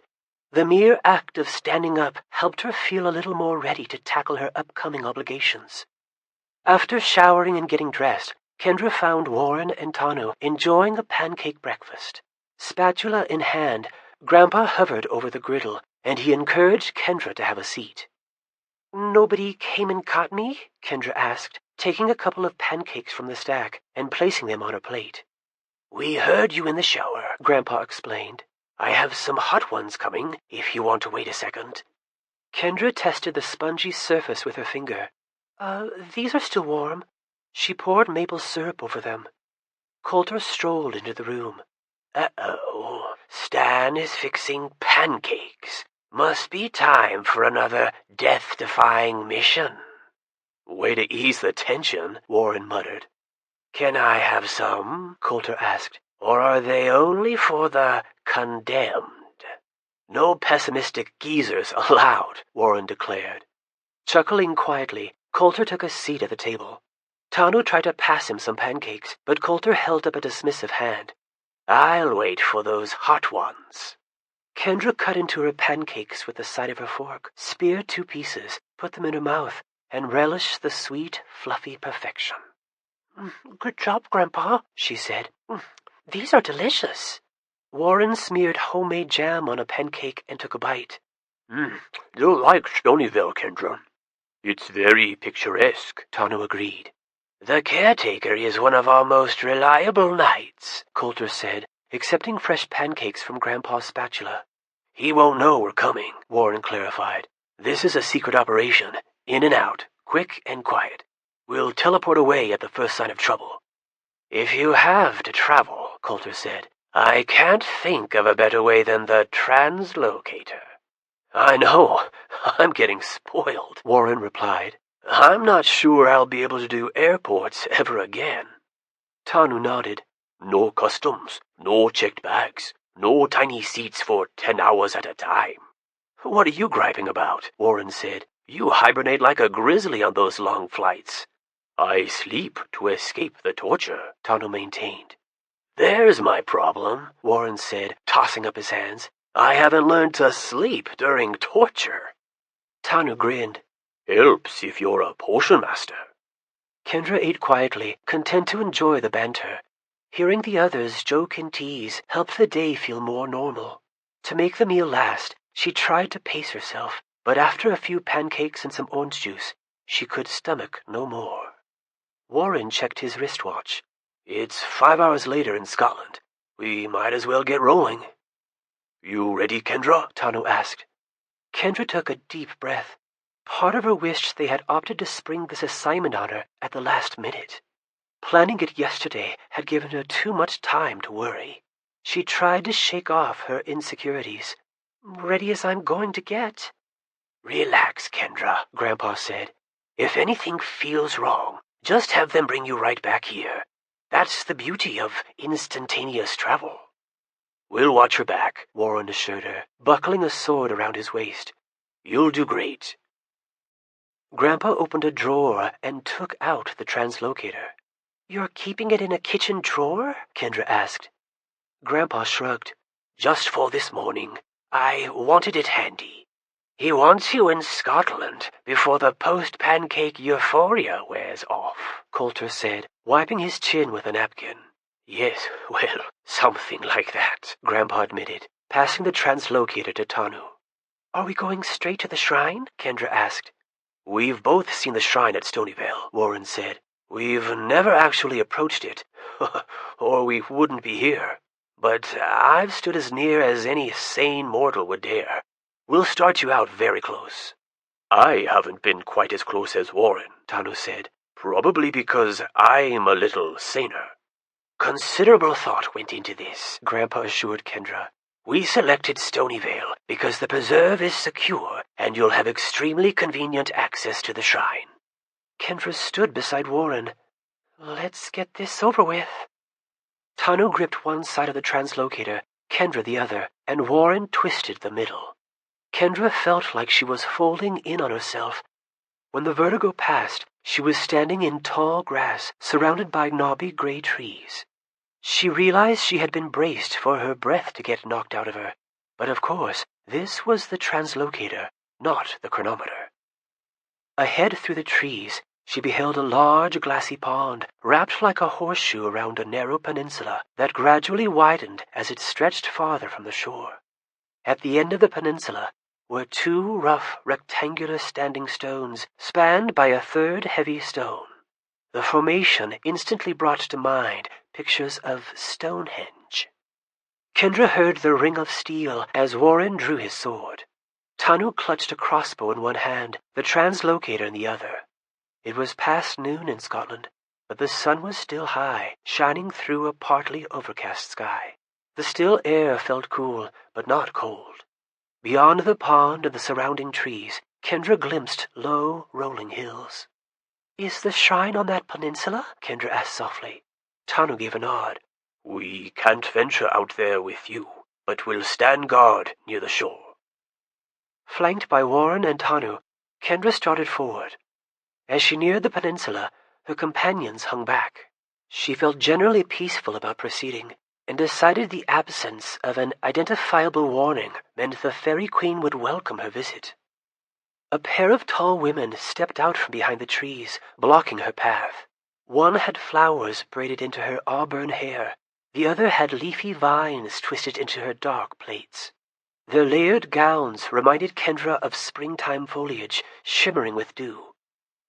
The mere act of standing up helped her feel a little more ready to tackle her upcoming obligations. After showering and getting dressed, Kendra found Warren and Tanu enjoying a pancake breakfast. Spatula in hand, Grandpa hovered over the griddle, and he encouraged Kendra to have a seat. "Nobody came and caught me?" Kendra asked, taking a couple of pancakes from the stack and placing them on her plate. "We heard you in the shower," Grandpa explained. "I have some hot ones coming, if you want to wait a second." Kendra tested the spongy surface with her finger. These are still warm." She poured maple syrup over them. Coulter strolled into the room. Uh-oh, Stan is fixing pancakes. Must be time for another death-defying mission. Way to ease the tension, Warren muttered. Can I have some? Coulter asked. Or are they only for the condemned? No pessimistic geezers allowed, Warren declared. Chuckling quietly, Coulter took a seat at the table. Tanu tried to pass him some pancakes, but Coulter held up a dismissive hand. I'll wait for those hot ones. Kendra cut into her pancakes with the side of her fork, speared 2 pieces, put them in her mouth, and relished the sweet, fluffy perfection. Good job, Grandpa, she said. These are delicious. Warren smeared homemade jam on a pancake and took a bite. You like Stonyville, Kendra. It's very picturesque, Tanu agreed. The caretaker is one of our most reliable knights, Coulter said, accepting fresh pancakes from Grandpa's spatula. He won't know we're coming, Warren clarified. This is a secret operation, in and out, quick and quiet. We'll teleport away at the first sign of trouble. If you have to travel, Coulter said, I can't think of a better way than the translocator. I know, I'm getting spoiled, Warren replied. I'm not sure I'll be able to do airports ever again. Tanu nodded. No customs, no checked bags, no tiny seats for 10 hours at a time. What are you griping about? Warren said. You hibernate like a grizzly on those long flights. I sleep to escape the torture, Tanu maintained. There's my problem, Warren said, tossing up his hands. I haven't learned to sleep during torture. Tanu grinned. Helps if you're a potion master. Kendra ate quietly, content to enjoy the banter. Hearing the others joke and tease helped the day feel more normal. To make the meal last, she tried to pace herself, but after a few pancakes and some orange juice, she could stomach no more. Warren checked his wristwatch. It's 5 hours later in Scotland. We might as well get rolling. You ready, Kendra? Tanu asked. Kendra took a deep breath. Part of her wished they had opted to spring this assignment on her at the last minute. Planning it yesterday had given her too much time to worry. She tried to shake off her insecurities. Ready as I'm going to get. Relax, Kendra, Grandpa said. If anything feels wrong, just have them bring you right back here. That's the beauty of instantaneous travel. We'll watch her back, Warren assured her, buckling a sword around his waist. You'll do great. Grandpa opened a drawer and took out the translocator. You're keeping it in a kitchen drawer? Kendra asked. Grandpa shrugged. Just for this morning. I wanted it handy. He wants you in Scotland before the post-pancake euphoria wears off, Coulter said, wiping his chin with a napkin. Yes, well, something like that, Grandpa admitted, passing the translocator to Tanu. Are we going straight to the shrine? Kendra asked. We've both seen the shrine at Stonyvale, Warren said. We've never actually approached it, or we wouldn't be here. But I've stood as near as any sane mortal would dare. We'll start you out very close. I haven't been quite as close as Warren, Tanu said, probably because I'm a little saner. Considerable thought went into this, Grandpa assured Kendra. We selected Stonyvale because the preserve is secure and you'll have extremely convenient access to the shrine. Kendra stood beside Warren. Let's get this over with. Tanu gripped one side of the translocator, Kendra the other, and Warren twisted the middle. Kendra felt like she was folding in on herself. When the vertigo passed, she was standing in tall grass, surrounded by knobby gray trees. She realized she had been braced for her breath to get knocked out of her, but of course, this was the translocator, not the chronometer. Ahead through the trees, she beheld a large glassy pond, wrapped like a horseshoe around a narrow peninsula that gradually widened as it stretched farther from the shore. At the end of the peninsula were 2 rough, rectangular standing stones, spanned by a third heavy stone. The formation instantly brought to mind pictures of Stonehenge. Kendra heard the ring of steel as Warren drew his sword. Tanu clutched a crossbow in one hand, the translocator in the other. It was past noon in Scotland. but the sun was still high, shining through a partly overcast sky. The still air felt cool, but not cold. Beyond the pond and the surrounding trees, Kendra glimpsed low, rolling hills. "Is the shrine on that peninsula?" Kendra asked softly. Tanu gave a nod. "We can't venture out there with you, but we'll stand guard near the shore." Flanked by Warren and Tanu, Kendra started forward. As she neared the peninsula, her companions hung back. She felt generally peaceful about proceeding, and decided the absence of an identifiable warning meant the Fairy Queen would welcome her visit. A pair of tall women stepped out from behind the trees, blocking her path. One had flowers braided into her auburn hair, the other had leafy vines twisted into her dark plaits. Their layered gowns reminded Kendra of springtime foliage shimmering with dew.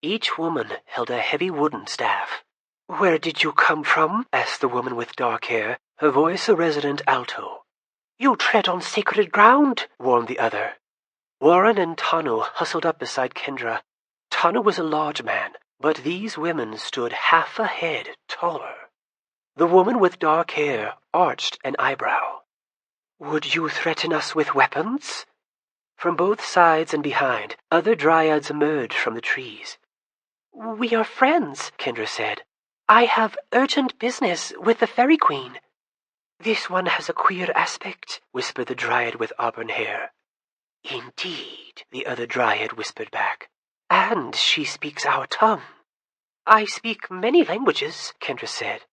Each woman held a heavy wooden staff. "Where did you come from?" asked the woman with dark hair, her voice a resonant alto. "You tread on sacred ground," warned the other. Warren and Tanu hustled up beside Kendra. Tanu was a large man, but these women stood half a head taller. The woman with dark hair arched an eyebrow. "Would you threaten us with weapons?" From both sides and behind, other dryads emerged from the trees. "We are friends," Kendra said. "I have urgent business with the Fairy Queen." "This one has a queer aspect," whispered the dryad with auburn hair. "Indeed," the other dryad whispered back. "And she speaks our tongue." "I speak many languages," Kendra said.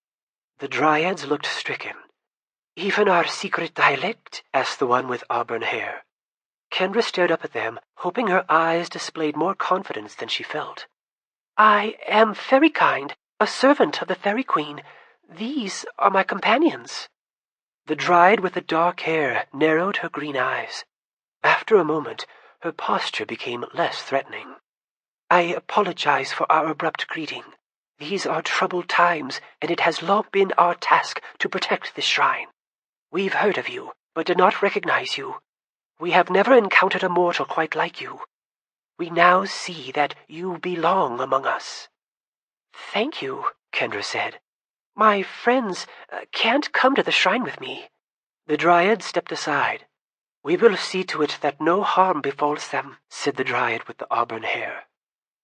The dryads looked stricken. "Even our secret dialect?" asked the one with auburn hair. Kendra stared up at them, hoping her eyes displayed more confidence than she felt. "I am Fairy Kind, a servant of the Fairy Queen. These are my companions." The dryad with the dark hair narrowed her green eyes. After a moment, her posture became less threatening. "I apologize for our abrupt greeting. These are troubled times, and it has long been our task to protect this shrine. We've heard of you, but did not recognize you. We have never encountered a mortal quite like you. We now see that you belong among us." "Thank you," Kendra said. "My friends can't come to the shrine with me." The dryad stepped aside. "We will see to it that no harm befalls them," said the dryad with the auburn hair.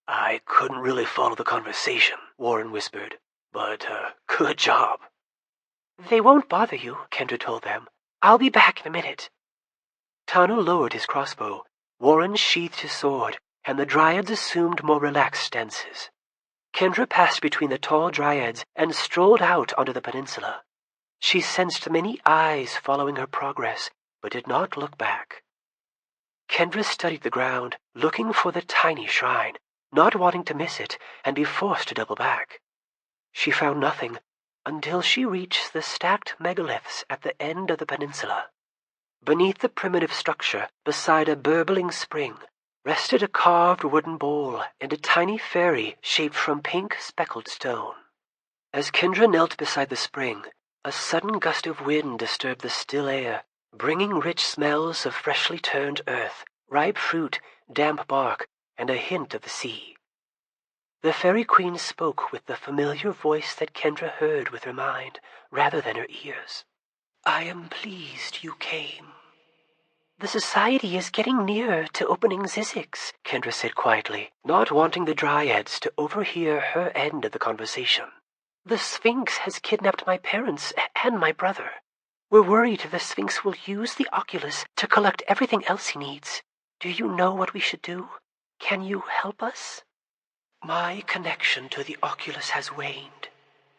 "I couldn't really follow the conversation," Warren whispered, "but good job." "They won't bother you," Kendra told them. "I'll be back in a minute." Tanu lowered his crossbow, Warren sheathed his sword, and the dryads assumed more relaxed stances. Kendra passed between the tall dryads and strolled out onto the peninsula. She sensed many eyes following her progress, but did not look back. Kendra studied the ground, looking for the tiny shrine, not wanting to miss it and be forced to double back. She found nothing until she reached the stacked megaliths at the end of the peninsula. Beneath the primitive structure, beside a burbling spring, rested a carved wooden bowl and a tiny fairy shaped from pink speckled stone. As Kendra knelt beside the spring, a sudden gust of wind disturbed the still air, bringing rich smells of freshly turned earth, ripe fruit, damp bark, and a hint of the sea. The Fairy Queen spoke with the familiar voice that Kendra heard with her mind, rather than her ears. "I am pleased you came." "The society is getting nearer to opening Zzyxx," Kendra said quietly, not wanting the dryads to overhear her end of the conversation. "The Sphinx has kidnapped my parents and my brother. We're worried the Sphinx will use the oculus to collect everything else he needs. Do you know what we should do? Can you help us?" "My connection to the oculus has waned.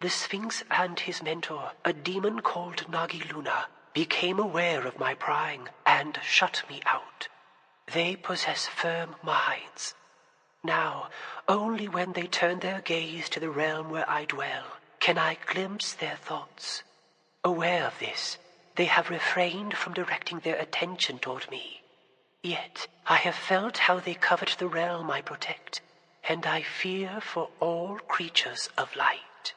The Sphinx and his mentor, a demon called Nagi Luna, became aware of my prying and shut me out. They possess firm minds. Now, only when they turn their gaze to the realm where I dwell can I glimpse their thoughts. Aware of this, they have refrained from directing their attention toward me. Yet I have felt how they covet the realm I protect, and I fear for all creatures of light."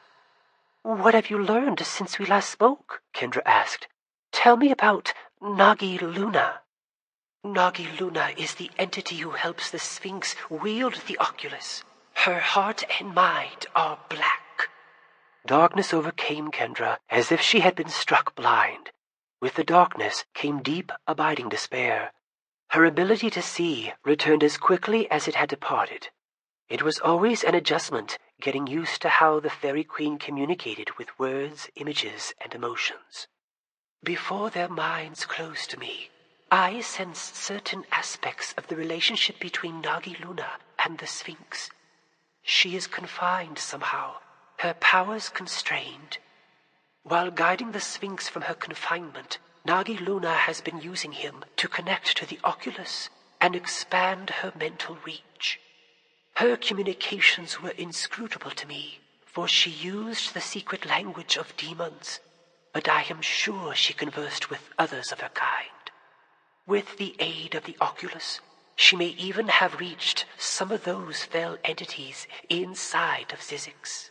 "What have you learned since we last spoke?" Kendra asked. "Tell me about Nagi Luna." "Nagi Luna is the entity who helps the Sphinx wield the oculus. Her heart and mind are black. Darkness overcame Kendra as if she had been struck blind. With the darkness came deep, abiding despair. Her ability to see returned as quickly as it had departed. It was always an adjustment, getting used to how the Fairy Queen communicated with words, images, and emotions. Before their minds closed to me, I sensed certain aspects of the relationship between Nagi Luna and the Sphinx. She is confined somehow, her powers constrained. While guiding the Sphinx from her confinement, Nagi Luna has been using him to connect to the oculus and expand her mental reach. Her communications were inscrutable to me, for she used the secret language of demons, but I am sure she conversed with others of her kind. With the aid of the oculus, she may even have reached some of those fell entities inside of Zzyxx.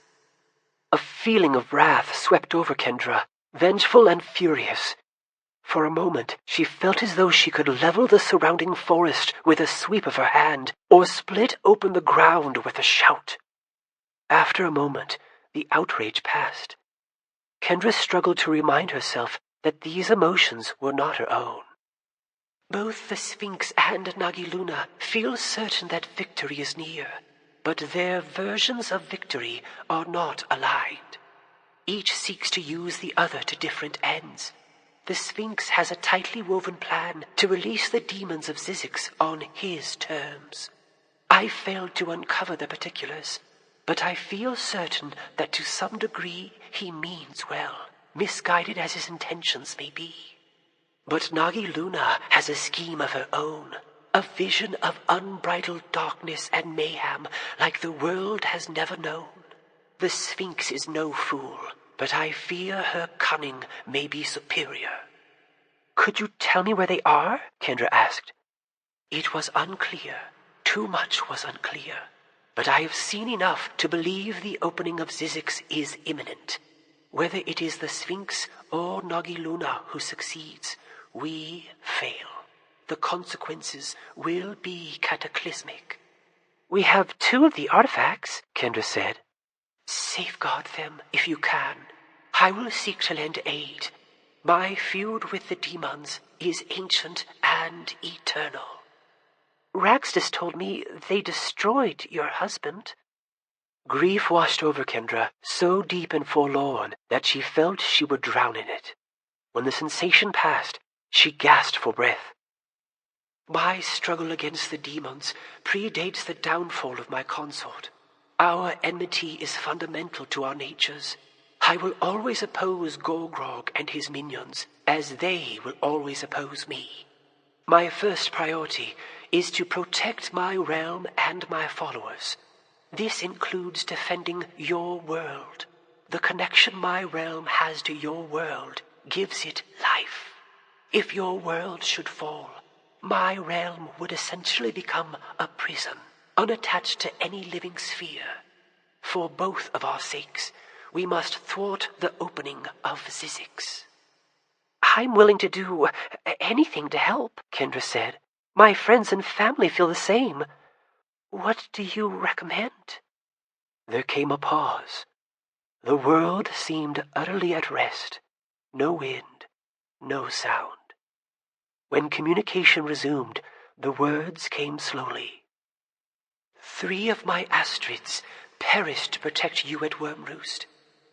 A feeling of wrath swept over Kendra, vengeful and furious. For a moment, she felt as though she could level the surrounding forest with a sweep of her hand, or split open the ground with a shout. After a moment, the outrage passed. Kendra struggled to remind herself that these emotions were not her own. Both the Sphinx and Nagi Luna feel certain that victory is near, but their versions of victory are not aligned. Each seeks to use the other to different ends. The Sphinx has a tightly woven plan to release the demons of Zzyxx on his terms. I failed to uncover the particulars, but I feel certain that to some degree he means well, misguided as his intentions may be. But Nagi Luna has a scheme of her own, a vision of unbridled darkness and mayhem like the world has never known. The Sphinx is no fool, but I fear her cunning may be superior. Could you tell me where they are? Kendra asked. It was unclear. Too much was unclear. But I have seen enough to believe the opening of Zzyxx is imminent. Whether it is the Sphinx or Nagi Luna who succeeds, we fail. The consequences will be cataclysmic. We have 2 of the artifacts, Kendra said. Safeguard them if you can. I will seek to lend aid. My feud with the demons is ancient and eternal. Ragstus told me they destroyed your husband. Grief washed over Kendra, so deep and forlorn that she felt she would drown in it. When the sensation passed, she gasped for breath. My struggle against the demons predates the downfall of my consort. Our enmity is fundamental to our natures. I will always oppose Gorgrog and his minions, as they will always oppose me. My first priority is to protect my realm and my followers. This includes defending your world. The connection my realm has to your world gives it life. If your world should fall, my realm would essentially become a prison, unattached to any living sphere. For both of our sakes, we must thwart the opening of Zzyxx. I'm willing to do anything to help, Kendra said. My friends and family feel the same. What do you recommend? There came a pause. The world seemed utterly at rest. No wind, no sound. When communication resumed, the words came slowly. 3 of my astrids perished to protect you at Wormroost.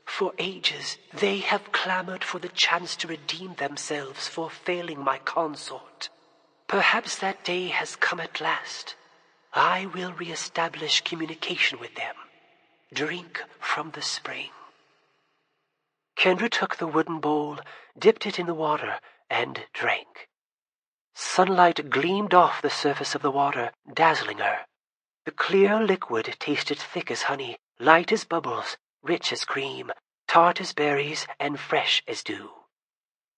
For ages, they have clamored for the chance to redeem themselves for failing my consort. Perhaps that day has come at last. I will re-establish communication with them. Drink from the spring. Kendra took the wooden bowl, dipped it in the water, and drank. Sunlight gleamed off the surface of the water, dazzling her. The clear liquid tasted thick as honey, light as bubbles, rich as cream, tart as berries, and fresh as dew.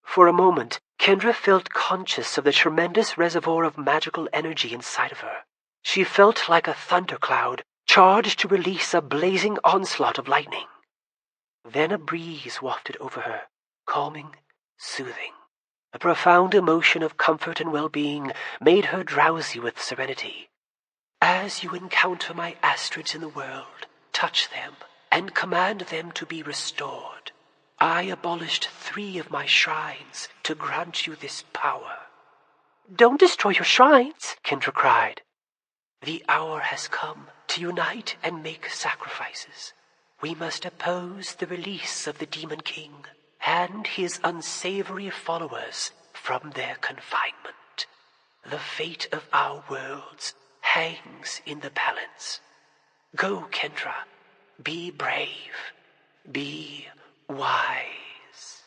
For a moment, Kendra felt conscious of the tremendous reservoir of magical energy inside of her. She felt like a thundercloud, charged to release a blazing onslaught of lightning. Then a breeze wafted over her, calming, soothing. A profound emotion of comfort and well-being made her drowsy with serenity. As you encounter my astrids in the world, touch them, and command them to be restored. I abolished 3 of my shrines to grant you this power." "Don't destroy your shrines," Kendra cried. "The hour has come to unite and make sacrifices. We must oppose the release of the Demon King and his unsavory followers from their confinement. The fate of our worlds hangs in the balance. Go, Kendra. Be brave. Be wise."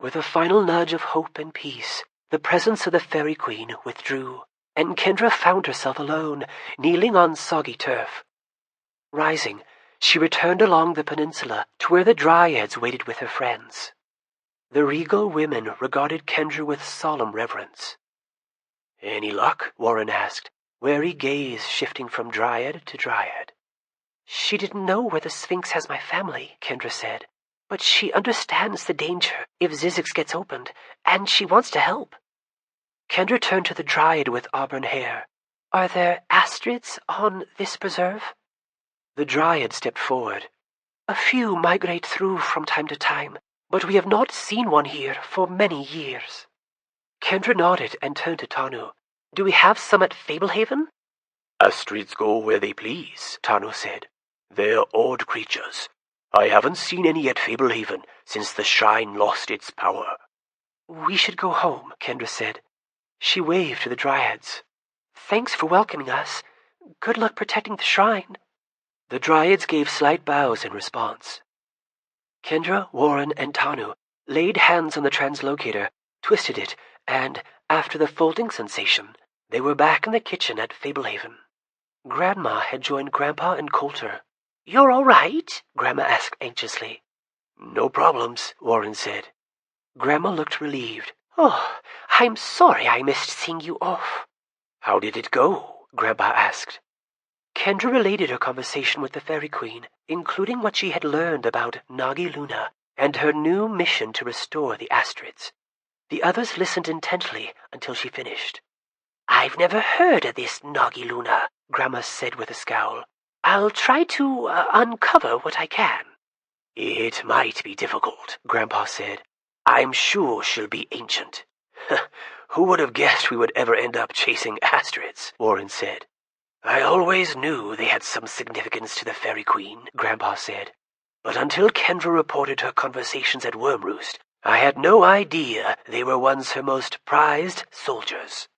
With a final nudge of hope and peace, the presence of the Fairy Queen withdrew, and Kendra found herself alone, kneeling on soggy turf. Rising, she returned along the peninsula to where the Dryads waited with her friends. The regal women regarded Kendra with solemn reverence. "Any luck?" Warren asked, wary gaze shifting from Dryad to Dryad. "She didn't know where the Sphinx has my family," Kendra said, "but she understands the danger if Zzyxx gets opened, and she wants to help." Kendra turned to the Dryad with auburn hair. "Are there astrids on this preserve?" The Dryad stepped forward. "A few migrate through from time to time, but we have not seen one here for many years." Kendra nodded and turned to Tanu. "Do we have some at Fablehaven?" "Astrids go where they please," Tanu said. "They're odd creatures. I haven't seen any at Fablehaven since the shrine lost its power." "We should go home," Kendra said. She waved to the Dryads. "Thanks for welcoming us. Good luck protecting the shrine." The Dryads gave slight bows in response. Kendra, Warren, and Tanu laid hands on the translocator, twisted it, and, after the folding sensation, they were back in the kitchen at Fablehaven. Grandma had joined Grandpa and Coulter. "You're all right?" Grandma asked anxiously. "No problems," Warren said. Grandma looked relieved. "Oh, I'm sorry I missed seeing you off." "How did it go?" Grandpa asked. Kendra related her conversation with the Fairy Queen, including what she had learned about Nagi Luna and her new mission to restore the Astrids. The others listened intently until she finished. "I've never heard of this Nagi Luna," Grandma said with a scowl. "I'll try to uncover what I can." "It might be difficult," Grandpa said. "I'm sure she'll be ancient." "Who would have guessed we would ever end up chasing Astrids?" Warren said. "I always knew they had some significance to the Fairy Queen," Grandpa said. "But until Kendra reported her conversations at Wormroost, I had no idea they were once her most prized soldiers."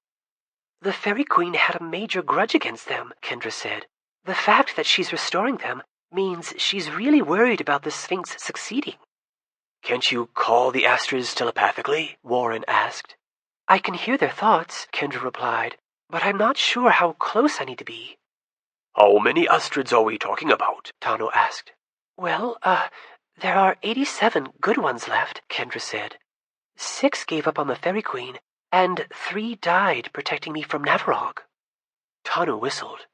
"The Fairy Queen had a major grudge against them," Kendra said. "The fact that she's restoring them means she's really worried about the Sphinx succeeding." "Can't you call the Astrids telepathically?" Warren asked. "I can hear their thoughts," Kendra replied, "but I'm not sure how close I need to be." "How many Astrids are we talking about?" Tano asked. "Well, there are 87 good ones left," Kendra said. 6 gave up on the Fairy Queen, and 3 died protecting me from Navarog." Tano whistled.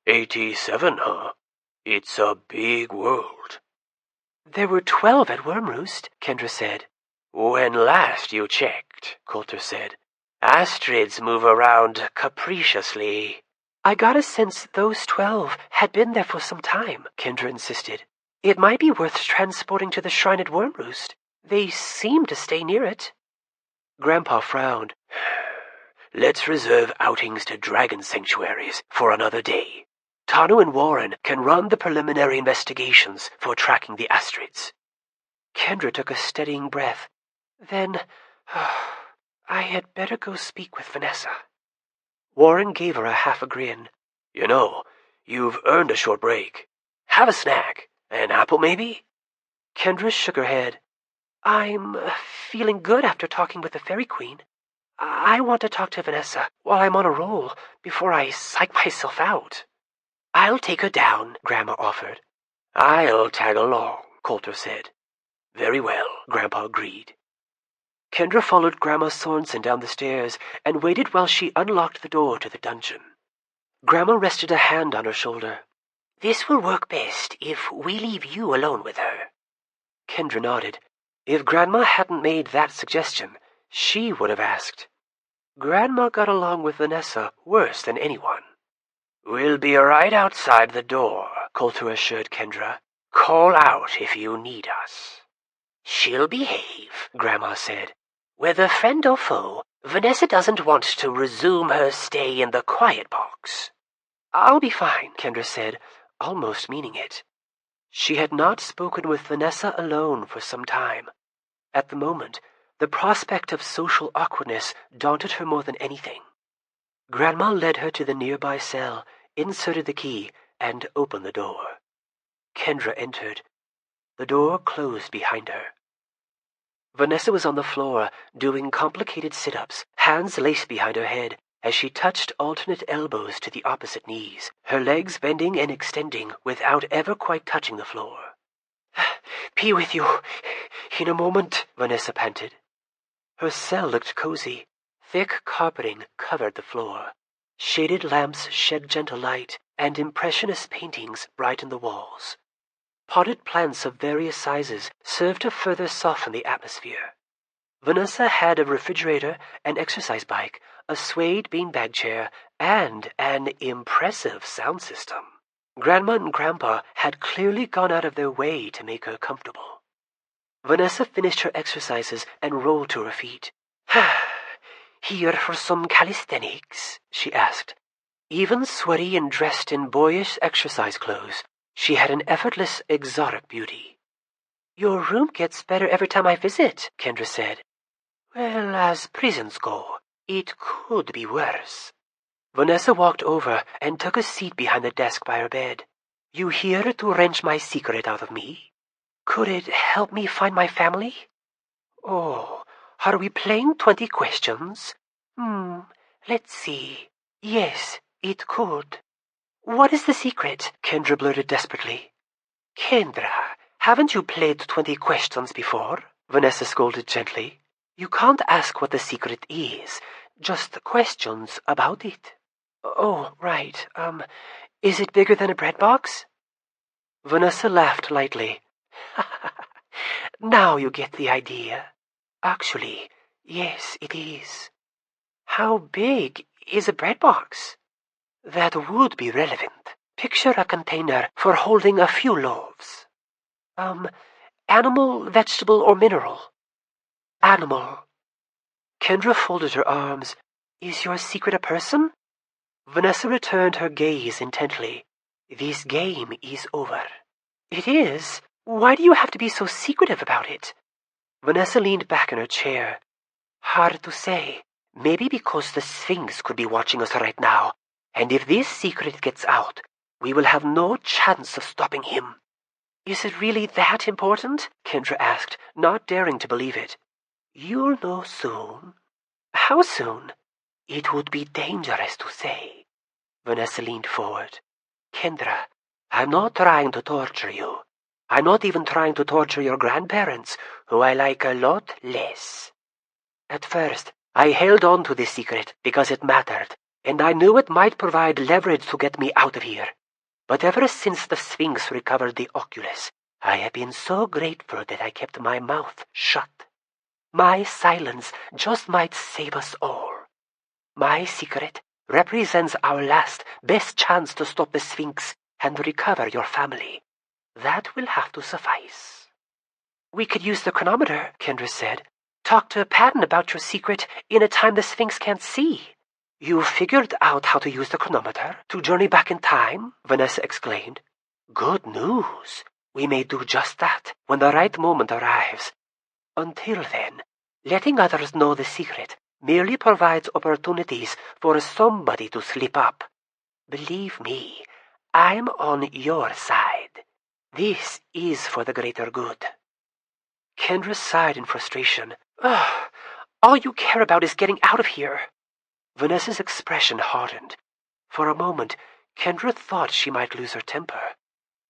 87, huh? It's a big world. "There were 12 at Wormroost," Kendra said. "When last you checked," Coulter said, "Astrids move around capriciously." "I got a sense those 12 had been there for some time," Kendra insisted. "It might be worth transporting to the shrine at Wormroost. They seem to stay near it." Grandpa frowned. "Let's reserve outings to dragon sanctuaries for another day. Tanu and Warren can run the preliminary investigations for tracking the Astrids." Kendra took a steadying breath. "Then, I had better go speak with Vanessa." Warren gave her a half a grin. "You know, you've earned a short break. Have a snack. An apple, maybe?" Kendra shook her head. "I'm feeling good after talking with the Fairy Queen. I want to talk to Vanessa while I'm on a roll before I psych myself out." "I'll take her down," Grandma offered. "I'll tag along," Coulter said. "Very well," Grandpa agreed. Kendra followed Grandma Sorensen down the stairs and waited while she unlocked the door to the dungeon. Grandma rested a hand on her shoulder. "This will work best if we leave you alone with her." Kendra nodded. If Grandma hadn't made that suggestion, she would have asked. Grandma got along with Vanessa worse than anyone. "We'll be right outside the door," Coulter assured Kendra. "Call out if you need us." "She'll behave," Grandma said. "Whether friend or foe, Vanessa doesn't want to resume her stay in the quiet box." "I'll be fine," Kendra said, almost meaning it. She had not spoken with Vanessa alone for some time. At the moment, the prospect of social awkwardness daunted her more than anything. Grandma led her to the nearby cell, inserted the key, and opened the door. Kendra entered. The door closed behind her. Vanessa was on the floor, doing complicated sit-ups, hands laced behind her head, as she touched alternate elbows to the opposite knees, her legs bending and extending without ever quite touching the floor. "Be with you in a moment," Vanessa panted. Her cell looked cozy. Thick carpeting covered the floor. Shaded lamps shed gentle light, and impressionist paintings brightened the walls. Potted plants of various sizes served to further soften the atmosphere. Vanessa had a refrigerator, an exercise bike, a suede beanbag chair, and an impressive sound system. Grandma and Grandpa had clearly gone out of their way to make her comfortable. Vanessa finished her exercises and rolled to her feet. "Here for some calisthenics?" she asked. Even sweaty and dressed in boyish exercise clothes, she had an effortless, exotic beauty. "Your room gets better every time I visit," Kendra said. "Well, as prisons go, it could be worse." Vanessa walked over and took a seat behind the desk by her bed. "You here to wrench my secret out of me? Could it help me find my family? Oh, are we playing 20 questions? Let's see. Yes, it could." "What is the secret?" Kendra blurted desperately. "Kendra, haven't you played 20 questions before?" Vanessa scolded gently. "You can't ask what the secret is, just questions about it." "Oh, right. Is it bigger than a bread box?" Vanessa laughed lightly. "Now you get the idea. Actually, yes, it is." "How big is a bread box?" "That would be relevant. Picture a container for holding a few loaves." Animal, vegetable, or mineral?" "Animal." Kendra folded her arms. "Is your secret a person?" Vanessa returned her gaze intently. "This game is over." "It is? Why do you have to be so secretive about it?" Vanessa leaned back in her chair. "Hard to say. Maybe because the Sphinx could be watching us right now, and if this secret gets out, we will have no chance of stopping him." "Is it really that important?" Kendra asked, not daring to believe it. "You'll know soon." "How soon?" "It would be dangerous to say." Vanessa leaned forward. "Kendra, I'm not trying to torture you. I'm not even trying to torture your grandparents, who I like a lot less. At first, I held on to this secret because it mattered, and I knew it might provide leverage to get me out of here. But ever since the Sphinx recovered the Oculus, I have been so grateful that I kept my mouth shut. My silence just might save us all. My secret represents our last, best chance to stop the Sphinx and recover your family. That will have to suffice." "We could use the chronometer," Kendra said. "Talk to Patton about your secret in a time the Sphinx can't see." "You figured out how to use the chronometer to journey back in time?" Vanessa exclaimed. "Good news. We may do just that when the right moment arrives. Until then, letting others know the secret merely provides opportunities for somebody to slip up. Believe me, I'm on your side. This is for the greater good." Kendra sighed in frustration. "Ugh, all you care about is getting out of here." Vanessa's expression hardened. For a moment, Kendra thought she might lose her temper.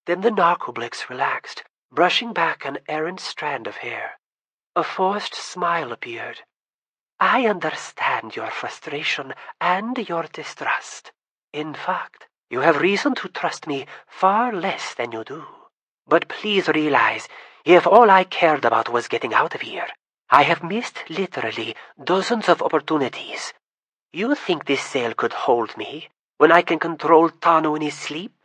Then the narcoblics relaxed, brushing back an errant strand of hair. A forced smile appeared. "I understand your frustration and your distrust. In fact, you have reason to trust me far less than you do. But please realize, if all I cared about was getting out of here, I have missed literally dozens of opportunities. You think this cell could hold me when I can control Tano in his sleep?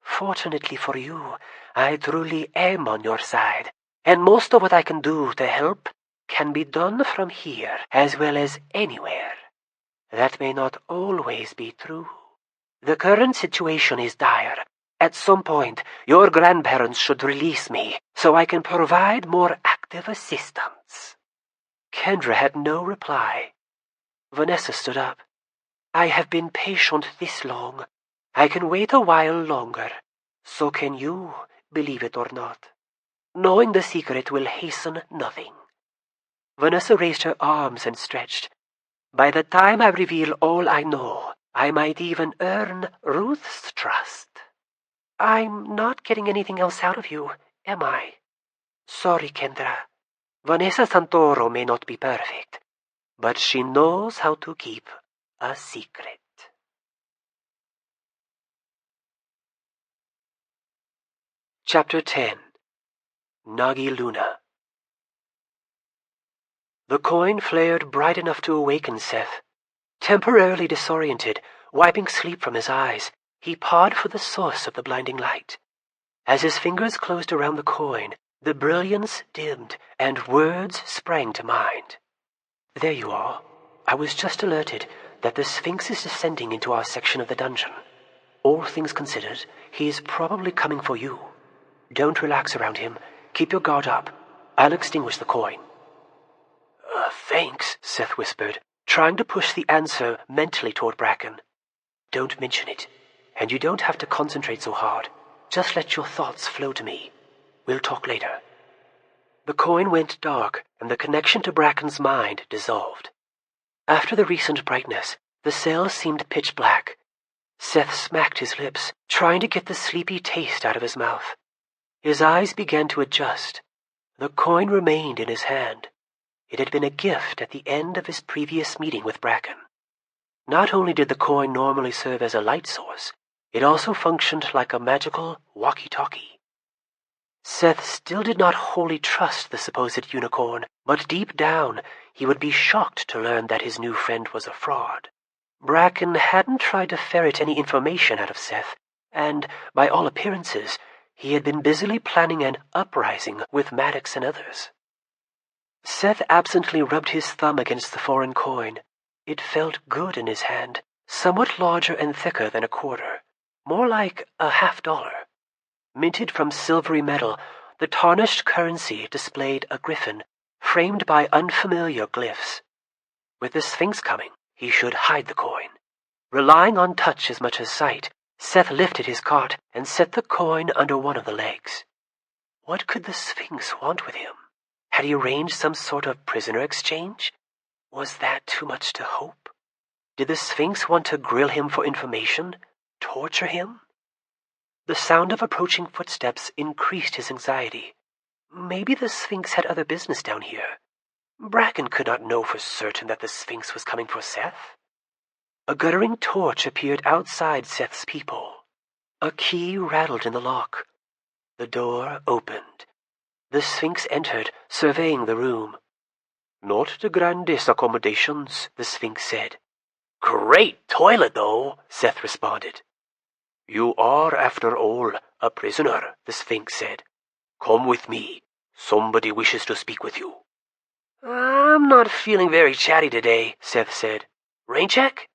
Fortunately for you, I truly am on your side, and most of what I can do to help can be done from here as well as anywhere. That may not always be true. The current situation is dire. At some point, your grandparents should release me so I can provide more active assistance. Kendra had no reply. Vanessa stood up. I have been patient this long. I can wait a while longer. So can you, believe it or not. Knowing the secret will hasten nothing. Vanessa raised her arms and stretched. By the time I reveal all I know, I might even earn Ruth's trust. I'm not getting anything else out of you, am I? Sorry, Kendra. Vanessa Santoro may not be perfect, but she knows how to keep a secret. Chapter 10. Nagi Luna. The coin flared bright enough to awaken Seth. Temporarily disoriented, wiping sleep from his eyes, he pawed for the source of the blinding light. As his fingers closed around the coin, the brilliance dimmed, and words sprang to mind. There you are. I was just alerted that the Sphinx is descending into our section of the dungeon. All things considered, he is probably coming for you. Don't relax around him. Keep your guard up. I'll extinguish the coin. Thanks, Seth whispered, trying to push the answer mentally toward Bracken. Don't mention it, and you don't have to concentrate so hard. Just let your thoughts flow to me. We'll talk later. The coin went dark, and the connection to Bracken's mind dissolved. After the recent brightness, the cell seemed pitch black. Seth smacked his lips, trying to get the sleepy taste out of his mouth. His eyes began to adjust. The coin remained in his hand. It had been a gift at the end of his previous meeting with Bracken. Not only did the coin normally serve as a light source, it also functioned like a magical walkie-talkie. Seth still did not wholly trust the supposed unicorn, but deep down he would be shocked to learn that his new friend was a fraud. Bracken hadn't tried to ferret any information out of Seth, and, by all appearances, he had been busily planning an uprising with Maddox and others. Seth absently rubbed his thumb against the foreign coin. It felt good in his hand, somewhat larger and thicker than a quarter, more like a $50. Minted from silvery metal, the tarnished currency displayed a griffin, framed by unfamiliar glyphs. With the Sphinx coming, he should hide the coin. Relying on touch as much as sight, Seth lifted his cart and set the coin under one of the legs. What could the Sphinx want with him? Had he arranged some sort of prisoner exchange? Was that too much to hope? Did the Sphinx want to grill him for information? Torture him? The sound of approaching footsteps increased his anxiety. Maybe the Sphinx had other business down here. Bracken could not know for certain that the Sphinx was coming for Seth. A guttering torch appeared outside Seth's peephole. A key rattled in the lock. The door opened. The Sphinx entered, surveying the room. Not the grandest accommodations, the Sphinx said. Great toilet, though, Seth responded. You are, after all, a prisoner, the Sphinx said. Come with me. Somebody wishes to speak with you. I'm not feeling very chatty today, Seth said. Rain check?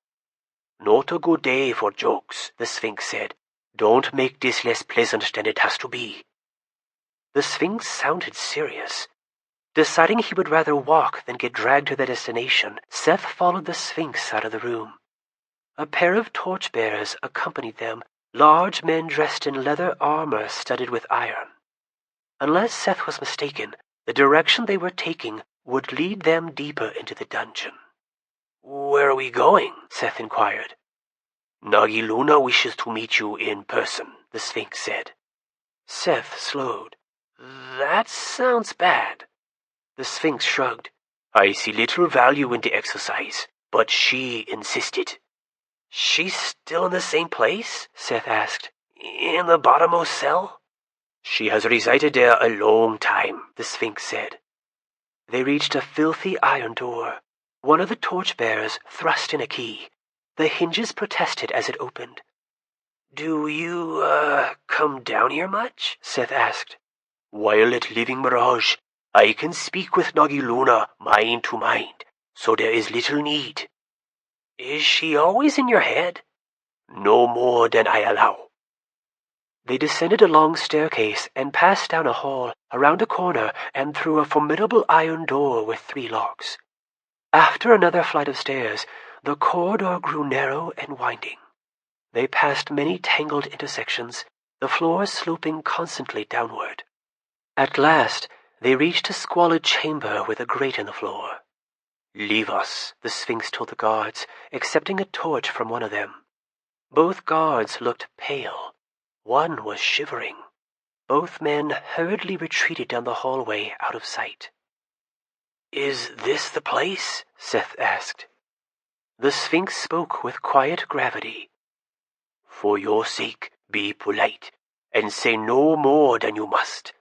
Not a good day for jokes, the Sphinx said. Don't make this less pleasant than it has to be. The Sphinx sounded serious. Deciding he would rather walk than get dragged to their destination, Seth followed the Sphinx out of the room. A pair of torchbearers accompanied them, large men dressed in leather armor studded with iron. Unless Seth was mistaken, the direction they were taking would lead them deeper into the dungeon. Where are we going? Seth inquired. Nagi Luna wishes to meet you in person, the Sphinx said. Seth slowed. That sounds bad. The Sphinx shrugged. I see little value in the exercise, but she insisted. She's still in the same place? Seth asked. In the bottommost cell? She has resided there a long time, the Sphinx said. They reached a filthy iron door. One of the torchbearers thrust in a key. The hinges protested as it opened. "Do you, come down here much?" Seth asked. While at Living Mirage, I can speak with Nagi Luna mind to mind, so there is little need. "Is she always in your head?" No more than I allow. They descended a long staircase and passed down a hall, around a corner, and through a formidable iron door with 3 locks. After another flight of stairs, the corridor grew narrow and winding. They passed many tangled intersections, the floor sloping constantly downward. At last, they reached a squalid chamber with a grate in the floor. Leave us, the Sphinx told the guards, accepting a torch from one of them. Both guards looked pale. One was shivering. Both men hurriedly retreated down the hallway out of sight. "Is this the place?" Seth asked. The Sphinx spoke with quiet gravity. "For your sake, be polite, and say no more than you must.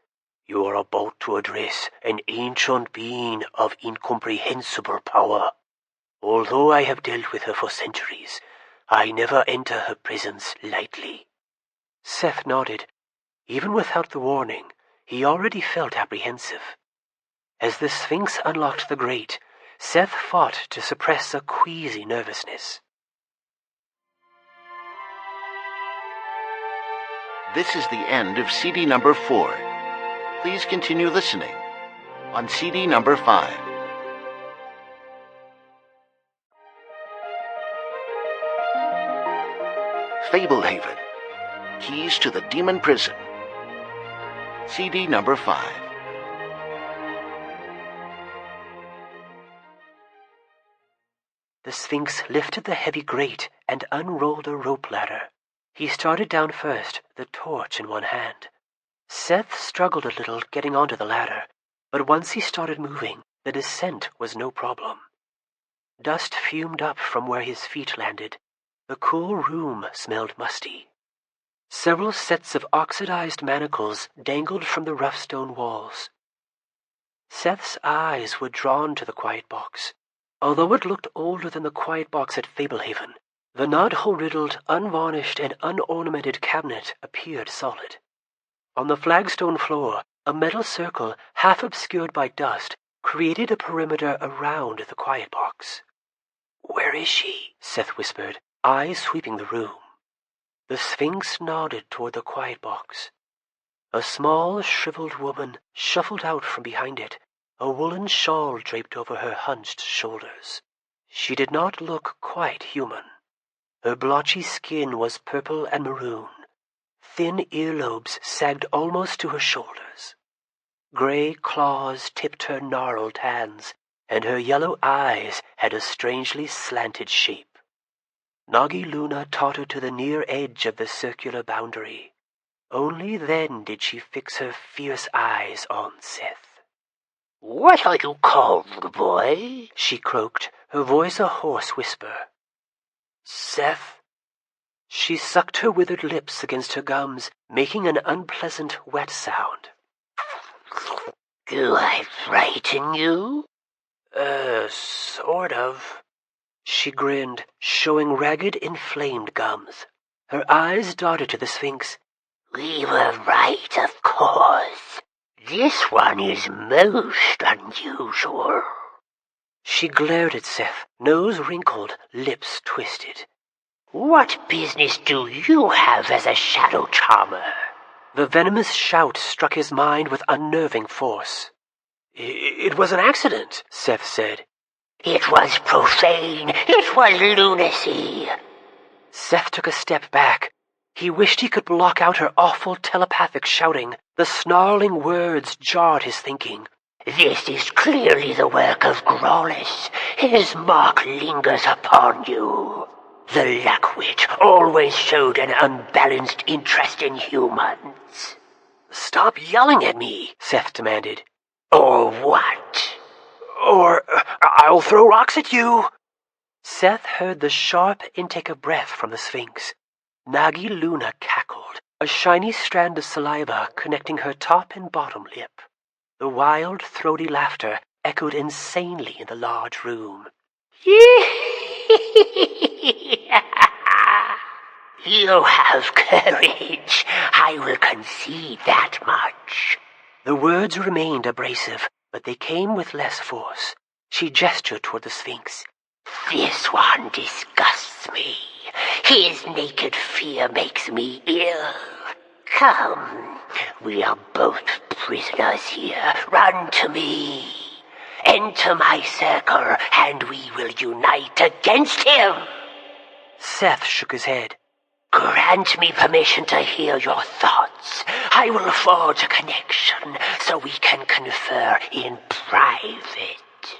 You are about to address an ancient being of incomprehensible power. Although I have dealt with her for centuries, I never enter her presence lightly." Seth nodded. Even without the warning, he already felt apprehensive. As the Sphinx unlocked the grate, Seth fought to suppress a queasy nervousness. This is the end of CD number 4. Please continue listening on CD number 5. Fablehaven, Keys to the Demon Prison. CD number 5. The Sphinx lifted the heavy grate and unrolled a rope ladder. He started down first, the torch in one hand. Seth struggled a little getting onto the ladder, but once he started moving, the descent was no problem. Dust fumed up from where his feet landed. The cool room smelled musty. Several sets of oxidized manacles dangled from the rough stone walls. Seth's eyes were drawn to the quiet box. Although it looked older than the quiet box at Fablehaven, the knothole-riddled, unvarnished, and unornamented cabinet appeared solid. On the flagstone floor, a metal circle, half obscured by dust, created a perimeter around the quiet box. "Where is she?" Seth whispered, eyes sweeping the room. The Sphinx nodded toward the quiet box. A small, shriveled woman shuffled out from behind it, a woolen shawl draped over her hunched shoulders. She did not look quite human. Her blotchy skin was purple and maroon. Thin earlobes sagged almost to her shoulders. Gray claws tipped her gnarled hands, and her yellow eyes had a strangely slanted shape. Nagi Luna tottered to the near edge of the circular boundary. Only then did she fix her fierce eyes on Seth. "What are you called, boy?" she croaked, her voice a hoarse whisper. "Seth?" She sucked her withered lips against her gums, making an unpleasant wet sound. "Do I frighten you?" Sort of." She grinned, showing ragged, inflamed gums. Her eyes darted to the Sphinx. "We were right, of course. This one is most unusual." She glared at Seth, nose wrinkled, lips twisted. "What business do you have as a shadow charmer?" The venomous shout struck his mind with unnerving force. It was an accident," Seth said. "It was profane. It was lunacy." Seth took a step back. He wished he could block out her awful telepathic shouting. The snarling words jarred his thinking. "This is clearly the work of Grawless. His mark lingers upon you. The Luckwit always showed an unbalanced interest in humans." "Stop yelling at me," Seth demanded. "Or what?" "Or I'll throw rocks at you." Seth heard the sharp intake of breath from the Sphinx. Nagi Luna cackled, a shiny strand of saliva connecting her top and bottom lip. The wild, throaty laughter echoed insanely in the large room. You have courage. I will concede that much. The words remained abrasive, but they came with less force. She gestured toward the Sphinx. This one disgusts me. His naked fear makes me ill. Come, we are both prisoners here. Run to me. Enter my circle, and we will unite against him. Seth shook his head. Grant me permission to hear your thoughts. I will forge a connection so we can confer in private.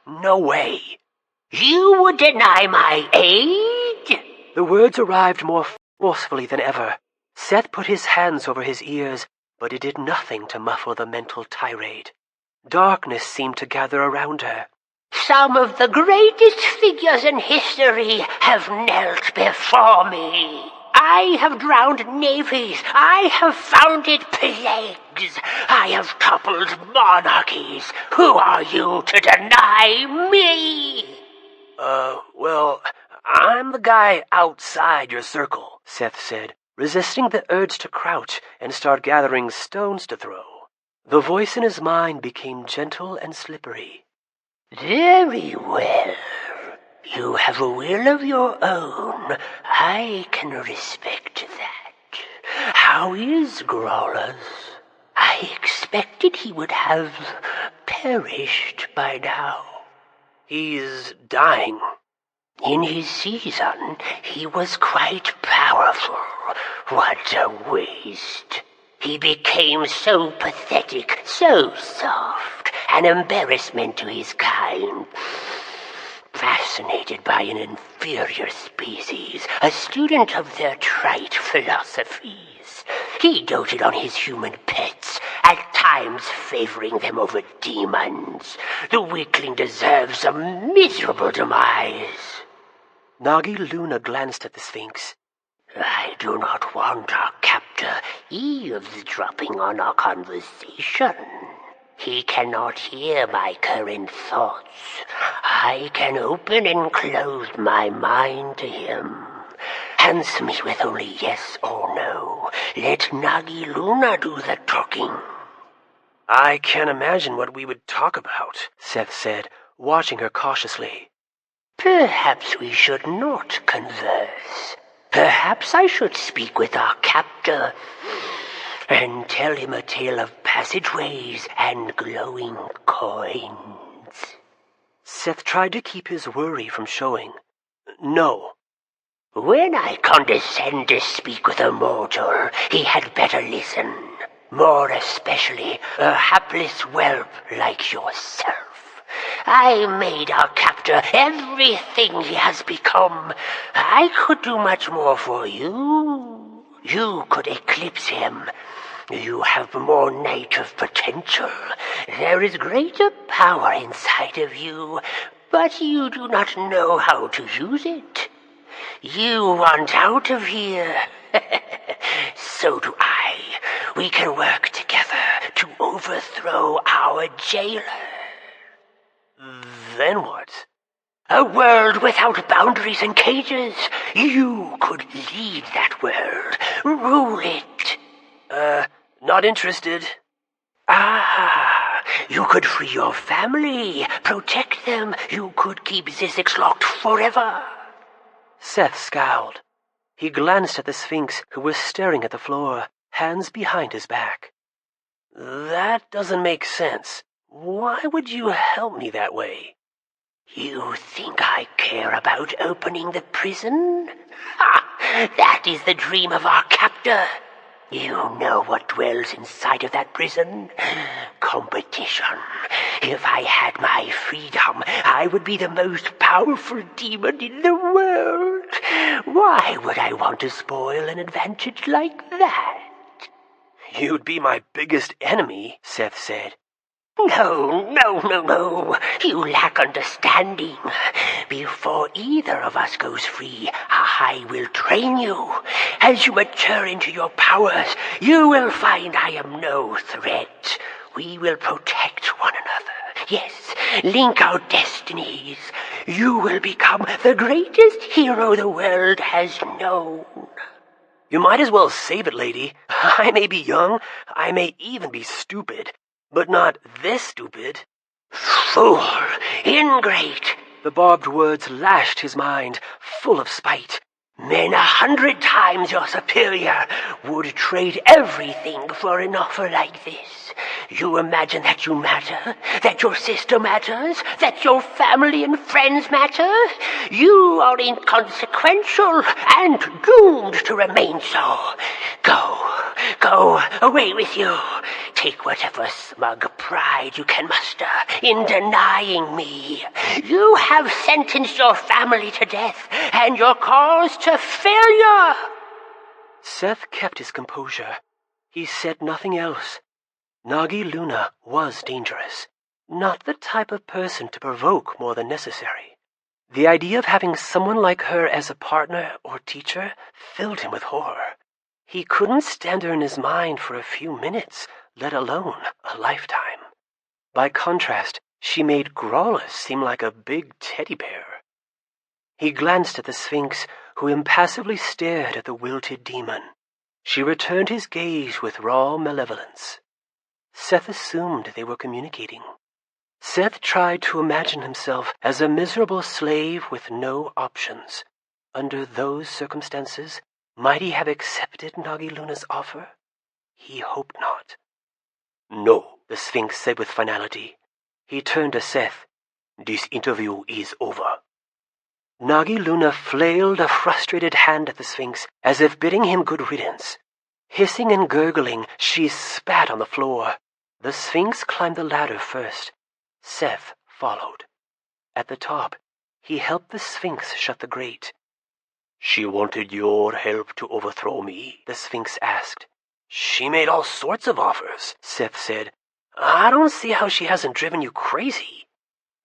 No way. You would deny my aid? The words arrived more forcefully than ever. Seth put his hands over his ears, but it did nothing to muffle the mental tirade. Darkness seemed to gather around her. Some of the greatest figures in history have knelt before me. I have drowned navies. I have founded plagues. I have toppled monarchies. Who are you to deny me? Well, I'm the guy outside your circle, Seth said, resisting the urge to crouch and start gathering stones to throw. The voice in his mind became gentle and slippery. Very well. You have a will of your own. I can respect that. How is Growlers? I expected he would have perished by now. He's dying. In his season, he was quite powerful. What a waste. He became so pathetic, so soft, an embarrassment to his kind. Fascinated by an inferior species, a student of their trite philosophies, he doted on his human pets, at times favoring them over demons. The weakling deserves a miserable demise. Nagi Luna glanced at the Sphinx. I do not want our captor eavesdropping on our conversation. He cannot hear my current thoughts. I can open and close my mind to him. Answer me with only yes or no. Let Nagi Luna do the talking. I can't imagine what we would talk about, Seth said, watching her cautiously. Perhaps we should not converse. Perhaps I should speak with our captor and tell him a tale of passageways and glowing coins. Seth tried to keep his worry from showing. No. When I condescend to speak with a mortal, he had better listen. More especially a hapless whelp like yourself. I made our captor everything he has become. I could do much more for you. You could eclipse him. You have more native potential. There is greater power inside of you, but you do not know how to use it. You want out of here. So do I. We can work together to overthrow our jailer. Then what? A world without boundaries and cages. You could lead that world. Rule it. Not interested. You could free your family, protect them. You could keep Zzyxx locked forever. Seth scowled. He glanced at the Sphinx, who was staring at the floor, hands behind his back. That doesn't make sense. Why would you help me that way? You think I care about opening the prison? That is the dream of our captor. You know what dwells inside of that prison? Competition. If I had my freedom, I would be the most powerful demon in the world. Why would I want to spoil an advantage like that? You'd be my biggest enemy, Seth said. No. You lack understanding. Before either of us goes free, I will train you. As you mature into your powers, you will find I am no threat. We will protect one another. Yes, link our destinies. You will become the greatest hero the world has known. You might as well save it, lady. I may be young, I may even be stupid, but not this stupid. Fool! Ingrate! The barbed words lashed his mind, full of spite. Men 100 times your superior would trade everything for an offer like this. You imagine that you matter, that your sister matters, that your family and friends matter? You are inconsequential and doomed to remain so. Go, away with you. Take whatever smug pride you can muster in denying me. You have sentenced your family to death and your cause to failure. Seth kept his composure. He said nothing else. Nagi Luna was dangerous, not the type of person to provoke more than necessary. The idea of having someone like her as a partner or teacher filled him with horror. He couldn't stand her in his mind for a few minutes, let alone a lifetime. By contrast, she made Grawlus seem like a big teddy bear. He glanced at the Sphinx, who impassively stared at the wilted demon. She returned his gaze with raw malevolence. Seth assumed they were communicating. Seth tried to imagine himself as a miserable slave with no options. Under those circumstances, might he have accepted Nagi Luna's offer? He hoped not. No, the Sphinx said with finality. He turned to Seth. This interview is over. Nagi Luna flailed a frustrated hand at the Sphinx, as if bidding him good riddance. Hissing and gurgling, she spat on the floor. The Sphinx climbed the ladder first. Seth followed. At the top, he helped the Sphinx shut the grate. She wanted your help to overthrow me? The Sphinx asked. She made all sorts of offers, Seth said. I don't see how she hasn't driven you crazy.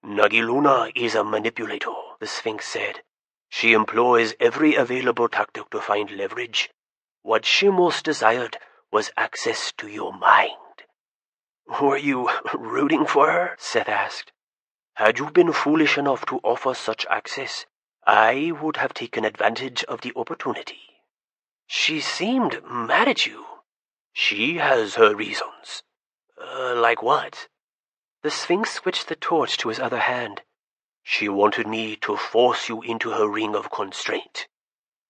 Nagi Luna is a manipulator, the Sphinx said. She employs every available tactic to find leverage. What she most desired was access to your mind. Were you rooting for her? Seth asked. Had you been foolish enough to offer such access, I would have taken advantage of the opportunity. She seemed mad at you. She has her reasons. Like what? The Sphinx switched the torch to his other hand. She wanted me to force you into her ring of constraint.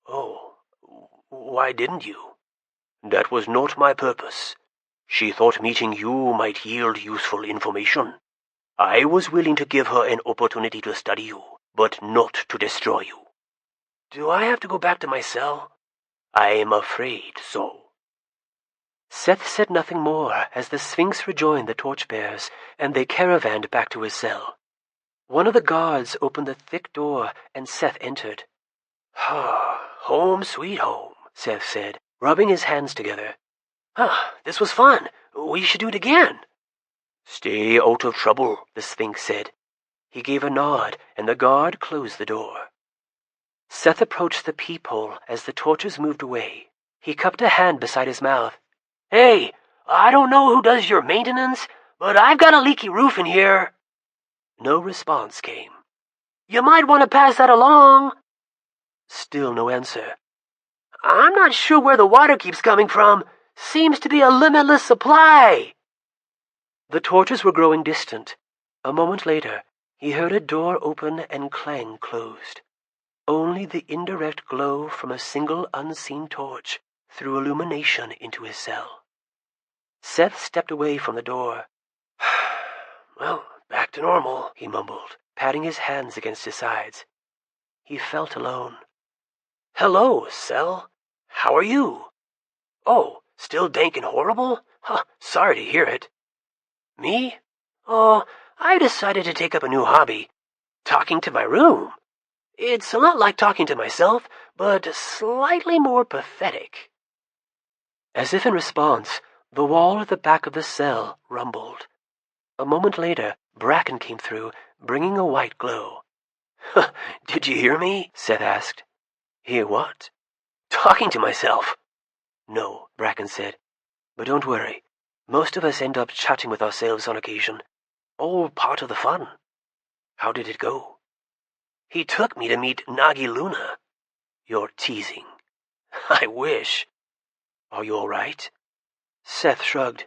Oh, why didn't you? That was not my purpose. She thought meeting you might yield useful information. I was willing to give her an opportunity to study you, but not to destroy you. Do I have to go back to my cell? I am afraid so. Seth said nothing more as the Sphinx rejoined the torchbearers, and they caravanned back to his cell. One of the guards opened the thick door, and Seth entered. Home sweet home, Seth said, rubbing his hands together. This was fun. We should do it again. Stay out of trouble, the Sphinx said. He gave a nod, and the guard closed the door. Seth approached the peephole as the torches moved away. He cupped a hand beside his mouth. Hey, I don't know who does your maintenance, but I've got a leaky roof in here. No response came. You might want to pass that along. Still no answer. I'm not sure where the water keeps coming from. Seems to be a limitless supply. The torches were growing distant. A moment later, he heard a door open and clang closed. Only the indirect glow from a single unseen torch threw illumination into his cell. Seth stepped away from the door. Well, back to normal, he mumbled, patting his hands against his sides. He felt alone. Hello, cell. How are you? Oh, still dank and horrible? Sorry to hear it. Me? Oh, I decided to take up a new hobby. Talking to my room. It's a lot like talking to myself, but slightly more pathetic. As if in response, the wall at the back of the cell rumbled. A moment later, Bracken came through, bringing a white glow. Did you hear me? Seth asked. Hear what? Talking to myself. No, Bracken said. But don't worry. Most of us end up chatting with ourselves on occasion. All part of the fun. How did it go? He took me to meet Nagi Luna. You're teasing. I wish. Are you all right? Seth shrugged.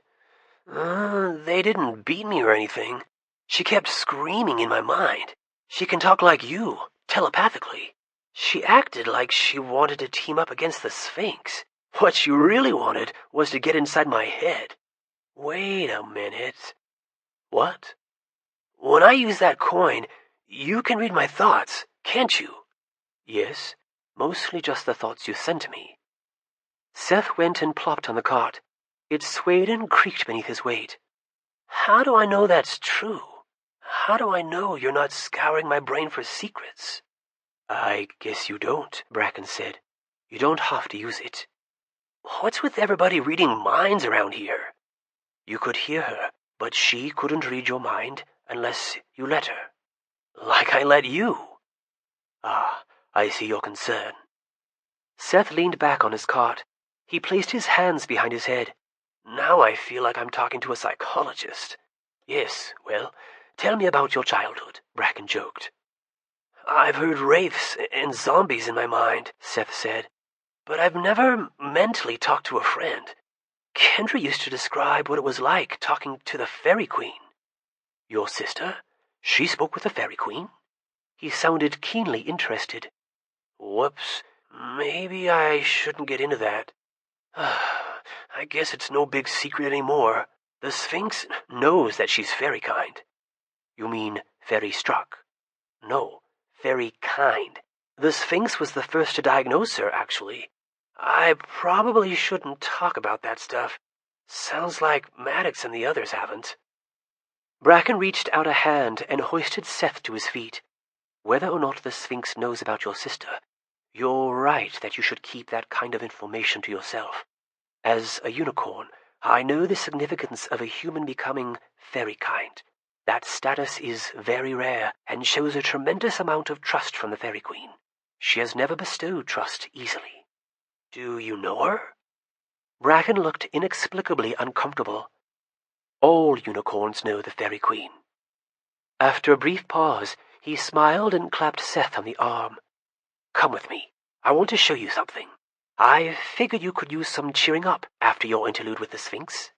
They didn't beat me or anything. She kept screaming in my mind. She can talk like you, telepathically. She acted like she wanted to team up against the Sphinx. What she really wanted was to get inside my head. Wait a minute. What? When I use that coin, you can read my thoughts, can't you? Yes, mostly just the thoughts you sent to me. Seth went and plopped on the cot. It swayed and creaked beneath his weight. How do I know that's true? How do I know you're not scouring my brain for secrets? I guess you don't, Bracken said. You don't have to use it. What's with everybody reading minds around here? You could hear her, but she couldn't read your mind unless you let her. Like I let you. Ah, I see your concern. Seth leaned back on his cot. He placed his hands behind his head. Now I feel like I'm talking to a psychologist. Yes, well, tell me about your childhood, Bracken joked. I've heard wraiths and zombies in my mind, Seth said, but I've never mentally talked to a friend. Kendra used to describe what it was like talking to the Fairy Queen. Your sister? She spoke with the Fairy Queen? He sounded keenly interested. Whoops, maybe I shouldn't get into that. I guess it's no big secret anymore. The Sphinx knows that she's fairy kind. You mean fairy struck? No, fairy kind. The Sphinx was the first to diagnose her, actually. I probably shouldn't talk about that stuff. Sounds like Maddox and the others haven't. Bracken reached out a hand and hoisted Seth to his feet. Whether or not the Sphinx knows about your sister, you're right that you should keep that kind of information to yourself. As a unicorn, I know the significance of a human becoming fairy kind. That status is very rare and shows a tremendous amount of trust from the Fairy Queen. She has never bestowed trust easily. Do you know her? Bracken looked inexplicably uncomfortable. All unicorns know the Fairy Queen. After a brief pause, he smiled and clapped Seth on the arm. Come with me. I want to show you something. I figured you could use some cheering up after your interlude with the Sphinx.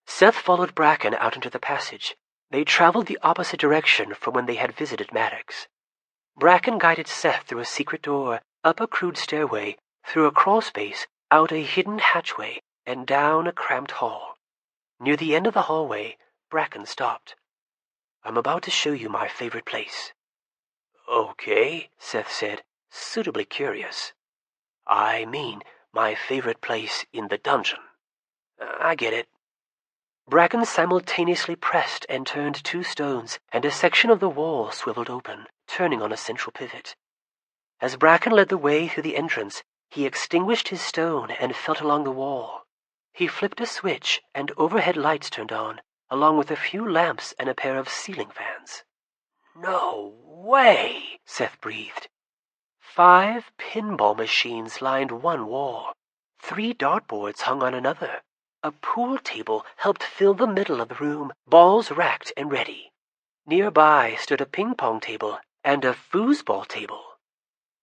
Seth followed Bracken out into the passage. They traveled the opposite direction from when they had visited Maddox. Bracken guided Seth through a secret door, up a crude stairway, through a crawl space, out a hidden hatchway, and down a cramped hall. Near the end of the hallway, Bracken stopped. I'm about to show you my favorite place. Okay, Seth said, suitably curious. I mean, my favorite place in the dungeon. I get it. Bracken simultaneously pressed and turned 2 stones, and a section of the wall swiveled open, turning on a central pivot. As Bracken led the way through the entrance, he extinguished his stone and felt along the wall. He flipped a switch, and overhead lights turned on, along with a few lamps and a pair of ceiling fans. No way, Seth breathed. 5 pinball machines lined one wall. 3 dartboards hung on another. A pool table helped fill the middle of the room, balls racked and ready. Nearby stood a ping-pong table and a foosball table.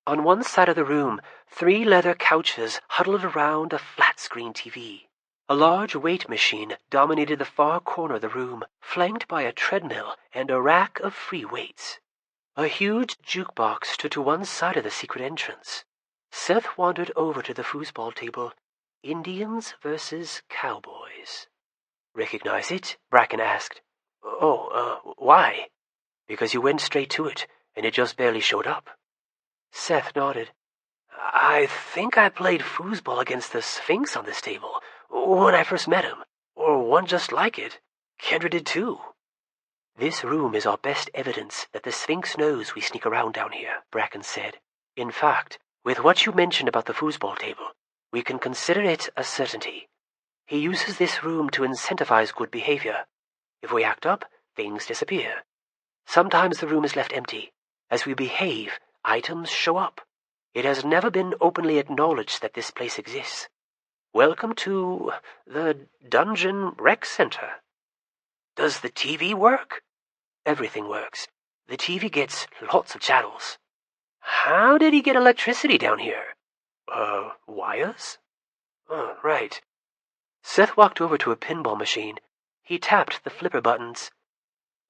On one side of the room, 3 leather couches huddled around a flat-screen TV. A large weight machine dominated the far corner of the room, flanked by a treadmill and a rack of free weights. A huge jukebox stood to one side of the secret entrance. Seth wandered over to the foosball table. Indians versus cowboys. Recognize it? Bracken asked. Why? Because you went straight to it, and it just barely showed up. Seth nodded. I think I played foosball against the Sphinx on this table when I first met him, or one just like it. Kendra did too. This room is our best evidence that the Sphinx knows we sneak around down here, Bracken said. In fact, with what you mentioned about the foosball table, we can consider it a certainty. He uses this room to incentivize good behavior. If we act up, things disappear. Sometimes the room is left empty. As we behave, items show up. It has never been openly acknowledged that this place exists. Welcome to the Dungeon Rec Center. Does the TV work? Everything works. The TV gets lots of channels. How did he get electricity down here? Wires? Oh, right. Seth walked over to a pinball machine. He tapped the flipper buttons.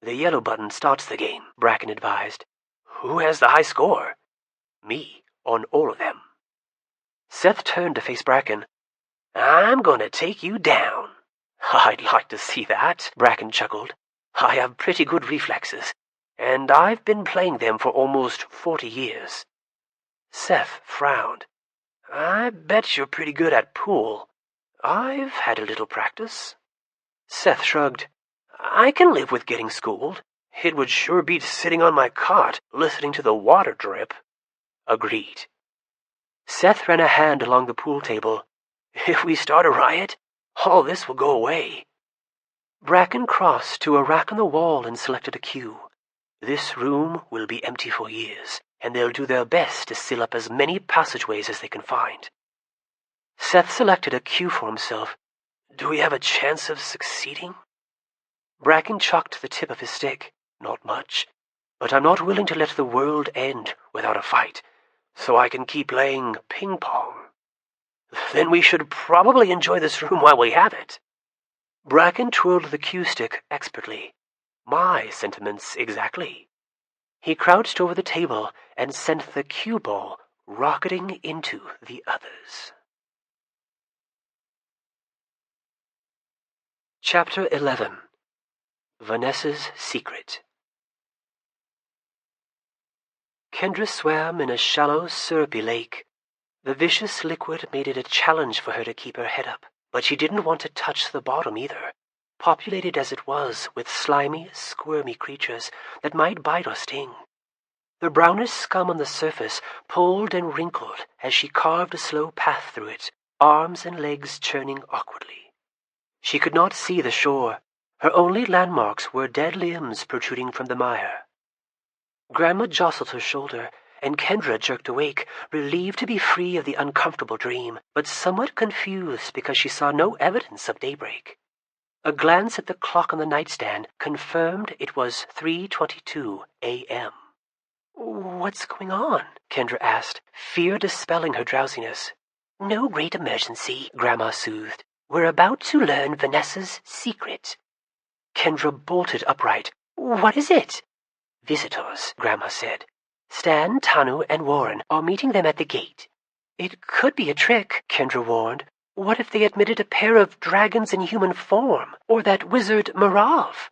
The yellow button starts the game, Bracken advised. Who has the high score? Me, on all of them. Seth turned to face Bracken. I'm going to take you down. I'd like to see that, Bracken chuckled. I have pretty good reflexes, and I've been playing them for almost 40 years. Seth frowned. I bet you're pretty good at pool. I've had a little practice. Seth shrugged. I can live with getting schooled. It would sure beat sitting on my cot listening to the water drip. Agreed. Seth ran a hand along the pool table. If we start a riot, all this will go away. Bracken crossed to a rack on the wall and selected a cue. This room will be empty for years, and they'll do their best to seal up as many passageways as they can find. Seth selected a cue for himself. Do we have a chance of succeeding? Bracken chalked the tip of his stick. Not much, but I'm not willing to let the world end without a fight, so I can keep playing ping-pong. Then we should probably enjoy this room while we have it. Bracken twirled the cue stick expertly. My sentiments exactly. He crouched over the table and sent the cue ball rocketing into the others. Chapter 11. Vanessa's Secret. Kendra swam in a shallow, syrupy lake. The vicious liquid made it a challenge for her to keep her head up, but she didn't want to touch the bottom either, populated as it was with slimy, squirmy creatures that might bite or sting. The brownish scum on the surface pulled and wrinkled as she carved a slow path through it, arms and legs churning awkwardly. She could not see the shore. Her only landmarks were dead limbs protruding from the mire. Grandma jostled her shoulder, and Kendra jerked awake, relieved to be free of the uncomfortable dream, but somewhat confused because she saw no evidence of daybreak. A glance at the clock on the nightstand confirmed it was 3:22 a.m. What's going on? Kendra asked, fear dispelling her drowsiness. No great emergency, Grandma soothed. We're about to learn Vanessa's secret. Kendra bolted upright. What is it? Visitors, Grandma said. Stan, Tanu, and Warren are meeting them at the gate. It could be a trick, Kendra warned. What if they admitted a pair of dragons in human form, or that wizard Marav?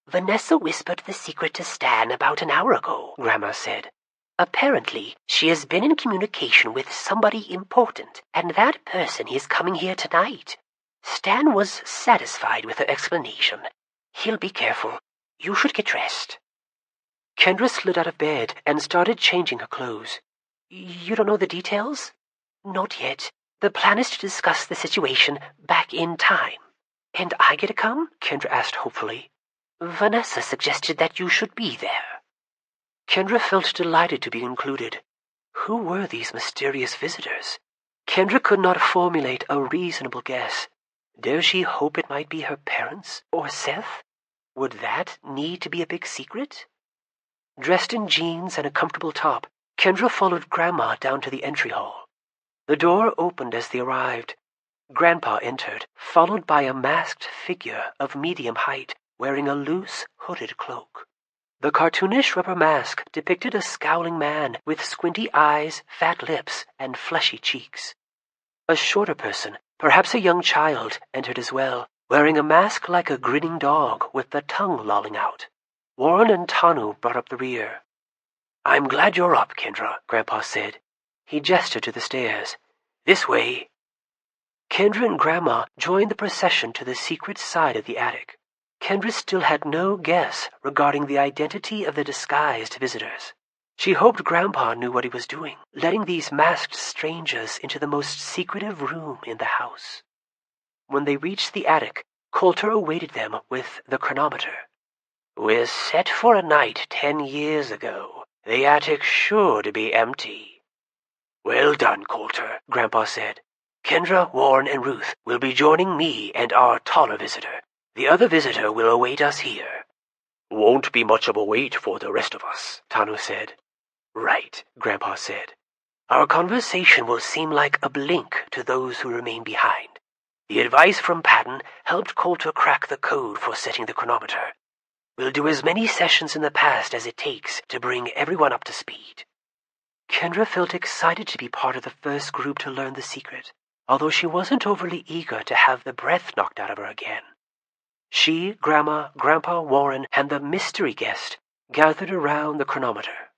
Vanessa whispered the secret to Stan about an hour ago, Grandma said. Apparently, she has been in communication with somebody important, and that person is coming here tonight. Stan was satisfied with her explanation. He'll be careful. You should get dressed. Kendra slid out of bed and started changing her clothes. You don't know the details? Not yet. The plan is to discuss the situation back in time. And I get to come? Kendra asked hopefully. Vanessa suggested that you should be there. Kendra felt delighted to be included. Who were these mysterious visitors? Kendra could not formulate a reasonable guess. Dare she hope it might be her parents or Seth? Would that need to be a big secret? Dressed in jeans and a comfortable top, Kendra followed Grandma down to the entry hall. The door opened as they arrived. Grandpa entered, followed by a masked figure of medium height, wearing a loose, hooded cloak. The cartoonish rubber mask depicted a scowling man with squinty eyes, fat lips, and fleshy cheeks. A shorter person, perhaps a young child, entered as well, wearing a mask like a grinning dog with the tongue lolling out. Warren and Tanu brought up the rear. I'm glad you're up, Kendra, Grandpa said. He gestured to the stairs. This way. Kendra and Grandma joined the procession to the secret side of the attic. Kendra still had no guess regarding the identity of the disguised visitors. She hoped Grandpa knew what he was doing, letting these masked strangers into the most secretive room in the house. When they reached the attic, Coulter awaited them with the chronometer. We're set for a night 10 years ago. The attic's sure to be empty. Well done, Coulter, Grandpa said. Kendra, Warren, and Ruth will be joining me and our taller visitor. The other visitor will await us here. Won't be much of a wait for the rest of us, Tanu said. Right, Grandpa said. Our conversation will seem like a blink to those who remain behind. The advice from Patton helped Coulter crack the code for setting the chronometer. We'll do as many sessions in the past as it takes to bring everyone up to speed." Kendra felt excited to be part of the first group to learn the secret, although she wasn't overly eager to have the breath knocked out of her again. She, Grandma, Grandpa Warren, and the mystery guest gathered around the chronometer.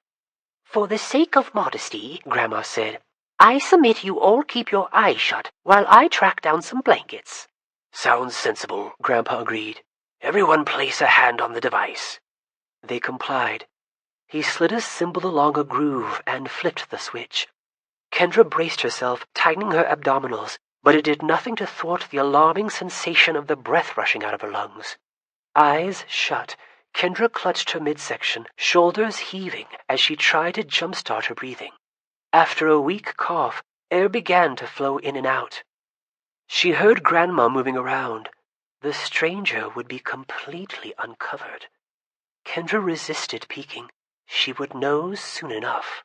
"For the sake of modesty," Grandma said, "I submit you all keep your eyes shut while I track down some blankets." "Sounds sensible," Grandpa agreed. "Everyone place a hand on the device." They complied. He slid a symbol along a groove and flipped the switch. Kendra braced herself, tightening her abdominals, but it did nothing to thwart the alarming sensation of the breath rushing out of her lungs. Eyes shut, Kendra clutched her midsection, shoulders heaving as she tried to jumpstart her breathing. After a weak cough, air began to flow in and out. She heard Grandma moving around. The stranger would be completely uncovered. Kendra resisted peeking. She would know soon enough.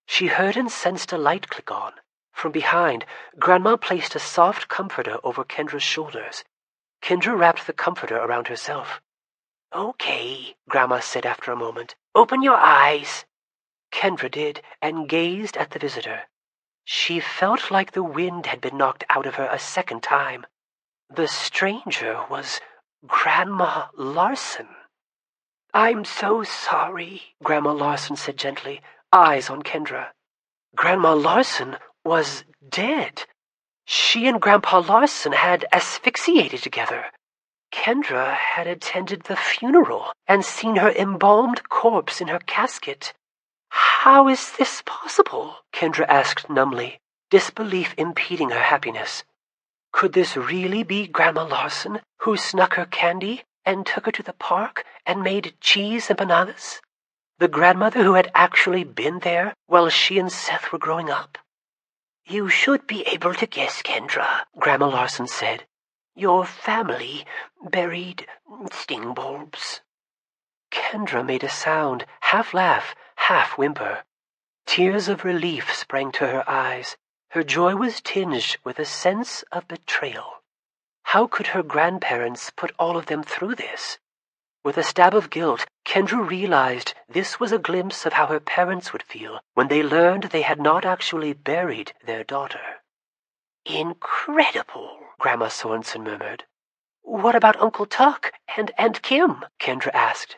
She heard and sensed a light click on. From behind, Grandma placed a soft comforter over Kendra's shoulders. Kendra wrapped the comforter around herself. "Okay," Grandma said after a moment. "Open your eyes." Kendra did, and gazed at the visitor. She felt like the wind had been knocked out of her a second time. The stranger was Grandma Larson. "I'm so sorry," Grandma Larson said gently, eyes on Kendra. Grandma Larson was dead. She and Grandpa Larson had asphyxiated together. Kendra had attended the funeral and seen her embalmed corpse in her casket. "How is this possible?" Kendra asked numbly, disbelief impeding her happiness. Could this really be Grandma Larson, who snuck her candy and took her to the park and made cheese and bananas? The grandmother who had actually been there while she and Seth were growing up? "You should be able to guess, Kendra," Grandma Larson said. "Your family buried sting bulbs." Kendra made a sound, half laugh, half whimper. Tears of relief sprang to her eyes. Her joy was tinged with a sense of betrayal. How could her grandparents put all of them through this? With a stab of guilt, Kendra realized this was a glimpse of how her parents would feel when they learned they had not actually buried their daughter. "Incredible," Grandma Sorensen murmured. "What about Uncle Tuck and Aunt Kim?" Kendra asked.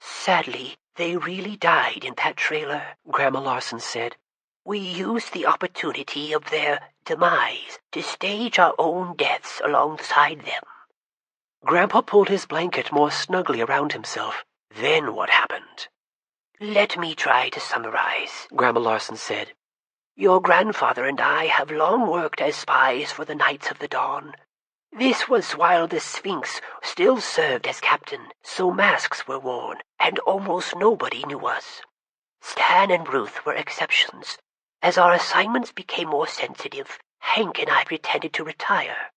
"Sadly, they really died in that trailer," Grandma Larson said. "We used the opportunity of their demise to stage our own deaths alongside them." Grandpa pulled his blanket more snugly around himself. Then what happened? "Let me try to summarize," Grandma Larson said. "Your grandfather and I have long worked as spies for the Knights of the Dawn. This was while the Sphinx still served as captain, so masks were worn, and almost nobody knew us. Stan and Ruth were exceptions. As our assignments became more sensitive, Hank and I pretended to retire.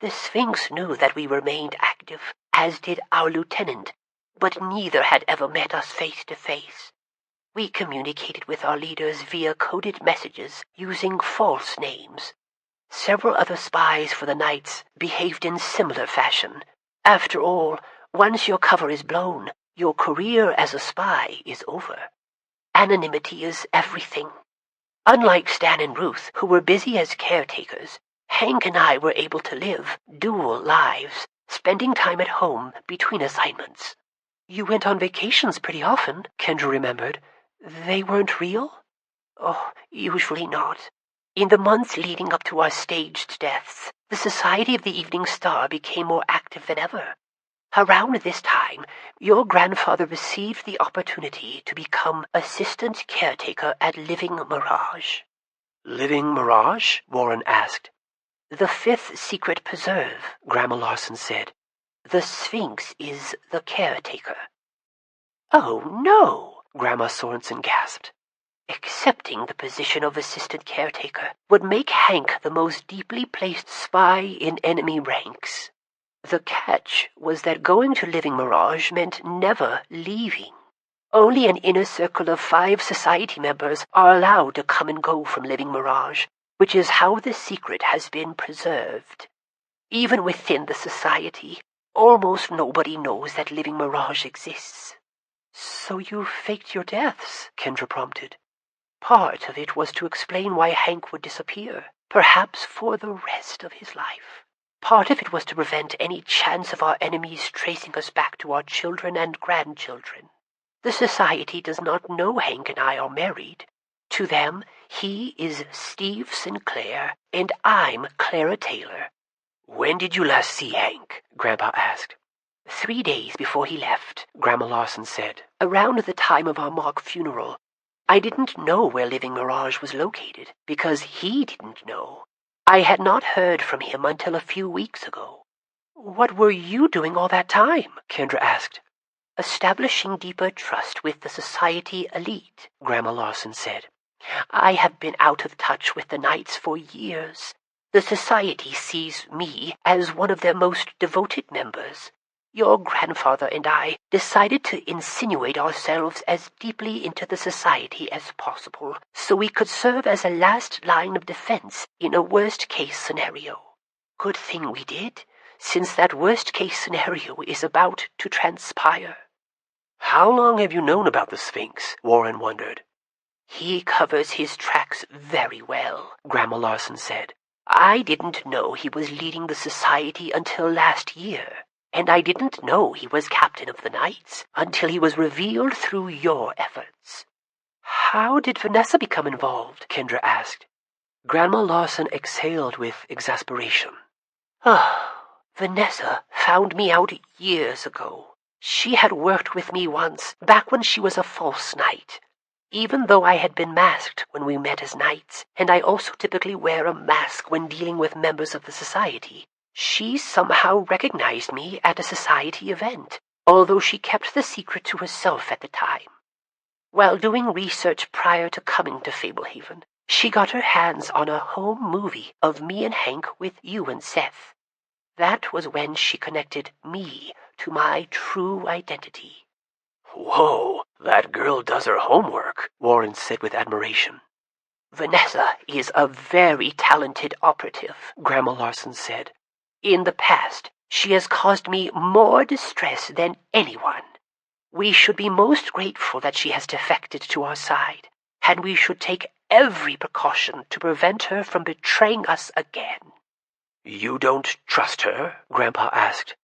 The Sphinx knew that we remained active, as did our lieutenant, but neither had ever met us face to face. We communicated with our leaders via coded messages using false names. Several other spies for the Knights behaved in similar fashion. After all, once your cover is blown, your career as a spy is over. Anonymity is everything. Unlike Stan and Ruth, who were busy as caretakers, Hank and I were able to live dual lives, spending time at home between assignments." "You went on vacations pretty often," Kendra remembered. "They weren't real?" "Oh, usually not. In the months leading up to our staged deaths, the Society of the Evening Star became more active than ever. Around this time, your grandfather received the opportunity to become assistant caretaker at Living Mirage." "Living Mirage?" Warren asked. "The fifth secret preserve," Grandma Larson said. "The Sphinx is the caretaker." "Oh, no!" Grandma Sorensen gasped. "Accepting the position of assistant caretaker would make Hank the most deeply placed spy in enemy ranks. The catch was that going to Living Mirage meant never leaving. Only an inner circle of 5 society members are allowed to come and go from Living Mirage, which is how the secret has been preserved. Even within the society, almost nobody knows that Living Mirage exists. So you faked your deaths, Kendra prompted. Part of it was to explain why Hank would disappear, perhaps for the rest of his life. Part of it was to prevent any chance of our enemies tracing us back to our children and grandchildren. The society does not know Hank and I are married. To them, he is Steve Sinclair, and I'm Clara Taylor. When did you last see Hank? Grandpa asked. 3 days before he left, Grandma Lawson said. Around the time of our mock funeral. I didn't know where Living Mirage was located, because he didn't know. I had not heard from him until a few weeks ago. What were you doing all that time? Kendra asked. Establishing deeper trust with the society elite, Grandma Lawson said. I have been out of touch with the Knights for years. The society sees me as one of their most devoted members. Your grandfather and I decided to insinuate ourselves as deeply into the society as possible, so we could serve as a last line of defense in a worst-case scenario. Good thing we did, since that worst-case scenario is about to transpire. How long have you known about the Sphinx? Warren wondered. He covers his tracks very well, Grandma Lawson said. I didn't know he was leading the society until last year. And I didn't know he was captain of the Knights until he was revealed through your efforts. How did Vanessa become involved? Kendra asked. Grandma Lawson exhaled with exasperation. Vanessa found me out years ago. She had worked with me once, back when she was a false knight. Even though I had been masked when we met as knights, and I also typically wear a mask when dealing with members of the society, she somehow recognized me at a society event, although she kept the secret to herself at the time. While doing research prior to coming to Fablehaven, she got her hands on a home movie of me and Hank with you and Seth. That was when she connected me to my true identity. Whoa, that girl does her homework, Warren said with admiration. Vanessa is a very talented operative, Grandma Lawson said. In the past, she has caused me more distress than anyone. We should be most grateful that she has defected to our side, and we should take every precaution to prevent her from betraying us again. You don't trust her? Grandpa asked.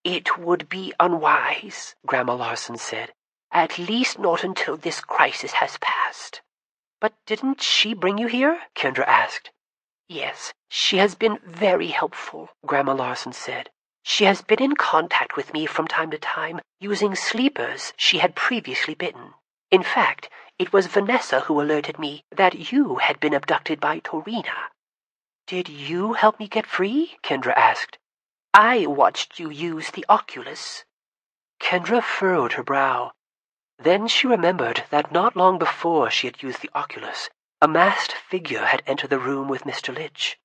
It would be unwise, Grandma Lawson said. At least not until this crisis has passed. But didn't she bring you here? Kendra asked. Yes, she has been very helpful, Grandma Lawson said. She has been in contact with me from time to time using sleepers she had previously bitten. In fact, it was Vanessa who alerted me that you had been abducted by Torina. Did you help me get free? Kendra asked. I watched you use the Oculus. Kendra furrowed her brow. Then she remembered that not long before she had used the Oculus, a masked figure had entered the room with Mr. Litch.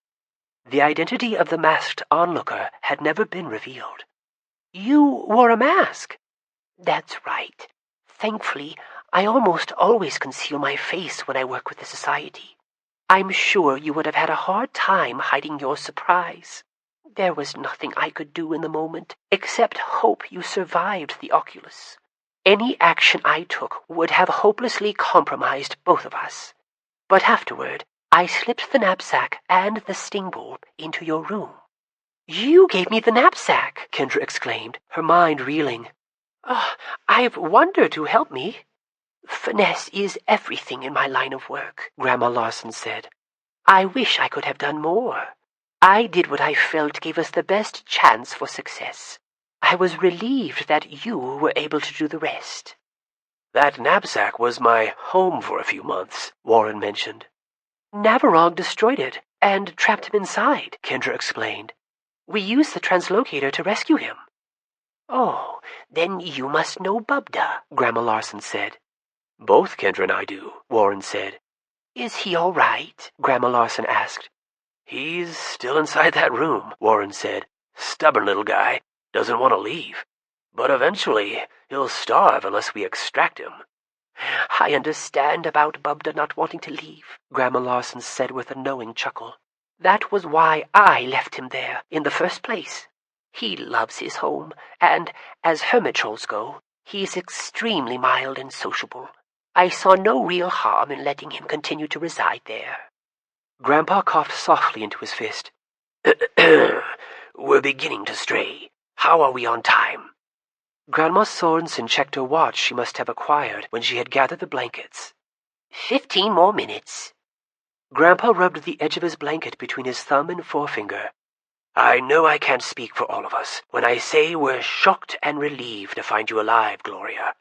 The identity of the masked onlooker had never been revealed. You wore a mask? That's right. Thankfully, I almost always conceal my face when I work with the society. I'm sure you would have had a hard time hiding your surprise. There was nothing I could do in the moment except hope you survived the Oculus. Any action I took would have hopelessly compromised both of us. But afterward, I slipped the knapsack and the sting bolt into your room. You gave me the knapsack, Kendra exclaimed, her mind reeling. I've wondered who helped me. Finesse is everything in my line of work, Grandma Lawson said. I wish I could have done more. I did what I felt gave us the best chance for success. I was relieved that you were able to do the rest. That knapsack was my home for a few months, Warren mentioned. Navarog destroyed it and trapped him inside, Kendra explained. We used the translocator to rescue him. Oh, then you must know Bubda, Grandma Lawson said. Both Kendra and I do, Warren said. Is he all right? Grandma Lawson asked. He's still inside that room, Warren said. Stubborn little guy. Doesn't want to leave. but eventually he'll starve unless we extract him." "I understand about Bubda not wanting to leave," Grandma Larson said with a knowing chuckle. "That was why I left him there in the first place. He loves his home, and, as hermit trolls go, he's extremely mild and sociable. I saw no real harm in letting him continue to reside there." Grandpa coughed softly into his fist. "We're beginning to stray. How are we on time?" Grandma Sorensen checked her watch she must have acquired when she had gathered the blankets. 15 more minutes. Grandpa rubbed the edge of his blanket between his thumb and forefinger. "I know I can't speak for all of us when I say we're shocked and relieved to find you alive, Gloria.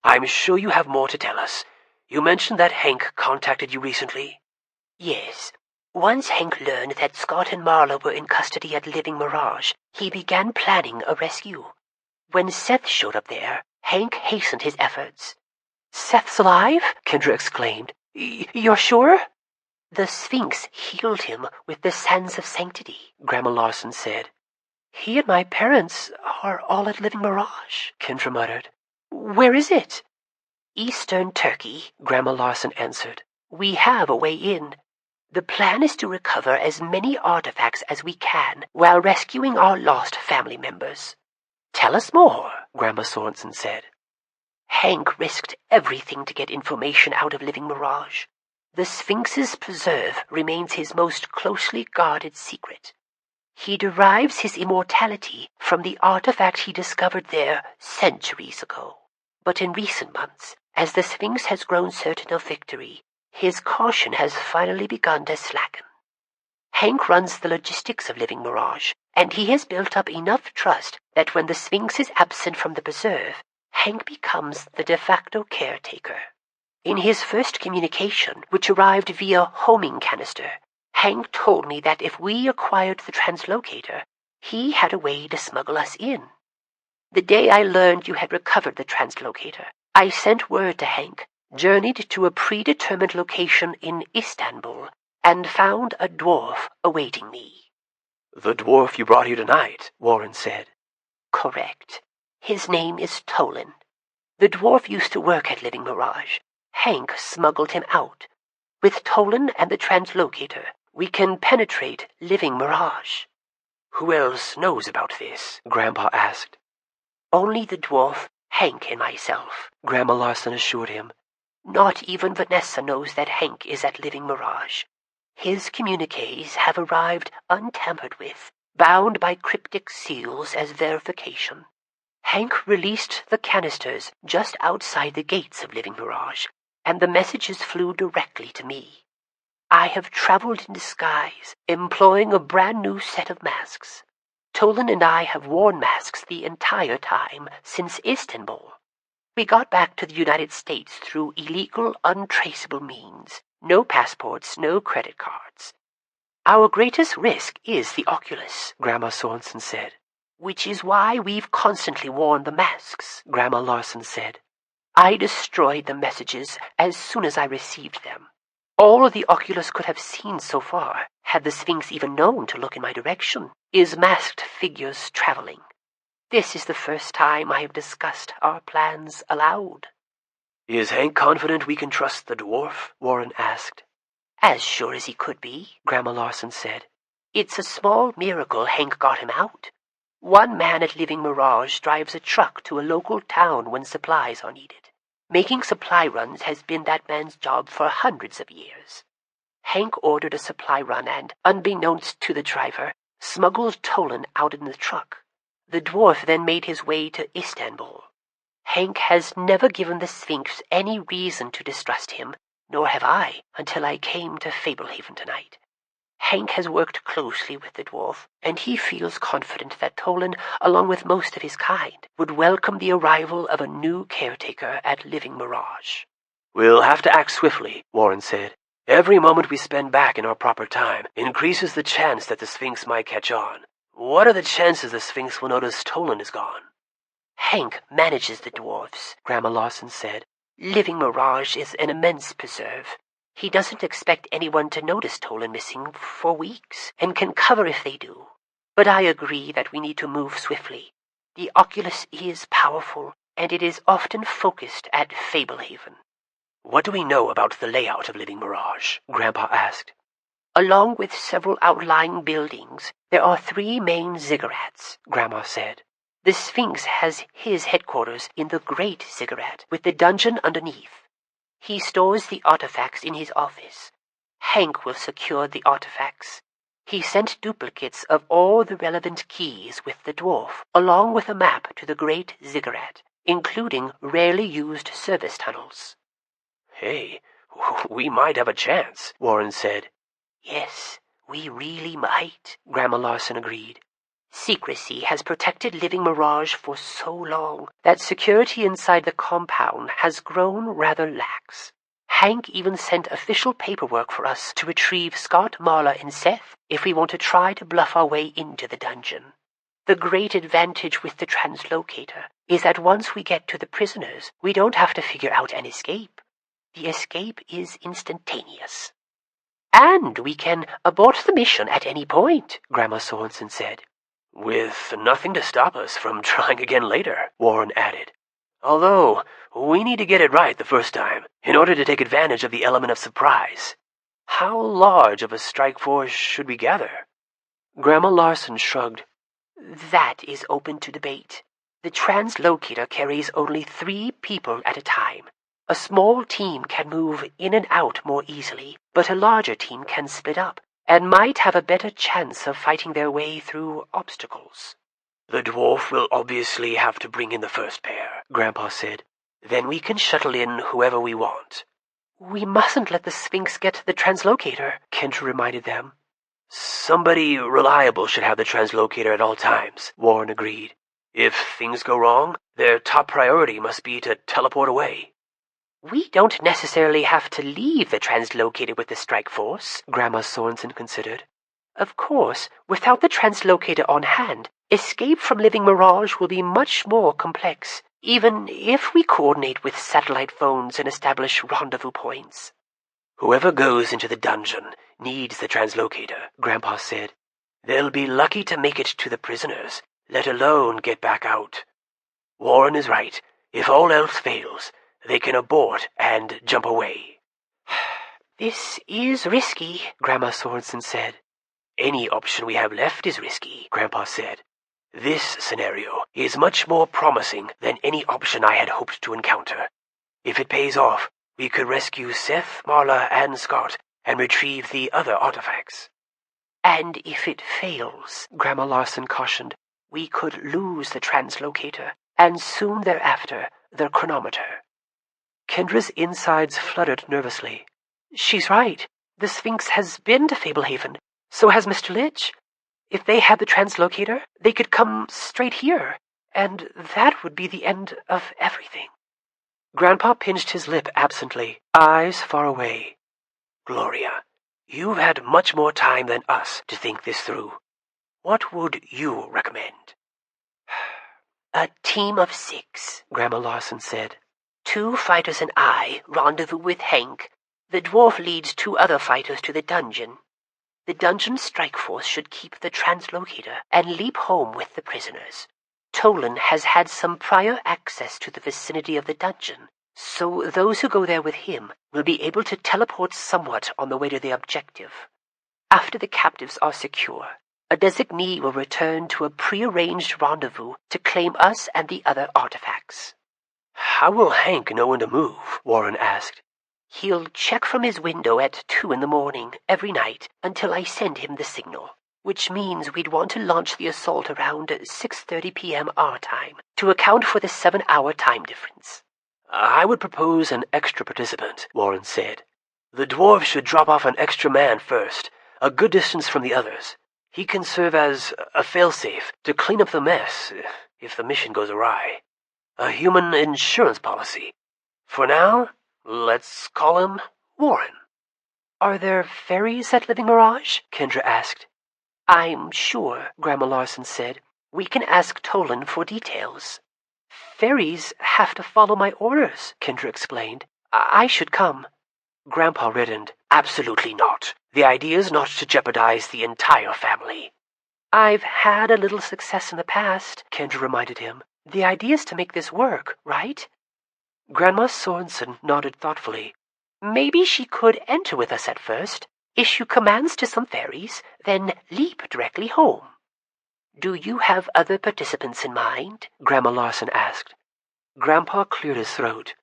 I'm sure you have more to tell us. You mentioned that Hank contacted you recently?" "Yes. Once Hank learned that Scott and Marla were in custody at Living Mirage, he began planning a rescue. When Seth showed up there, Hank hastened his efforts." "Seth's alive?" Kendra exclaimed. "You're sure?" "The Sphinx healed him with the sands of sanctity," Grandma Larson said. "He and my parents are all at Living Mirage," Kendra muttered. "Where is it?" "Eastern Turkey," Grandma Larson answered. "We have a way in. The plan is to recover as many artifacts as we can while rescuing our lost family members." "Tell us more," Grandma Sorensen said. "Hank risked everything to get information out of Living Mirage. The Sphinx's preserve remains his most closely guarded secret. He derives his immortality from the artifact he discovered there centuries ago. But in recent months, as the Sphinx has grown certain of victory, his caution has finally begun to slacken. Hank runs the logistics of Living Mirage, and he has built up enough trust that when the Sphinx is absent from the preserve, Hank becomes the de facto caretaker. In his first communication, which arrived via homing canister, Hank told me that if we acquired the translocator, he had a way to smuggle us in. The day I learned you had recovered the translocator, I sent word to Hank, journeyed to a predetermined location in Istanbul, and found a dwarf awaiting me." "The dwarf you brought here tonight," Warren said. "Correct. His name is Tolan. The dwarf used to work at Living Mirage. Hank smuggled him out. With Tolan and the translocator, we can penetrate Living Mirage." "Who else knows about this?" Grandpa asked. "Only the dwarf, Hank, and myself," Grandma Larson assured him. "Not even Vanessa knows that Hank is at Living Mirage. His communiques have arrived untampered with, bound by cryptic seals as verification. Hank released the canisters just outside the gates of Living Mirage, and the messages flew directly to me. I have traveled in disguise, employing a brand new set of masks. Tolan and I have worn masks the entire time since Istanbul. We got back to the United States through illegal, untraceable means. No passports, no credit cards. Our greatest risk is the Oculus," Grandma Sorensen said. "Which is why we've constantly worn the masks," Grandma Larson said. "I destroyed the messages as soon as I received them. All the Oculus could have seen so far, had the Sphinx even known to look in my direction, is masked figures traveling. This is the first time I have discussed our plans aloud." "Is Hank confident we can trust the dwarf?" Warren asked. "As sure as he could be," Grandma Larson said. "It's a small miracle Hank got him out. One man at Living Mirage drives a truck to a local town when supplies are needed. Making supply runs has been that man's job for hundreds of years. Hank ordered a supply run and, unbeknownst to the driver, smuggled Tolan out in the truck. The dwarf then made his way to Istanbul. Hank has never given the Sphinx any reason to distrust him, nor have I until I came to Fablehaven tonight. Hank has worked closely with the dwarf, and he feels confident that Tolan, along with most of his kind, would welcome the arrival of a new caretaker at Living Mirage." "We'll have to act swiftly," Warren said. "Every moment we spend back in our proper time increases the chance that the Sphinx might catch on. What are the chances the Sphinx will notice Tolan is gone?" "Hank manages the dwarfs," Grandma Larson said. "Living Mirage is an immense preserve. He doesn't expect anyone to notice Tolan missing for weeks, and can cover if they do. But I agree that we need to move swiftly. The oculus is powerful, and it is often focused at Fablehaven. What do we know about the layout of Living Mirage? Grandpa asked. Along with several outlying buildings, there are 3 main ziggurats, Grandma said. The Sphinx has his headquarters in the Great Ziggurat, with the dungeon underneath. He stores the artifacts in his office. Hank will secure the artifacts. He sent duplicates of all the relevant keys with the dwarf, along with a map to the Great Ziggurat, including rarely used service tunnels. Hey, we might have a chance, Warren said. Yes, we really might, Grandma Larson agreed. Secrecy has protected Living Mirage for so long that security inside the compound has grown rather lax. Hank even sent official paperwork for us to retrieve Scott, Marla, and Seth if we want to try to bluff our way into the dungeon. The great advantage with the translocator is that once we get to the prisoners, we don't have to figure out an escape. The escape is instantaneous. And we can abort the mission at any point, Grandma Sorensen said. With nothing to stop us from trying again later, Warren added. Although, we need to get it right the first time, in order to take advantage of the element of surprise. How large of a strike force should we gather? Grandma Larson shrugged. That is open to debate. The translocator carries only 3 people at a time. A small team can move in and out more easily, but a larger team can split up, and might have a better chance of fighting their way through obstacles. The dwarf will obviously have to bring in the first pair, Grandpa said. Then we can shuttle in whoever we want. We mustn't let the Sphinx get to the translocator, Kendra reminded them. Somebody reliable should have the translocator at all times, Warren agreed. If things go wrong, their top priority must be to teleport away. We don't necessarily have to leave the translocator with the strike force, Grandma Sorensen considered. Of course, without the translocator on hand, escape from Living Mirage will be much more complex, even if we coordinate with satellite phones and establish rendezvous points. Whoever goes into the dungeon needs the translocator, Grandpa said. They'll be lucky to make it to the prisoners, let alone get back out. Warren is right. If all else fails, they can abort and jump away. This is risky, Grandma Sorensen said. Any option we have left is risky, Grandpa said. This scenario is much more promising than any option I had hoped to encounter. If it pays off, we could rescue Seth, Marla, and Scott and retrieve the other artifacts. And if it fails, Grandma Larson cautioned, we could lose the translocator, and soon thereafter the chronometer. Kendra's insides fluttered nervously. She's right. The Sphinx has been to Fablehaven. So has Mr. Litch. If they had the translocator, they could come straight here, and that would be the end of everything. Grandpa pinched his lip absently, eyes far away. Gloria, you've had much more time than us to think this through. What would you recommend? A team of 6, Grandma Larson said. 2 fighters and I rendezvous with Hank. The dwarf leads 2 other fighters to the dungeon. The dungeon strike force should keep the translocator and leap home with the prisoners. Tolan has had some prior access to the vicinity of the dungeon, so those who go there with him will be able to teleport somewhat on the way to the objective. After the captives are secure, a designee will return to a prearranged rendezvous to claim us and the other artifacts. How will Hank know when to move? Warren asked. He'll check from his window at 2 in the morning every night until I send him the signal, which means we'd want to launch the assault around 6:30 p.m. our time to account for the 7-hour time difference. I would propose an extra participant, Warren said. The dwarf should drop off an extra man first, a good distance from the others. He can serve as a failsafe to clean up the mess if the mission goes awry. A human insurance policy. For now, let's call him Warren. Are there ferries at Living Mirage? Kendra asked. I'm sure, Grandma Larson said. We can ask Tolan for details. Ferries have to follow my orders, Kendra explained. I should come. Grandpa reddened. Absolutely not. The idea is not to jeopardize the entire family. I've had a little success in the past, Kendra reminded him. The idea is to make this work, right? Grandma Sorensen nodded thoughtfully. Maybe she could enter with us at first, issue commands to some fairies, then leap directly home. Do you have other participants in mind? Grandma Larson asked. Grandpa cleared his throat.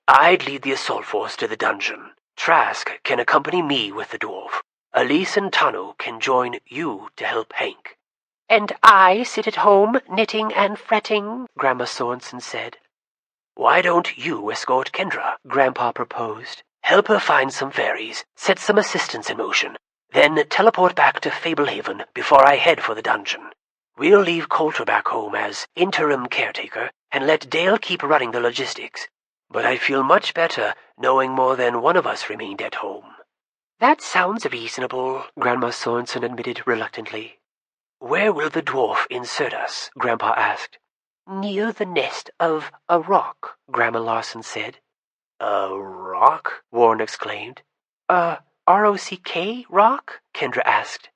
I'd lead the assault force to the dungeon. Trask can accompany me with the dwarf. Elise and Tanu can join you to help Hank. And I sit at home knitting and fretting, Grandma Sorensen said. Why don't you escort Kendra? Grandpa proposed. Help her find some fairies, set some assistance in motion, then teleport back to Fablehaven before I head for the dungeon. We'll leave Coulter back home as interim caretaker and let Dale keep running the logistics. But I feel much better knowing more than one of us remained at home. That sounds reasonable, Grandma Sorensen admitted reluctantly. Where will the dwarf insert us? Grandpa asked. Near the nest of a rock, Grandma Larson said. A rock? Warren exclaimed. R-O-C-K rock? Kendra asked.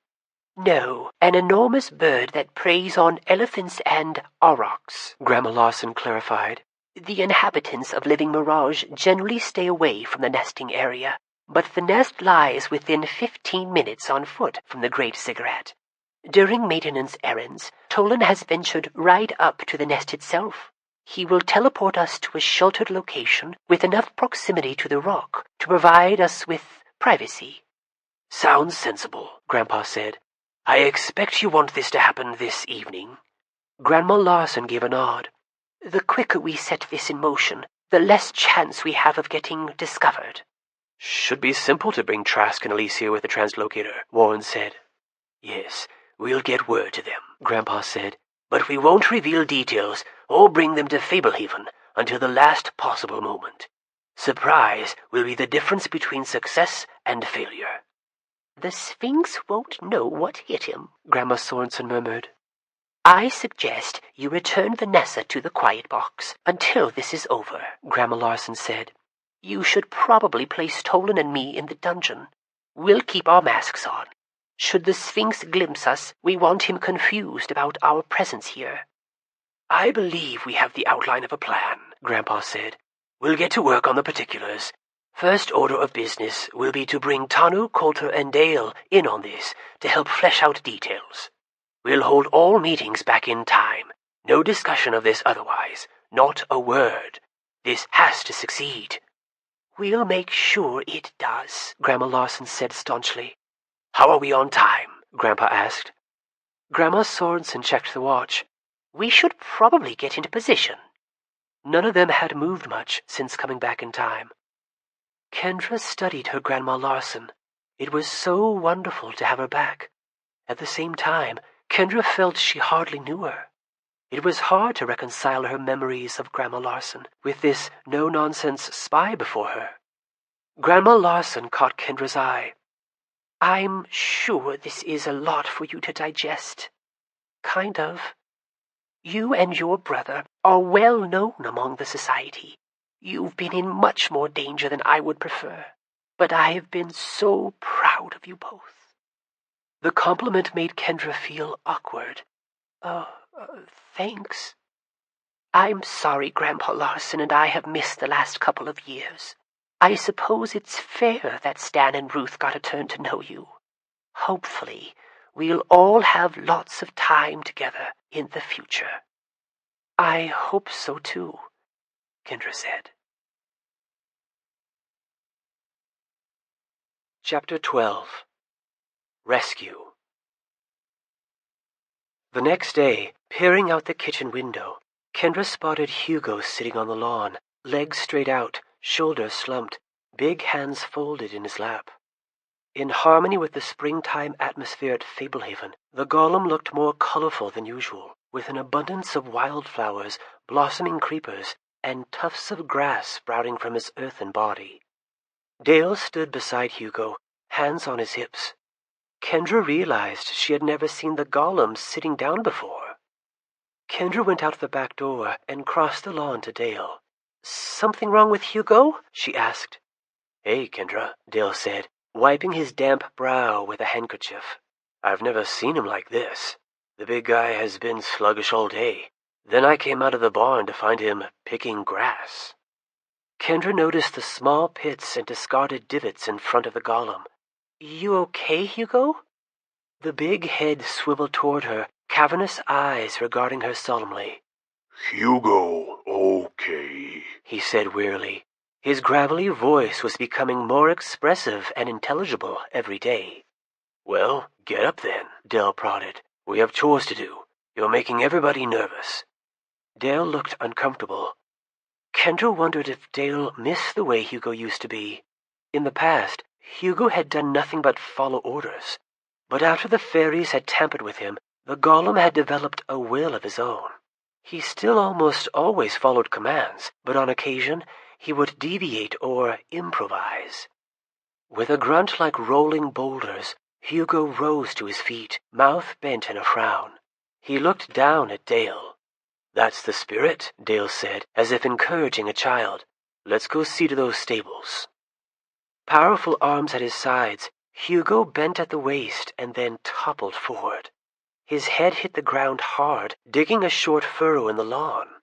No, an enormous bird that preys on elephants and aurochs, Grandma Larson clarified. The inhabitants of Living Mirage generally stay away from the nesting area, but the nest lies within 15 minutes on foot from the Great Ziggurat. During maintenance errands, Tolan has ventured right up to the nest itself. He will teleport us to a sheltered location with enough proximity to the rock to provide us with privacy. Sounds sensible, Grandpa said. I expect you want this to happen this evening. Grandma Larson gave a nod. The quicker we set this in motion, the less chance we have of getting discovered. Should be simple to bring Trask and Elise here with the translocator, Warren said. Yes, we'll get word to them, Grandpa said, but we won't reveal details or bring them to Fablehaven until the last possible moment. Surprise will be the difference between success and failure. The Sphinx won't know what hit him, Grandma Sorensen murmured. I suggest you return Vanessa to the quiet box until this is over, Grandma Larson said. You should probably place Tolan and me in the dungeon. We'll keep our masks on. Should the Sphinx glimpse us, we want him confused about our presence here. I believe we have the outline of a plan, Grandpa said. We'll get to work on the particulars. First order of business will be to bring Tanu, Coulter, and Dale in on this to help flesh out details. We'll hold all meetings back in time. No discussion of this otherwise. Not a word. This has to succeed. We'll make sure it does, Grandma Larson said staunchly. How are we on time? Grandpa asked. Grandma Sorensen checked the watch. We should probably get into position. None of them had moved much since coming back in time. Kendra studied her Grandma Larson. It was so wonderful to have her back. At the same time, Kendra felt she hardly knew her. It was hard to reconcile her memories of Grandma Larson with this no-nonsense spy before her. Grandma Larson caught Kendra's eye. I'm sure this is a lot for you to digest. Kind of. You and your brother are well known among the society. You've been in much more danger than I would prefer, but I have been so proud of you both. The compliment made Kendra feel awkward. Thanks. I'm sorry Grandpa Larson and I have missed the last couple of years. I suppose it's fair that Stan and Ruth got a turn to know you. Hopefully, we'll all have lots of time together in the future. I hope so too, Kendra said. Chapter 12. Rescue. The next day, peering out the kitchen window, Kendra spotted Hugo sitting on the lawn, legs straight out, shoulders slumped, big hands folded in his lap. In harmony with the springtime atmosphere at Fablehaven, the golem looked more colorful than usual, with an abundance of wildflowers, blossoming creepers, and tufts of grass sprouting from his earthen body. Dale stood beside Hugo, hands on his hips. Kendra realized she had never seen the golem sitting down before. Kendra went out the back door and crossed the lawn to Dale. Something wrong with Hugo? She asked. Hey, Kendra, Dale said, wiping his damp brow with a handkerchief. I've never seen him like this. The big guy has been sluggish all day. Then I came out of the barn to find him picking grass." Kendra noticed the small pits and discarded divots in front of the golem. "You okay, Hugo?" The big head swiveled toward her, cavernous eyes regarding her solemnly. "Hugo, okay," he said wearily. His gravelly voice was becoming more expressive and intelligible every day. "Well, get up then," Dale prodded. "We have chores to do. You're making everybody nervous." Dale looked uncomfortable. Kendra wondered if Dale missed the way Hugo used to be. In the past, Hugo had done nothing but follow orders. But after the fairies had tampered with him, the golem had developed a will of his own. He still almost always followed commands, but on occasion he would deviate or improvise. With a grunt like rolling boulders, Hugo rose to his feet, mouth bent in a frown. He looked down at Dale. "That's the spirit," Dale said, as if encouraging a child. "Let's go see to those stables." Powerful arms at his sides, Hugo bent at the waist and then toppled forward. His head hit the ground hard, digging a short furrow in the lawn.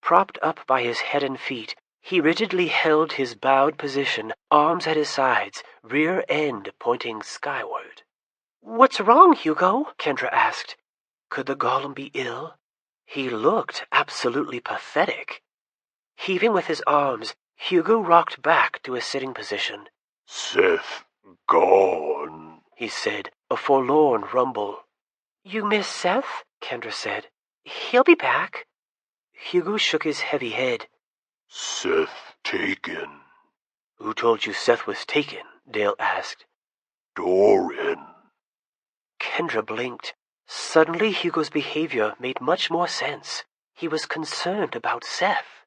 Propped up by his head and feet, he rigidly held his bowed position, arms at his sides, rear end pointing skyward. "What's wrong, Hugo?" Kendra asked. Could the golem be ill? He looked absolutely pathetic. Heaving with his arms, Hugo rocked back to a sitting position. "Seth gone," he said, a forlorn rumble. "You miss Seth?" Kendra said. "He'll be back." Hugo shook his heavy head. "Seth taken." "Who told you Seth was taken?" Dale asked. "Doran." Kendra blinked. Suddenly Hugo's behavior made much more sense. He was concerned about Seth.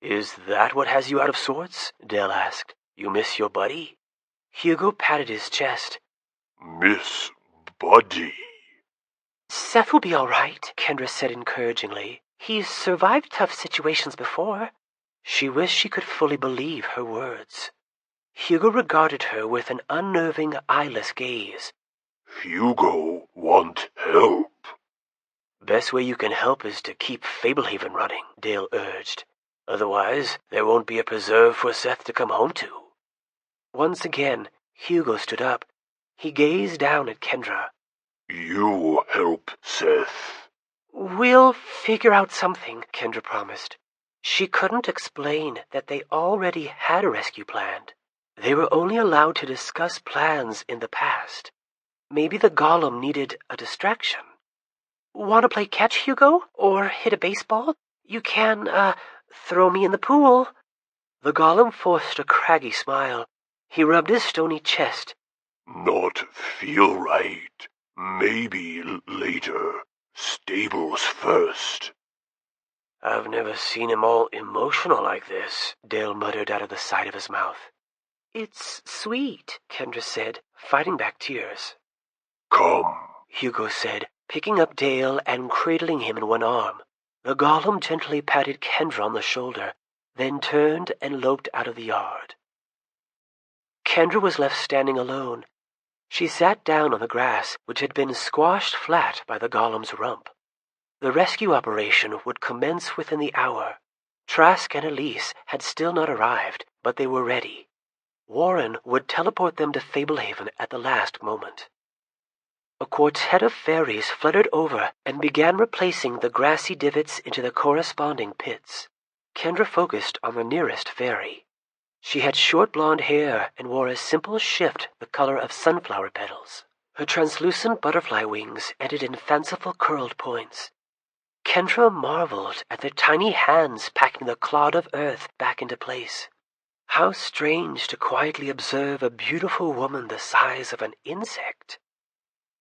"Is that what has you out of sorts?" Dale asked. "You miss your buddy?" Hugo patted his chest. "Miss Buddy." "Seth will be all right," Kendra said encouragingly. "He's survived tough situations before." She wished she could fully believe her words. Hugo regarded her with an unnerving, eyeless gaze. "Hugo want help." "Best way you can help is to keep Fablehaven running," Dale urged. "Otherwise, there won't be a preserve for Seth to come home to." Once again, Hugo stood up. He gazed down at Kendra. "You help Seth." "We'll figure out something," Kendra promised. She couldn't explain that they already had a rescue planned. They were only allowed to discuss plans in the past. Maybe the golem needed a distraction. "Want to play catch, Hugo? Or hit a baseball? You can, throw me in the pool." The golem forced a craggy smile. He rubbed his stony chest. "Not feel right. Maybe later. Stables first." "I've never seen him all emotional like this," Dale muttered out of the side of his mouth. "It's sweet," Kendra said, fighting back tears. "Come," Hugo said, picking up Dale and cradling him in one arm. The golem gently patted Kendra on the shoulder, then turned and loped out of the yard. Kendra was left standing alone. She sat down on the grass, which had been squashed flat by the golem's rump. The rescue operation would commence within the hour. Trask and Elise had still not arrived, but they were ready. Warren would teleport them to Fablehaven at the last moment. A quartet of fairies fluttered over and began replacing the grassy divots into the corresponding pits. Kendra focused on the nearest fairy. She had short blonde hair and wore a simple shift the color of sunflower petals. Her translucent butterfly wings ended in fanciful curled points. Kendra marveled at the tiny hands packing the clod of earth back into place. How strange to quietly observe a beautiful woman the size of an insect.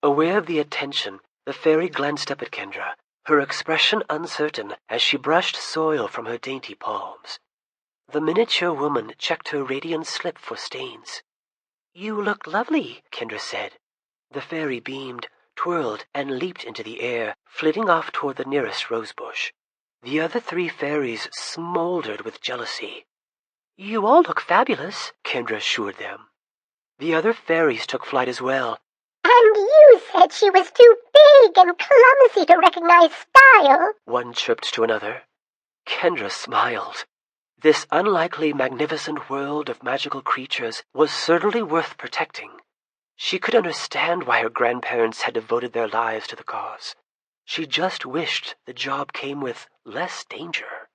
Aware of the attention, the fairy glanced up at Kendra, her expression uncertain as she brushed soil from her dainty palms. The miniature woman checked her radiant slip for stains. "You look lovely," Kendra said. The fairy beamed, twirled, and leaped into the air, flitting off toward the nearest rosebush. The other three fairies smoldered with jealousy. "You all look fabulous," Kendra assured them. The other fairies took flight as well. "And you, said she was too big and clumsy to recognize style, one chirped to another. Kendra smiled. This unlikely, magnificent world of magical creatures was certainly worth protecting. She could understand why her grandparents had devoted their lives to the cause. She just wished the job came with less danger.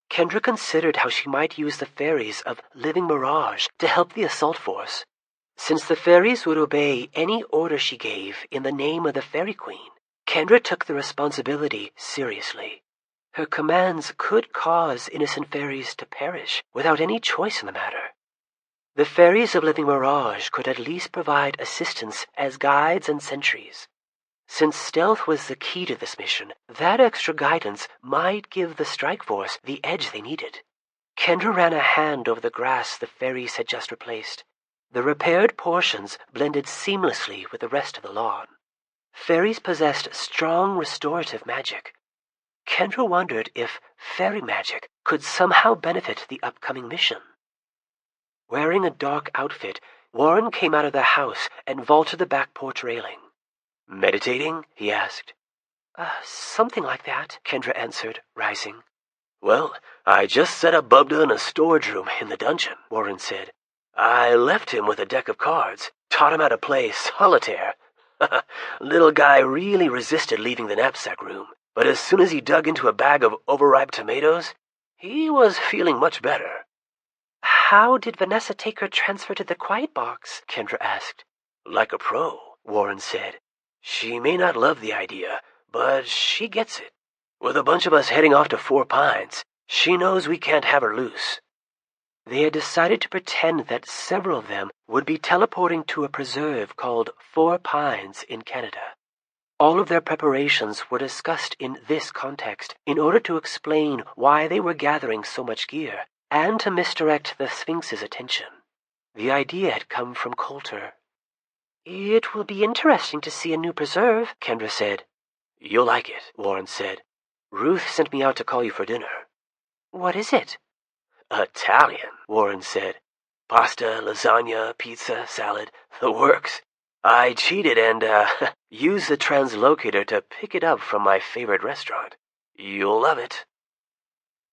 Kendra considered how she might use the fairies of Living Mirage to help the assault force. Since the fairies would obey any order she gave in the name of the Fairy Queen, Kendra took the responsibility seriously. Her commands could cause innocent fairies to perish without any choice in the matter. The fairies of Living Mirage could at least provide assistance as guides and sentries. Since stealth was the key to this mission, that extra guidance might give the strike force the edge they needed. Kendra ran a hand over the grass the fairies had just replaced. The repaired portions blended seamlessly with the rest of the lawn. Fairies possessed strong restorative magic. Kendra wondered if fairy magic could somehow benefit the upcoming mission. Wearing a dark outfit, Warren came out of the house and vaulted the back porch railing. "Meditating?" he asked. Something like that," Kendra answered, rising. "Well, I just set up Bubda in a storage room in the dungeon," Warren said. "I left him with a deck of cards, taught him how to play solitaire. Little guy really resisted leaving the knapsack room, but as soon as he dug into a bag of overripe tomatoes, he was feeling much better." "How did Vanessa take her transfer to the quiet box?" Kendra asked. "Like a pro," Warren said. "She may not love the idea, but she gets it. With a bunch of us heading off to Four Pines, she knows we can't have her loose." They had decided to pretend that several of them would be teleporting to a preserve called Four Pines in Canada. All of their preparations were discussed in this context in order to explain why they were gathering so much gear, and to misdirect the Sphinx's attention. The idea had come from Coulter. "It will be interesting to see a new preserve," Kendra said. "You'll like it," Warren said. "Ruth sent me out to call you for dinner." "What is it?" "Italian," Warren said. "Pasta, lasagna, pizza, salad, the works. I cheated and, used the translocator to pick it up from my favorite restaurant. You'll love it."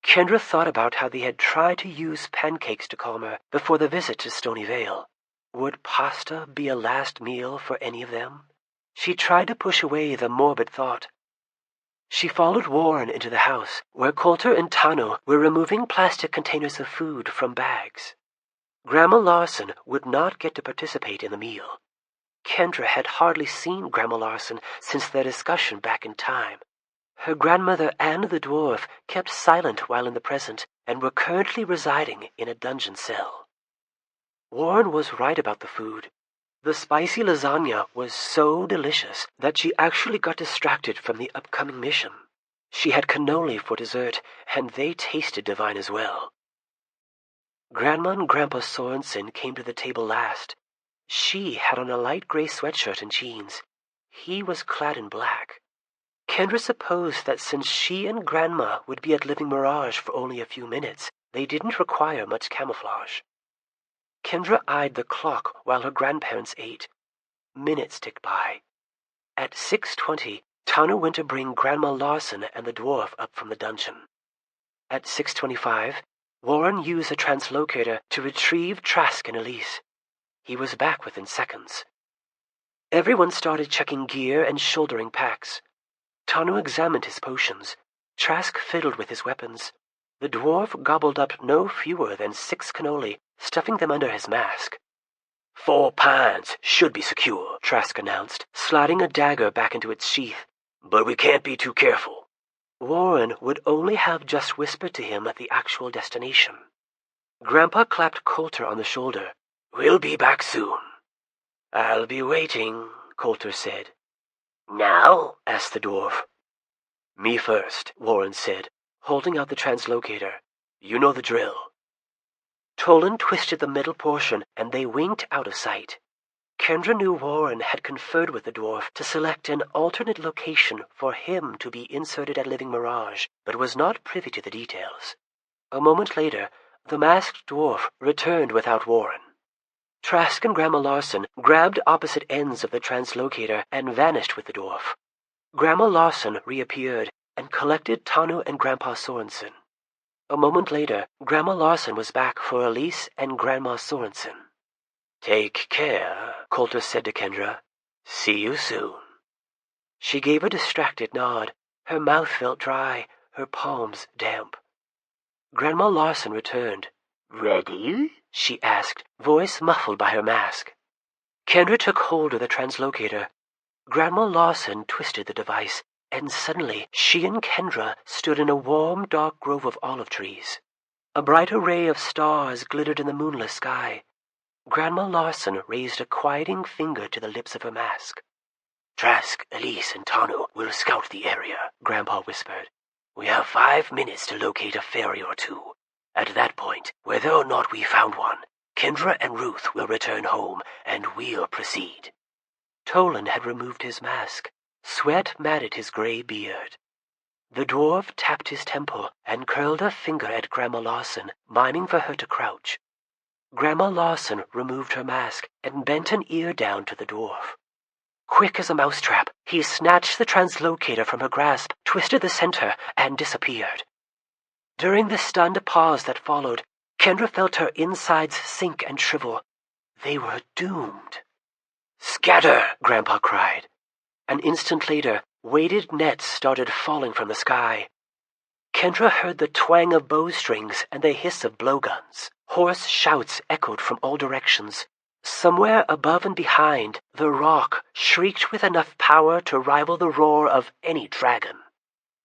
Kendra thought about how they had tried to use pancakes to calm her before the visit to Stony Vale. Would pasta be a last meal for any of them? She tried to push away the morbid thought. She followed Warren into the house, where Coulter and Tano were removing plastic containers of food from bags. Grandma Larson would not get to participate in the meal. Kendra had hardly seen Grandma Larson since their discussion back in time. Her grandmother and the dwarf kept silent while in the present and were currently residing in a dungeon cell. Warren was right about the food. The spicy lasagna was so delicious that she actually got distracted from the upcoming mission. She had cannoli for dessert, and they tasted divine as well. Grandma and Grandpa Sorensen came to the table last. She had on a light gray sweatshirt and jeans. He was clad in black. Kendra supposed that since she and Grandma would be at Living Mirage for only a few minutes, they didn't require much camouflage. Kendra eyed the clock while her grandparents ate. Minutes ticked by. At 6:20, Tano went to bring Grandma Larson and the dwarf up from the dungeon. At 6:25, Warren used a translocator to retrieve Trask and Elise. He was back within seconds. Everyone started checking gear and shouldering packs. Tano examined his potions. Trask fiddled with his weapons. The dwarf gobbled up no fewer than 6 cannoli, stuffing them under his mask. 4 Pines should be secure, Trask announced, sliding a dagger back into its sheath. But we can't be too careful. Warren would only have just whispered to him at the actual destination. Grandpa clapped Coulter on the shoulder. "We'll be back soon." "I'll be waiting," Coulter said. "Now?" asked the dwarf. "Me first," Warren said, holding out the translocator. "You know the drill." Tolan twisted the middle portion, and they winked out of sight. Kendra knew Warren had conferred with the dwarf to select an alternate location for him to be inserted at Living Mirage, but was not privy to the details. A moment later, the masked dwarf returned without Warren. Trask and Grandma Larson grabbed opposite ends of the translocator and vanished with the dwarf. Grandma Larson reappeared and collected Tanu and Grandpa Sorensen. A moment later, Grandma Larson was back for Elise and Grandma Sorensen. "Take care," Coulter said to Kendra. "See you soon." She gave a distracted nod. Her mouth felt dry, her palms damp. Grandma Larson returned. "Ready?" she asked, voice muffled by her mask. Kendra took hold of the translocator. Grandma Larson twisted the device, and suddenly she and Kendra stood in a warm, dark grove of olive trees. A bright array of stars glittered in the moonless sky. Grandma Larson raised a quieting finger to the lips of her mask. "Trask, Elise, and Tanu will scout the area," Grandpa whispered. "We have 5 minutes to locate a fairy or two. At that point, whether or not we found one, Kendra and Ruth will return home, and we'll proceed." Tolan had removed his mask. Sweat matted his gray beard. The dwarf tapped his temple and curled a finger at Grandma Larson, miming for her to crouch. Grandma Larson removed her mask and bent an ear down to the dwarf. Quick as a mousetrap, he snatched the translocator from her grasp, twisted the center, and disappeared. During the stunned pause that followed, Kendra felt her insides sink and shrivel. They were doomed. "Scatter!" Grandpa cried. An instant later, weighted nets started falling from the sky. Kendra heard the twang of bowstrings and the hiss of blowguns. Hoarse shouts echoed from all directions. Somewhere above and behind, the rock shrieked with enough power to rival the roar of any dragon.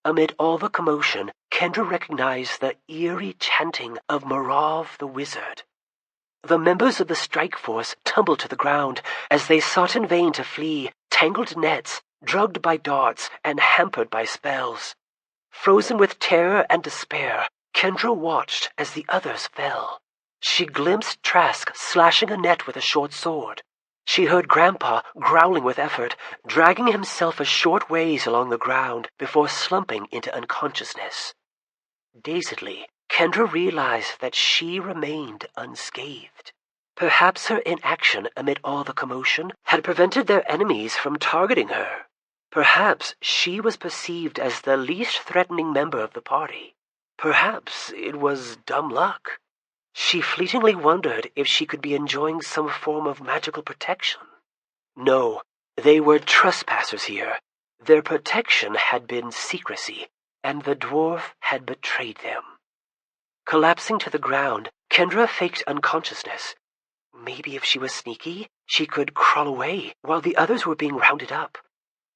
Amid all the commotion, Kendra recognized the eerie chanting of Marav the Wizard. The members of the strike force tumbled to the ground as they sought in vain to flee, tangled nets, drugged by darts, and hampered by spells. Frozen with terror and despair, Kendra watched as the others fell. She glimpsed Trask slashing a net with a short sword. She heard Grandpa growling with effort, dragging himself a short ways along the ground before slumping into unconsciousness. Dazedly, Kendra realized that she remained unscathed. Perhaps her inaction amid all the commotion had prevented their enemies from targeting her. Perhaps she was perceived as the least threatening member of the party. Perhaps it was dumb luck. She fleetingly wondered if she could be enjoying some form of magical protection. No, they were trespassers here. Their protection had been secrecy, and the dwarf had betrayed them. Collapsing to the ground, Kendra faked unconsciousness. Maybe if she was sneaky, she could crawl away while the others were being rounded up.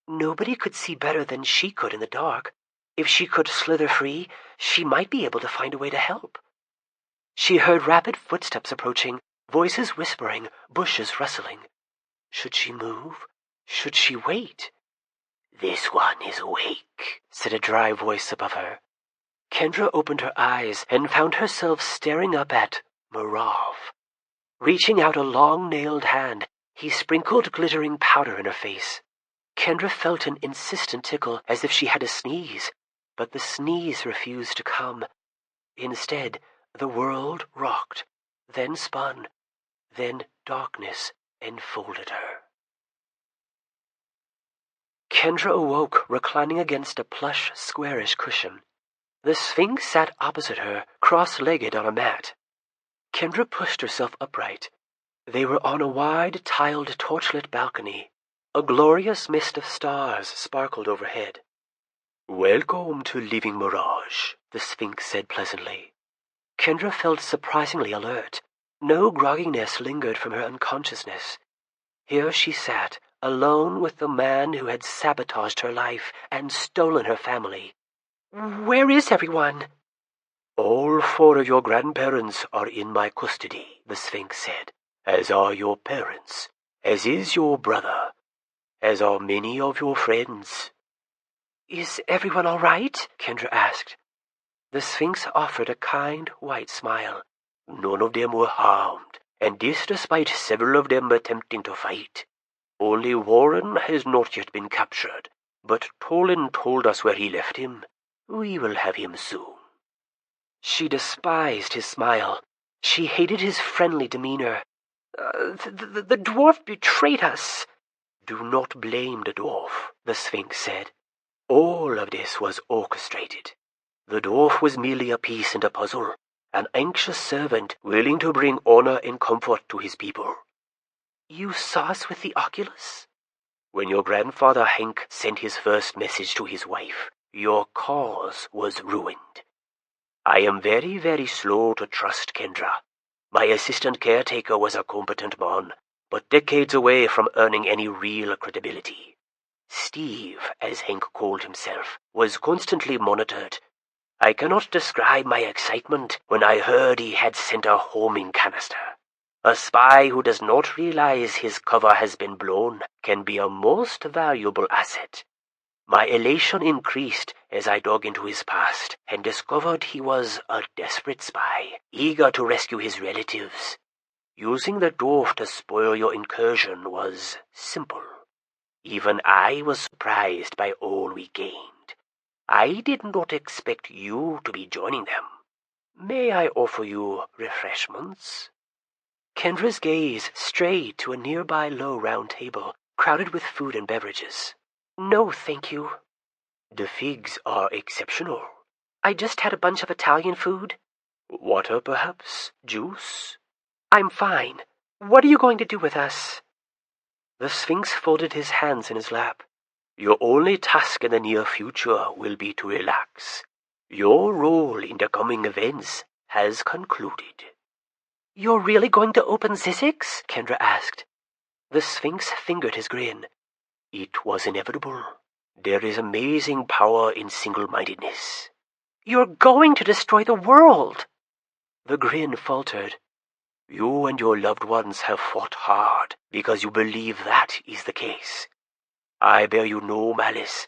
Nobody could see better than she could in the dark. If she could slither free, she might be able to find a way to help. She heard rapid footsteps approaching, voices whispering, bushes rustling. Should she move? Should she wait? "This one is awake," said a dry voice above her. Kendra opened her eyes and found herself staring up at Marav. Reaching out a long-nailed hand, he sprinkled glittering powder in her face. Kendra felt an insistent tickle as if she had to sneeze, but the sneeze refused to come. Instead, the world rocked, then spun, then darkness enfolded her. Kendra awoke reclining against a plush, squarish cushion. The Sphinx sat opposite her, cross-legged on a mat. Kendra pushed herself upright. They were on a wide, tiled, torchlit balcony. A glorious mist of stars sparkled overhead. "Welcome to Living Mirage," the Sphinx said pleasantly. Kendra felt surprisingly alert. No grogginess lingered from her unconsciousness. Here she sat, alone with the man who had sabotaged her life and stolen her family. "Where is everyone?" "All 4 of your grandparents are in my custody," the Sphinx said, "as are your parents, as is your brother, as are many of your friends." "Is everyone all right?" Kendra asked. The Sphinx offered a kind, white smile. "None of them were harmed, and this despite several of them attempting to fight. Only Warren has not yet been captured, but Tolan told us where he left him. We will have him soon." She despised his smile. She hated his friendly demeanor. The dwarf betrayed us." "Do not blame the dwarf," the Sphinx said. "All of this was orchestrated. The dwarf was merely a piece in the puzzle, an anxious servant willing to bring honor and comfort to his people." "You saw us with the oculus?" "When your grandfather Hank sent his first message to his wife, your cause was ruined. I am very, very slow to trust Kendra. My assistant caretaker was a competent man, but decades away from earning any real credibility. Steve, as Hank called himself, was constantly monitored. I cannot describe my excitement when I heard he had sent a homing canister. A spy who does not realize his cover has been blown can be a most valuable asset. My elation increased as I dug into his past and discovered he was a desperate spy, eager to rescue his relatives. Using the dwarf to spoil your incursion was simple. Even I was surprised by all we gained. I did not expect you to be joining them. May I offer you refreshments?" Kendra's gaze strayed to a nearby low round table, crowded with food and beverages. "No, thank you." "The figs are exceptional." "I just had a bunch of Italian food." "Water, perhaps? Juice?" "I'm fine. What are you going to do with us?" The Sphinx folded his hands in his lap. "Your only task in the near future will be to relax. Your role in the coming events has concluded." "You're really going to open Zzyxx?" Kendra asked. The Sphinx fingered his grin. "It was inevitable. There is amazing power in single-mindedness." "You're going to destroy the world!" The grin faltered. "You and your loved ones have fought hard because you believe that is the case. I bear you no malice.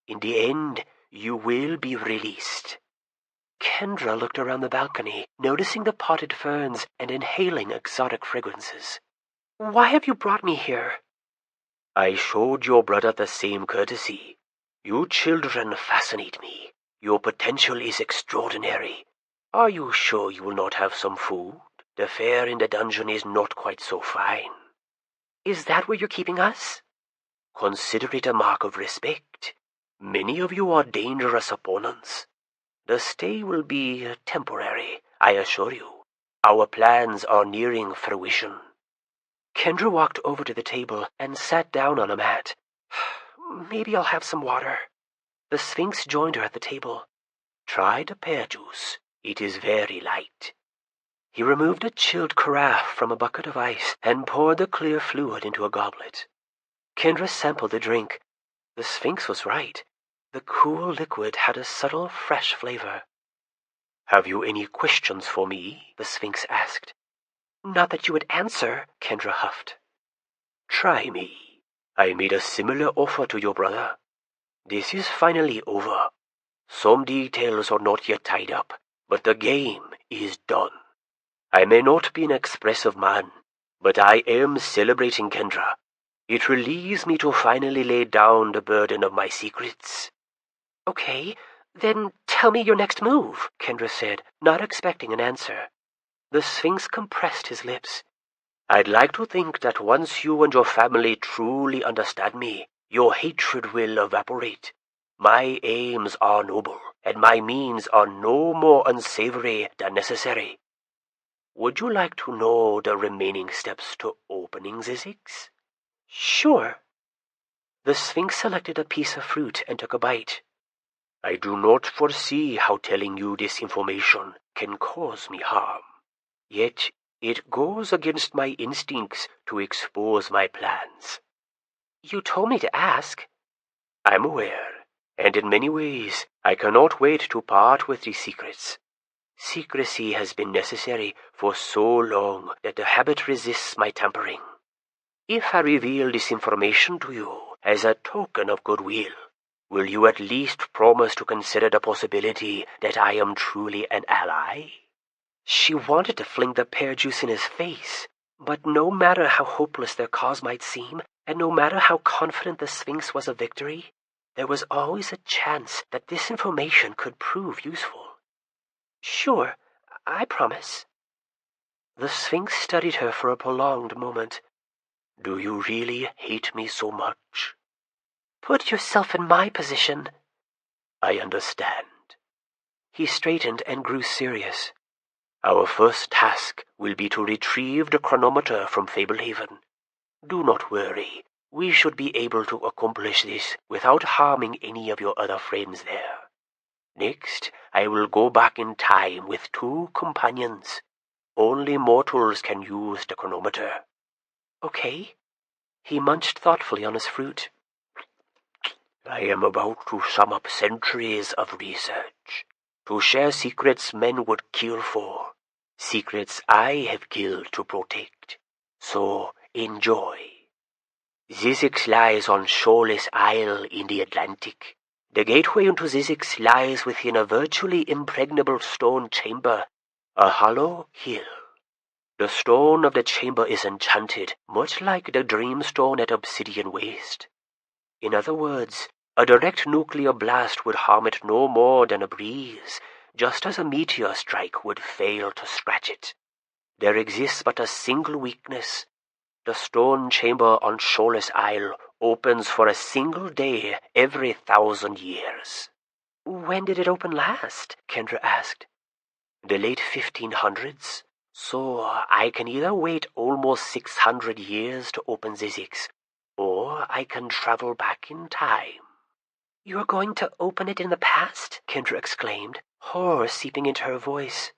In the end, you will be released." Kendra looked around the balcony, noticing the potted ferns and inhaling exotic fragrances. "Why have you brought me here?" "I showed your brother the same courtesy. You children fascinate me. Your potential is extraordinary. Are you sure you will not have some food? The fare in the dungeon is not quite so fine." "Is that where you're keeping us?" "Consider it a mark of respect. Many of you are dangerous opponents. The stay will be temporary, I assure you. Our plans are nearing fruition." Kendra walked over to the table and sat down on a mat. "Maybe I'll have some water." The Sphinx joined her at the table. "Try the pear juice. It is very light." He removed a chilled carafe from a bucket of ice and poured the clear fluid into a goblet. Kendra sampled the drink. The Sphinx was right. The cool liquid had a subtle, fresh flavor. "Have you any questions for me?" the Sphinx asked. "Not that you would answer," Kendra huffed. "Try me. I made a similar offer to your brother. This is finally over. Some details are not yet tied up, but the game is done. I may not be an expressive man, but I am celebrating Kendra. It relieves me to finally lay down the burden of my secrets." "Okay, then tell me your next move," Kendra said, not expecting an answer. The Sphinx compressed his lips. "I'd like to think that once you and your family truly understand me, your hatred will evaporate. My aims are noble, and my means are no more unsavory than necessary. Would you like to know the remaining steps to opening Zzyxx?" "Sure." The Sphinx selected a piece of fruit and took a bite. "I do not foresee how telling you this information can cause me harm. Yet it goes against my instincts to expose my plans." "You told me to ask." "I'm aware, and in many ways I cannot wait to part with these secrets. Secrecy has been necessary for so long that the habit resists my tampering. If I reveal this information to you as a token of goodwill, will you at least promise to consider the possibility that I am truly an ally?" She wanted to fling the pear juice in his face, but no matter how hopeless their cause might seem, and no matter how confident the Sphinx was of victory, there was always a chance that this information could prove useful. "Sure, I promise." The Sphinx studied her for a prolonged moment. "Do you really hate me so much?" "Put yourself in my position." "I understand." He straightened and grew serious. "Our first task will be to retrieve the chronometer from Fablehaven. Do not worry. We should be able to accomplish this without harming any of your other friends there. Next, I will go back in time with 2 companions. Only mortals can use the chronometer." "Okay." He munched thoughtfully on his fruit. "I am about to sum up centuries of research, to share secrets men would kill for, secrets I have killed to protect. So enjoy. Zzyxx lies on Shoreless Isle in the Atlantic. The gateway into Zzyxx lies within a virtually impregnable stone chamber, a hollow hill. The stone of the chamber is enchanted, much like the dreamstone at Obsidian Waste. In other words, a direct nuclear blast would harm it no more than a breeze, just as a meteor strike would fail to scratch it. There exists but a single weakness. The stone chamber on Shoreless Isle opens for a single day every 1,000 years. "When did it open last?" Kendra asked. The late 1500s. So I can either wait almost 600 years to open Zzyxx, or I can travel back in time. "You're going to open it in the past?" Kendra exclaimed, horror seeping into her voice.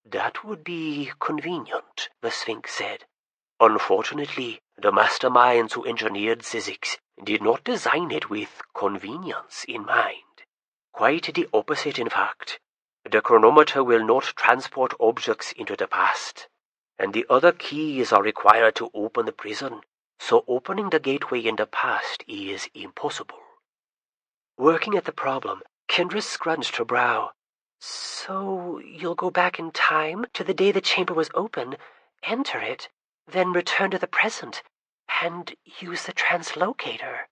"That would be convenient," the Sphinx said. "Unfortunately, the masterminds who engineered Zzyxx did not design it with convenience in mind. Quite the opposite, in fact. The chronometer will not transport objects into the past, and the other keys are required to open the prison, so opening the gateway in the past is impossible." Working at the problem, Kendra scrunched her brow. "So you'll go back in time to the day the chamber was open, enter it, then return to the present, and use the translocator."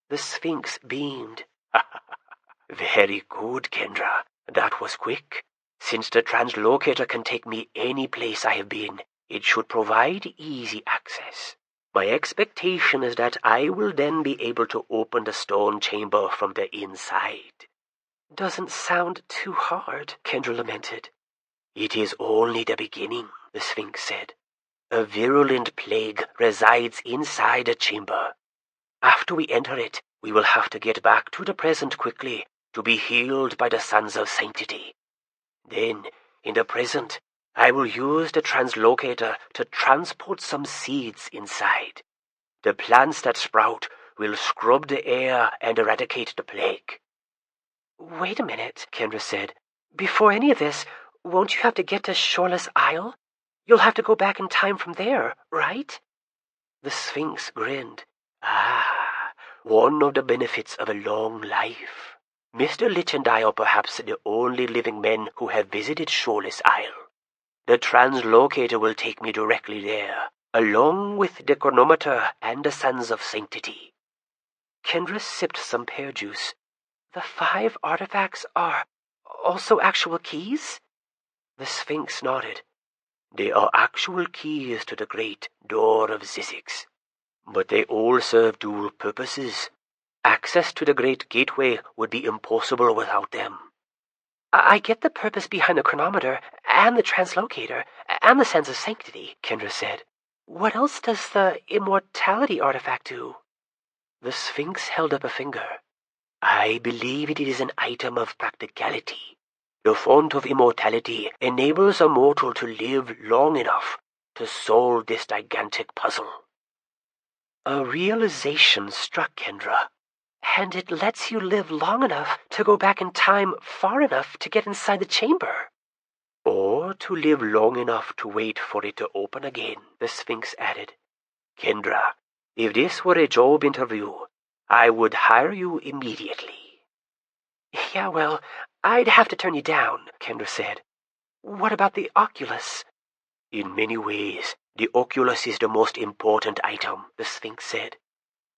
The Sphinx beamed. "Very good, Kendra. That was quick. Since the translocator can take me any place I have been, it should provide easy access. My expectation is that I will then be able to open the stone chamber from the inside." "Doesn't sound too hard," Kendra lamented. "It is only the beginning," the Sphinx said. "A virulent plague resides inside the chamber. After we enter it, we will have to get back to the present quickly to be healed by the Sons of Sanctity. Then, in the present, I will use the translocator to transport some seeds inside. The plants that sprout will scrub the air and eradicate the plague." "Wait a minute," Kendra said. "Before any of this, won't you have to get to Shoreless Isle? You'll have to go back in time from there, right?" The Sphinx grinned. One of the benefits of a long life. Mr. Lich and I are perhaps the only living men who have visited Shoreless Isle. The translocator will take me directly there, along with the chronometer and the Sons of Sanctity." Kendra sipped some pear juice. "The 5 artifacts are also actual keys?" The Sphinx nodded. "They are actual keys to the great door of Zzyxx. But they all serve dual purposes. Access to the great gateway would be impossible without them." "I get the purpose behind the chronometer and the translocator and the Sense of Sanctity," Kendra said. "What else does the immortality artifact do?" The Sphinx held up a finger. "I believe it is an item of practicality. The font of immortality enables a mortal to live long enough to solve this gigantic puzzle." A realization struck Kendra. "And it lets you live long enough to go back in time far enough to get inside the chamber." "Or to live long enough to wait for it to open again," the Sphinx added. "Kendra, if this were a job interview, I would hire you immediately." "Yeah, well, I'd have to turn you down," Kendra said. "What about the Oculus?" "In many ways, the Oculus is the most important item," the Sphinx said.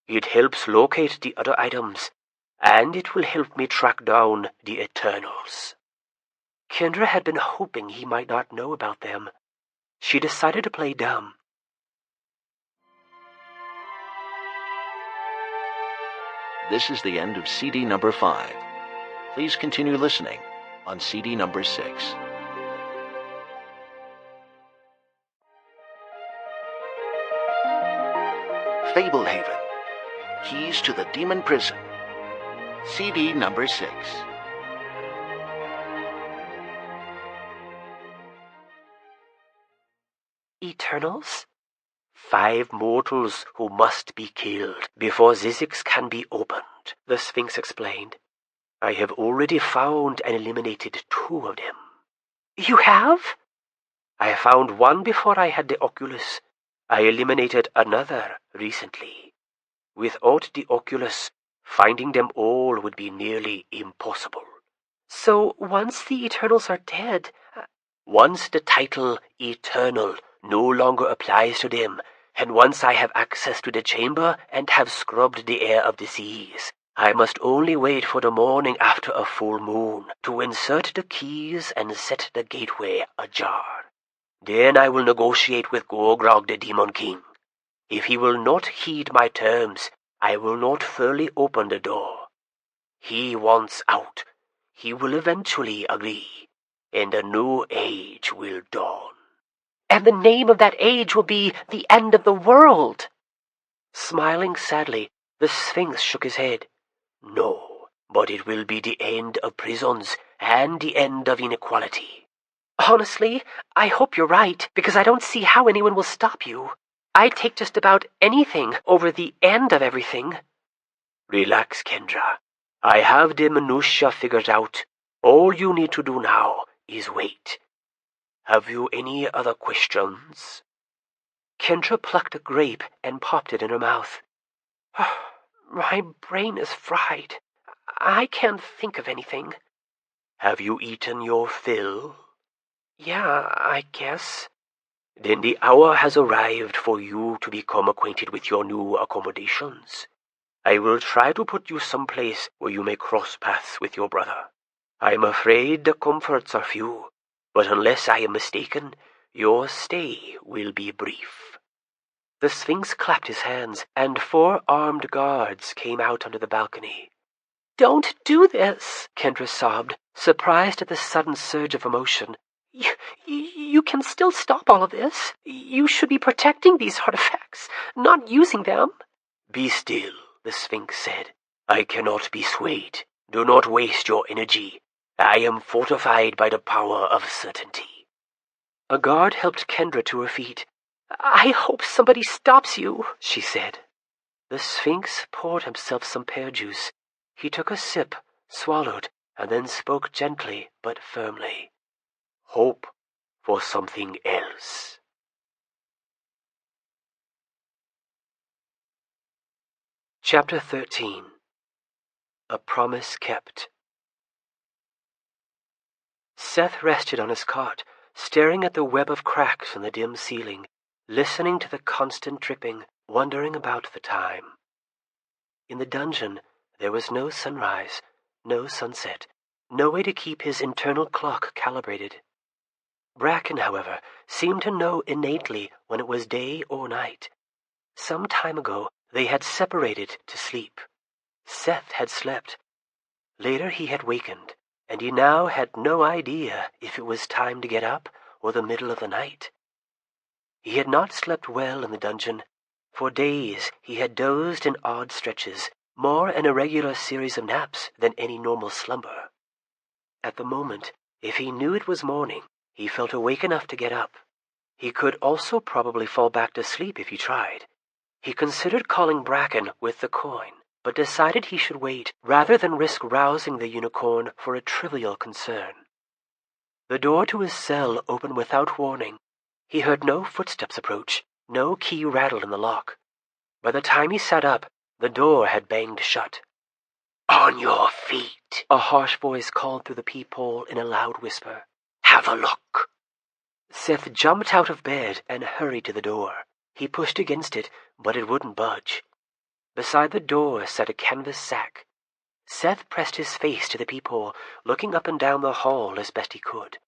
"It helps locate the other items, and it will help me track down the Eternals." Kendra had been hoping he might not know about them. She decided to play dumb. This is the end of CD number 5. Please continue listening on CD number 6. Fablehaven, Keys to the Demon Prison, CD number 6. Eternals? 5 mortals who must be killed before Zzyxx can be opened, the Sphinx explained. I have already found and eliminated 2 of them. You have? I found one before I had the Oculus. I eliminated another recently. Without the Oculus, finding them all would be nearly impossible. So once the Eternals are dead... Once the title Eternal no longer applies to them, and once I have access to the chamber and have scrubbed the air of disease, I must only wait for the morning after a full moon to insert the keys and set the gateway ajar. Then I will negotiate with Gorgrog the Demon King. If he will not heed my terms, I will not fully open the door. He wants out. He will eventually agree, and a new age will dawn. And the name of that age will be the end of the world. Smiling sadly, the Sphinx shook his head. No, but it will be the end of prisons and the end of inequality. Honestly, I hope you're right, because I don't see how anyone will stop you. I'd take just about anything over the end of everything. Relax, Kendra. I have the minutiae figured out. All you need to do now is wait. Have you any other questions? Kendra plucked a grape and popped it in her mouth. My brain is fried. I can't think of anything. Have you eaten your fill? Yeah, I guess. Then the hour has arrived for you to become acquainted with your new accommodations. I will try to put you someplace where you may cross paths with your brother. I'm afraid the comforts are few, but unless I am mistaken, your stay will be brief. The Sphinx clapped his hands, and 4 armed guards came out onto the balcony. Don't do this, Kendra sobbed, surprised at the sudden surge of emotion. You can still stop all of this. You should be protecting these artifacts, not using them. Be still, the Sphinx said. I cannot be swayed. Do not waste your energy. I am fortified by the power of certainty. A guard helped Kendra to her feet. I hope somebody stops you, she said. The Sphinx poured himself some pear juice. He took a sip, swallowed, and then spoke gently but firmly. Hope for something else. Chapter 13. A Promise Kept. Seth rested on his cot, staring at the web of cracks in the dim ceiling, listening to the constant dripping, wondering about the time. In the dungeon, there was no sunrise, no sunset, no way to keep his internal clock calibrated. Bracken, however, seemed to know innately when it was day or night. Some time ago, they had separated to sleep. Seth had slept. Later he had wakened, and he now had no idea if it was time to get up or the middle of the night. He had not slept well in the dungeon. For days he had dozed in odd stretches, more an irregular series of naps than any normal slumber. At the moment, if he knew it was morning, he felt awake enough to get up. He could also probably fall back to sleep if he tried. He considered calling Bracken with the coin, but decided he should wait rather than risk rousing the unicorn for a trivial concern. The door to his cell opened without warning. He heard no footsteps approach, no key rattle in the lock. By the time he sat up, the door had banged shut. On your feet, a harsh voice called through the peephole in a loud whisper. Have a look. Seth jumped out of bed and hurried to the door. He pushed against it, but it wouldn't budge. Beside the door sat a canvas sack. Seth pressed his face to the peephole, looking up and down the hall as best he could.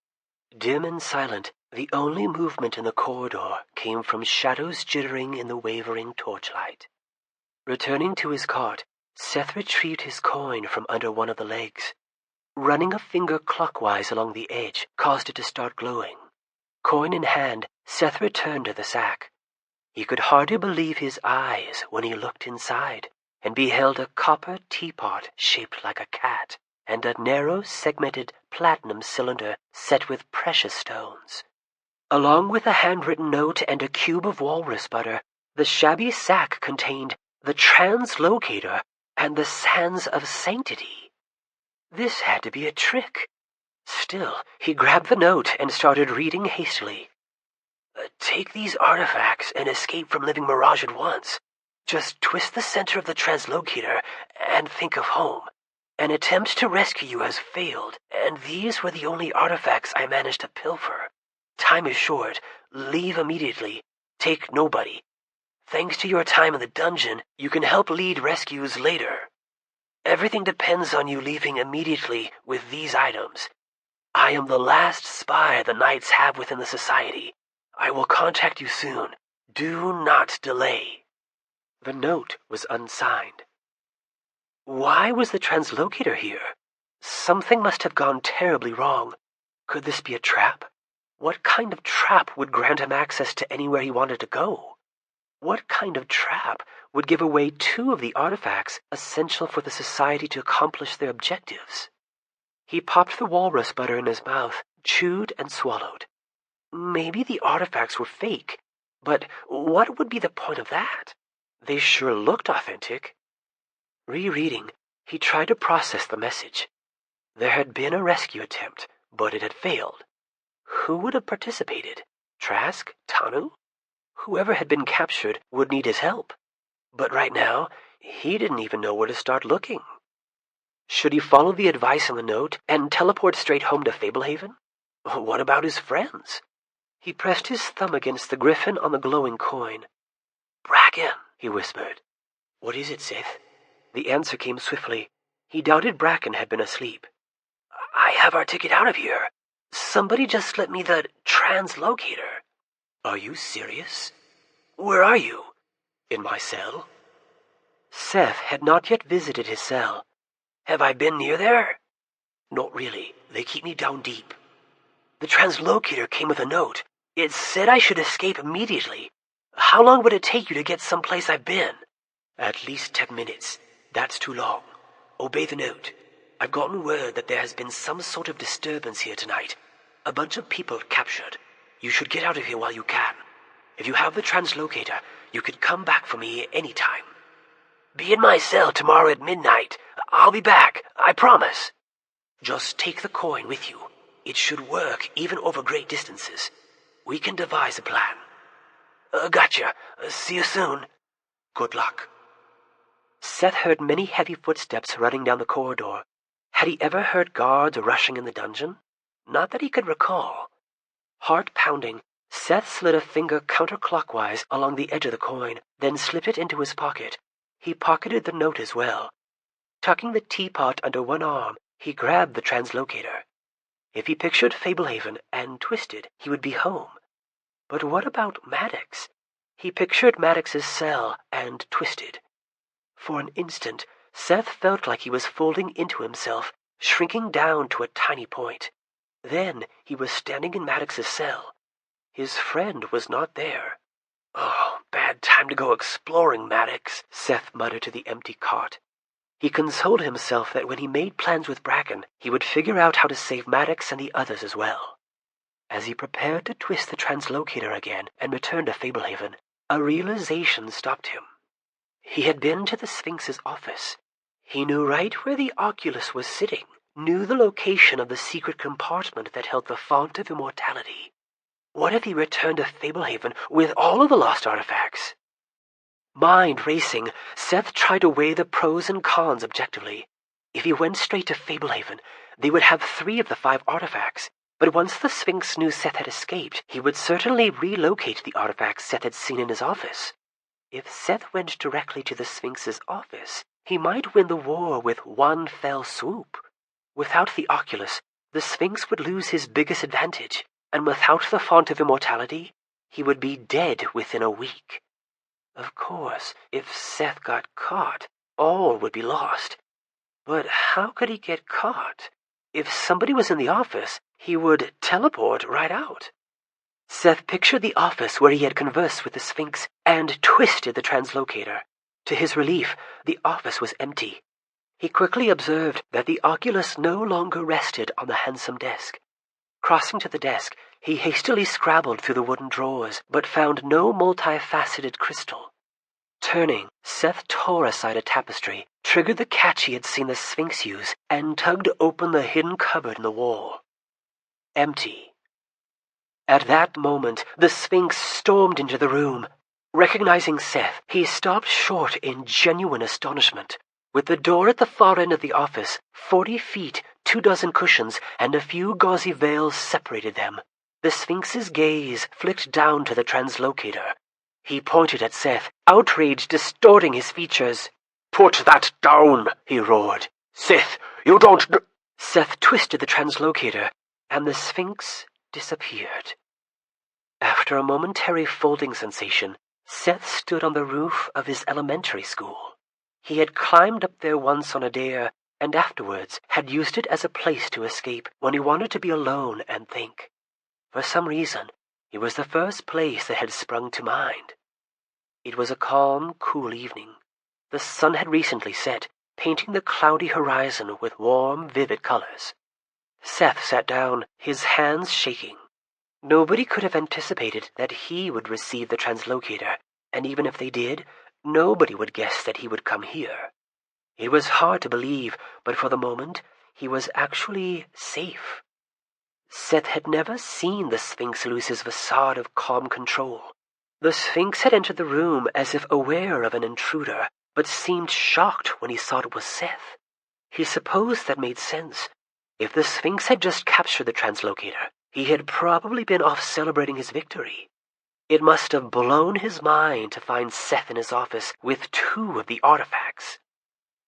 Dim and silent, the only movement in the corridor came from shadows jittering in the wavering torchlight. Returning to his cot, Seth retrieved his coin from under one of the legs. Running a finger clockwise along the edge caused it to start glowing. Coin in hand, Seth returned to the sack. He could hardly believe his eyes when he looked inside and beheld a copper teapot shaped like a cat and a narrow, segmented platinum cylinder set with precious stones. Along with a handwritten note and a cube of walrus butter, the shabby sack contained the translocator and the sands of sanctity. This had to be a trick. Still, he grabbed the note and started reading hastily. Take these artifacts and escape from Living Mirage at once. Just twist the center of the translocator and think of home. An attempt to rescue you has failed, and these were the only artifacts I managed to pilfer. Time is short. Leave immediately. Take nobody. Thanks to your time in the dungeon, you can help lead rescues later. Everything depends on you leaving immediately with these items. I am the last spy the Knights have within the Society. I will contact you soon. Do not delay. The note was unsigned. Why was the translocator here? Something must have gone terribly wrong. Could this be a trap? What kind of trap would grant him access to anywhere he wanted to go? What kind of trap would give away 2 of the artifacts essential for the Society to accomplish their objectives? He popped the walrus butter in his mouth, chewed and swallowed. Maybe the artifacts were fake, but what would be the point of that? They sure looked authentic. Rereading, he tried to process the message. There had been a rescue attempt, but it had failed. Who would have participated? Trask? Tanu? Whoever had been captured would need his help. But right now, he didn't even know where to start looking. Should he follow the advice in the note and teleport straight home to Fablehaven? What about his friends? He pressed his thumb against the griffin on the glowing coin. "Bracken," he whispered. "What is it, Seth?" The answer came swiftly. He doubted Bracken had been asleep. "I have our ticket out of here. Somebody just slipped me the translocator." "Are you serious?" "Where are you?" "In my cell." Seth had not yet visited his cell. "Have I been near there?" "Not really. They keep me down deep." "The translocator came with a note. It said I should escape immediately. How long would it take you to get someplace I've been?" "At least 10 minutes. That's too long. Obey the note. I've gotten word that there has been some sort of disturbance here tonight. A bunch of people captured. You should get out of here while you can. If you have the translocator, you can come back for me any time." "Be in my cell tomorrow at midnight. I'll be back, I promise." "Just take the coin with you. It should work even over great distances. We can devise a plan." "Gotcha. See you soon." "Good luck." Seth heard many heavy footsteps running down the corridor. Had he ever heard guards rushing in the dungeon? Not that he could recall. Heart pounding, Seth slid a finger counterclockwise along the edge of the coin, then slipped it into his pocket. He pocketed the note as well. Tucking the teapot under one arm, he grabbed the translocator. If he pictured Fablehaven and twisted, he would be home. But what about Maddox? He pictured Maddox's cell and twisted. For an instant, Seth felt like he was folding into himself, shrinking down to a tiny point. Then he was standing in Maddox's cell. His friend was not there. "Oh, bad time to go exploring, Maddox," Seth muttered to the empty cot. He consoled himself that when he made plans with Bracken, he would figure out how to save Maddox and the others as well. As he prepared to twist the translocator again and return to Fablehaven, a realization stopped him. He had been to the Sphinx's office. He knew right where the Oculus was sitting, knew the location of the secret compartment that held the font of immortality. What if he returned to Fablehaven with all of the lost artifacts? Mind racing, Seth tried to weigh the pros and cons objectively. If he went straight to Fablehaven, they would have 3 of the 5 artifacts. But once the Sphinx knew Seth had escaped, he would certainly relocate the artifacts Seth had seen in his office. If Seth went directly to the Sphinx's office, he might win the war with one fell swoop. Without the Oculus, the Sphinx would lose his biggest advantage, and without the font of immortality, he would be dead within a week. Of course, if Seth got caught, all would be lost. But how could he get caught? If somebody was in the office, he would teleport right out. Seth pictured the office where he had conversed with the Sphinx and twisted the translocator. To his relief, the office was empty. He quickly observed that the oculus no longer rested on the handsome desk. Crossing to the desk, he hastily scrabbled through the wooden drawers, but found no multifaceted crystal. Turning, Seth tore aside a tapestry, triggered the catch he had seen the Sphinx use, and tugged open the hidden cupboard in the wall. Empty. At that moment, the Sphinx stormed into the room. Recognizing Seth, he stopped short in genuine astonishment. With the door at the far end of the office, 40 feet, 24 cushions, and a few gauzy veils separated them, the Sphinx's gaze flicked down to the translocator. He pointed at Seth, outrage distorting his features. "Put that down," he roared. "Seth, you don't know—" Seth twisted the translocator, and the Sphinx disappeared. After a momentary folding sensation, Seth stood on the roof of his elementary school. He had climbed up there once on a dare, and afterwards had used it as a place to escape when he wanted to be alone and think. For some reason, it was the first place that had sprung to mind. It was a calm, cool evening. The sun had recently set, painting the cloudy horizon with warm, vivid colors. Seth sat down, his hands shaking. Nobody could have anticipated that he would receive the translocator, and even if they did, nobody would guess that he would come here. It was hard to believe, but for the moment, he was actually safe. Seth had never seen the Sphinx lose his facade of calm control. The Sphinx had entered the room as if aware of an intruder, but seemed shocked when he saw it was Seth. He supposed that made sense. If the Sphinx had just captured the translocator, he had probably been off celebrating his victory. It must have blown his mind to find Seth in his office with 2 of the artifacts.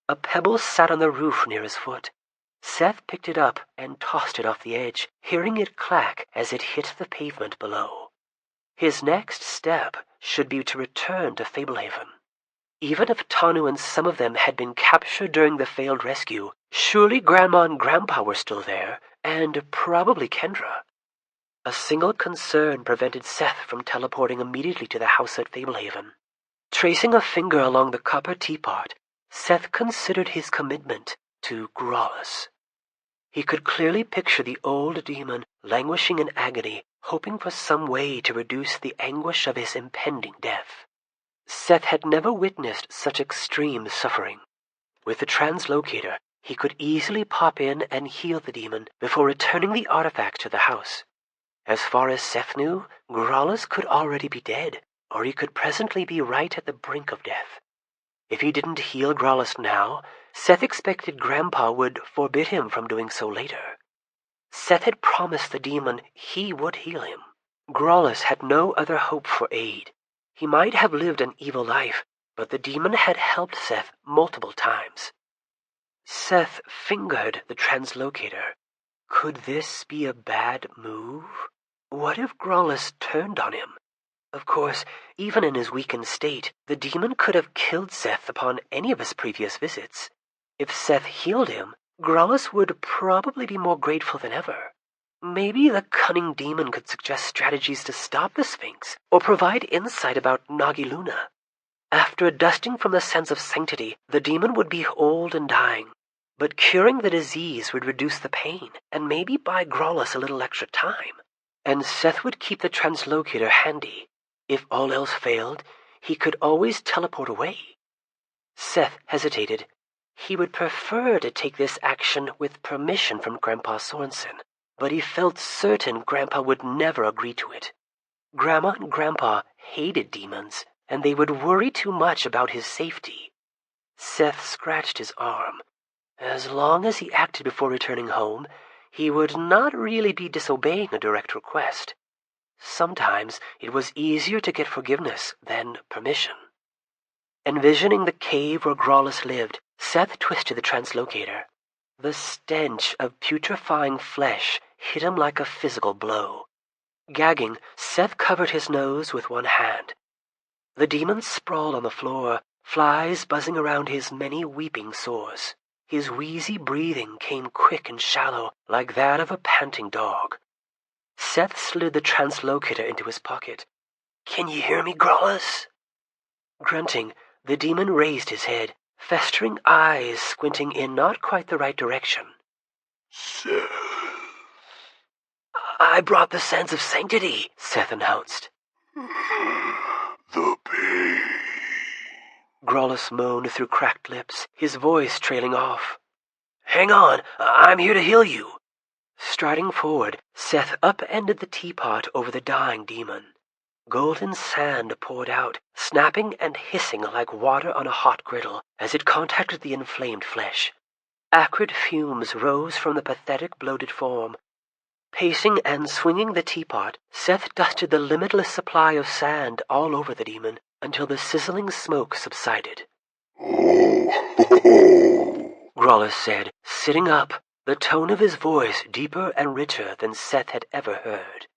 A pebble sat on the roof near his foot. Seth picked it up and tossed it off the edge, hearing it clack as it hit the pavement below. His next step should be to return to Fablehaven. Even if Tanu and some of them had been captured during the failed rescue, surely Grandma and Grandpa were still there, and probably Kendra. A single concern prevented Seth from teleporting immediately to the house at Fablehaven. Tracing a finger along the copper teapot, Seth considered his commitment to Grolus. He could clearly picture the old demon languishing in agony, hoping for some way to reduce the anguish of his impending death. Seth had never witnessed such extreme suffering. With the translocator, he could easily pop in and heal the demon before returning the artifact to the house. As far as Seth knew, Grolus could already be dead, or he could presently be right at the brink of death. If he didn't heal Grolus now, Seth expected Grandpa would forbid him from doing so later. Seth had promised the demon he would heal him. Grolus had no other hope for aid. He might have lived an evil life, but the demon had helped Seth multiple times. Seth fingered the translocator. Could this be a bad move? What if Grolus turned on him? Of course, even in his weakened state, the demon could have killed Seth upon any of his previous visits. If Seth healed him, Grolus would probably be more grateful than ever. Maybe the cunning demon could suggest strategies to stop the Sphinx, or provide insight about Nagi Luna. After a dusting from the sense of sanctity, the demon would be old and dying. But curing the disease would reduce the pain, and maybe buy Grolus a little extra time. And Seth would keep the translocator handy. If all else failed, he could always teleport away. Seth hesitated. He would prefer to take this action with permission from Grandpa Sorensen, but he felt certain Grandpa would never agree to it. Grandma and Grandpa hated demons, and they would worry too much about his safety. Seth scratched his arm. As long as he acted before returning home, he would not really be disobeying a direct request. Sometimes it was easier to get forgiveness than permission. Envisioning the cave where Grolus lived, Seth twisted the translocator. The stench of putrefying flesh hit him like a physical blow. Gagging, Seth covered his nose with one hand. The demon sprawled on the floor, flies buzzing around his many weeping sores. His wheezy breathing came quick and shallow, like that of a panting dog. Seth slid the translocator into his pocket. "Can you hear me, Grollis?" Grunting, the demon raised his head, festering eyes squinting in not quite the right direction. Seth. "I brought the sands of sanctity," Seth announced. The pain. Grollis moaned through cracked lips, his voice trailing off. "Hang on, I'm here to heal you." Striding forward, Seth upended the teapot over the dying demon. Golden sand poured out, snapping and hissing like water on a hot griddle as it contacted the inflamed flesh. Acrid fumes rose from the pathetic bloated form. Pacing and swinging the teapot, Seth dusted the limitless supply of sand all over the demon until the sizzling smoke subsided. Oh, Grollis said, sitting up, the tone of his voice deeper and richer than Seth had ever heard.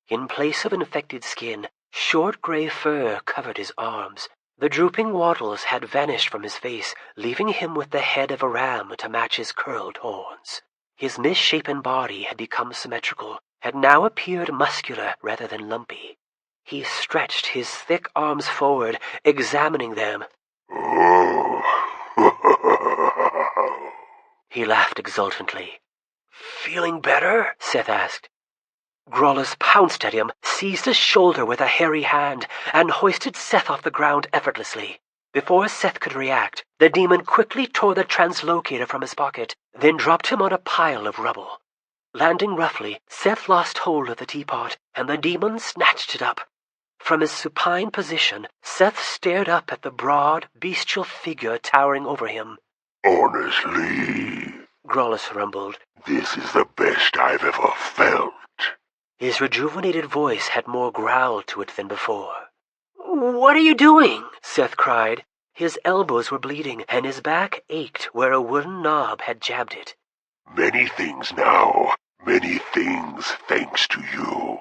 In place of infected skin, short gray fur covered his arms. The drooping wattles had vanished from his face, leaving him with the head of a ram to match his curled horns. His misshapen body had become symmetrical, had now appeared muscular rather than lumpy. He stretched his thick arms forward, examining them. He laughed exultantly. "Feeling better?" Seth asked. Grollis pounced at him, seized his shoulder with a hairy hand, and hoisted Seth off the ground effortlessly. Before Seth could react, the demon quickly tore the translocator from his pocket, then dropped him on a pile of rubble. Landing roughly, Seth lost hold of the teapot, and the demon snatched it up. From his supine position, Seth stared up at the broad, bestial figure towering over him. Honestly, Grollis rumbled. this is the best I've ever felt. His rejuvenated voice had more growl to it than before. "What are you doing?" Seth cried. His elbows were bleeding, and his back ached where a wooden knob had jabbed it. Many things now, many things thanks to you.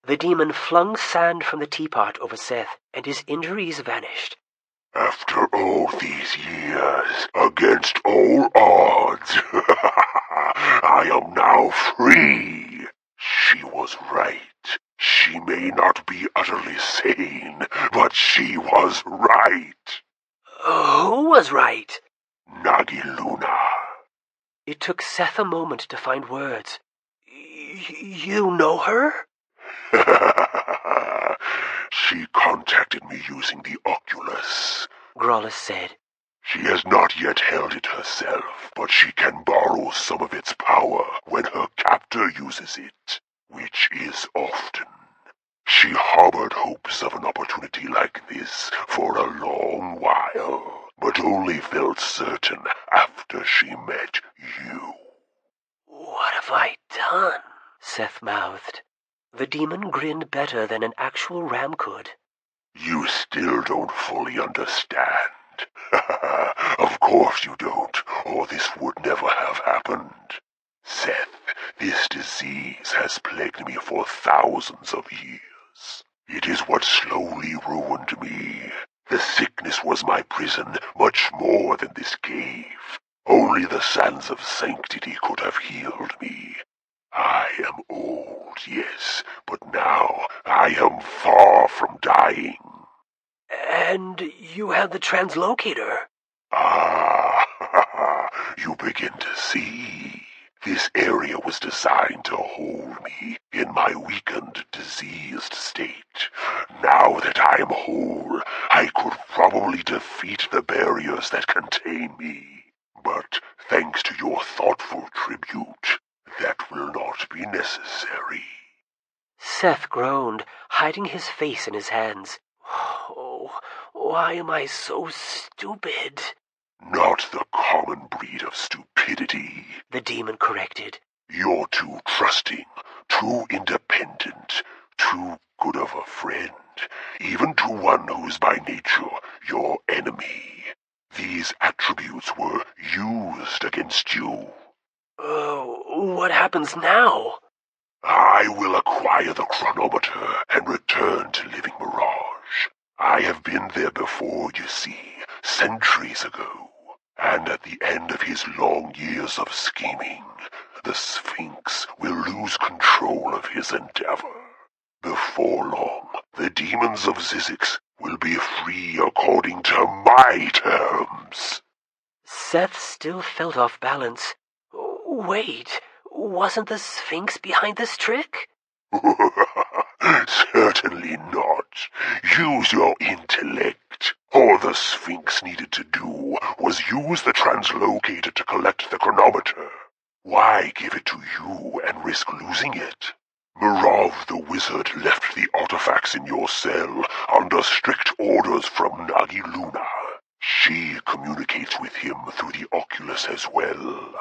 The demon flung sand from the teapot over Seth, and his injuries vanished. After all these years, against all odds, I am now free. She was right. She may not be utterly sane, but she was right. Who was right? Nagi Luna. It took Seth a moment to find words. You know her? She contacted me using the Oculus, Grollis said. She has not yet held it herself, but she can borrow some of its power when her captor uses it, which is often. She harbored hopes of an opportunity like this for a long while, but only felt certain after she met you. What have I done? Seth mouthed. The demon grinned better than an actual ram could. You still don't fully understand. Of course you don't, or this would never have happened. Seth, this disease has plagued me for thousands of years. It is what slowly ruined me. The sickness was my prison much more than this cave. Only the sands of sanctity could have healed me. I am old, yes, but now I am far from dying. And you have the translocator. Ah, you begin to see. This area was designed to hold me in my weakened, diseased state. Now that I am whole, I could probably defeat the barriers that contain me. But thanks to your thoughtful tribute, that will not be necessary. Seth groaned, hiding his face in his hands. Oh, why am I so stupid? Not the common breed of stupidity, The demon corrected. You're too trusting, too independent, too good of a friend, even to one who's by nature your enemy. These attributes were used against you. What happens now? I will acquire the chronometer and return to Living Mirage. I have been there before, you see, centuries ago. And at the end of his long years of scheming, the Sphinx will lose control of his endeavor. Before long, the demons of Zzyxx will be free according to my terms. Seth still felt off balance. Wait, wasn't the Sphinx behind this trick? Certainly not. Use your intellect. All the Sphinx needed to do was use the translocator to collect the chronometer. Why give it to you and risk losing it? Mirov the wizard left the artifacts in your cell under strict orders from Nagi Luna. She communicates with him through the Oculus as well.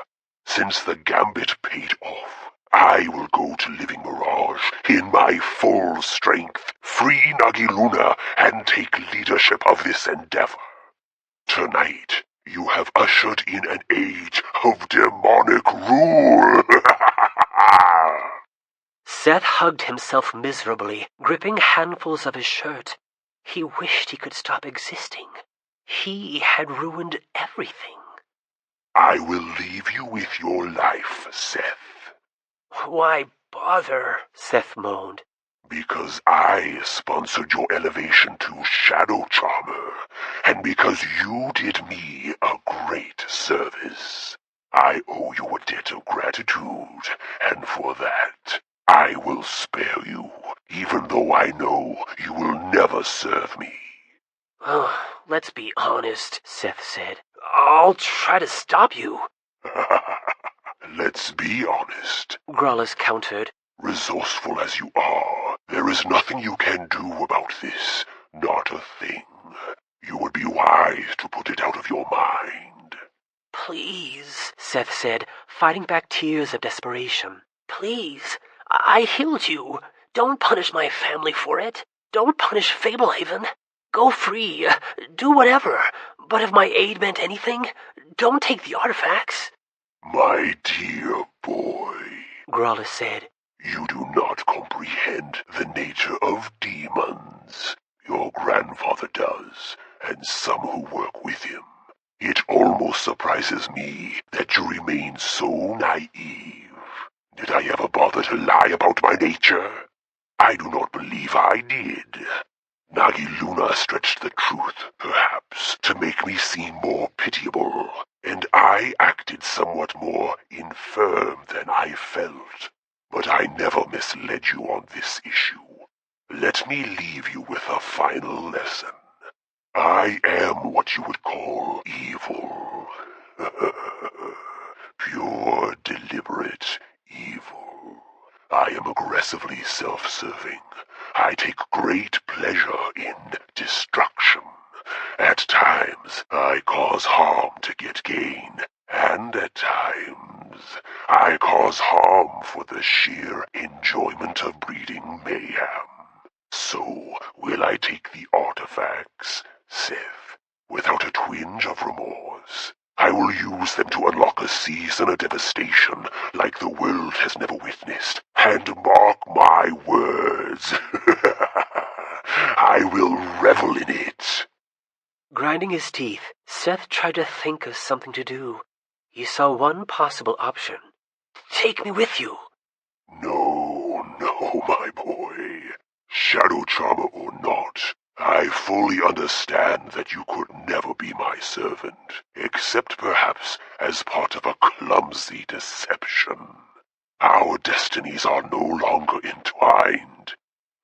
Since the gambit paid off, I will go to Living Mirage in my full strength, free Nagi Luna, and take leadership of this endeavor. Tonight, you have ushered in an age of demonic rule. Seth hugged himself miserably, gripping handfuls of his shirt. He wished he could stop existing. He had ruined everything. I will leave you with your life, Seth. Why bother? Seth moaned. Because I sponsored your elevation to Shadow Charmer, and because you did me a great service. I owe you a debt of gratitude, and for that, I will spare you, even though I know you will never serve me. Oh, let's be honest, Seth said. I'll try to stop you. Let's be honest. Grolus countered. Resourceful as you are, there is nothing you can do about this. Not a thing. You would be wise to put it out of your mind. Please, Seth said, fighting back tears of desperation. Please, I healed you. Don't punish my family for it. Don't punish Fablehaven. Go free. Do whatever. But if my aid meant anything, don't take the artifacts. My dear boy, Grolus said. You do not comprehend the nature of demons. Your grandfather does, and some who work with him. It almost surprises me that you remain so naive. Did I ever bother to lie about my nature? I do not believe I did. Nagi Luna stretched the truth, perhaps, to make me seem more pitiable, and I acted somewhat more infirm than I felt. But I never misled you on this issue. Let me leave you with a final lesson. I am what you would call evil. Pure, deliberate evil. I am aggressively self-serving. I take great pleasure in destruction. At times, I cause harm to get gain, and at times, I cause harm for the sheer enjoyment of breeding mayhem. So will I take the artifacts, Seth, without a twinge of remorse. I will use them to unlock a season of devastation like the world has never witnessed. And mark my words, I will revel in it. Grinding his teeth, Seth tried to think of something to do. He saw one possible option. Take me with you. No, my boy. Shadow Charmer or not, I fully understand that you could never be my servant, except perhaps as part of a clumsy deception. Our destinies are no longer entwined.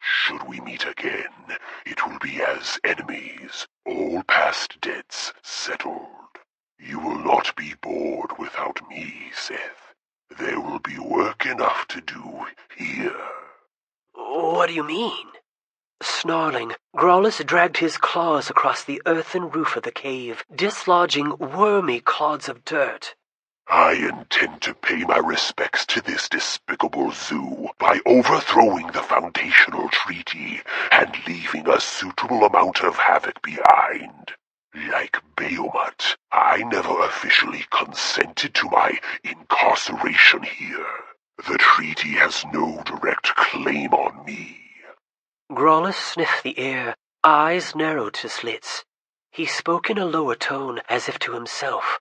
Should we meet again, it will be as enemies, all past debts settled. You will not be bored without me, Seth. There will be work enough to do here. What do you mean? Snarling, Grolus dragged his claws across the earthen roof of the cave, dislodging wormy clods of dirt. I intend to pay my respects to this despicable zoo by overthrowing the foundational treaty and leaving a suitable amount of havoc behind. Like Bahamut, I never officially consented to my incarceration here. The treaty has no direct claim on me. Grawlus sniffed the air, eyes narrowed to slits. He spoke in a lower tone, as if to himself.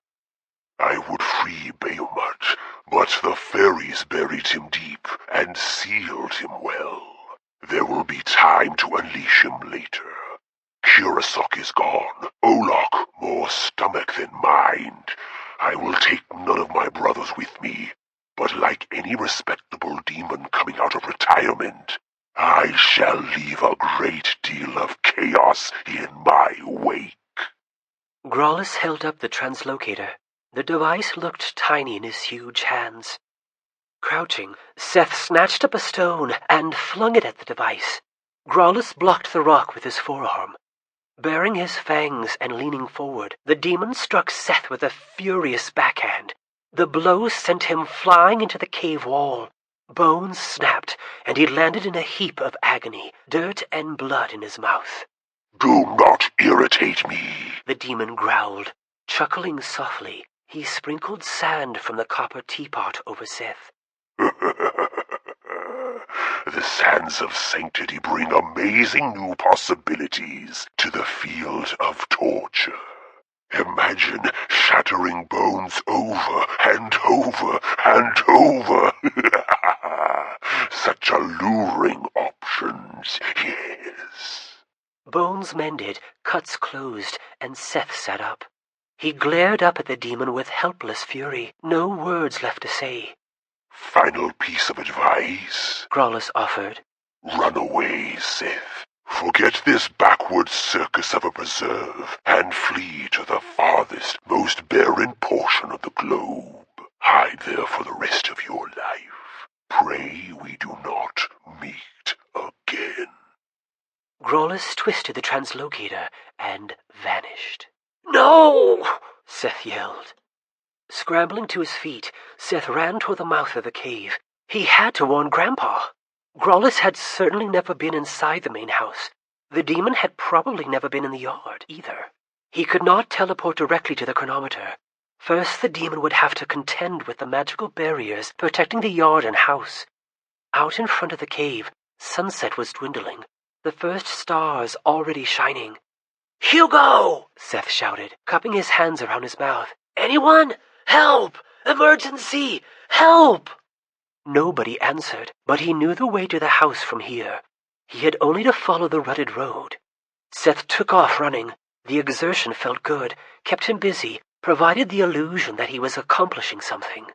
I would free Bahamut, but the fairies buried him deep and sealed him well. There will be time to unleash him later. Kurasok is gone. Olok more stomach than mind. I will take none of my brothers with me, but like any respectable demon coming out of retirement, I shall leave a great deal of chaos in my wake. Grawlus held up the translocator. The device looked tiny in his huge hands. Crouching, Seth snatched up a stone and flung it at the device. Grawlus blocked the rock with his forearm. Baring his fangs and leaning forward, the demon struck Seth with a furious backhand. The blow sent him flying into the cave wall. Bones snapped, and he landed in a heap of agony, dirt and blood in his mouth. Do not irritate me, the demon growled. Chuckling softly, he sprinkled sand from the copper teapot over Seth. The sands of sanctity bring amazing new possibilities to the field of torture. Imagine shattering bones over and over and over. Such alluring options, yes. Bones mended, cuts closed, and Seth sat up. He glared up at the demon with helpless fury, no words left to say. Final piece of advice, Grawlus offered. Run away, Seth. Forget this backward circus of a preserve and flee to the farthest, most barren portion of the globe. Hide there for the rest of your life. Pray we do not meet again. Grawlus twisted the translocator and vanished. "No!" Seth yelled. Scrambling to his feet, Seth ran toward the mouth of the cave. He had to warn Grandpa. Grawlus had certainly never been inside the main house. The demon had probably never been in the yard, either. He could not teleport directly to the chronometer. First, the demon would have to contend with the magical barriers protecting the yard and house. Out in front of the cave, sunset was dwindling, the first stars already shining. "Hugo!" Seth shouted, cupping his hands around his mouth. "Anyone? Help! Emergency! Help!" Nobody answered, but he knew the way to the house from here. He had only to follow the rutted road. Seth took off running. The exertion felt good, kept him busy, provided the illusion that he was accomplishing something.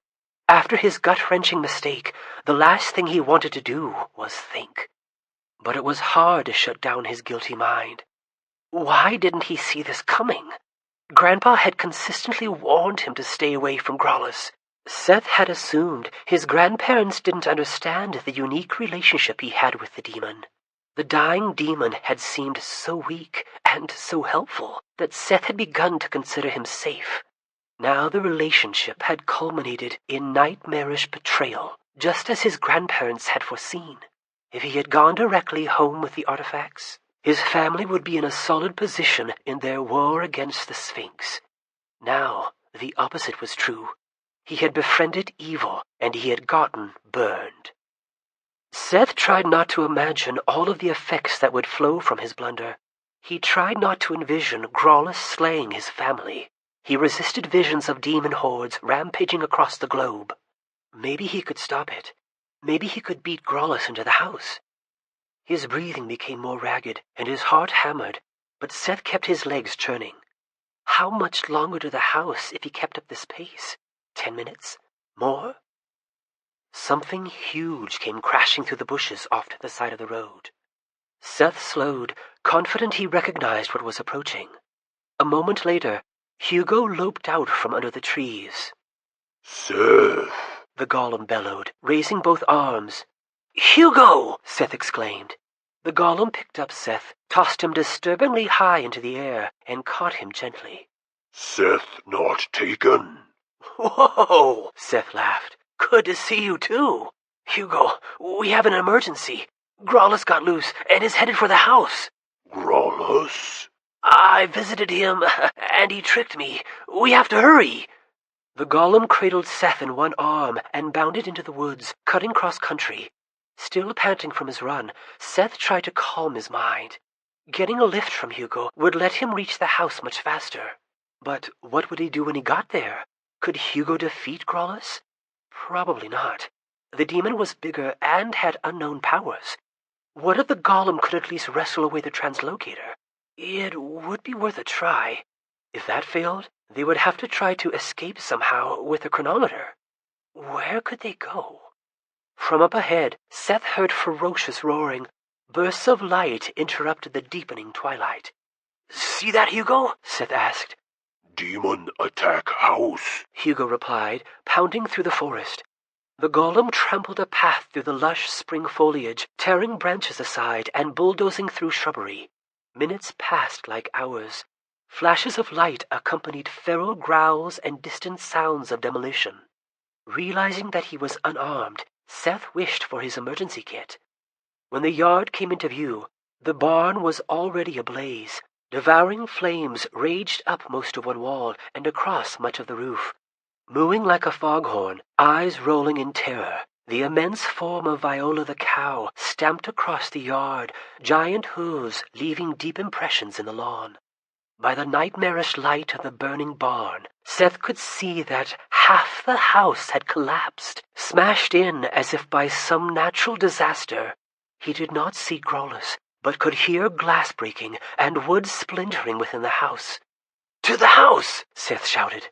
After his gut-wrenching mistake, the last thing he wanted to do was think. But it was hard to shut down his guilty mind. Why didn't he see this coming? Grandpa had consistently warned him to stay away from Grawlus. Seth had assumed his grandparents didn't understand the unique relationship he had with the demon. The dying demon had seemed so weak and so helpful that Seth had begun to consider him safe. Now the relationship had culminated in nightmarish betrayal, just as his grandparents had foreseen. If he had gone directly home with the artifacts, his family would be in a solid position in their war against the Sphinx. Now the opposite was true. He had befriended evil, and he had gotten burned. Seth tried not to imagine all of the effects that would flow from his blunder. He tried not to envision Grawlus slaying his family. He resisted visions of demon hordes rampaging across the globe. Maybe he could stop it. Maybe he could beat Grawlus into the house. His breathing became more ragged, and his heart hammered, but Seth kept his legs churning. How much longer to the house if he kept up this pace? 10 minutes? More? Something huge came crashing through the bushes off to the side of the road. Seth slowed, confident he recognized what was approaching. A moment later, Hugo loped out from under the trees. Seth! The golem bellowed, raising both arms. "Hugo!" Seth exclaimed. The golem picked up Seth, tossed him disturbingly high into the air, and caught him gently. Seth not taken. "Whoa!" Seth laughed. "Good to see you, too. Hugo, we have an emergency. Grawlus got loose and is headed for the house." Grawlus? "I visited him, and he tricked me. We have to hurry." The golem cradled Seth in one arm and bounded into the woods, cutting cross-country. Still panting from his run, Seth tried to calm his mind. Getting a lift from Hugo would let him reach the house much faster. But what would he do when he got there? Could Hugo defeat Growlus? Probably not. The demon was bigger and had unknown powers. What if the golem could at least wrestle away the translocator? It would be worth a try. If that failed, they would have to try to escape somehow with a chronometer. Where could they go? From up ahead, Seth heard ferocious roaring. Bursts of light interrupted the deepening twilight. "See that, Hugo?" Seth asked. Demon attack house, Hugo replied, pounding through the forest. The golem trampled a path through the lush spring foliage, tearing branches aside and bulldozing through shrubbery. Minutes passed like hours. Flashes of light accompanied feral growls and distant sounds of demolition. Realizing that he was unarmed, Seth wished for his emergency kit. When the yard came into view, the barn was already ablaze. Devouring flames raged up most of one wall and across much of the roof. Mooing like a foghorn, eyes rolling in terror, the immense form of Viola the cow stamped across the yard, giant hooves leaving deep impressions in the lawn. By the nightmarish light of the burning barn, Seth could see that half the house had collapsed, smashed in as if by some natural disaster. He did not see Growlus, but could hear glass breaking and wood splintering within the house. "To the house!" Seth shouted.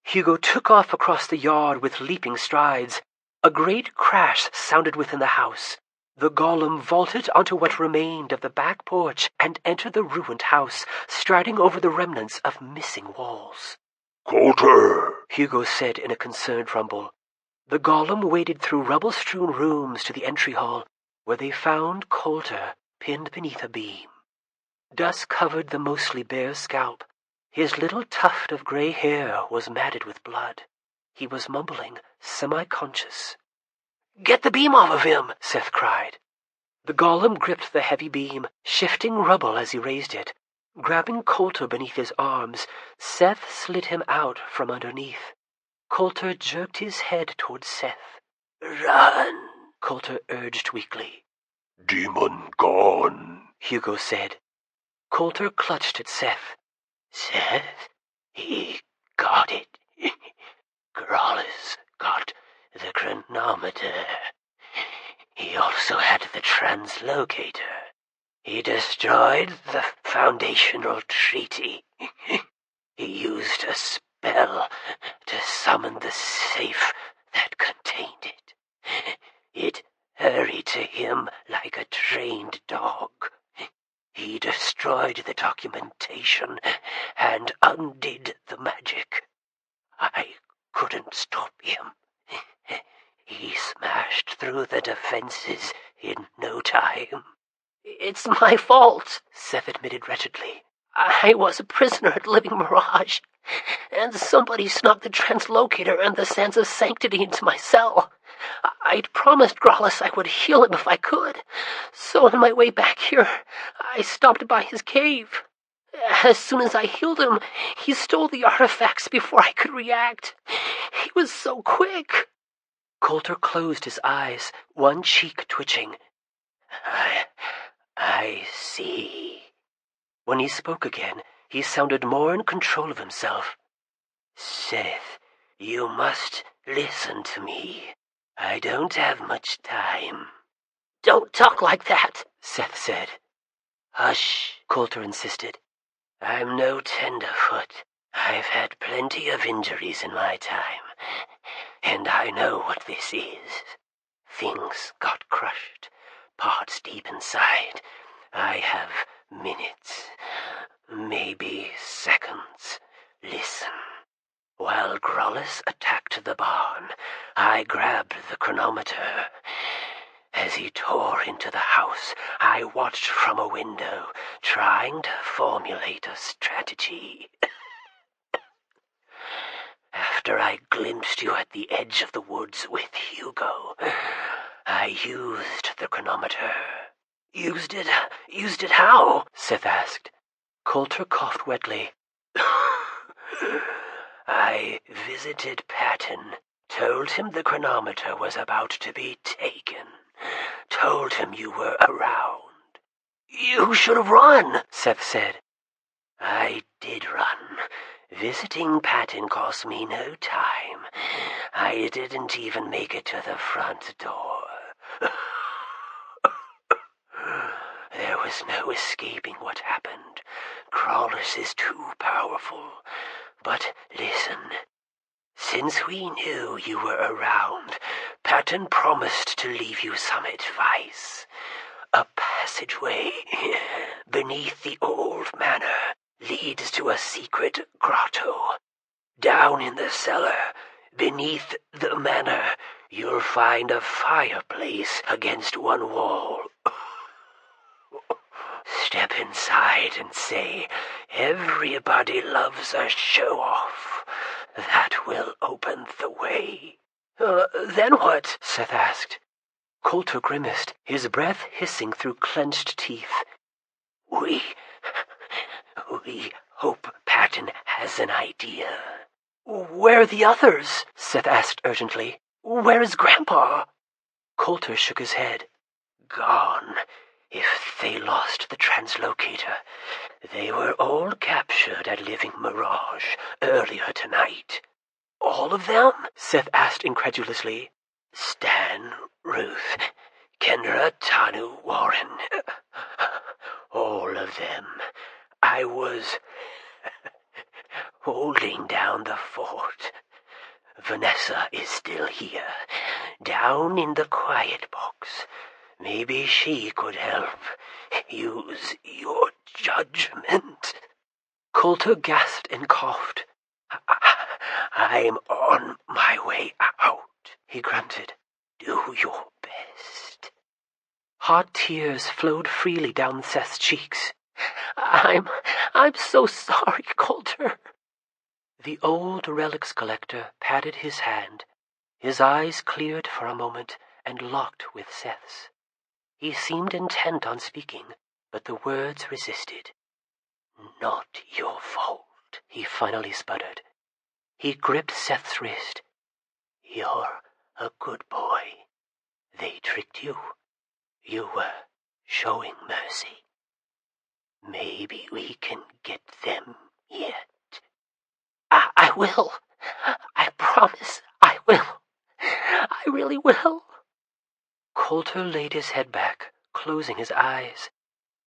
Hugo took off across the yard with leaping strides. A great crash sounded within the house. The golem vaulted onto what remained of the back porch and entered the ruined house, striding over the remnants of missing walls. Coulter, Hugo said in a concerned rumble. The golem waded through rubble-strewn rooms to the entry hall, where they found Coulter pinned beneath a beam. Dust covered the mostly bare scalp. His little tuft of gray hair was matted with blood. He was mumbling, semi-conscious. "Get the beam off of him!" Seth cried. The golem gripped the heavy beam, shifting rubble as he raised it. Grabbing Coulter beneath his arms, Seth slid him out from underneath. Coulter jerked his head towards Seth. "Run!" Coulter urged weakly. demon gone, Hugo said. Coulter clutched at Seth. Seth, he got it. Growlus got the chronometer. He also had the translocator. He destroyed the foundational treaty. He used a spell to summon the safe that contained it. It hurried to him like a trained dog. He destroyed the documentation and undid the magic. I couldn't stop him. He smashed through the defenses in no time. "It's my fault," Seth admitted wretchedly. "I was a prisoner at Living Mirage, and somebody snuck the translocator and the Sands of Sanctity into my cell. I'd promised Growlus I would heal him if I could, so on my way back here, I stopped by his cave. As soon as I healed him, he stole the artifacts before I could react. He was so quick." Coulter closed his eyes, one cheek twitching. I see. When he spoke again, he sounded more in control of himself. Seth, you must listen to me. I don't have much time. "Don't talk like that," Seth said. Hush, Coulter insisted. I'm no tenderfoot. I've had plenty of injuries in my time, and I know what this is. Things got crushed, parts deep inside. I have minutes, maybe seconds. Listen. While Growlus attacked the barn, I grabbed the chronometer. As he tore into the house, I watched from a window, trying to formulate a strategy. After I glimpsed you at the edge of the woods with Hugo, I used the chronometer. Used it how?" Seth asked. Coulter coughed wetly. I visited Patton, told him the chronometer was about to be taken, told him you were around. You should have run, Seth said. I did run. Visiting Patton cost me no time. I didn't even make it to the front door. There was no escaping what happened. Crawlers is too powerful. But listen, since we knew you were around, Patton promised to leave you some advice. A passageway beneath the old manor leads to a secret grotto. Down in the cellar, beneath the manor, you'll find a fireplace against one wall. Step inside and say, everybody loves a show-off. That will open the way. Then what? Seth asked. Coulter grimaced, his breath hissing through clenched teeth. We hope Patton has an idea. Where are the others? Seth asked urgently. Where is Grandpa? Coulter shook his head. Gone. If they lost the translocator, they were all captured at Living Mirage earlier tonight. All of them? Seth asked incredulously. Stan, Ruth, Kendra, Tanu, Warren. All of them. I was holding down the fort. Vanessa is still here, down in the quiet box. Maybe she could help. Use your judgment. Coulter gasped and coughed. I'm on my way out, he grunted. Do your best. Hot tears flowed freely down Seth's cheeks. I'm so sorry, Coulter. The old relics collector patted his hand. His eyes cleared for a moment and locked with Seth's. He seemed intent on speaking, but the words resisted. Not your fault, he finally sputtered. He gripped Seth's wrist. You're a good boy. They tricked you. You were showing mercy. Maybe we can get them yet. I will. I promise I will. I really will. Coulter laid his head back, closing his eyes.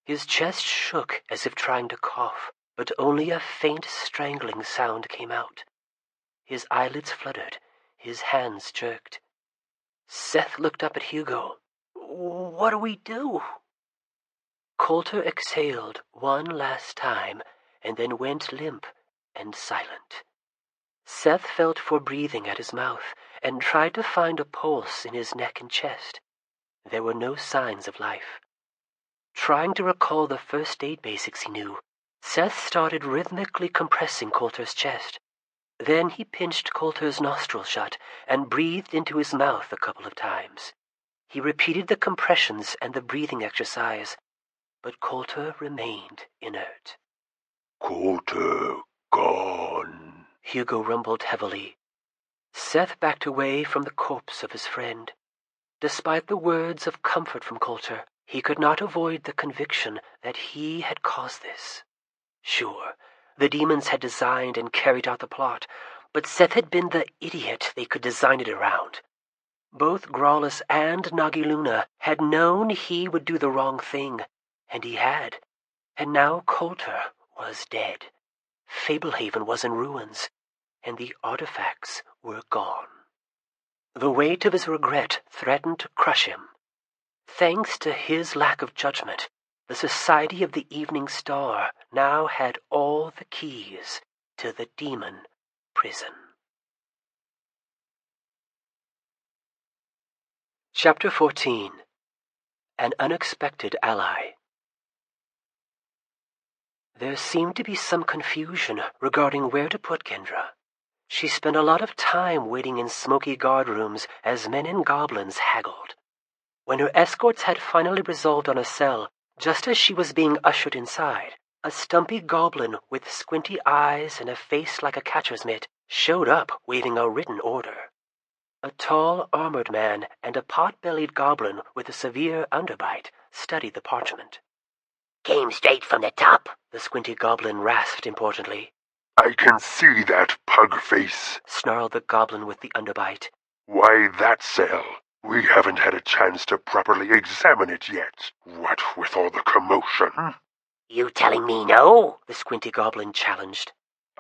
His chest shook as if trying to cough, but only a faint strangling sound came out. His eyelids fluttered, his hands jerked. Seth looked up at Hugo. What do we do? Coulter exhaled one last time and then went limp and silent. Seth felt for breathing at his mouth and tried to find a pulse in his neck and chest. There were no signs of life. Trying to recall the first aid basics he knew, Seth started rhythmically compressing Coulter's chest. Then he pinched Coulter's nostril shut and breathed into his mouth a couple of times. He repeated the compressions and the breathing exercise, but Coulter remained inert. Coulter gone, Hugo rumbled heavily. Seth backed away from the corpse of his friend. Despite the words of comfort from Coulter, he could not avoid the conviction that he had caused this. Sure, the demons had designed and carried out the plot, but Seth had been the idiot they could design it around. Both Grawlus and Nagiluna had known he would do the wrong thing, and he had. And now Coulter was dead. Fablehaven was in ruins, and the artifacts were gone. The weight of his regret threatened to crush him. Thanks to his lack of judgment, the Society of the Evening Star now had all the keys to the demon prison. Chapter 14. An Unexpected Ally. There seemed to be some confusion regarding where to put Kendra. She spent a lot of time waiting in smoky guard rooms as men and goblins haggled. When her escorts had finally resolved on a cell, just as she was being ushered inside, a stumpy goblin with squinty eyes and a face like a catcher's mitt showed up waving a written order. A tall, armored man and a pot-bellied goblin with a severe underbite studied the parchment. Came straight from the top, the squinty goblin rasped importantly. I can see that, pug face, snarled the goblin with the underbite. Why that cell? We haven't had a chance to properly examine it yet. What with all the commotion? You telling me no? The squinty goblin challenged.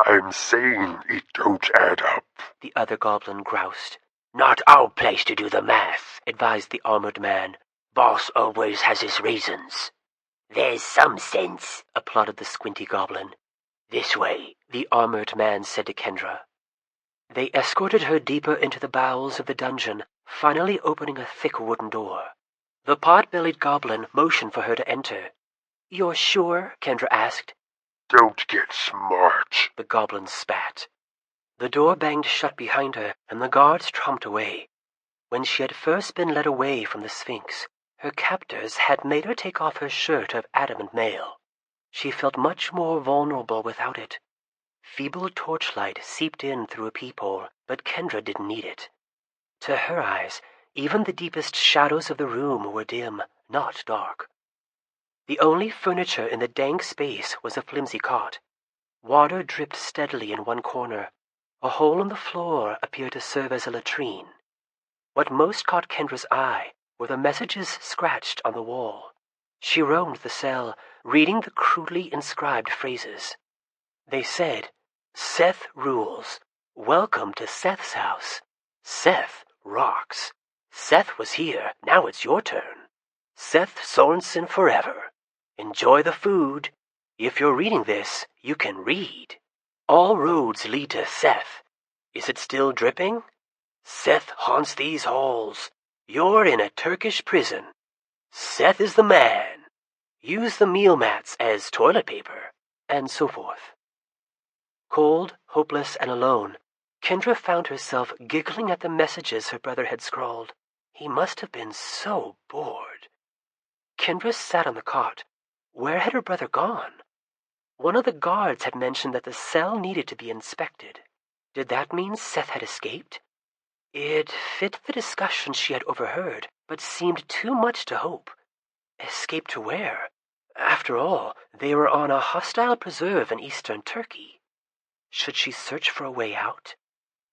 I'm saying it don't add up, the other goblin groused. Not our place to do the math, advised the armored man. Boss always has his reasons. There's some sense, applauded the squinty goblin. This way, the armored man said to Kendra. They escorted her deeper into the bowels of the dungeon, finally opening a thick wooden door. The pot-bellied goblin motioned for her to enter. You're sure? Kendra asked. Don't get smart, the goblin spat. The door banged shut behind her, and the guards tromped away. When she had first been led away from the Sphinx, her captors had made her take off her shirt of adamant mail. She felt much more vulnerable without it. Feeble torchlight seeped in through a peephole, but Kendra didn't need it. To her eyes, even the deepest shadows of the room were dim, not dark. The only furniture in the dank space was a flimsy cot. Water dripped steadily in one corner. A hole in the floor appeared to serve as a latrine. What most caught Kendra's eye were the messages scratched on the wall. She roamed the cell, reading the crudely inscribed phrases. They said, Seth rules. Welcome to Seth's house. Seth rocks. Seth was here, now it's your turn. Seth Sorensen forever. Enjoy the food. If you're reading this, you can read. All roads lead to Seth. Is it still dripping? Seth haunts these halls. You're in a Turkish prison. Seth is the man. Use the meal mats as toilet paper, and so forth. Cold, hopeless, and alone, Kendra found herself giggling at the messages her brother had scrawled. He must have been so bored. Kendra sat on the cot. Where had her brother gone? One of the guards had mentioned that the cell needed to be inspected. Did that mean Seth had escaped? It fit the discussion she had overheard, but seemed too much to hope. Escape to where? After all, they were on a hostile preserve in eastern Turkey. Should she search for a way out?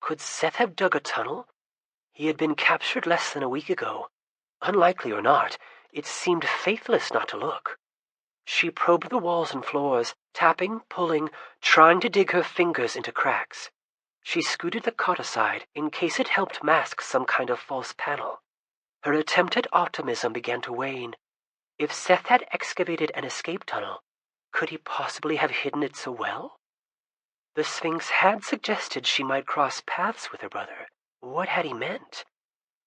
Could Seth have dug a tunnel? He had been captured less than a week ago. Unlikely or not, it seemed faithless not to look. She probed the walls and floors, tapping, pulling, trying to dig her fingers into cracks. She scooted the cot aside in case it helped mask some kind of false panel. Her attempt at optimism began to wane. If Seth had excavated an escape tunnel, could he possibly have hidden it so well? The Sphinx had suggested she might cross paths with her brother. What had he meant?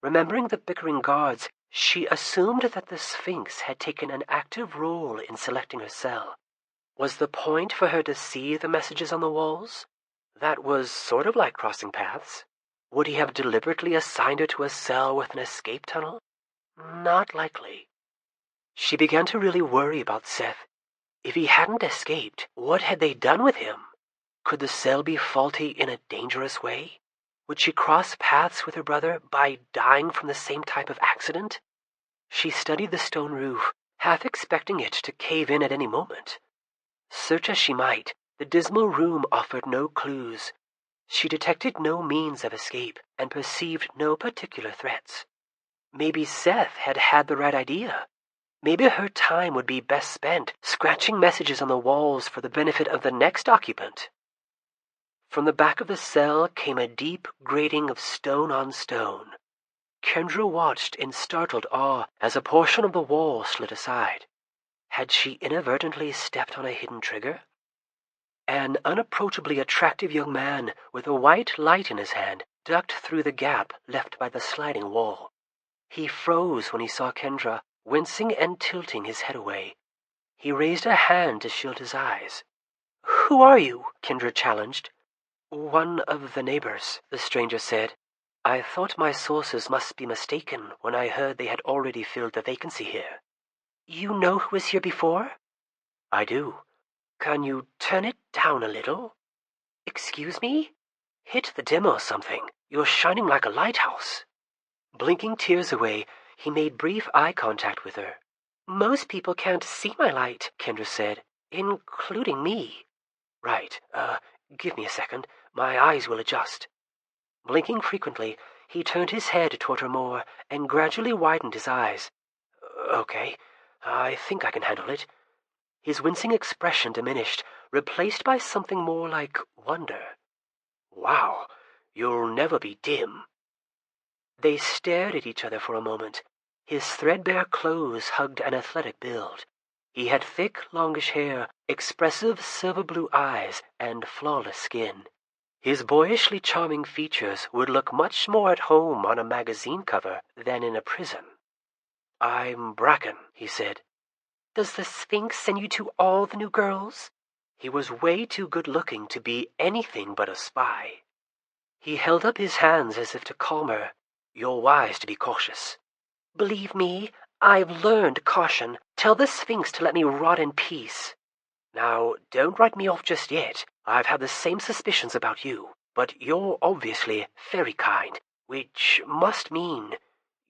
Remembering the bickering guards, she assumed that the Sphinx had taken an active role in selecting her cell. Was the point for her to see the messages on the walls? That was sort of like crossing paths. Would he have deliberately assigned her to a cell with an escape tunnel? Not likely. She began to really worry about Seth. If he hadn't escaped, what had they done with him? Could the cell be faulty in a dangerous way? Would she cross paths with her brother by dying from the same type of accident? She studied the stone roof, half expecting it to cave in at any moment. Search as she might, the dismal room offered no clues. She detected no means of escape and perceived no particular threats. Maybe Seth had had the right idea. Maybe her time would be best spent scratching messages on the walls for the benefit of the next occupant. From the back of the cell came a deep grating of stone on stone. Kendra watched in startled awe as a portion of the wall slid aside. Had she inadvertently stepped on a hidden trigger? An unapproachably attractive young man with a white light in his hand ducked through the gap left by the sliding wall. He froze when he saw Kendra, wincing and tilting his head away. He raised a hand to shield his eyes. "Who are you?" Kendra challenged. "One of the neighbors," the stranger said. "I thought my sources must be mistaken when I heard they had already filled the vacancy here." "You know who was here before?" "I do." "Can you turn it down a little?" "Excuse me?" Hit the dim or something. You're shining like a lighthouse. Blinking tears away, he made brief eye contact with her. Most people can't see my light, Kendra said, including me. Right, give me a second. My eyes will adjust. Blinking frequently, he turned his head toward her more and gradually widened his eyes. Okay, I think I can handle it. His wincing expression diminished, replaced by something more like wonder. Wow, you'll never be dim. They stared at each other for a moment. His threadbare clothes hugged an athletic build. He had thick, longish hair, expressive silver-blue eyes, and flawless skin. His boyishly charming features would look much more at home on a magazine cover than in a prison. I'm Bracken, he said. Does the Sphinx send you to all the new girls? He was way too good-looking to be anything but a spy. He held up his hands as if to calm her. You're wise to be cautious. Believe me, I've learned caution. Tell the Sphinx to let me rot in peace. Now, don't write me off just yet. I've had the same suspicions about you, but you're obviously very kind, which must mean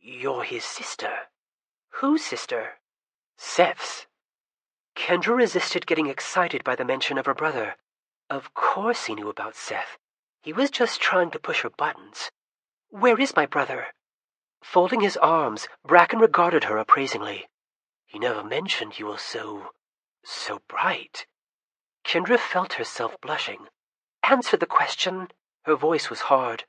you're his sister. Whose sister? Seth's. Kendra resisted getting excited by the mention of her brother. Of course he knew about Seth. He was just trying to push her buttons. Where is my brother? Folding his arms, Bracken regarded her appraisingly. He never mentioned you were so bright. Kendra felt herself blushing. Answer the question. Her voice was hard.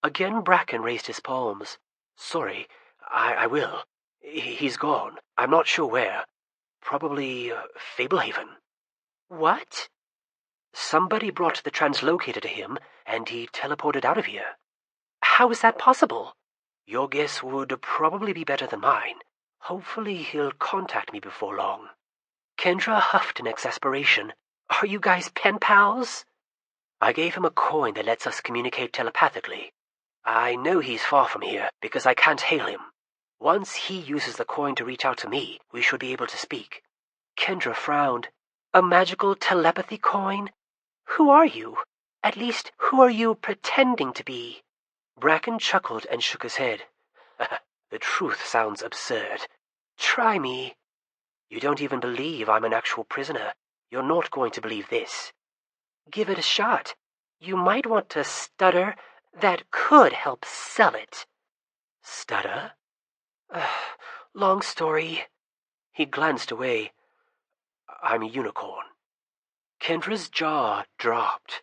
Again Bracken raised his palms. Sorry, I will. He's gone. I'm not sure where. Probably Fablehaven. What? Somebody brought the translocator to him, and he teleported out of here. How is that possible? Your guess would probably be better than mine. Hopefully he'll contact me before long. Kendra huffed in exasperation. Are you guys pen pals? I gave him a coin that lets us communicate telepathically. I know he's far from here because I can't hail him. Once he uses the coin to reach out to me, we should be able to speak. Kendra frowned. A magical telepathy coin? Who are you? At least, who are you pretending to be? Bracken chuckled and shook his head. The truth sounds absurd. Try me. You don't even believe I'm an actual prisoner. You're not going to believe this. Give it a shot. You might want to stutter. That could help sell it. Stutter? Long story. He glanced away. I'm a unicorn. Kendra's jaw dropped.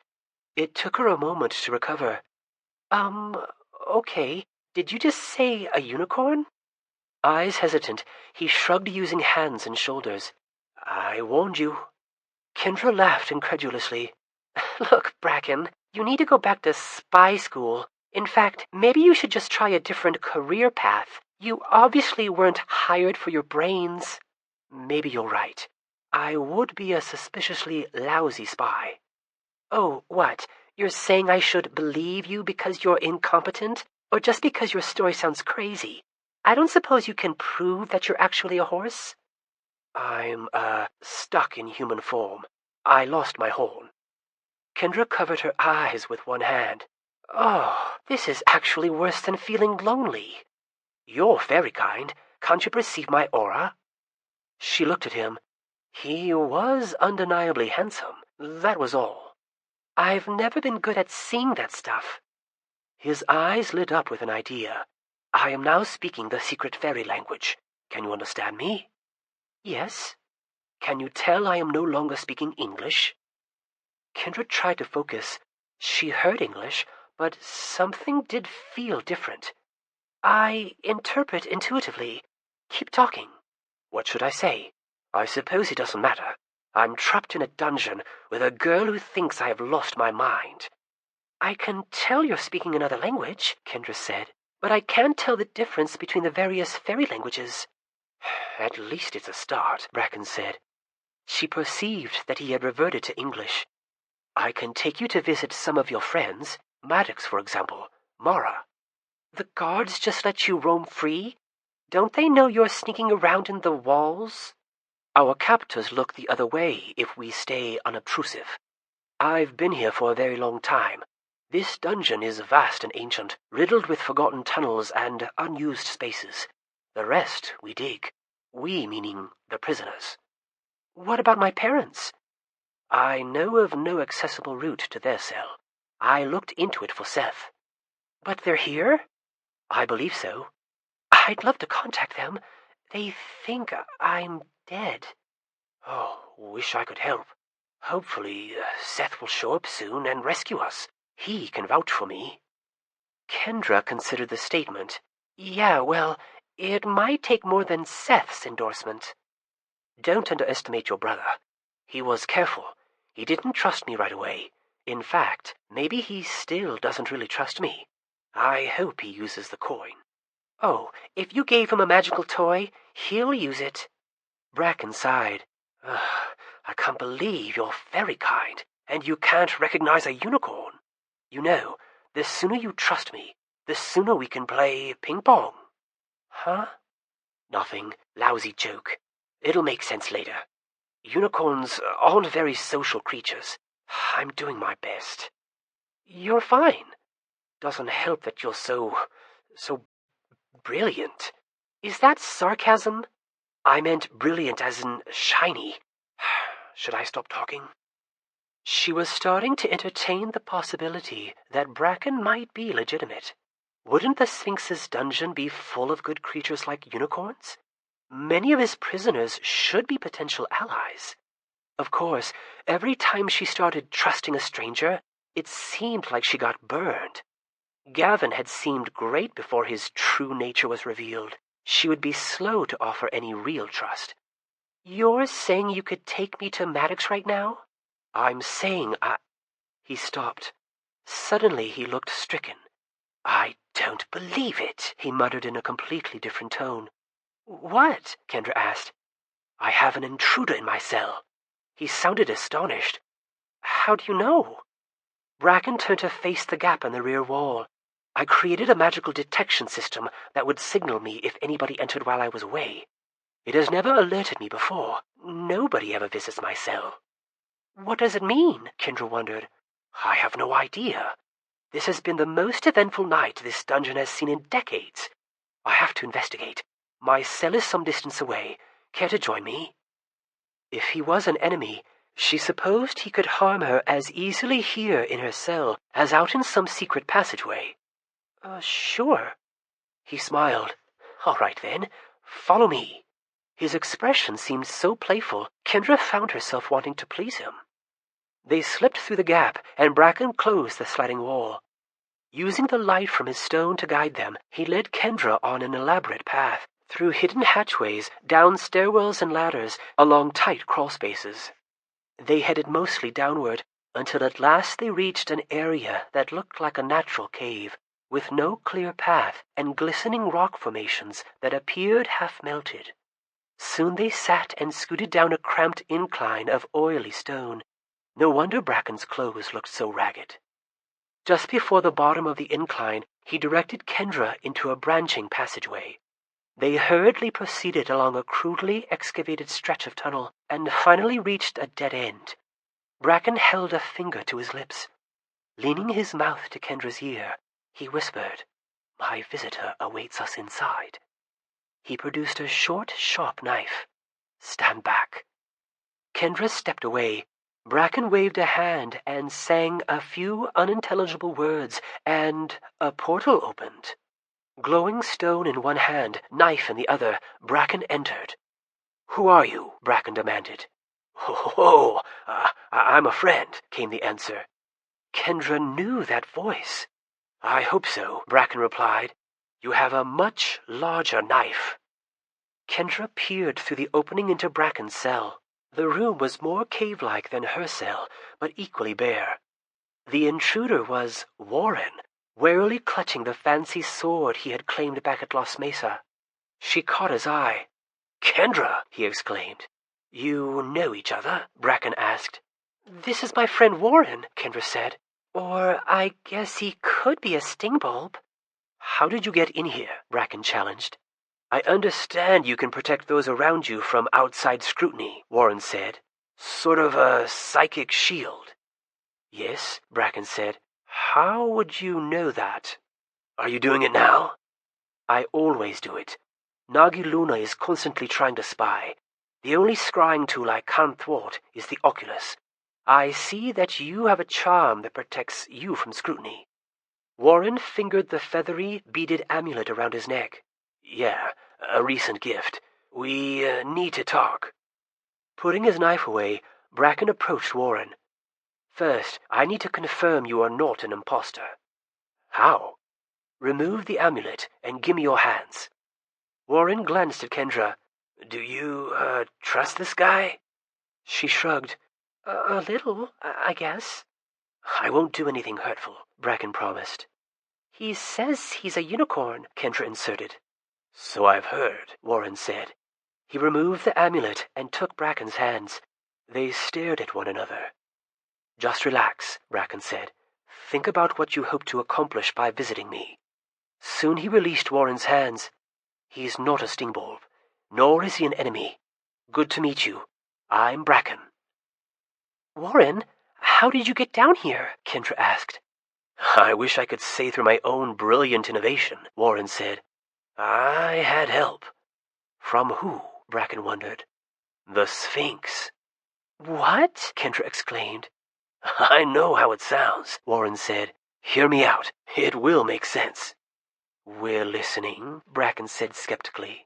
It took her a moment to recover. Okay. Did you just say a unicorn? Eyes hesitant, he shrugged using hands and shoulders. I warned you. Kendra laughed incredulously. Look, Bracken, you need to go back to spy school. In fact, maybe you should just try a different career path. You obviously weren't hired for your brains. Maybe you're right. I would be a suspiciously lousy spy. Oh, what? You're saying I should believe you because you're incompetent? Or just because your story sounds crazy? I don't suppose you can prove that you're actually a horse? I'm, stuck in human form. I lost my horn. Kendra covered her eyes with one hand. Oh, this is actually worse than feeling lonely. You're very kind. Can't you perceive my aura? She looked at him. He was undeniably handsome. That was all. I've never been good at seeing that stuff. His eyes lit up with an idea. I am now speaking the secret fairy language. Can you understand me? Yes. Can you tell I am no longer speaking English? Kendra tried to focus. She heard English, but something did feel different. I interpret intuitively. Keep talking. What should I say? I suppose it doesn't matter. I'm trapped in a dungeon with a girl who thinks I have lost my mind. I can tell you're speaking another language, Kendra said, but I can't tell the difference between the various fairy languages. At least it's a start, Bracken said. She perceived that he had reverted to English. I can take you to visit some of your friends, Maddox, for example, Mara. The guards just let you roam free? Don't they know you're sneaking around in the walls? Our captors look the other way if we stay unobtrusive. I've been here for a very long time. This dungeon is vast and ancient, riddled with forgotten tunnels and unused spaces. The rest we dig. We meaning the prisoners. What about my parents? I know of no accessible route to their cell. I looked into it for Seth. But they're here? I believe so. I'd love to contact them. They think I'm dead. Oh, wish I could help. Hopefully, Seth will show up soon and rescue us. He can vouch for me. Kendra considered the statement. Yeah, well, it might take more than Seth's endorsement. Don't underestimate your brother. He was careful. He didn't trust me right away. In fact, maybe he still doesn't really trust me. I hope he uses the coin. Oh, if you gave him a magical toy, he'll use it. Bracken sighed. I can't believe you're very kind, and you can't recognize a unicorn. You know, the sooner you trust me, the sooner we can play ping-pong. Huh? Nothing. Lousy joke. It'll make sense later. Unicorns aren't very social creatures. I'm doing my best. You're fine. Doesn't help that you're so brilliant. Is that sarcasm? I meant brilliant as in shiny. Should I stop talking? She was starting to entertain the possibility that Bracken might be legitimate. Wouldn't the Sphinx's dungeon be full of good creatures like unicorns? Many of his prisoners should be potential allies. Of course, every time she started trusting a stranger, it seemed like she got burned. Gavin had seemed great before his true nature was revealed. She would be slow to offer any real trust. You're saying you could take me to Maddox right now? I'm saying He stopped. Suddenly he looked stricken. I don't believe it, he muttered in a completely different tone. What? Kendra asked. I have an intruder in my cell. He sounded astonished. How do you know? Bracken turned to face the gap in the rear wall. I created a magical detection system that would signal me if anybody entered while I was away. It has never alerted me before. Nobody ever visits my cell. What does it mean? Kendra wondered. I have no idea. This has been the most eventful night this dungeon has seen in decades. I have to investigate. My cell is some distance away. Care to join me? If he was an enemy, she supposed he could harm her as easily here in her cell as out in some secret passageway. Sure. He smiled. All right then, follow me. His expression seemed so playful, Kendra found herself wanting to please him. They slipped through the gap, and Bracken closed the sliding wall. Using the light from his stone to guide them, he led Kendra on an elaborate path, through hidden hatchways, down stairwells and ladders, along tight crawl spaces. They headed mostly downward, until at last they reached an area that looked like a natural cave, with no clear path and glistening rock formations that appeared half-melted. Soon they sat and scooted down a cramped incline of oily stone. No wonder Bracken's clothes looked so ragged. Just before the bottom of the incline, he directed Kendra into a branching passageway. They hurriedly proceeded along a crudely excavated stretch of tunnel, and finally reached a dead end. Bracken held a finger to his lips. Leaning his mouth to Kendra's ear, he whispered, "My visitor awaits us inside." He produced a short, sharp knife. "Stand back." Kendra stepped away. Bracken waved a hand and sang a few unintelligible words, and a portal opened. Glowing stone in one hand, knife in the other, Bracken entered. "Who are you?" Bracken demanded. I'm a friend," came the answer. Kendra knew that voice. "I hope so," Bracken replied. "You have a much larger knife." Kendra peered through the opening into Bracken's cell. The room was more cave-like than her cell, but equally bare. The intruder was Warren, warily clutching the fancy sword he had claimed back at Los Mesa. She caught his eye. "Kendra!" he exclaimed. "You know each other?" Bracken asked. "This is my friend Warren," Kendra said. "Or I guess he could be a sting bulb." "How did you get in here?" Bracken challenged. "I understand you can protect those around you from outside scrutiny," Warren said. "Sort of a psychic shield." "Yes," Bracken said. How would you know that? Are you doing it now? I always do it. Nagi Luna is constantly trying to spy. The only scrying tool I can't thwart is the oculus. I see that you have a charm that protects you from scrutiny. Warren fingered the feathery, beaded amulet around his neck. Yeah, a recent gift. We need to talk. Putting his knife away, Bracken approached Warren. First, I need to confirm you are not an impostor. How? Remove the amulet and give me your hands. Warren glanced at Kendra. Do you, trust this guy? She shrugged. A little, I guess. I won't do anything hurtful, Bracken promised. He says he's a unicorn, Kendra inserted. So I've heard, Warren said. He removed the amulet and took Bracken's hands. They stared at one another. Just relax, Bracken said. Think about what you hope to accomplish by visiting me. Soon he released Warren's hands. He's not a stingbulb, nor is he an enemy. Good to meet you. I'm Bracken. Warren, how did you get down here? Kendra asked. I wish I could say through my own brilliant innovation, Warren said. I had help. From who? Bracken wondered. The Sphinx. What? Kendra exclaimed. I know how it sounds, Warren said. Hear me out. It will make sense. We're listening, Bracken said skeptically.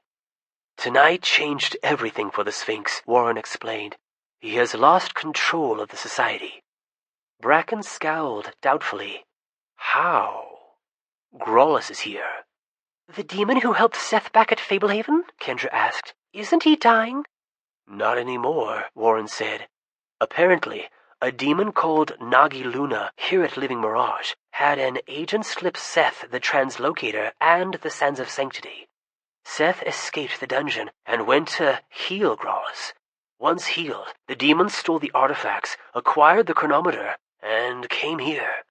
Tonight changed everything for the Sphinx, Warren explained. He has lost control of the society. Bracken scowled doubtfully. How? Grolus is here. The demon who helped Seth back at Fablehaven? Kendra asked. Isn't he dying? Not anymore, Warren said. Apparently, a demon called Nagi Luna here at Living Mirage had an agent slip Seth the Translocator and the Sands of Sanctity. Seth escaped the dungeon and went to heal Grolus. Once healed, the demon stole the artifacts, acquired the chronometer, and came here.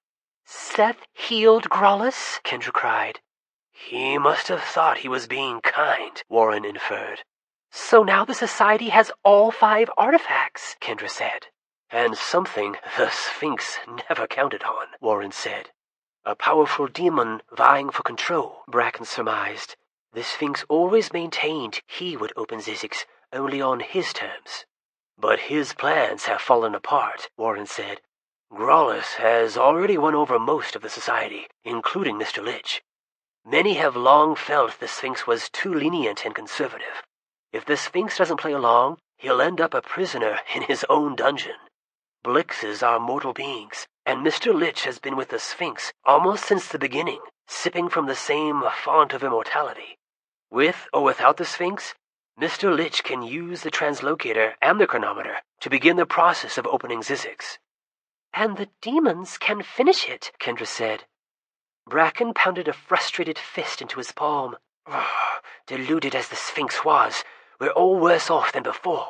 Seth healed Grolus? Kendra cried. He must have thought he was being kind, Warren inferred. So now the Society has all 5 artifacts, Kendra said. And something the Sphinx never counted on, Warren said. A powerful demon vying for control, Bracken surmised. The Sphinx always maintained he would open Zzyxx only on his terms. But his plans have fallen apart, Warren said. Grolus has already won over most of the Society, including Mr. Lich. Many have long felt the Sphinx was too lenient and conservative. If the Sphinx doesn't play along, he'll end up a prisoner in his own dungeon. Blixes are mortal beings, and Mr. Lich has been with the Sphinx almost since the beginning, sipping from the same font of immortality. With or without the Sphinx, Mr. Lich can use the translocator and the chronometer to begin the process of opening Zzyxx. And the demons can finish it, Kendra said. Bracken pounded a frustrated fist into his palm. Deluded as the Sphinx was, we're all worse off than before.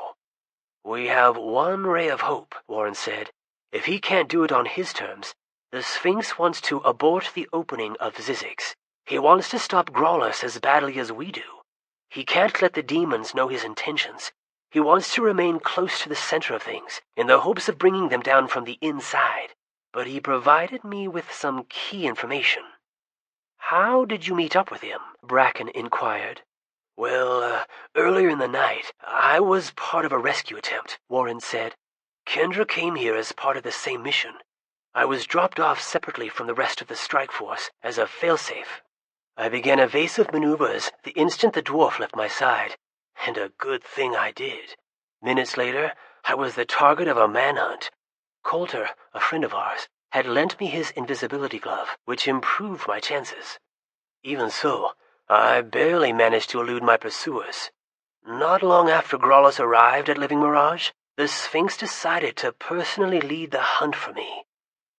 We have one ray of hope, Warren said. If he can't do it on his terms, the Sphinx wants to abort the opening of Zzyxx. He wants to stop Grolus as badly as we do. He can't let the demons know his intentions. He wants to remain close to the center of things, in the hopes of bringing them down from the inside. But he provided me with some key information. How did you meet up with him? Bracken inquired. Well, earlier in the night, I was part of a rescue attempt, Warren said. Kendra came here as part of the same mission. I was dropped off separately from the rest of the strike force as a failsafe. I began evasive maneuvers the instant the dwarf left my side, and a good thing I did. Minutes later, I was the target of a manhunt. Coulter, a friend of ours, had lent me his invisibility glove, which improved my chances. Even so, I barely managed to elude my pursuers. Not long after Grolus arrived at Living Mirage, the Sphinx decided to personally lead the hunt for me.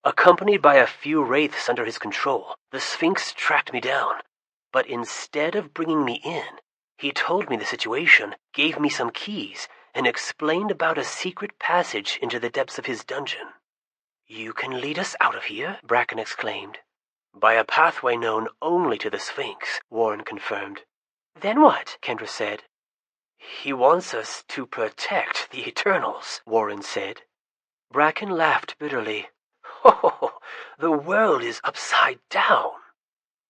Accompanied by a few wraiths under his control, the Sphinx tracked me down. But instead of bringing me in, he told me the situation, gave me some keys, and explained about a secret passage into the depths of his dungeon. You can lead us out of here? Bracken exclaimed. By a pathway known only to the Sphinx, Warren confirmed. Then what? Kendra said. He wants us to protect the Eternals, Warren said. Bracken laughed bitterly. Oh, the world is upside down.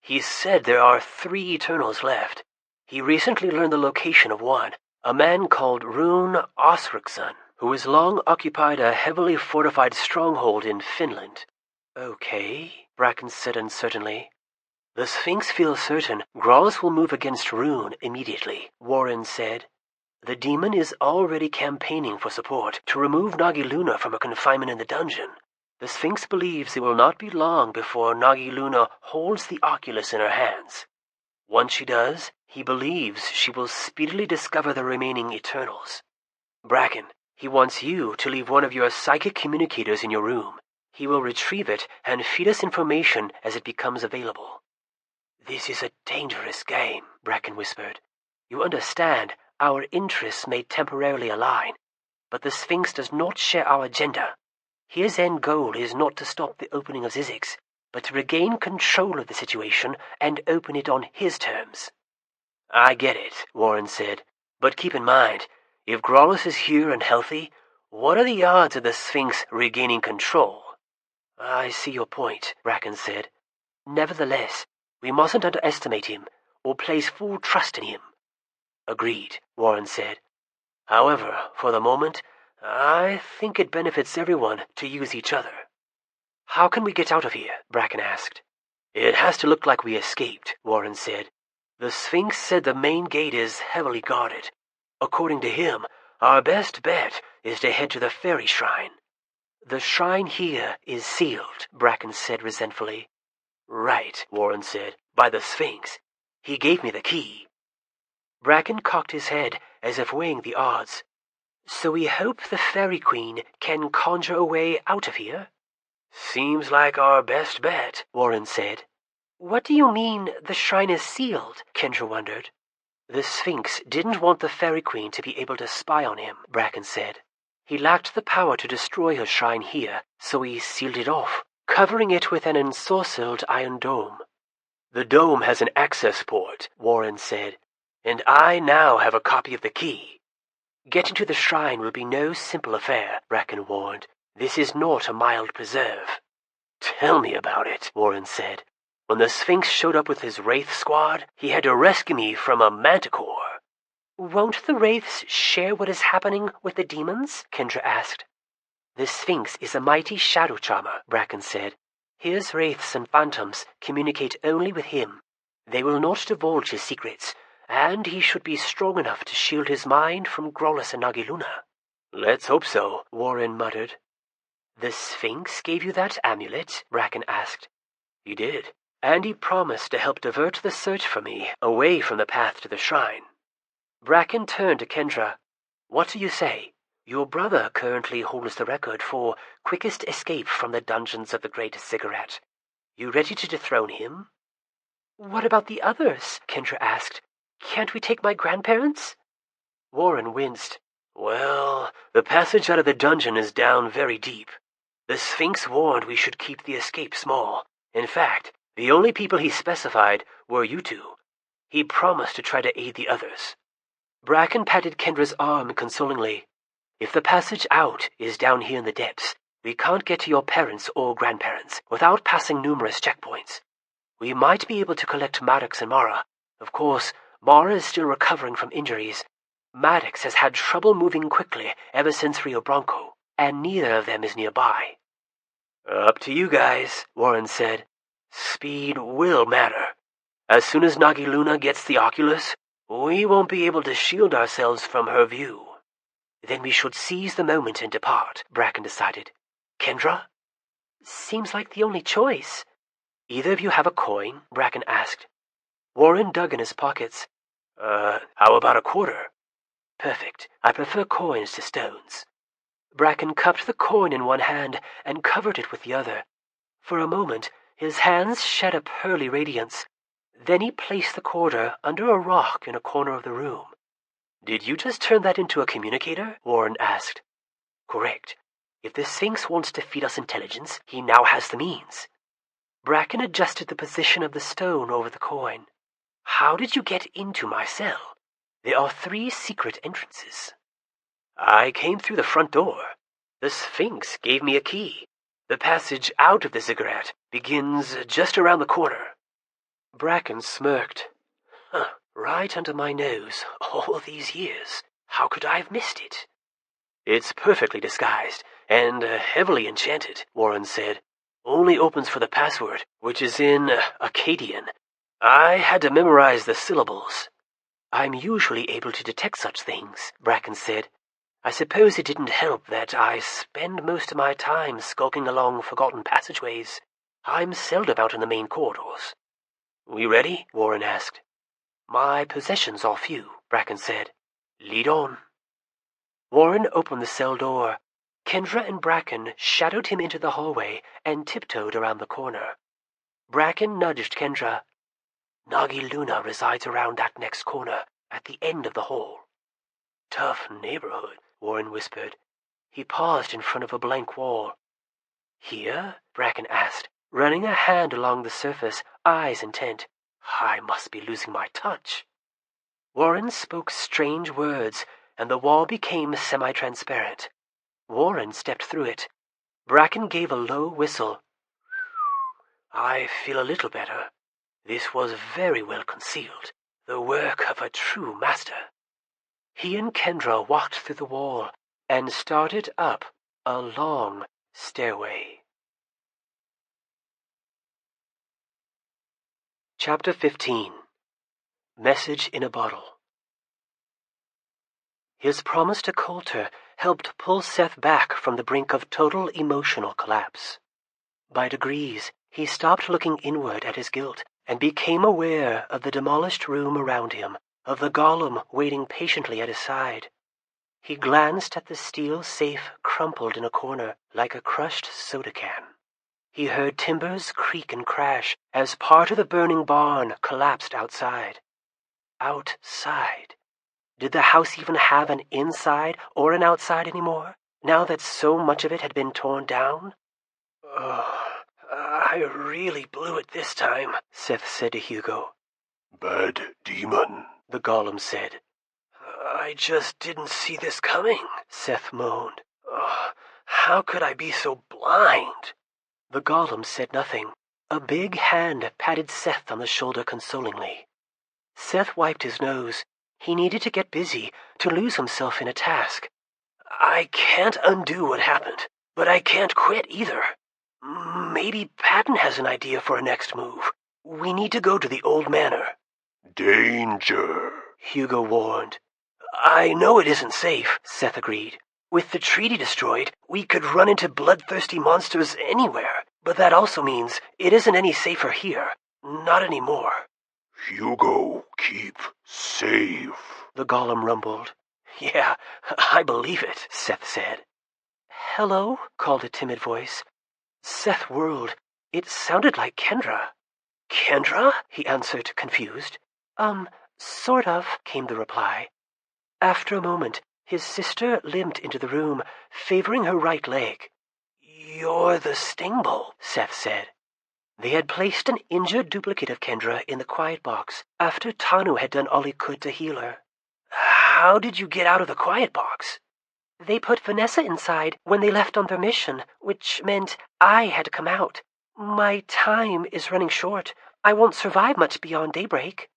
He said there are 3 Eternals left. He recently learned the location of one, a man called Rune Osriksson, who has long occupied a heavily fortified stronghold in Finland. Okay, Bracken said uncertainly. The Sphinx feels certain Grolls will move against Rune immediately, Warren said. The demon is already campaigning for support to remove Nagiluna from her confinement in the dungeon. The Sphinx believes it will not be long before Nagiluna holds the Oculus in her hands. Once she does, he believes she will speedily discover the remaining Eternals. Bracken, he wants you to leave one of your psychic communicators in your room. He will retrieve it and feed us information as it becomes available. This is a dangerous game, Bracken whispered. You understand, our interests may temporarily align, but the Sphinx does not share our agenda. His end goal is not to stop the opening of Zzyxx, but to regain control of the situation and open it on his terms. I get it, Warren said, but keep in mind, if Grolls is here and healthy, what are the odds of the Sphinx regaining control? I see your point, Bracken said. Nevertheless, we mustn't underestimate him or place full trust in him. Agreed, Warren said. However, for the moment, I think it benefits everyone to use each other. How can we get out of here? Bracken asked. It has to look like we escaped, Warren said. The Sphinx said the main gate is heavily guarded. According to him, our best bet is to head to the fairy shrine. The shrine here is sealed, Bracken said resentfully. Right, Warren said, by the Sphinx. He gave me the key. Bracken cocked his head as if weighing the odds. So we hope the Fairy Queen can conjure a way out of here? Seems like our best bet, Warren said. What do you mean the shrine is sealed? Kendra wondered. The Sphinx didn't want the Fairy Queen to be able to spy on him, Bracken said. He lacked the power to destroy her shrine here, so he sealed it off, covering it with an ensorcelled iron dome. The dome has an access port, Warren said, and I now have a copy of the key. Getting to the shrine will be no simple affair, Bracken warned. This is not a mild preserve. Tell me about it, Warren said. When the Sphinx showed up with his Wraith squad, he had to rescue me from a manticore. Won't the Wraiths share what is happening with the demons? Kendra asked. The Sphinx is a mighty shadow charmer, Bracken said. His Wraiths and Phantoms communicate only with him. They will not divulge his secrets, and he should be strong enough to shield his mind from Grolls and Nagiluna. Let's hope so, Warren muttered. The Sphinx gave you that amulet? Bracken asked. He did, and he promised to help divert the search for me away from the path to the shrine. Bracken turned to Kendra. What do you say? Your brother currently holds the record for quickest escape from the dungeons of the Great Cigarette. You ready to dethrone him? What about the others? Kendra asked. Can't we take my grandparents? Warren winced. Well, the passage out of the dungeon is down very deep. The Sphinx warned we should keep the escape small. In fact, the only people he specified were you two. He promised to try to aid the others. Bracken patted Kendra's arm consolingly. If the passage out is down here in the depths, we can't get to your parents or grandparents without passing numerous checkpoints. We might be able to collect Maddox and Mara. Of course, Mara is still recovering from injuries. Maddox has had trouble moving quickly ever since Rio Branco, and neither of them is nearby. Up to you guys, Warren said. Speed will matter. As soon as Nagiluna gets the Oculus, we won't be able to shield ourselves from her view. Then we should seize the moment and depart, Bracken decided. Kendra? Seems like the only choice. Either of you have a coin? Bracken asked. Warren dug in his pockets. How about a quarter? Perfect. I prefer coins to stones. Bracken cupped the coin in one hand and covered it with the other. For a moment, his hands shed a pearly radiance. Then he placed the quarter under a rock in a corner of the room. Did you just turn that into a communicator? Warren asked. Correct. If the Sphinx wants to feed us intelligence, he now has the means. Bracken adjusted the position of the stone over the coin. How did you get into my cell? There are 3 secret entrances. I came through the front door. The Sphinx gave me a key. The passage out of the ziggurat begins just around the corner." Bracken smirked. Right under my nose, all these years. How could I have missed it? "It's perfectly disguised, and heavily enchanted," Warren said. "Only opens for the password, which is in Akkadian. I had to memorize the syllables." "I'm usually able to detect such things," Bracken said. "I suppose it didn't help that I spend most of my time skulking along forgotten passageways. I'm seldom out in the main corridors." "We ready?" Warren asked. "My possessions are few," Bracken said. "Lead on." Warren opened the cell door. Kendra and Bracken shadowed him into the hallway and tiptoed around the corner. Bracken nudged Kendra. "Nagi Luna resides around that next corner, at the end of the hall." "Tough neighborhood," Warren whispered. He paused in front of a blank wall. "Here?" Bracken asked, running a hand along the surface, eyes intent. "I must be losing my touch." Warren spoke strange words, and the wall became semi-transparent. Warren stepped through it. Bracken gave a low whistle. "I feel a little better. This was very well concealed, the work of a true master." He and Kendra walked through the wall and started up a long stairway. Chapter 15. Message in a Bottle. His promise to Coulter helped pull Seth back from the brink of total emotional collapse. By degrees, he stopped looking inward at his guilt and became aware of the demolished room around him, of the golem waiting patiently at his side. He glanced at the steel safe crumpled in a corner like a crushed soda can. He heard timbers creak and crash as part of the burning barn collapsed outside. Outside? Did the house even have an inside or an outside anymore, now that so much of it had been torn down? "I really blew it this time," Seth said to Hugo. "Bad demon," the golem said. "I just didn't see this coming," Seth moaned. "How could I be so blind?" The golem said nothing. A big hand patted Seth on the shoulder consolingly. Seth wiped his nose. He needed to get busy, to lose himself in a task. "I can't undo what happened, but I can't quit either. Maybe Patton has an idea for a next move. We need to go to the old manor." "Danger," Hugo warned. "I know it isn't safe," Seth agreed. "With the treaty destroyed, we could run into bloodthirsty monsters anywhere, but that also means it isn't any safer here. Not anymore." "Hugo, keep safe," the golem rumbled. "Yeah, I believe it," Seth said. "Hello?" called a timid voice. Seth whirled. It sounded like Kendra. "Kendra?" he answered, confused. Sort of," came the reply. After a moment, his sister limped into the room, favoring her right leg. "You're the Stingbulb," Seth said. They had placed an injured duplicate of Kendra in the quiet box after Tanu had done all he could to heal her. "How did you get out of the quiet box?" "They put Vanessa inside when they left on their mission, which meant I had to come out. My time is running short. I won't survive much beyond daybreak."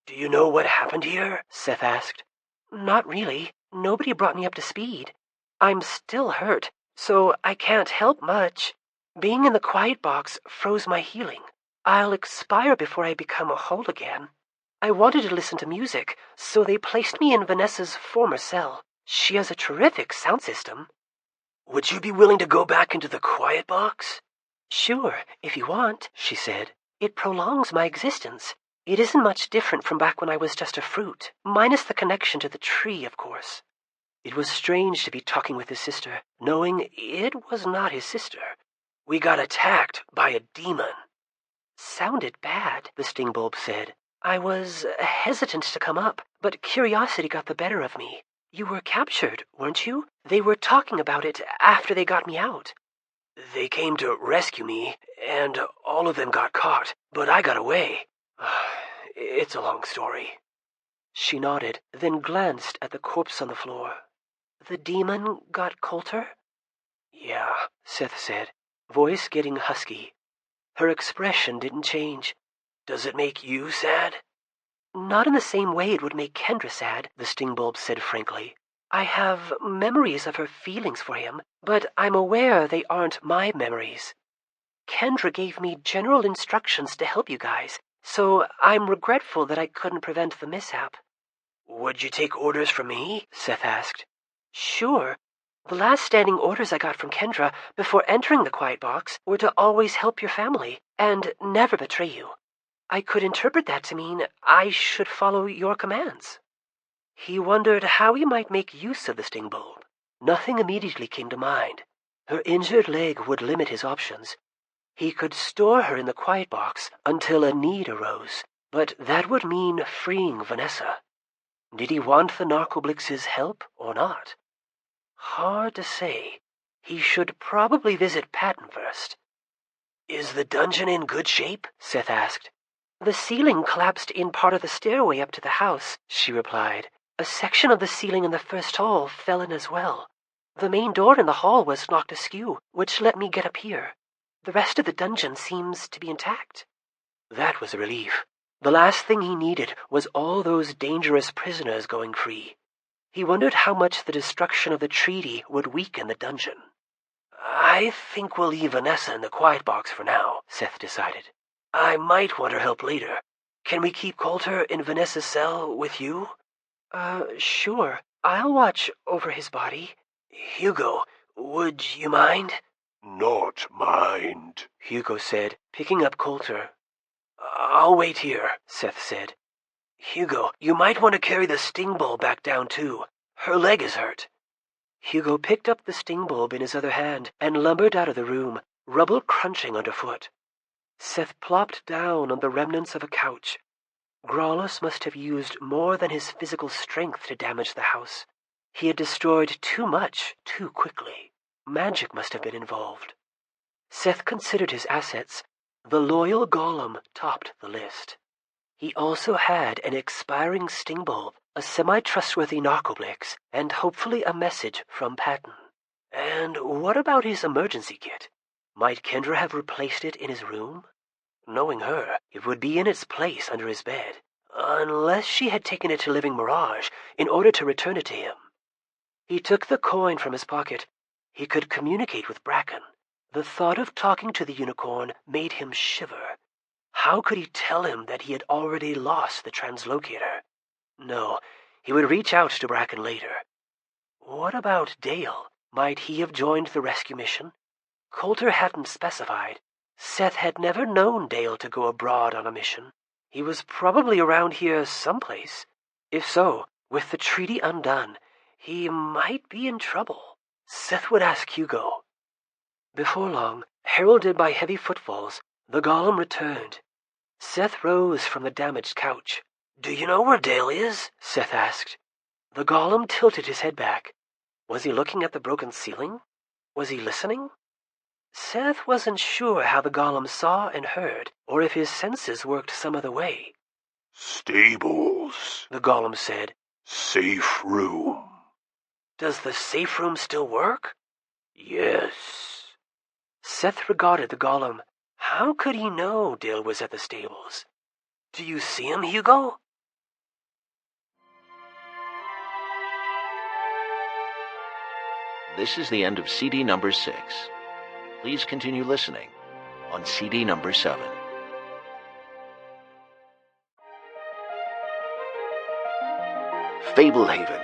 "Do you know what happened here?" Seth asked. "Not really. Nobody brought me up to speed. I'm still hurt, so I can't help much. Being in the quiet box froze my healing. I'll expire before I become whole again. I wanted to listen to music, so they placed me in Vanessa's former cell. She has a terrific sound system." "Would you be willing to go back into the quiet box?" "Sure, if you want," she said. "It prolongs my existence. It isn't much different from back when I was just a fruit, minus the connection to the tree, of course." It was strange to be talking with his sister, knowing it was not his sister. "We got attacked by a demon." "Sounded bad," the Stingbulb said. "I was hesitant to come up, but curiosity got the better of me. You were captured, weren't you? They were talking about it after they got me out." "They came to rescue me, and all of them got caught, but I got away. It's a long story." She nodded, then glanced at the corpse on the floor. "The demon got Coulter?" "Yeah," Seth said. voice getting husky. Her expression didn't change. Does it make you sad? Not in the same way it would make Kendra sad, the Stingbulb said frankly. I have memories of her feelings for him, but I'm aware they aren't my memories. Kendra gave me general instructions to help you guys, so I'm regretful that I couldn't prevent the mishap. Would you take orders from me? Seth asked. Sure. The last standing orders I got from Kendra before entering the quiet box were to always help your family and never betray you. I could interpret that to mean I should follow your commands. He wondered how he might make use of the Stingbulb. Nothing immediately came to mind. Her injured leg would limit his options. He could store her in the quiet box until a need arose, but that would mean freeing Vanessa. Did he want the Narcoblix's help or not? Hard to say. He should probably visit Patton first. Is the dungeon in good shape? Seth asked. The ceiling collapsed in part of the stairway up to the house, she replied. A section of the ceiling in the first hall fell in as well. The main door in the hall was knocked askew, which let me get up here. The rest of the dungeon seems to be intact. That was a relief. The last thing he needed was all those dangerous prisoners going free. He wondered how much the destruction of the treaty would weaken the dungeon. I think we'll leave Vanessa in the quiet box for now, Seth decided. I might want her help later. Can we keep Coulter in Vanessa's cell with you? Sure. I'll watch over his body. Hugo, would you mind? Not mind, Hugo said, picking up Coulter. I'll wait here, Seth said. Hugo, you might want to carry the Stingbulb back down too. Her leg is hurt. Hugo picked up the Stingbulb in his other hand and lumbered out of the room, rubble crunching underfoot. Seth plopped down on the remnants of a couch. Growlus must have used more than his physical strength to damage the house. He had destroyed too much too quickly. Magic must have been involved. Seth considered his assets. The loyal golem topped the list. He also had an expiring Stingbulb, a semi-trustworthy Narcoblix, and hopefully a message from Patton. And what about his emergency kit? Might Kendra have replaced it in his room? Knowing her, it would be in its place under his bed, unless she had taken it to Living Mirage in order to return it to him. He took the coin from his pocket. He could communicate with Bracken. The thought of talking to the unicorn made him shiver. How could he tell him that he had already lost the translocator? No, he would reach out to Bracken later. What about Dale? Might he have joined the rescue mission? Coulter hadn't specified. Seth had never known Dale to go abroad on a mission. He was probably around here someplace. If so, with the treaty undone, he might be in trouble. Seth would ask Hugo. Before long, heralded by heavy footfalls, the golem returned. Seth rose from the damaged couch. Do you know where Dale is? Seth asked. The golem tilted his head back. Was he looking at the broken ceiling? Was he listening? Seth wasn't sure how the golem saw and heard, or if his senses worked some other way. Stables, the golem said. Safe room. Does the safe room still work? Yes. Seth regarded the golem. How could he know Dale was at the stables? Do you see him, Hugo? This is the end of CD number 6. Please continue listening on CD number 7. Fablehaven,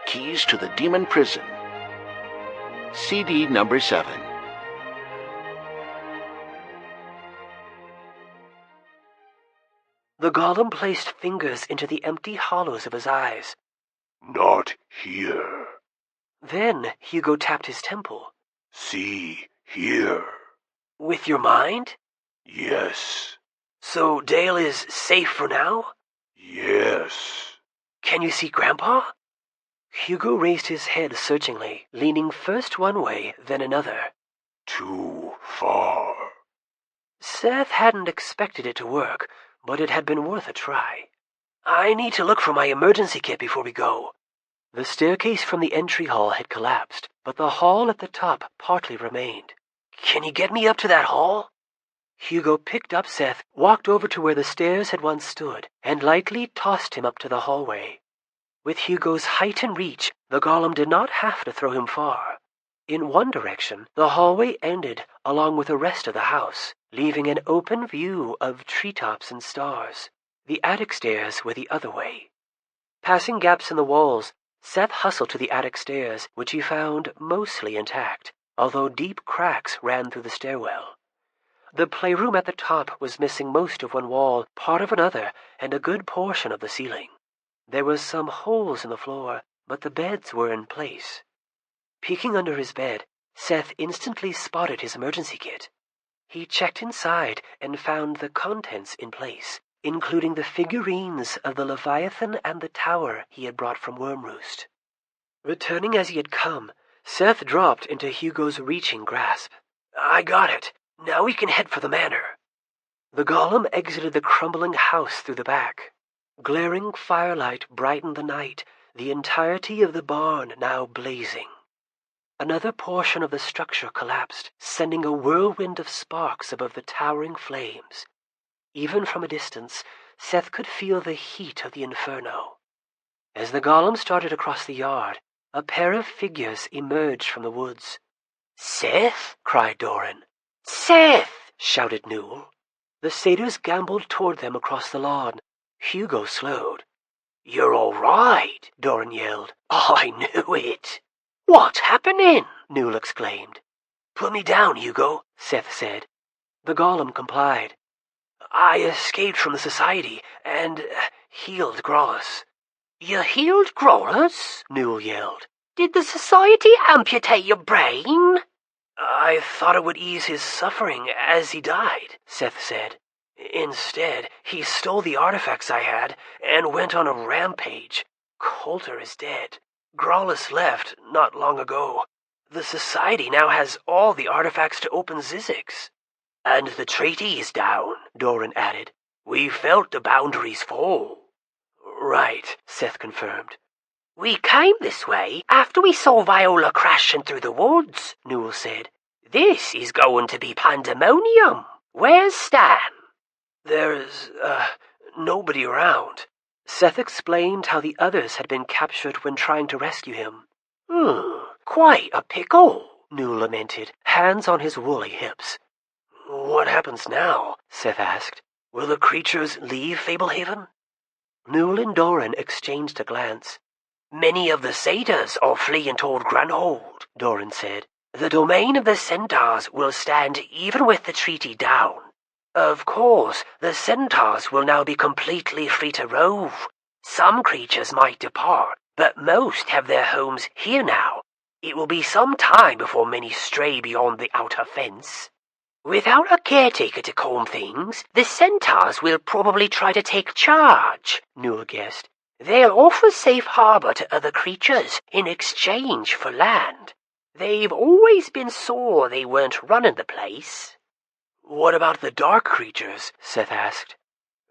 Keys to the Demon Prison. CD number 7. The golem placed fingers into the empty hollows of his eyes. Not here. Then Hugo tapped his temple. See, here. With your mind? Yes. So Dale is safe for now? Yes. Can you see Grandpa? Hugo raised his head searchingly, leaning first one way, then another. Too far. Seth hadn't expected it to work, but it had been worth a try. I need to look for my emergency kit before we go. The staircase from the entry hall had collapsed, but the hall at the top partly remained. Can you get me up to that hall? Hugo picked up Seth, walked over to where the stairs had once stood, and lightly tossed him up to the hallway. With Hugo's height and reach, the golem did not have to throw him far. In one direction, the hallway ended along with the rest of the house, leaving an open view of treetops and stars. The attic stairs were the other way. Passing gaps in the walls, Seth hustled to the attic stairs, which he found mostly intact, although deep cracks ran through the stairwell. The playroom at the top was missing most of one wall, part of another, and a good portion of the ceiling. There were some holes in the floor, but the beds were in place. Peeking under his bed, Seth instantly spotted his emergency kit. He checked inside and found the contents in place, including the figurines of the Leviathan and the tower he had brought from Wormroost. Returning as he had come, Seth dropped into Hugo's reaching grasp. "I got it. Now we can head for the manor." The golem exited the crumbling house through the back. Glaring firelight brightened the night, the entirety of the barn now blazing. Another portion of the structure collapsed, sending a whirlwind of sparks above the towering flames. Even from a distance, Seth could feel the heat of the inferno. As the golem started across the yard, a pair of figures emerged from the woods. "Seth?" cried Doran. "Seth!" shouted Newell. The satyrs gamboled toward them across the lawn. Hugo slowed. "You're all right," Doran yelled. "I knew it." "What's happening?" Newell exclaimed. "Put me down, Hugo," Seth said. The golem complied. "I escaped from the society and healed Grolus." "You healed Grolus?" Newell yelled. "Did the society amputate your brain?" "I thought it would ease his suffering as he died," Seth said. "Instead, he stole the artifacts I had and went on a rampage. Coulter is dead. Grolus left not long ago. The society now has all the artifacts to open Zzyxx." "And the treaty is down," Doran added. "We felt the boundaries fall." "Right," Seth confirmed. "We came this way after we saw Viola crashing through the woods," Newell said. "This is going to be pandemonium. Where's Stan?" "There's, nobody around." Seth explained how the others had been captured when trying to rescue him. Quite a pickle," Newell lamented, hands on his woolly hips. "What happens now?" Seth asked. "Will the creatures leave Fablehaven?" Newell and Doran exchanged a glance. "Many of the satyrs are fleeing toward Granhold," Doran said. "The domain of the centaurs will stand even with the treaty down. Of course, the centaurs will now be completely free to rove. Some creatures might depart, but most have their homes here now. It will be some time before many stray beyond the outer fence. Without a caretaker to calm things, the centaurs will probably try to take charge," Newell guessed. "They'll offer safe harbor to other creatures in exchange for land. They've always been sore they weren't running the place." "What about the dark creatures?" Seth asked.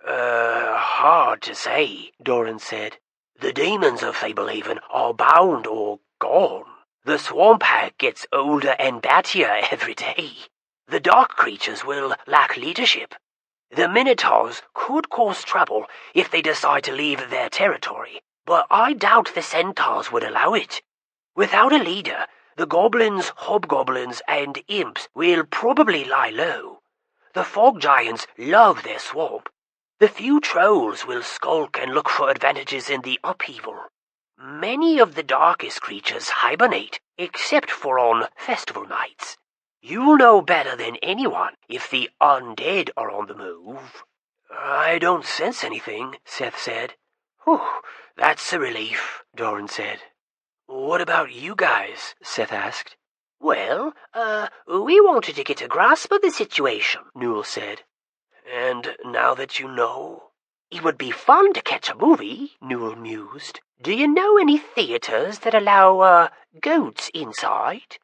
Hard to say," Doran said. "The demons of Fablehaven are bound or gone. The swamp hag gets older and battier every day. The dark creatures will lack leadership. The minotaurs could cause trouble if they decide to leave their territory, but I doubt the centaurs would allow it. Without a leader, the goblins, hobgoblins, and imps will probably lie low. The fog giants love their swamp. The few trolls will skulk and look for advantages in the upheaval. Many of the darkest creatures hibernate, except for on festival nights. You'll know better than anyone if the undead are on the move." "I don't sense anything," Seth said. "Whew, that's a relief," Doran said. "What about you guys?" Seth asked. "Well, we wanted to get a grasp of the situation," Newell said. "And now that you know?" "It would be fun to catch a movie," Newell mused. "Do you know any theaters that allow, goats inside?"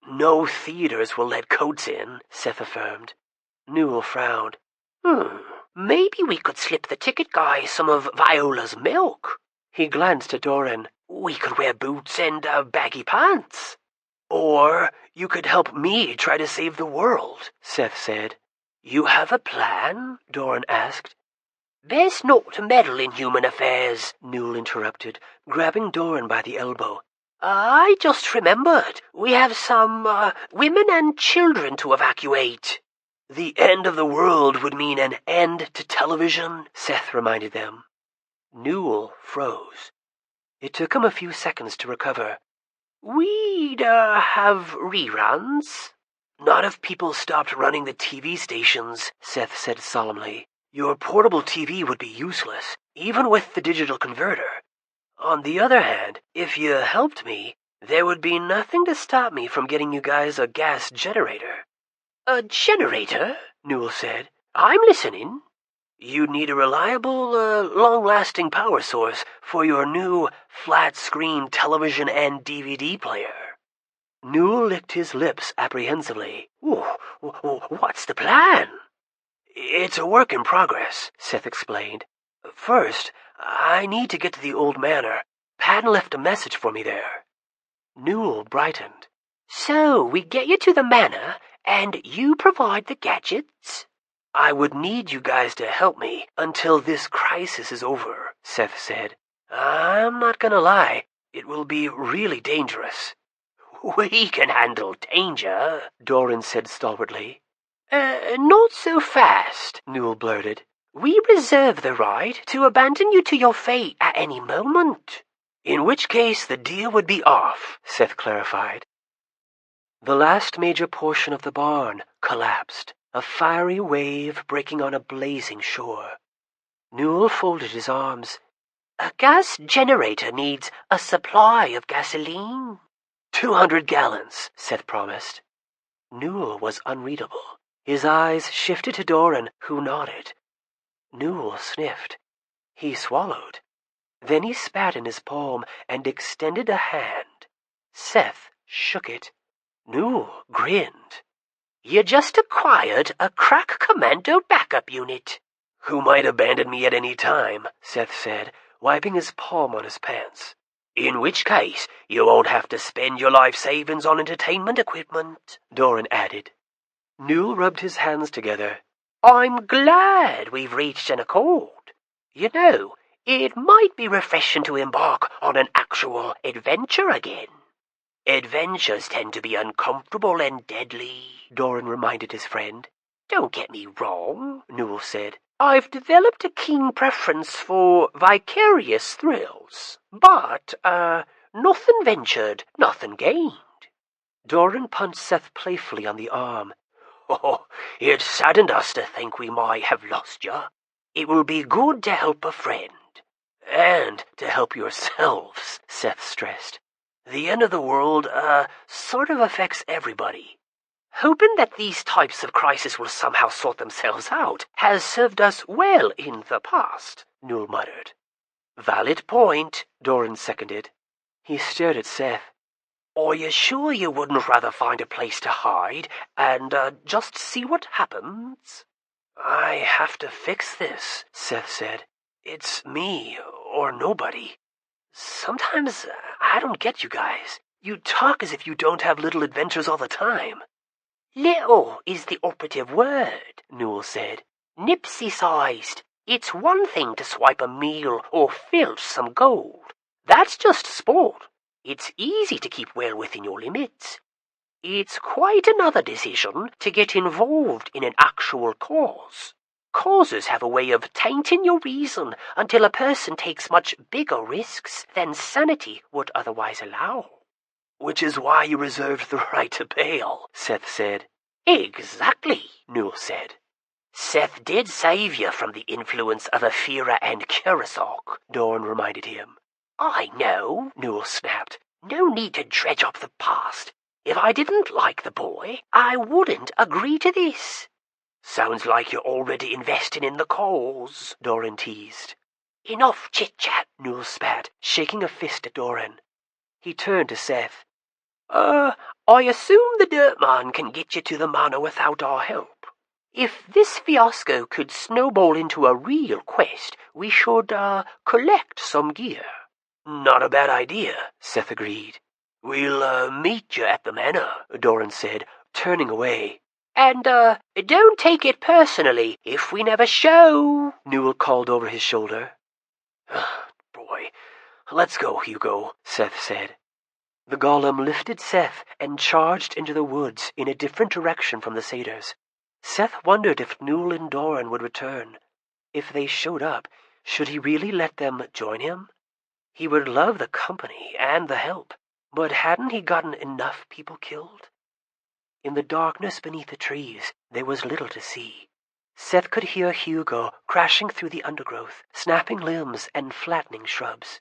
"No theaters will let goats in," Seth affirmed. Newell frowned. Maybe we could slip the ticket guy some of Viola's milk." He glanced at Doran. "We could wear boots and baggy pants." Or you could help me try to save the world, Seth said. You have a plan? Doran asked. Best not to meddle in human affairs, Newell interrupted, grabbing Doran by the elbow. I just remembered. We have some, women and children to evacuate. The end of the world would mean an end to television, Seth reminded them. Newell froze. It took him a few seconds to recover. We'd, have reruns. Not if people stopped running the TV stations, Seth said solemnly. Your portable TV would be useless, even with the digital converter. On the other hand, if you helped me, there would be nothing to stop me from getting you guys a gas generator. A generator? Newell said. I'm listening. You'd need a reliable, long-lasting power source for your new flat-screen television and DVD player. Newell licked his lips apprehensively. What's the plan? It's a work in progress, Seth explained. First, I need to get to the old manor. Patton left a message for me there. Newell brightened. So, we get you to the manor, and you provide the gadgets? I would need you guys to help me until this crisis is over, Seth said. I'm not gonna lie, it will be really dangerous. We can handle danger, Doran said stalwartly. Not so fast, Newell blurted. We reserve the right to abandon you to your fate at any moment. In which case the deal would be off, Seth clarified. The last major portion of the barn collapsed, a fiery wave breaking on a blazing shore. Newell folded his arms. A gas generator needs a supply of gasoline. 200 gallons, Seth promised. Newell was unreadable. His eyes shifted to Doran, who nodded. Newell sniffed. He swallowed. Then he spat in his palm and extended a hand. Seth shook it. Newell grinned. You just acquired a crack commando backup unit. Who might abandon me at any time, Seth said, wiping his palm on his pants. In which case, you won't have to spend your life savings on entertainment equipment, Doran added. Newell rubbed his hands together. I'm glad we've reached an accord. You know, it might be refreshing to embark on an actual adventure again. Adventures tend to be uncomfortable and deadly, Doran reminded his friend. Don't get me wrong, Newell said. I've developed a keen preference for vicarious thrills. But, nothing ventured, nothing gained. Doran punched Seth playfully on the arm. Oh, it saddened us to think we might have lost you. It will be good to help a friend. And to help yourselves, Seth stressed. The end of the world, sort of affects everybody. Hoping that these types of crises will somehow sort themselves out has served us well in the past, Newell muttered. Valid point, Doran seconded. He stared at Seth. Are you sure you wouldn't rather find a place to hide and, just see what happens? I have to fix this, Seth said. It's me or nobody. Sometimes I don't get you guys. You talk as if you don't have little adventures all the time. Little is the operative word, Newell said. Nipsey-sized. It's one thing to swipe a meal or filch some gold. That's just sport. It's easy to keep well within your limits. It's quite another decision to get involved in an actual cause. Causes have a way of tainting your reason until a person takes much bigger risks than sanity would otherwise allow. Which is why you reserved the right to bail, Seth said. Exactly, Newell said. Seth did save you from the influence of Ephira and Kurosok, Doran reminded him. I know, Newell snapped. No need to dredge up the past. If I didn't like the boy, I wouldn't agree to this. Sounds like you're already investing in the cause, Doran teased. Enough chit-chat, Newell spat, shaking a fist at Doran. He turned to Seth. I assume the Dirt Man can get you to the manor without our help. If this fiasco could snowball into a real quest, we should, collect some gear. Not a bad idea, Seth agreed. We'll meet you at the manor, Doran said, turning away. And, don't take it personally if we never show, Newell called over his shoulder. Boy, let's go, Hugo, Seth said. The golem lifted Seth and charged into the woods in a different direction from the satyrs. Seth wondered if Newell and Doran would return. If they showed up, should he really let them join him? He would love the company and the help, but hadn't he gotten enough people killed? In the darkness beneath the trees, there was little to see. Seth could hear Hugo crashing through the undergrowth, snapping limbs and flattening shrubs.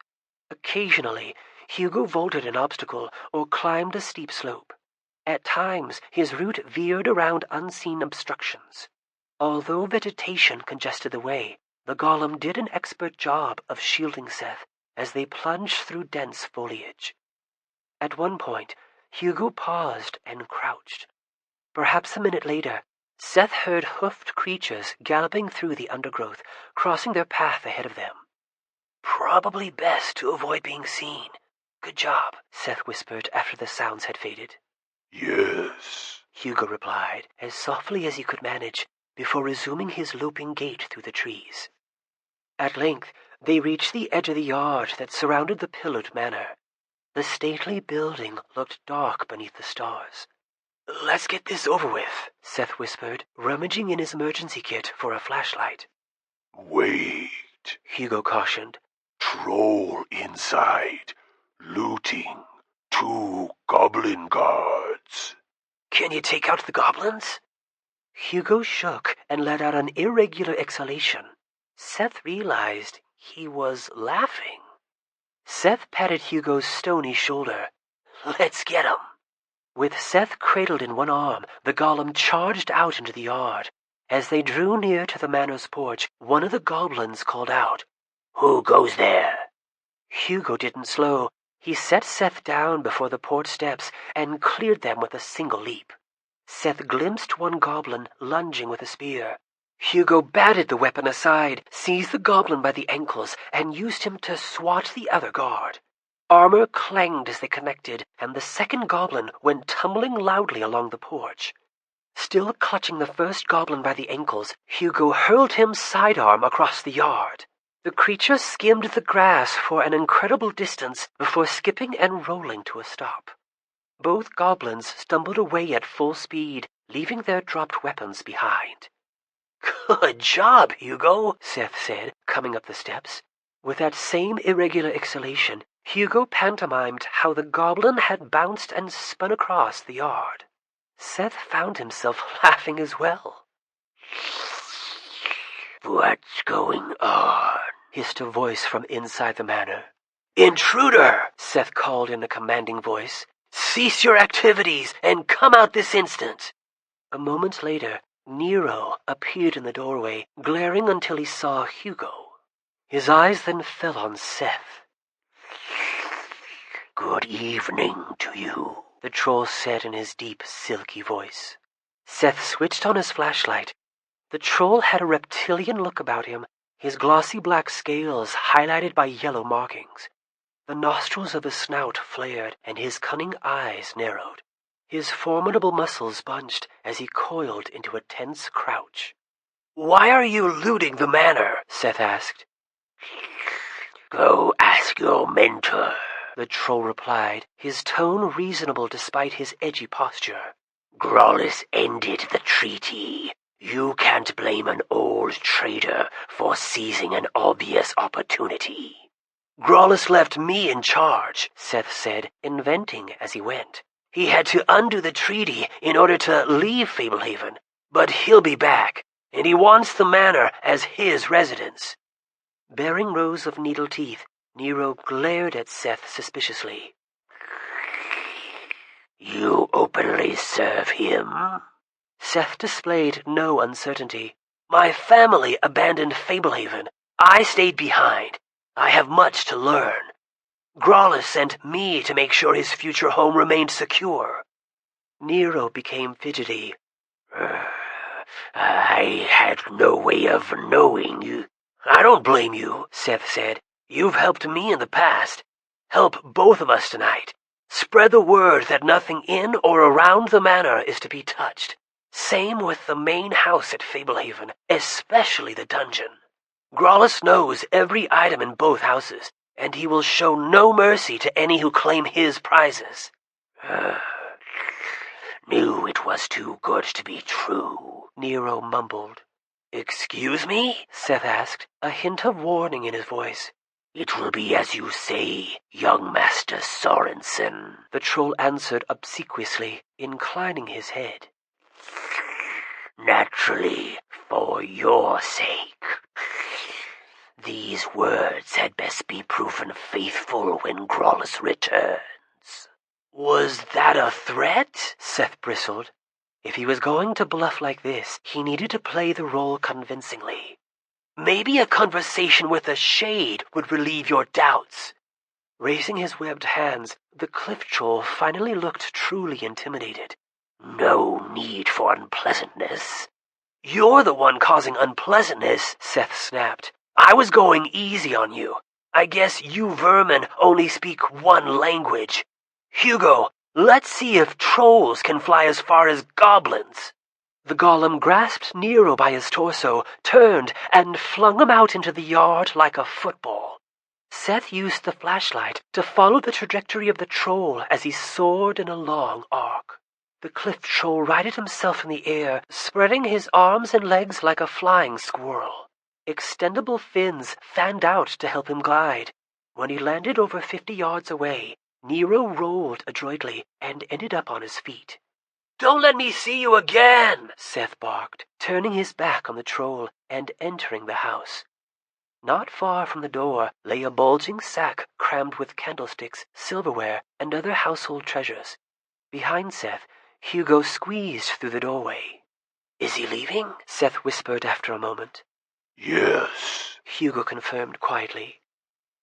Occasionally, Hugo vaulted an obstacle or climbed a steep slope. At times, his route veered around unseen obstructions. Although vegetation congested the way, the golem did an expert job of shielding Seth as they plunged through dense foliage. At one point, Hugo paused and crouched. Perhaps a minute later, Seth heard hoofed creatures galloping through the undergrowth, crossing their path ahead of them. Probably best to avoid being seen. Good job, Seth whispered after the sounds had faded. Yes, Hugo replied, as softly as he could manage, before resuming his loping gait through the trees. At length, they reached the edge of the yard that surrounded the pillared manor. The stately building looked dark beneath the stars. Let's get this over with, Seth whispered, rummaging in his emergency kit for a flashlight. Wait, Hugo cautioned. Troll inside, looting, 2 goblin guards. Can you take out the goblins? Hugo shook and let out an irregular exhalation. Seth realized he was laughing. Seth patted Hugo's stony shoulder. Let's get him. With Seth cradled in one arm, the golem charged out into the yard. As they drew near to the manor's porch, one of the goblins called out, "Who goes there?" Hugo didn't slow. He set Seth down before the porch steps and cleared them with a single leap. Seth glimpsed one goblin lunging with a spear. Hugo batted the weapon aside, seized the goblin by the ankles, and used him to swat the other guard. Armor clanged as they connected, and the second goblin went tumbling loudly along the porch. Still clutching the first goblin by the ankles, Hugo hurled him sidearm across the yard. The creature skimmed the grass for an incredible distance before skipping and rolling to a stop. Both goblins stumbled away at full speed, leaving their dropped weapons behind. "Good job, Hugo," Seth said, coming up the steps. With that same irregular exhalation, Hugo pantomimed how the goblin had bounced and spun across the yard. Seth found himself laughing as well. "What's going on?" hissed a voice from inside the manor. "Intruder!" Seth called in a commanding voice. "Cease your activities and come out this instant!" A moment later, Nero appeared in the doorway, glaring until he saw Hugo. His eyes then fell on Seth. "Good evening to you," the troll said in his deep, silky voice. Seth switched on his flashlight. The troll had a reptilian look about him, his glossy black scales highlighted by yellow markings. The nostrils of his snout flared, and his cunning eyes narrowed. His formidable muscles bunched as he coiled into a tense crouch. "Why are you looting the manor?" Seth asked. "Go ask your mentor," the troll replied, his tone reasonable despite his edgy posture. "Grollis ended the treaty. You can't blame an old traitor for seizing an obvious opportunity." "Grollis left me in charge," Seth said, inventing as he went. "He had to undo the treaty in order to leave Fablehaven, but he'll be back, and he wants the manor as his residence." Bearing rows of needle teeth, Nero glared at Seth suspiciously. "You openly serve him?" Seth displayed no uncertainty. "My family abandoned Fablehaven. I stayed behind. I have much to learn. Grollis sent me to make sure his future home remained secure." Nero became fidgety. "I had no way of knowing you." "I don't blame you," Seth said. "You've helped me in the past. Help both of us tonight. Spread the word that nothing in or around the manor is to be touched. Same with the main house at Fablehaven, especially the dungeon. Grollis knows every item in both houses, and he will show no mercy to any who claim his prizes. Knew it was too good to be true, Nero mumbled. Excuse me? Seth asked, a hint of warning in his voice. It will be as you say, young Master Sorensen, the troll answered obsequiously, inclining his head. Naturally, for your sake. These words had best be proven faithful when Grollis returns. Was that a threat? Seth bristled. If he was going to bluff like this, he needed to play the role convincingly. Maybe a conversation with a shade would relieve your doubts. Raising his webbed hands, the cliff troll finally looked truly intimidated. No need for unpleasantness. You're the one causing unpleasantness, Seth snapped. I was going easy on you. I guess you vermin only speak one language. Hugo, let's see if trolls can fly as far as goblins. The golem grasped Nero by his torso, turned, and flung him out into the yard like a football. Seth used the flashlight to follow the trajectory of the troll as he soared in a long arc. The cliff troll righted himself in the air, spreading his arms and legs like a flying squirrel. Extendable fins fanned out to help him glide. When he landed over 50 yards away, Nero rolled adroitly and ended up on his feet. "Don't let me see you again," Seth barked, turning his back on the troll and entering the house. Not far from the door lay a bulging sack crammed with candlesticks, silverware, and other household treasures. Behind Seth, Hugo squeezed through the doorway. "Is he leaving?" Seth whispered after a moment. Yes, Hugo confirmed quietly.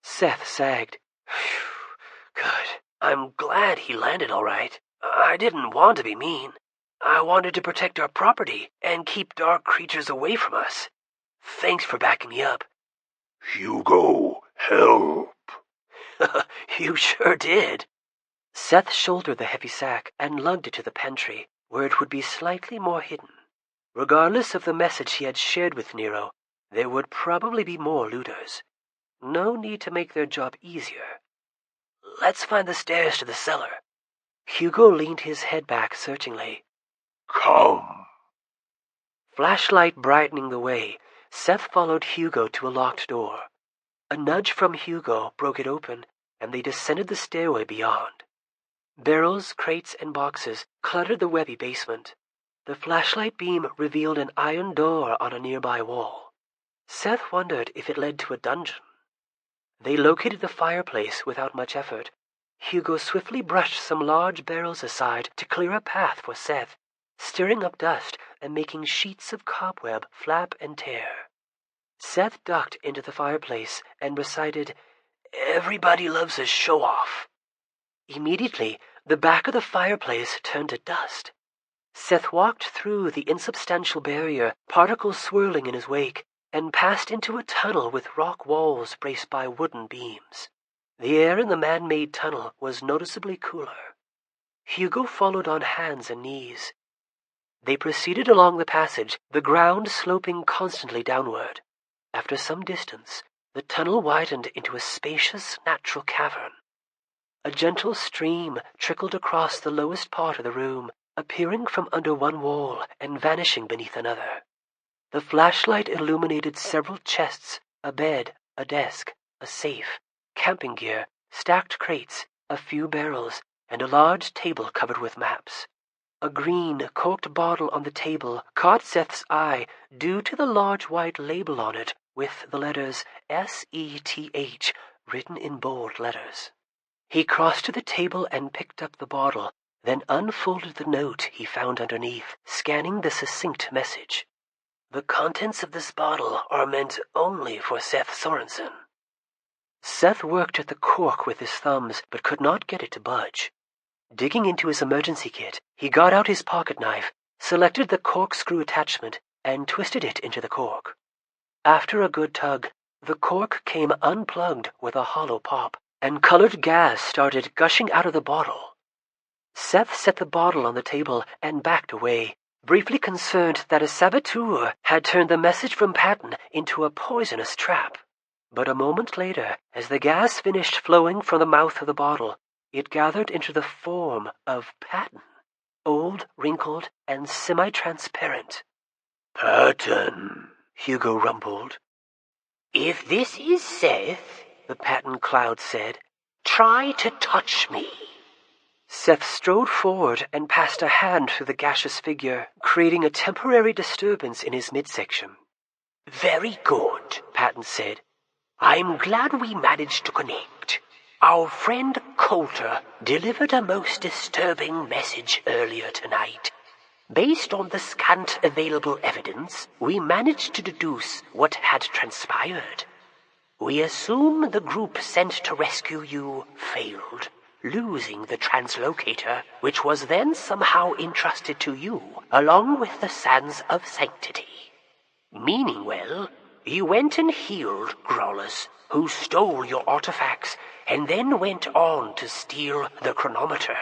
Seth sagged. Good. I'm glad he landed all right. I didn't want to be mean. I wanted to protect our property and keep dark creatures away from us. Thanks for backing me up. Hugo, help. You sure did. Seth shouldered the heavy sack and lugged it to the pantry, where it would be slightly more hidden. Regardless of the message he had shared with Nero, there would probably be more looters. No need to make their job easier. Let's find the stairs to the cellar. Hugo leaned his head back searchingly. Come. Flashlight brightening the way, Seth followed Hugo to a locked door. A nudge from Hugo broke it open, and they descended the stairway beyond. Barrels, crates, and boxes cluttered the webby basement. The flashlight beam revealed an iron door on a nearby wall. Seth wondered if it led to a dungeon. They located the fireplace without much effort. Hugo swiftly brushed some large barrels aside to clear a path for Seth, stirring up dust and making sheets of cobweb flap and tear. Seth ducked into the fireplace and recited, "Everybody loves a show-off." Immediately, the back of the fireplace turned to dust. Seth walked through the insubstantial barrier, particles swirling in his wake, and passed into a tunnel with rock walls braced by wooden beams. The air in the man-made tunnel was noticeably cooler. Hugo followed on hands and knees. They proceeded along the passage, the ground sloping constantly downward. After some distance, the tunnel widened into a spacious natural cavern. A gentle stream trickled across the lowest part of the room, appearing from under one wall and vanishing beneath another. The flashlight illuminated several chests, a bed, a desk, a safe, camping gear, stacked crates, a few barrels, and a large table covered with maps. A green, corked bottle on the table caught Seth's eye due to the large white label on it with the letters SETH written in bold letters. He crossed to the table and picked up the bottle, then unfolded the note he found underneath, scanning the succinct message. The contents of this bottle are meant only for Seth Sorensen. Seth worked at the cork with his thumbs, but could not get it to budge. Digging into his emergency kit, he got out his pocket knife, selected the corkscrew attachment, and twisted it into the cork. After a good tug, the cork came unplugged with a hollow pop, and colored gas started gushing out of the bottle. Seth set the bottle on the table and backed away, briefly concerned that a saboteur had turned the message from Patton into a poisonous trap. But a moment later, as the gas finished flowing from the mouth of the bottle, it gathered into the form of Patton, old, wrinkled, and semi-transparent. "Patton," Hugo rumbled. "If this is Seth," the Patton cloud said, "try to touch me." Seth strode forward and passed a hand through the gaseous figure, creating a temporary disturbance in his midsection. "Very good," Patton said. "I'm glad we managed to connect. Our friend Coulter delivered a most disturbing message earlier tonight. Based on the scant available evidence, we managed to deduce what had transpired. We assume the group sent to rescue you failed, losing the translocator, which was then somehow entrusted to you, along with the Sands of Sanctity. Meaning well, you went and healed Growlers, who stole your artifacts, and then went on to steal the chronometer.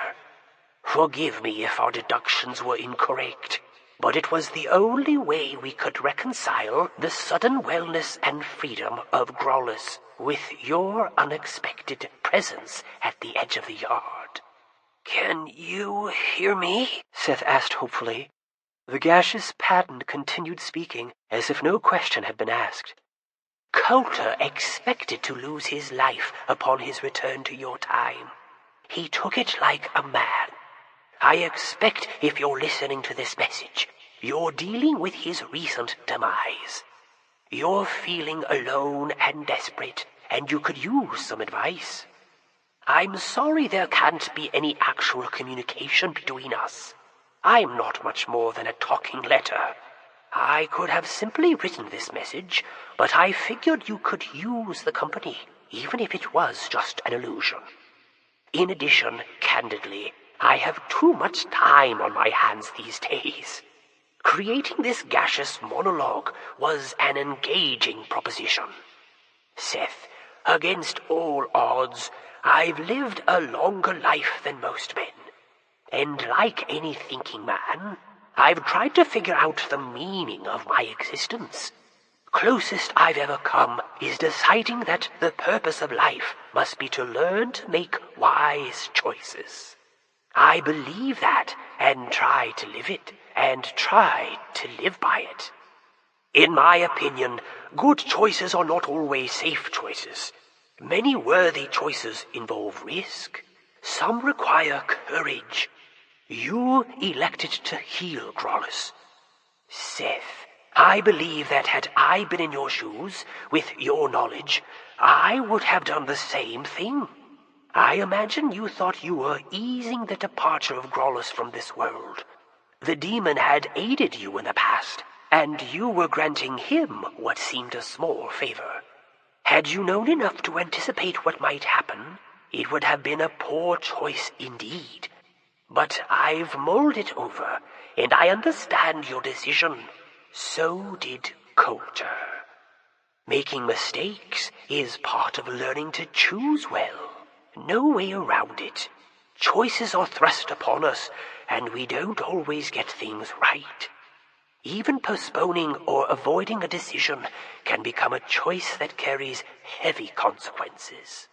Forgive me if our deductions were incorrect, but it was the only way we could reconcile the sudden wellness and freedom of Growlers with your unexpected presence at the edge of the yard." "Can you hear me?" Seth asked hopefully. The gaseous Patton continued speaking, as if no question had been asked. "Coulter expected to lose his life upon his return to your time. He took it like a man. I expect if you're listening to this message, you're dealing with his recent demise. You're feeling alone and desperate, and you could use some advice. I'm sorry there can't be any actual communication between us. I'm not much more than a talking letter. I could have simply written this message, but I figured you could use the company, even if it was just an illusion. In addition, candidly, I have too much time on my hands these days. Creating this gaseous monologue was an engaging proposition. Seth, against all odds, I've lived a longer life than most men. And like any thinking man, I've tried to figure out the meaning of my existence. Closest I've ever come is deciding that the purpose of life must be to learn to make wise choices. I believe that and try to live it and try to live by it. In my opinion, good choices are not always safe choices. Many worthy choices involve risk. Some require courage. You elected to heal Growlers. Seth, I believe that had I been in your shoes, with your knowledge, I would have done the same thing. I imagine you thought you were easing the departure of Growlers from this world. The demon had aided you in the past, and you were granting him what seemed a small favor. Had you known enough to anticipate what might happen, it would have been a poor choice indeed. But I've mulled it over, and I understand your decision. So did Coulter. Making mistakes is part of learning to choose well. No way around it. Choices are thrust upon us, and we don't always get things right. Even postponing or avoiding a decision can become a choice that carries heavy consequences.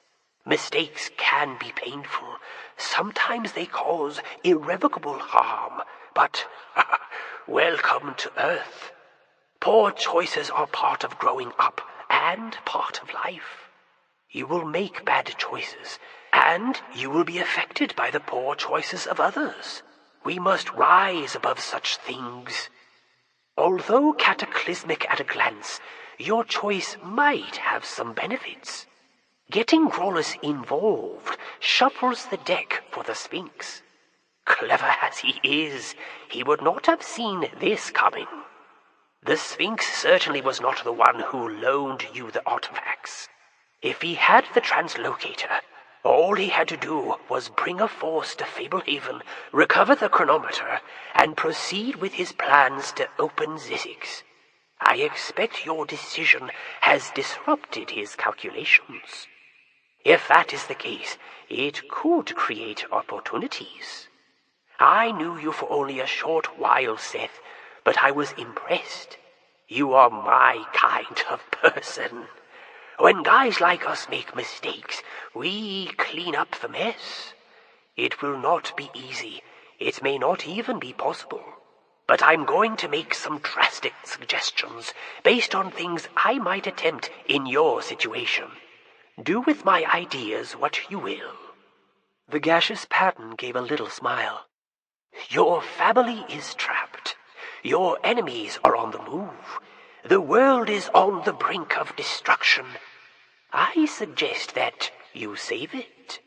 Mistakes can be painful. Sometimes they cause irrevocable harm, but welcome to Earth. Poor choices are part of growing up and part of life. You will make bad choices, and you will be affected by the poor choices of others. We must rise above such things. Although cataclysmic at a glance, your choice might have some benefits. Getting Growlers involved shuffles the deck for the Sphinx. Clever as he is, he would not have seen this coming. The Sphinx certainly was not the one who loaned you the artifacts. If he had the translocator, all he had to do was bring a force to Fablehaven, recover the chronometer, and proceed with his plans to open Zzyxx. I expect your decision has disrupted his calculations. If that is the case, it could create opportunities. I knew you for only a short while, Seth, but I was impressed. You are my kind of person. When guys like us make mistakes, we clean up the mess. It will not be easy. It may not even be possible. But I'm going to make some drastic suggestions based on things I might attempt in your situation. Do with my ideas what you will. The gaseous pattern gave a little smile. Your family is trapped. Your enemies are on the move. The world is on the brink of destruction. I suggest that you save it.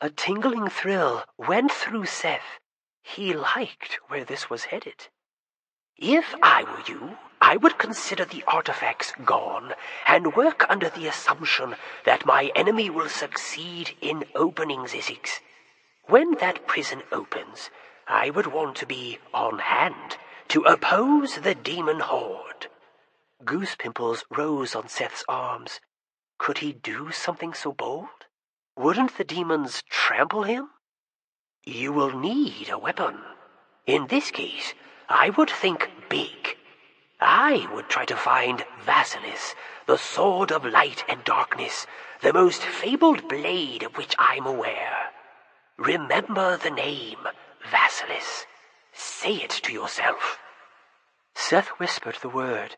A tingling thrill went through Seth. He liked where this was headed. If I were you, I would consider the artifacts gone and work under the assumption that my enemy will succeed in opening Zzyxx. When that prison opens, I would want to be on hand to oppose the demon horde. Goose pimples rose on Seth's arms. Could he do something so bold? Wouldn't the demons trample him? You will need a weapon. In this case, I would think big. I would try to find Vasilis, the sword of light and darkness, the most fabled blade of which I'm aware. Remember the name, Vasilis. Say it to yourself. Seth whispered the word.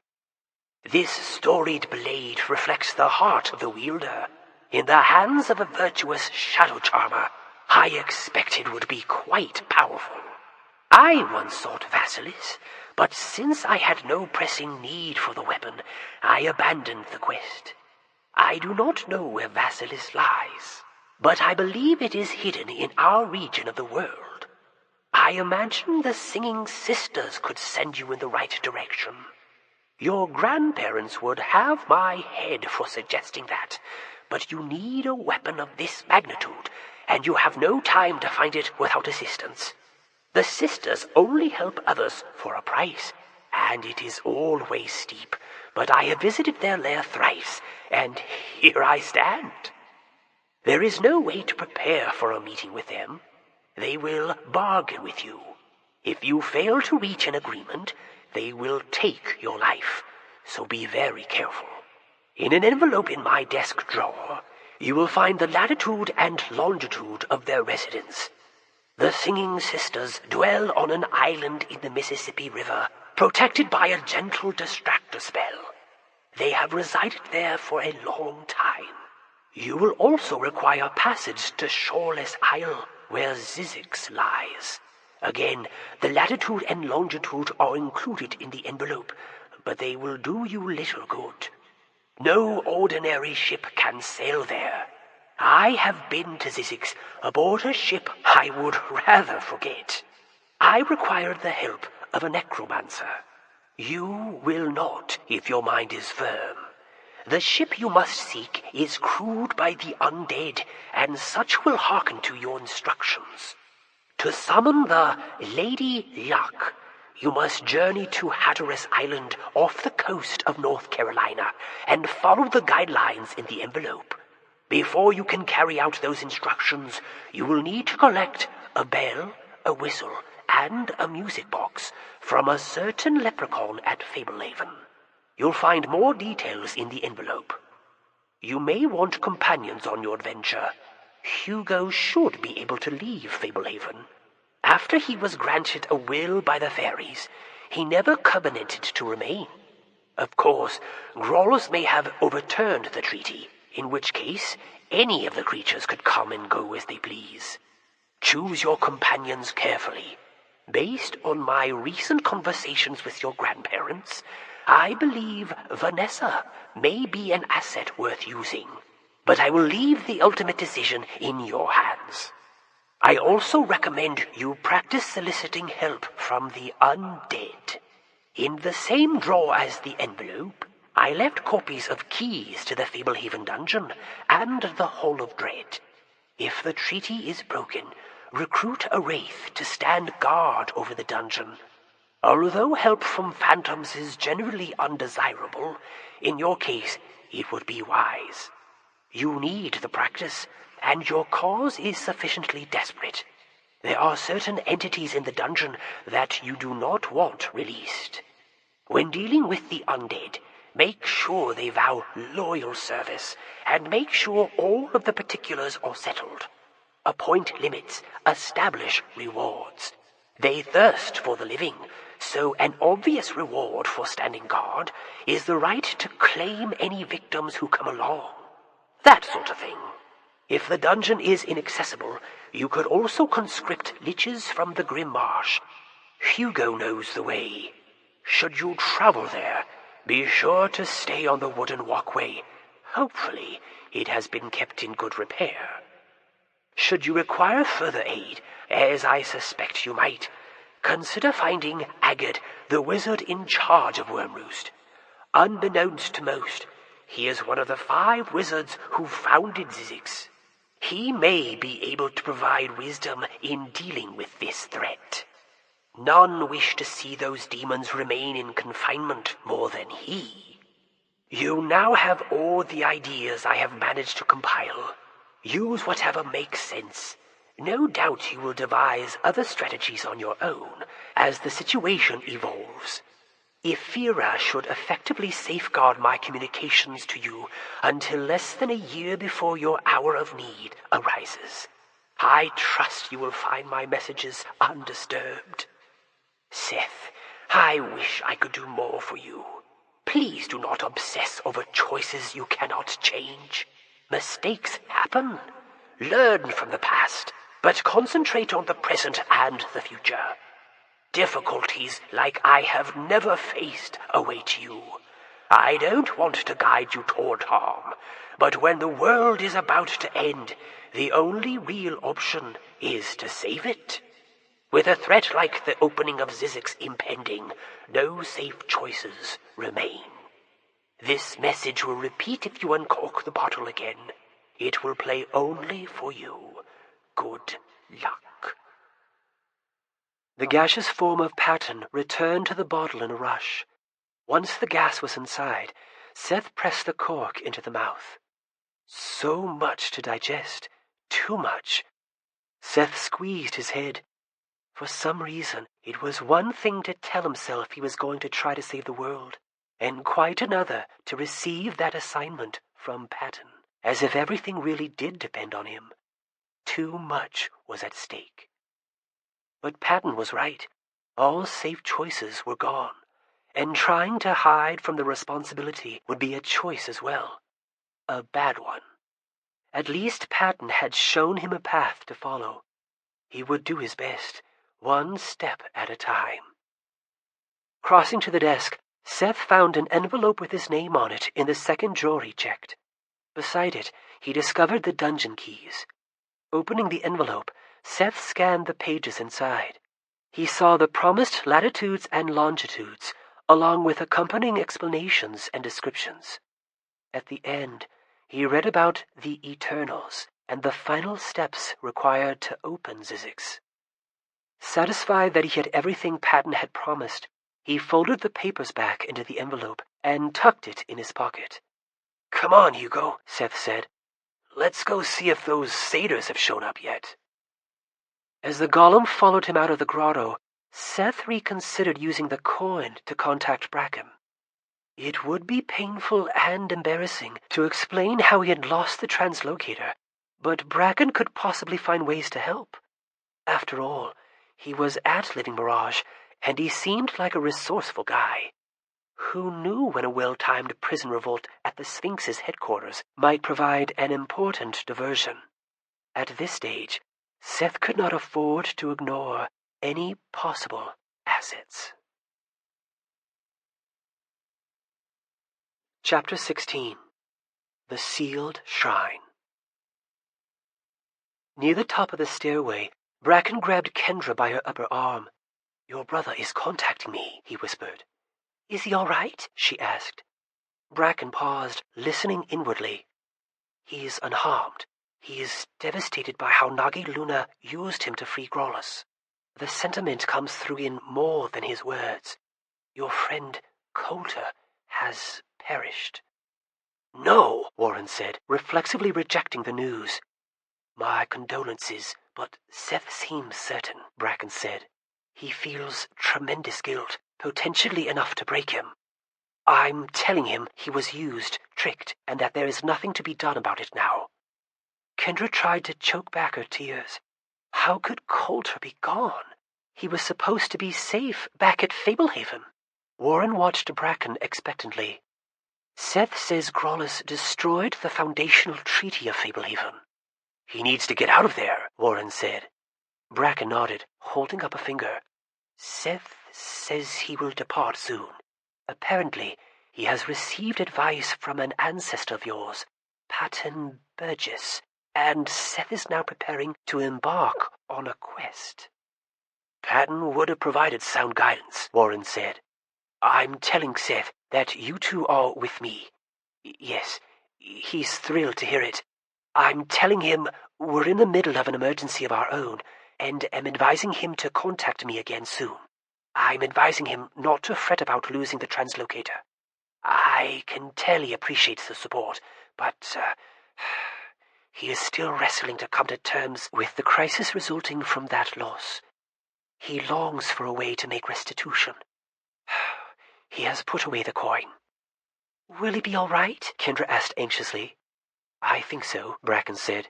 This storied blade reflects the heart of the wielder. In the hands of a virtuous shadow charmer, I expected would be quite powerful. I once sought Vasilis, but since I had no pressing need for the weapon, I abandoned the quest. I do not know where Vasilis lies, but I believe it is hidden in our region of the world. I imagine the Singing Sisters could send you in the right direction. Your grandparents would have my head for suggesting that, but you need a weapon of this magnitude, and you have no time to find it without assistance. The sisters only help others for a price, and it is always steep, but I have visited their lair thrice, and here I stand. There is no way to prepare for a meeting with them. They will bargain with you. If you fail to reach an agreement, they will take your life, so be very careful. In an envelope in my desk drawer, you will find the latitude and longitude of their residence. The Singing Sisters dwell on an island in the Mississippi River, protected by a gentle distractor spell. They have resided there for a long time. You will also require passage to Shoreless Isle, where Zzyxx lies. Again, the latitude and longitude are included in the envelope, but they will do you little good. No ordinary ship can sail there. I have been to Zzyxx aboard a ship I would rather forget. I required the help of a necromancer. You will not, if your mind is firm. The ship you must seek is crewed by the undead, and such will hearken to your instructions. To summon the Lady Luck, you must journey to Hatteras Island off the coast of North Carolina and follow the guidelines in the envelope. Before you can carry out those instructions, you will need to collect a bell, a whistle, and a music box from a certain leprechaun at Fablehaven. You'll find more details in the envelope. You may want companions on your adventure. Hugo should be able to leave Fablehaven. After he was granted a will by the fairies, he never covenanted to remain. Of course, Grolus may have overturned the treaty, in which case any of the creatures could come and go as they please. Choose your companions carefully. Based on my recent conversations with your grandparents, I believe Vanessa may be an asset worth using, but I will leave the ultimate decision in your hands. I also recommend you practice soliciting help from the undead. In the same drawer as the envelope, I left copies of keys to the Fablehaven dungeon and the Hall of Dread. If the treaty is broken, recruit a wraith to stand guard over the dungeon. Although help from phantoms is generally undesirable, in your case it would be wise. You need the practice, and your cause is sufficiently desperate. There are certain entities in the dungeon that you do not want released. When dealing with the undead, make sure they vow loyal service, and make sure all of the particulars are settled. Appoint limits, establish rewards. They thirst for the living, so an obvious reward for standing guard is the right to claim any victims who come along. That sort of thing. If the dungeon is inaccessible, you could also conscript liches from the Grim Marsh. Hugo knows the way. Should you travel there, be sure to stay on the wooden walkway. Hopefully, it has been kept in good repair. Should you require further aid, as I suspect you might, consider finding Agad, the wizard in charge of Wormroost. Unbeknownst to most, he is one of the 5 wizards who founded Zzyxx. He may be able to provide wisdom in dealing with this threat. None wish to see those demons remain in confinement more than he. You now have all the ideas I have managed to compile. Use whatever makes sense. No doubt you will devise other strategies on your own as the situation evolves. Ephira should effectively safeguard my communications to you until less than a year before your hour of need arises. I trust you will find my messages undisturbed. Seth, I wish I could do more for you. Please do not obsess over choices you cannot change. Mistakes happen. Learn from the past, but concentrate on the present and the future. Difficulties like I have never faced await you. I don't want to guide you toward harm, but when the world is about to end, the only real option is to save it. With a threat like the opening of Zzyxx impending, no safe choices remain. This message will repeat if you uncork the bottle again. It will play only for you. Good luck. The gaseous form of Patton returned to the bottle in a rush. Once the gas was inside, Seth pressed the cork into the mouth. So much to digest. Too much. Seth squeezed his head. For some reason, it was one thing to tell himself he was going to try to save the world, and quite another to receive that assignment from Patton, as if everything really did depend on him. Too much was at stake. But Patton was right. All safe choices were gone, and trying to hide from the responsibility would be a choice as well. A bad one. At least Patton had shown him a path to follow. He would do his best, one step at a time. Crossing to the desk, Seth found an envelope with his name on it in the second drawer he checked. Beside it, he discovered the dungeon keys. Opening the envelope, Seth scanned the pages inside. He saw the promised latitudes and longitudes, along with accompanying explanations and descriptions. At the end, he read about the Eternals and the final steps required to open Zzyxx. Satisfied that he had everything Patton had promised, he folded the papers back into the envelope and tucked it in his pocket. "Come on, Hugo," Seth said. "Let's go see if those satyrs have shown up yet." As the golem followed him out of the grotto, Seth reconsidered using the coin to contact Bracken. It would be painful and embarrassing to explain how he had lost the translocator, but Bracken could possibly find ways to help. After all, he was at Living Mirage, and he seemed like a resourceful guy. Who knew when a well-timed prison revolt at the Sphinx's headquarters might provide an important diversion? At this stage, Seth could not afford to ignore any possible assets. Chapter 16. The Sealed Shrine. Near the top of the stairway, Bracken grabbed Kendra by her upper arm. "Your brother is contacting me," he whispered. "Is he all right?" she asked. Bracken paused, listening inwardly. "He is unharmed. He is devastated by how Nagi Luna used him to free Grolus. The sentiment comes through in more than his words. Your friend, Coulter, has perished." No, Warren said, reflexively rejecting the news. My condolences, but Seth seems certain, Bracken said. He feels tremendous guilt, potentially enough to break him. I'm telling him he was used, tricked, and that there is nothing to be done about it now. Kendra tried to choke back her tears. How could Coulter be gone? He was supposed to be safe back at Fablehaven. Warren watched Bracken expectantly. Seth says Grollis destroyed the foundational treaty of Fablehaven. He needs to get out of there, Warren said. Bracken nodded, holding up a finger. Seth says he will depart soon. Apparently, he has received advice from an ancestor of yours, Patton Burgess, and Seth is now preparing to embark on a quest. Patton would have provided sound guidance, Warren said. I'm telling Seth that you two are with me. Yes, he's thrilled to hear it. I'm telling him we're in the middle of an emergency of our own, and am advising him to contact me again soon. I'm advising him not to fret about losing the translocator. I can tell he appreciates the support, but he is still wrestling to come to terms with the crisis resulting from that loss. He longs for a way to make restitution. He has put away the coin. Will he be all right? Kendra asked anxiously. I think so, Bracken said.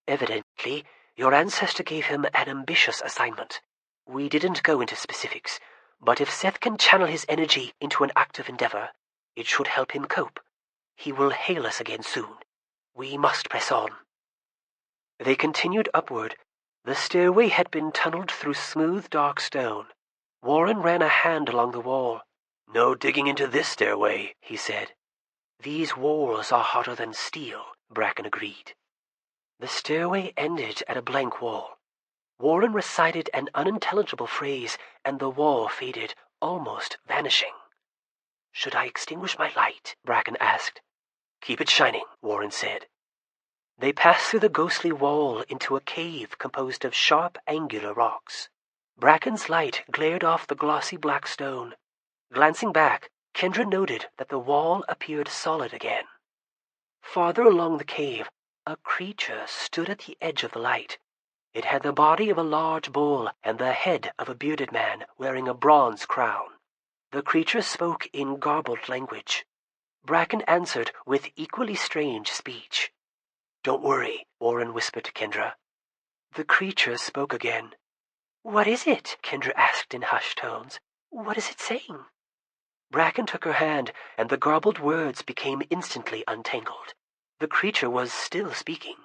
Evidently, your ancestor gave him an ambitious assignment. We didn't go into specifics, but if Seth can channel his energy into an active endeavor, it should help him cope. He will hail us again soon. We must press on. They continued upward. The stairway had been tunneled through smooth, dark stone. Warren ran a hand along the wall. No digging into this stairway, he said. These walls are harder than steel, Bracken agreed. The stairway ended at a blank wall. Warren recited an unintelligible phrase, and the wall faded, almost vanishing. Should I extinguish my light? Bracken asked. Keep it shining, Warren said. They passed through the ghostly wall into a cave composed of sharp, angular rocks. Bracken's light glared off the glossy black stone. Glancing back, Kendra noted that the wall appeared solid again. Farther along the cave, a creature stood at the edge of the light. It had the body of a large bull and the head of a bearded man wearing a bronze crown. The creature spoke in garbled language. Bracken answered with equally strange speech. Don't worry, Warren whispered to Kendra. The creature spoke again. What is it? Kendra asked in hushed tones. What is it saying? Bracken took her hand, and the garbled words became instantly untangled. The creature was still speaking.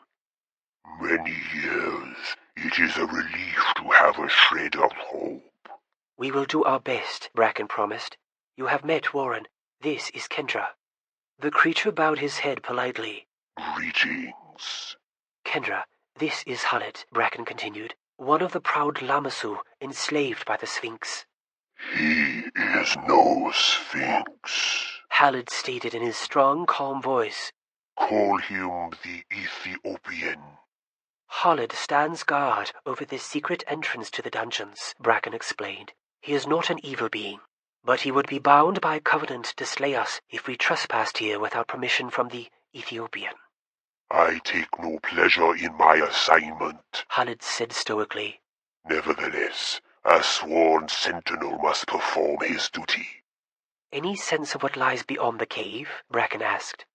Many years. It is a relief to have a shred of hope. We will do our best, Bracken promised. You have met Warren. This is Kendra. The creature bowed his head politely. Greetings. Kendra, this is Halid, Bracken continued, one of the proud Lamassu enslaved by the Sphinx. He is no Sphinx, Halid stated in his strong, calm voice. Call him the Ethiopian. Halid stands guard over this secret entrance to the dungeons, Bracken explained. He is not an evil being, but he would be bound by covenant to slay us if we trespassed here without permission from the Ethiopian. I take no pleasure in my assignment, Halid said stoically. Nevertheless, a sworn sentinel must perform his duty. Any sense of what lies beyond the cave? Bracken asked.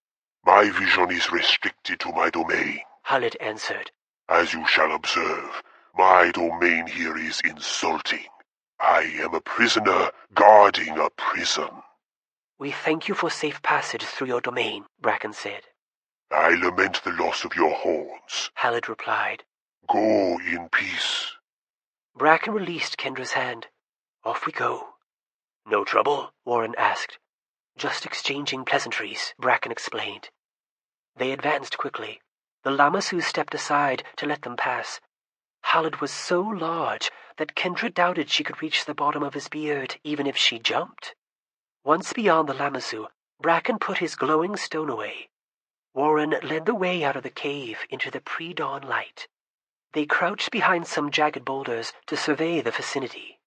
My vision is restricted to my domain, Halid answered. As you shall observe, my domain here is insulting. I am a prisoner guarding a prison. We thank you for safe passage through your domain, Bracken said. I lament the loss of your horns, Halid replied. Go in peace. Bracken released Kendra's hand. Off we go. No trouble? Warren asked. Just exchanging pleasantries, Bracken explained. They advanced quickly. The Lamassu stepped aside to let them pass. Halid was so large that Kendra doubted she could reach the bottom of his beard even if she jumped. Once beyond the Lamassu, Bracken put his glowing stone away. Warren led the way out of the cave into the pre-dawn light. They crouched behind some jagged boulders to survey the vicinity.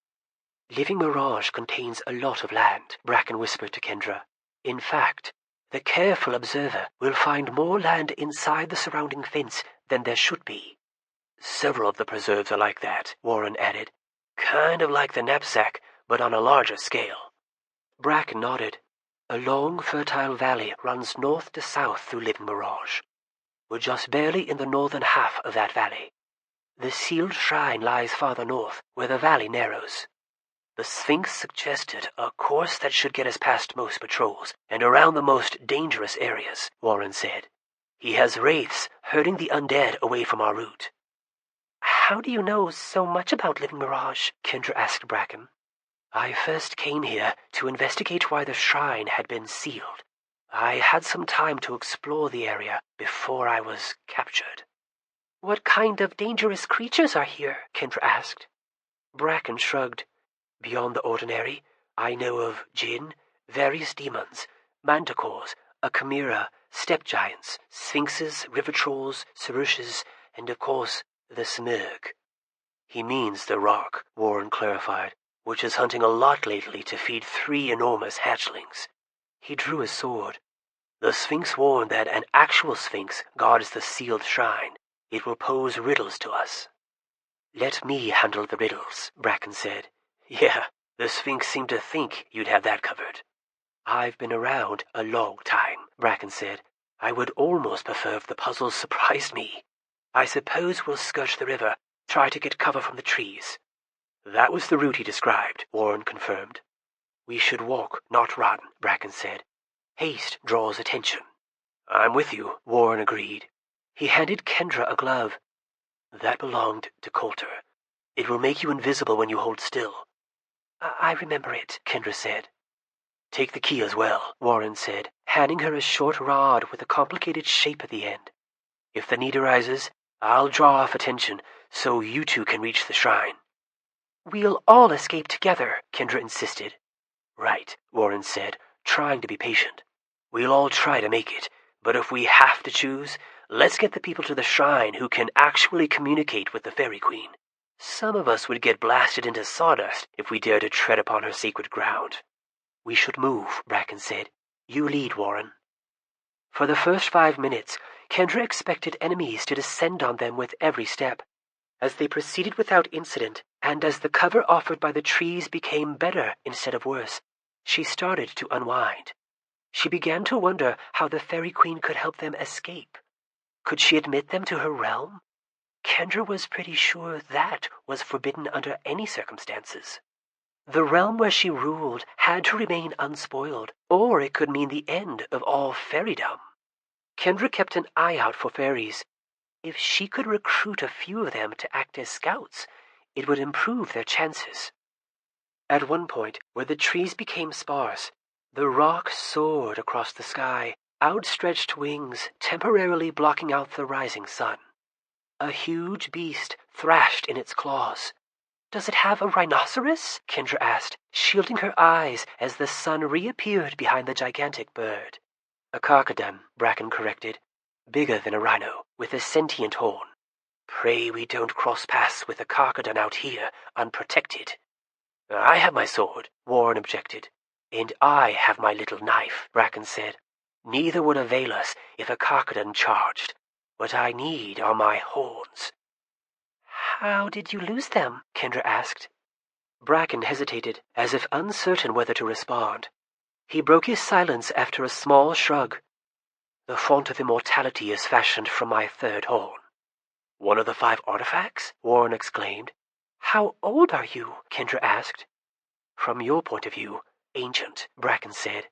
Living Mirage contains a lot of land, Bracken whispered to Kendra. In fact, The careful observer will find more land inside the surrounding fence than there should be. Several of the preserves are like that, Warren added. Kind of like the knapsack, but on a larger scale. Bracken nodded. A long, fertile valley runs north to south through Living Mirage. We're just barely in the northern half of that valley. The sealed shrine lies farther north, where the valley narrows. The Sphinx suggested a course that should get us past most patrols and around the most dangerous areas, Warren said. He has wraiths herding the undead away from our route. How do you know so much about Living Mirage? Kendra asked Bracken. I first came here to investigate why the shrine had been sealed. I had some time to explore the area before I was captured. What kind of dangerous creatures are here? Kendra asked. Bracken shrugged. Beyond the ordinary, I know of Jinn, various demons, manticores, a chimera, steppe giants, sphinxes, river trolls, serushes, and of course, the Smurg. He means the rock, Warren clarified, which is hunting a lot lately to feed 3 enormous hatchlings. He drew his sword. The Sphinx warned that an actual Sphinx guards the sealed shrine. It will pose riddles to us. Let me handle the riddles, Bracken said. Yeah, the Sphinx seemed to think you'd have that covered. I've been around a long time, Bracken said. I would almost prefer if the puzzles surprised me. I suppose we'll skirt the river, try to get cover from the trees. That was the route he described, Warren confirmed. We should walk, not run, Bracken said. Haste draws attention. I'm with you, Warren agreed. He handed Kendra a glove. That belonged to Coulter. It will make you invisible when you hold still. I remember it, Kendra said. Take the key as well, Warren said, handing her a short rod with a complicated shape at the end. If the need arises, I'll draw off attention so you two can reach the shrine. We'll all escape together, Kendra insisted. Right, Warren said, trying to be patient. We'll all try to make it, but if we have to choose, let's get the people to the shrine who can actually communicate with the Fairy Queen. Some of us would get blasted into sawdust if we dare to tread upon her sacred ground. We should move, Bracken said. You lead, Warren. For the first 5 minutes, Kendra expected enemies to descend on them with every step. As they proceeded without incident, and as the cover offered by the trees became better instead of worse, she started to unwind. She began to wonder how the Fairy Queen could help them escape. Could she admit them to her realm? Kendra was pretty sure that was forbidden under any circumstances. The realm where she ruled had to remain unspoiled, or it could mean the end of all fairydom. Kendra kept an eye out for fairies. If she could recruit a few of them to act as scouts, it would improve their chances. At one point, where the trees became sparse, the rock soared across the sky, outstretched wings temporarily blocking out the rising sun. A huge beast thrashed in its claws. Does it have a rhinoceros? Kendra asked, shielding her eyes as the sun reappeared behind the gigantic bird. A carcadon, Bracken corrected. Bigger than a rhino, with a sentient horn. Pray we don't cross paths with a carcadon out here, unprotected. I have my sword, Warren objected. And I have my little knife, Bracken said. Neither would avail us if a carcadon charged. What I need are my horns. How did you lose them? Kendra asked. Bracken hesitated, as if uncertain whether to respond. He broke his silence after a small shrug. The font of immortality is fashioned from my third horn. One of the 5 artifacts? Warren exclaimed. How old are you? Kendra asked. From your point of view, ancient, Bracken said.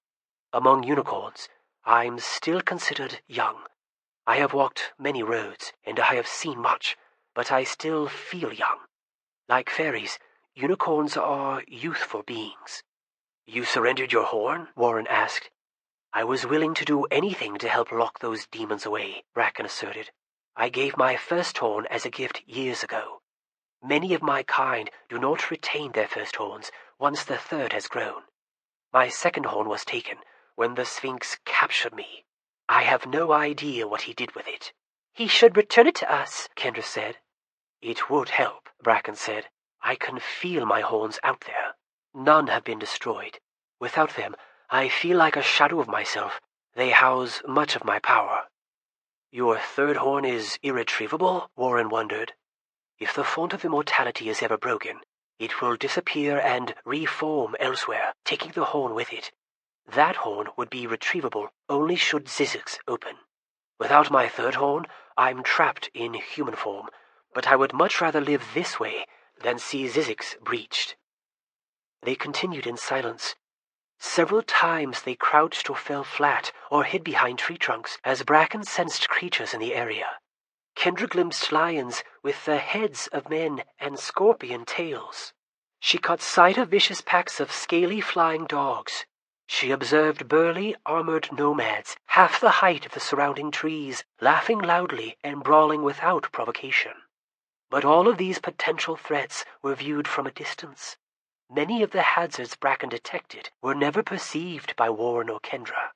Among unicorns, I'm still considered young. I have walked many roads, and I have seen much, but I still feel young. Like fairies, unicorns are youthful beings. You surrendered your horn? Warren asked. I was willing to do anything to help lock those demons away, Bracken asserted. I gave my first horn as a gift years ago. Many of my kind do not retain their first horns once the third has grown. My second horn was taken when the Sphinx captured me. I have no idea what he did with it. He should return it to us, Kendra said. It would help, Bracken said. I can feel my horns out there. None have been destroyed. Without them, I feel like a shadow of myself, They house much of my power. Your third horn is irretrievable? Warren wondered. If the font of immortality is ever broken, it will disappear and reform elsewhere, taking the horn with it. That horn would be retrievable only should Zzyxx open. Without my third horn, I'm trapped in human form, but I would much rather live this way than see Zzyxx breached. They continued in silence. Several times they crouched or fell flat or hid behind tree trunks as Bracken sensed creatures in the area. Kendra glimpsed lions with the heads of men and scorpion tails. She caught sight of vicious packs of scaly flying dogs. She observed burly, armored nomads, half the height of the surrounding trees, laughing loudly and brawling without provocation. But all of these potential threats were viewed from a distance. Many of the hazards Bracken detected were never perceived by Warren or Kendra.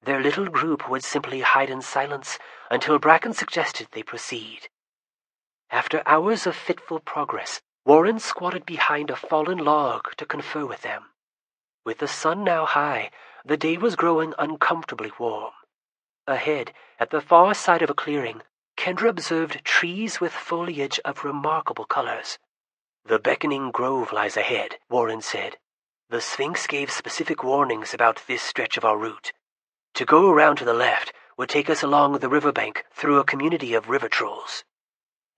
Their little group would simply hide in silence until Bracken suggested they proceed. After hours of fitful progress, Warren squatted behind a fallen log to confer with them. With the sun now high, the day was growing uncomfortably warm. Ahead, at the far side of a clearing, Kendra observed trees with foliage of remarkable colors. The beckoning grove lies ahead, Warren said. The Sphinx gave specific warnings about this stretch of our route. To go around to the left would take us along the riverbank through a community of river trolls.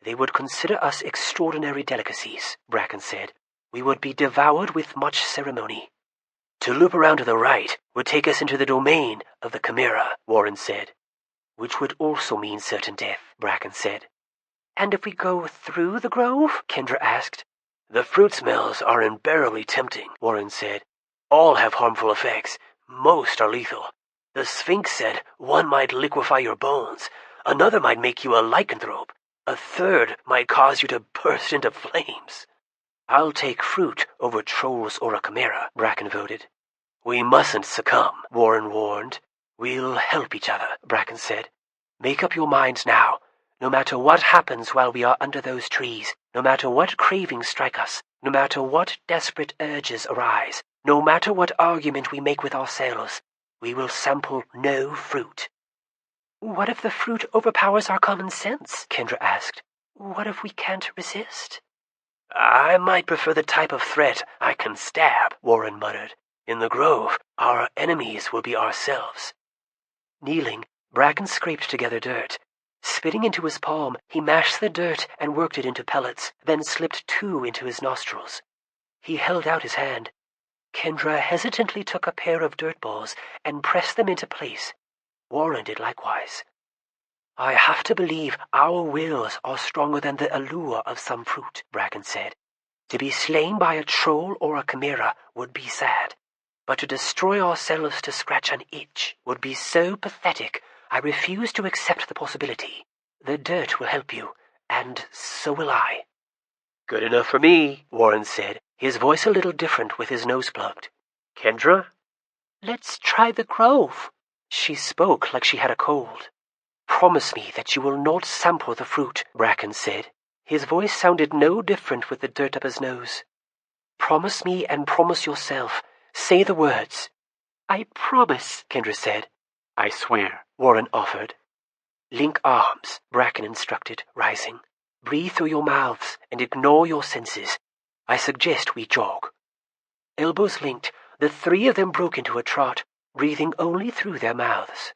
They would consider us extraordinary delicacies, Bracken said. We would be devoured with much ceremony. To loop around to the right would take us into the domain of the Chimera, Warren said. Which would also mean certain death, Bracken said. And if we go through the grove? Kendra asked. The fruit smells are unbearably tempting, Warren said. All have harmful effects. Most are lethal. The Sphinx said one might liquefy your bones, another might make you a lycanthrope, a third might cause you to burst into flames. I'll take fruit over trolls or a chimera, Bracken voted. We mustn't succumb, Warren warned. We'll help each other, Bracken said. Make up your minds now. No matter what happens while we are under those trees, no matter what cravings strike us, no matter what desperate urges arise, no matter what argument we make with ourselves, we will sample no fruit. What if the fruit overpowers our common sense? Kendra asked. What if we can't resist? I might prefer the type of threat I can stab, Warren muttered. In the grove, our enemies will be ourselves. Kneeling, Bracken scraped together dirt. Spitting into his palm, he mashed the dirt and worked it into pellets, then slipped 2 into his nostrils. He held out his hand. Kendra hesitantly took a pair of dirt balls and pressed them into place. Warren did likewise. I have to believe our wills are stronger than the allure of some fruit, Bracken said. To be slain by a troll or a chimera would be sad, but to destroy ourselves to scratch an itch would be so pathetic I refuse to accept the possibility. The dirt will help you, and so will I. Good enough for me, Warren said, his voice a little different with his nose plugged. Kendra? Let's try the grove. She spoke like she had a cold. Promise me that you will not sample the fruit, Bracken said. His voice sounded no different with the dirt up his nose. Promise me and promise yourself. Say the words. I promise, Kendra said. I swear, Warren offered. Link arms, Bracken instructed, rising. Breathe through your mouths and ignore your senses. I suggest we jog. Elbows linked, the 3 of them broke into a trot, breathing only through their mouths.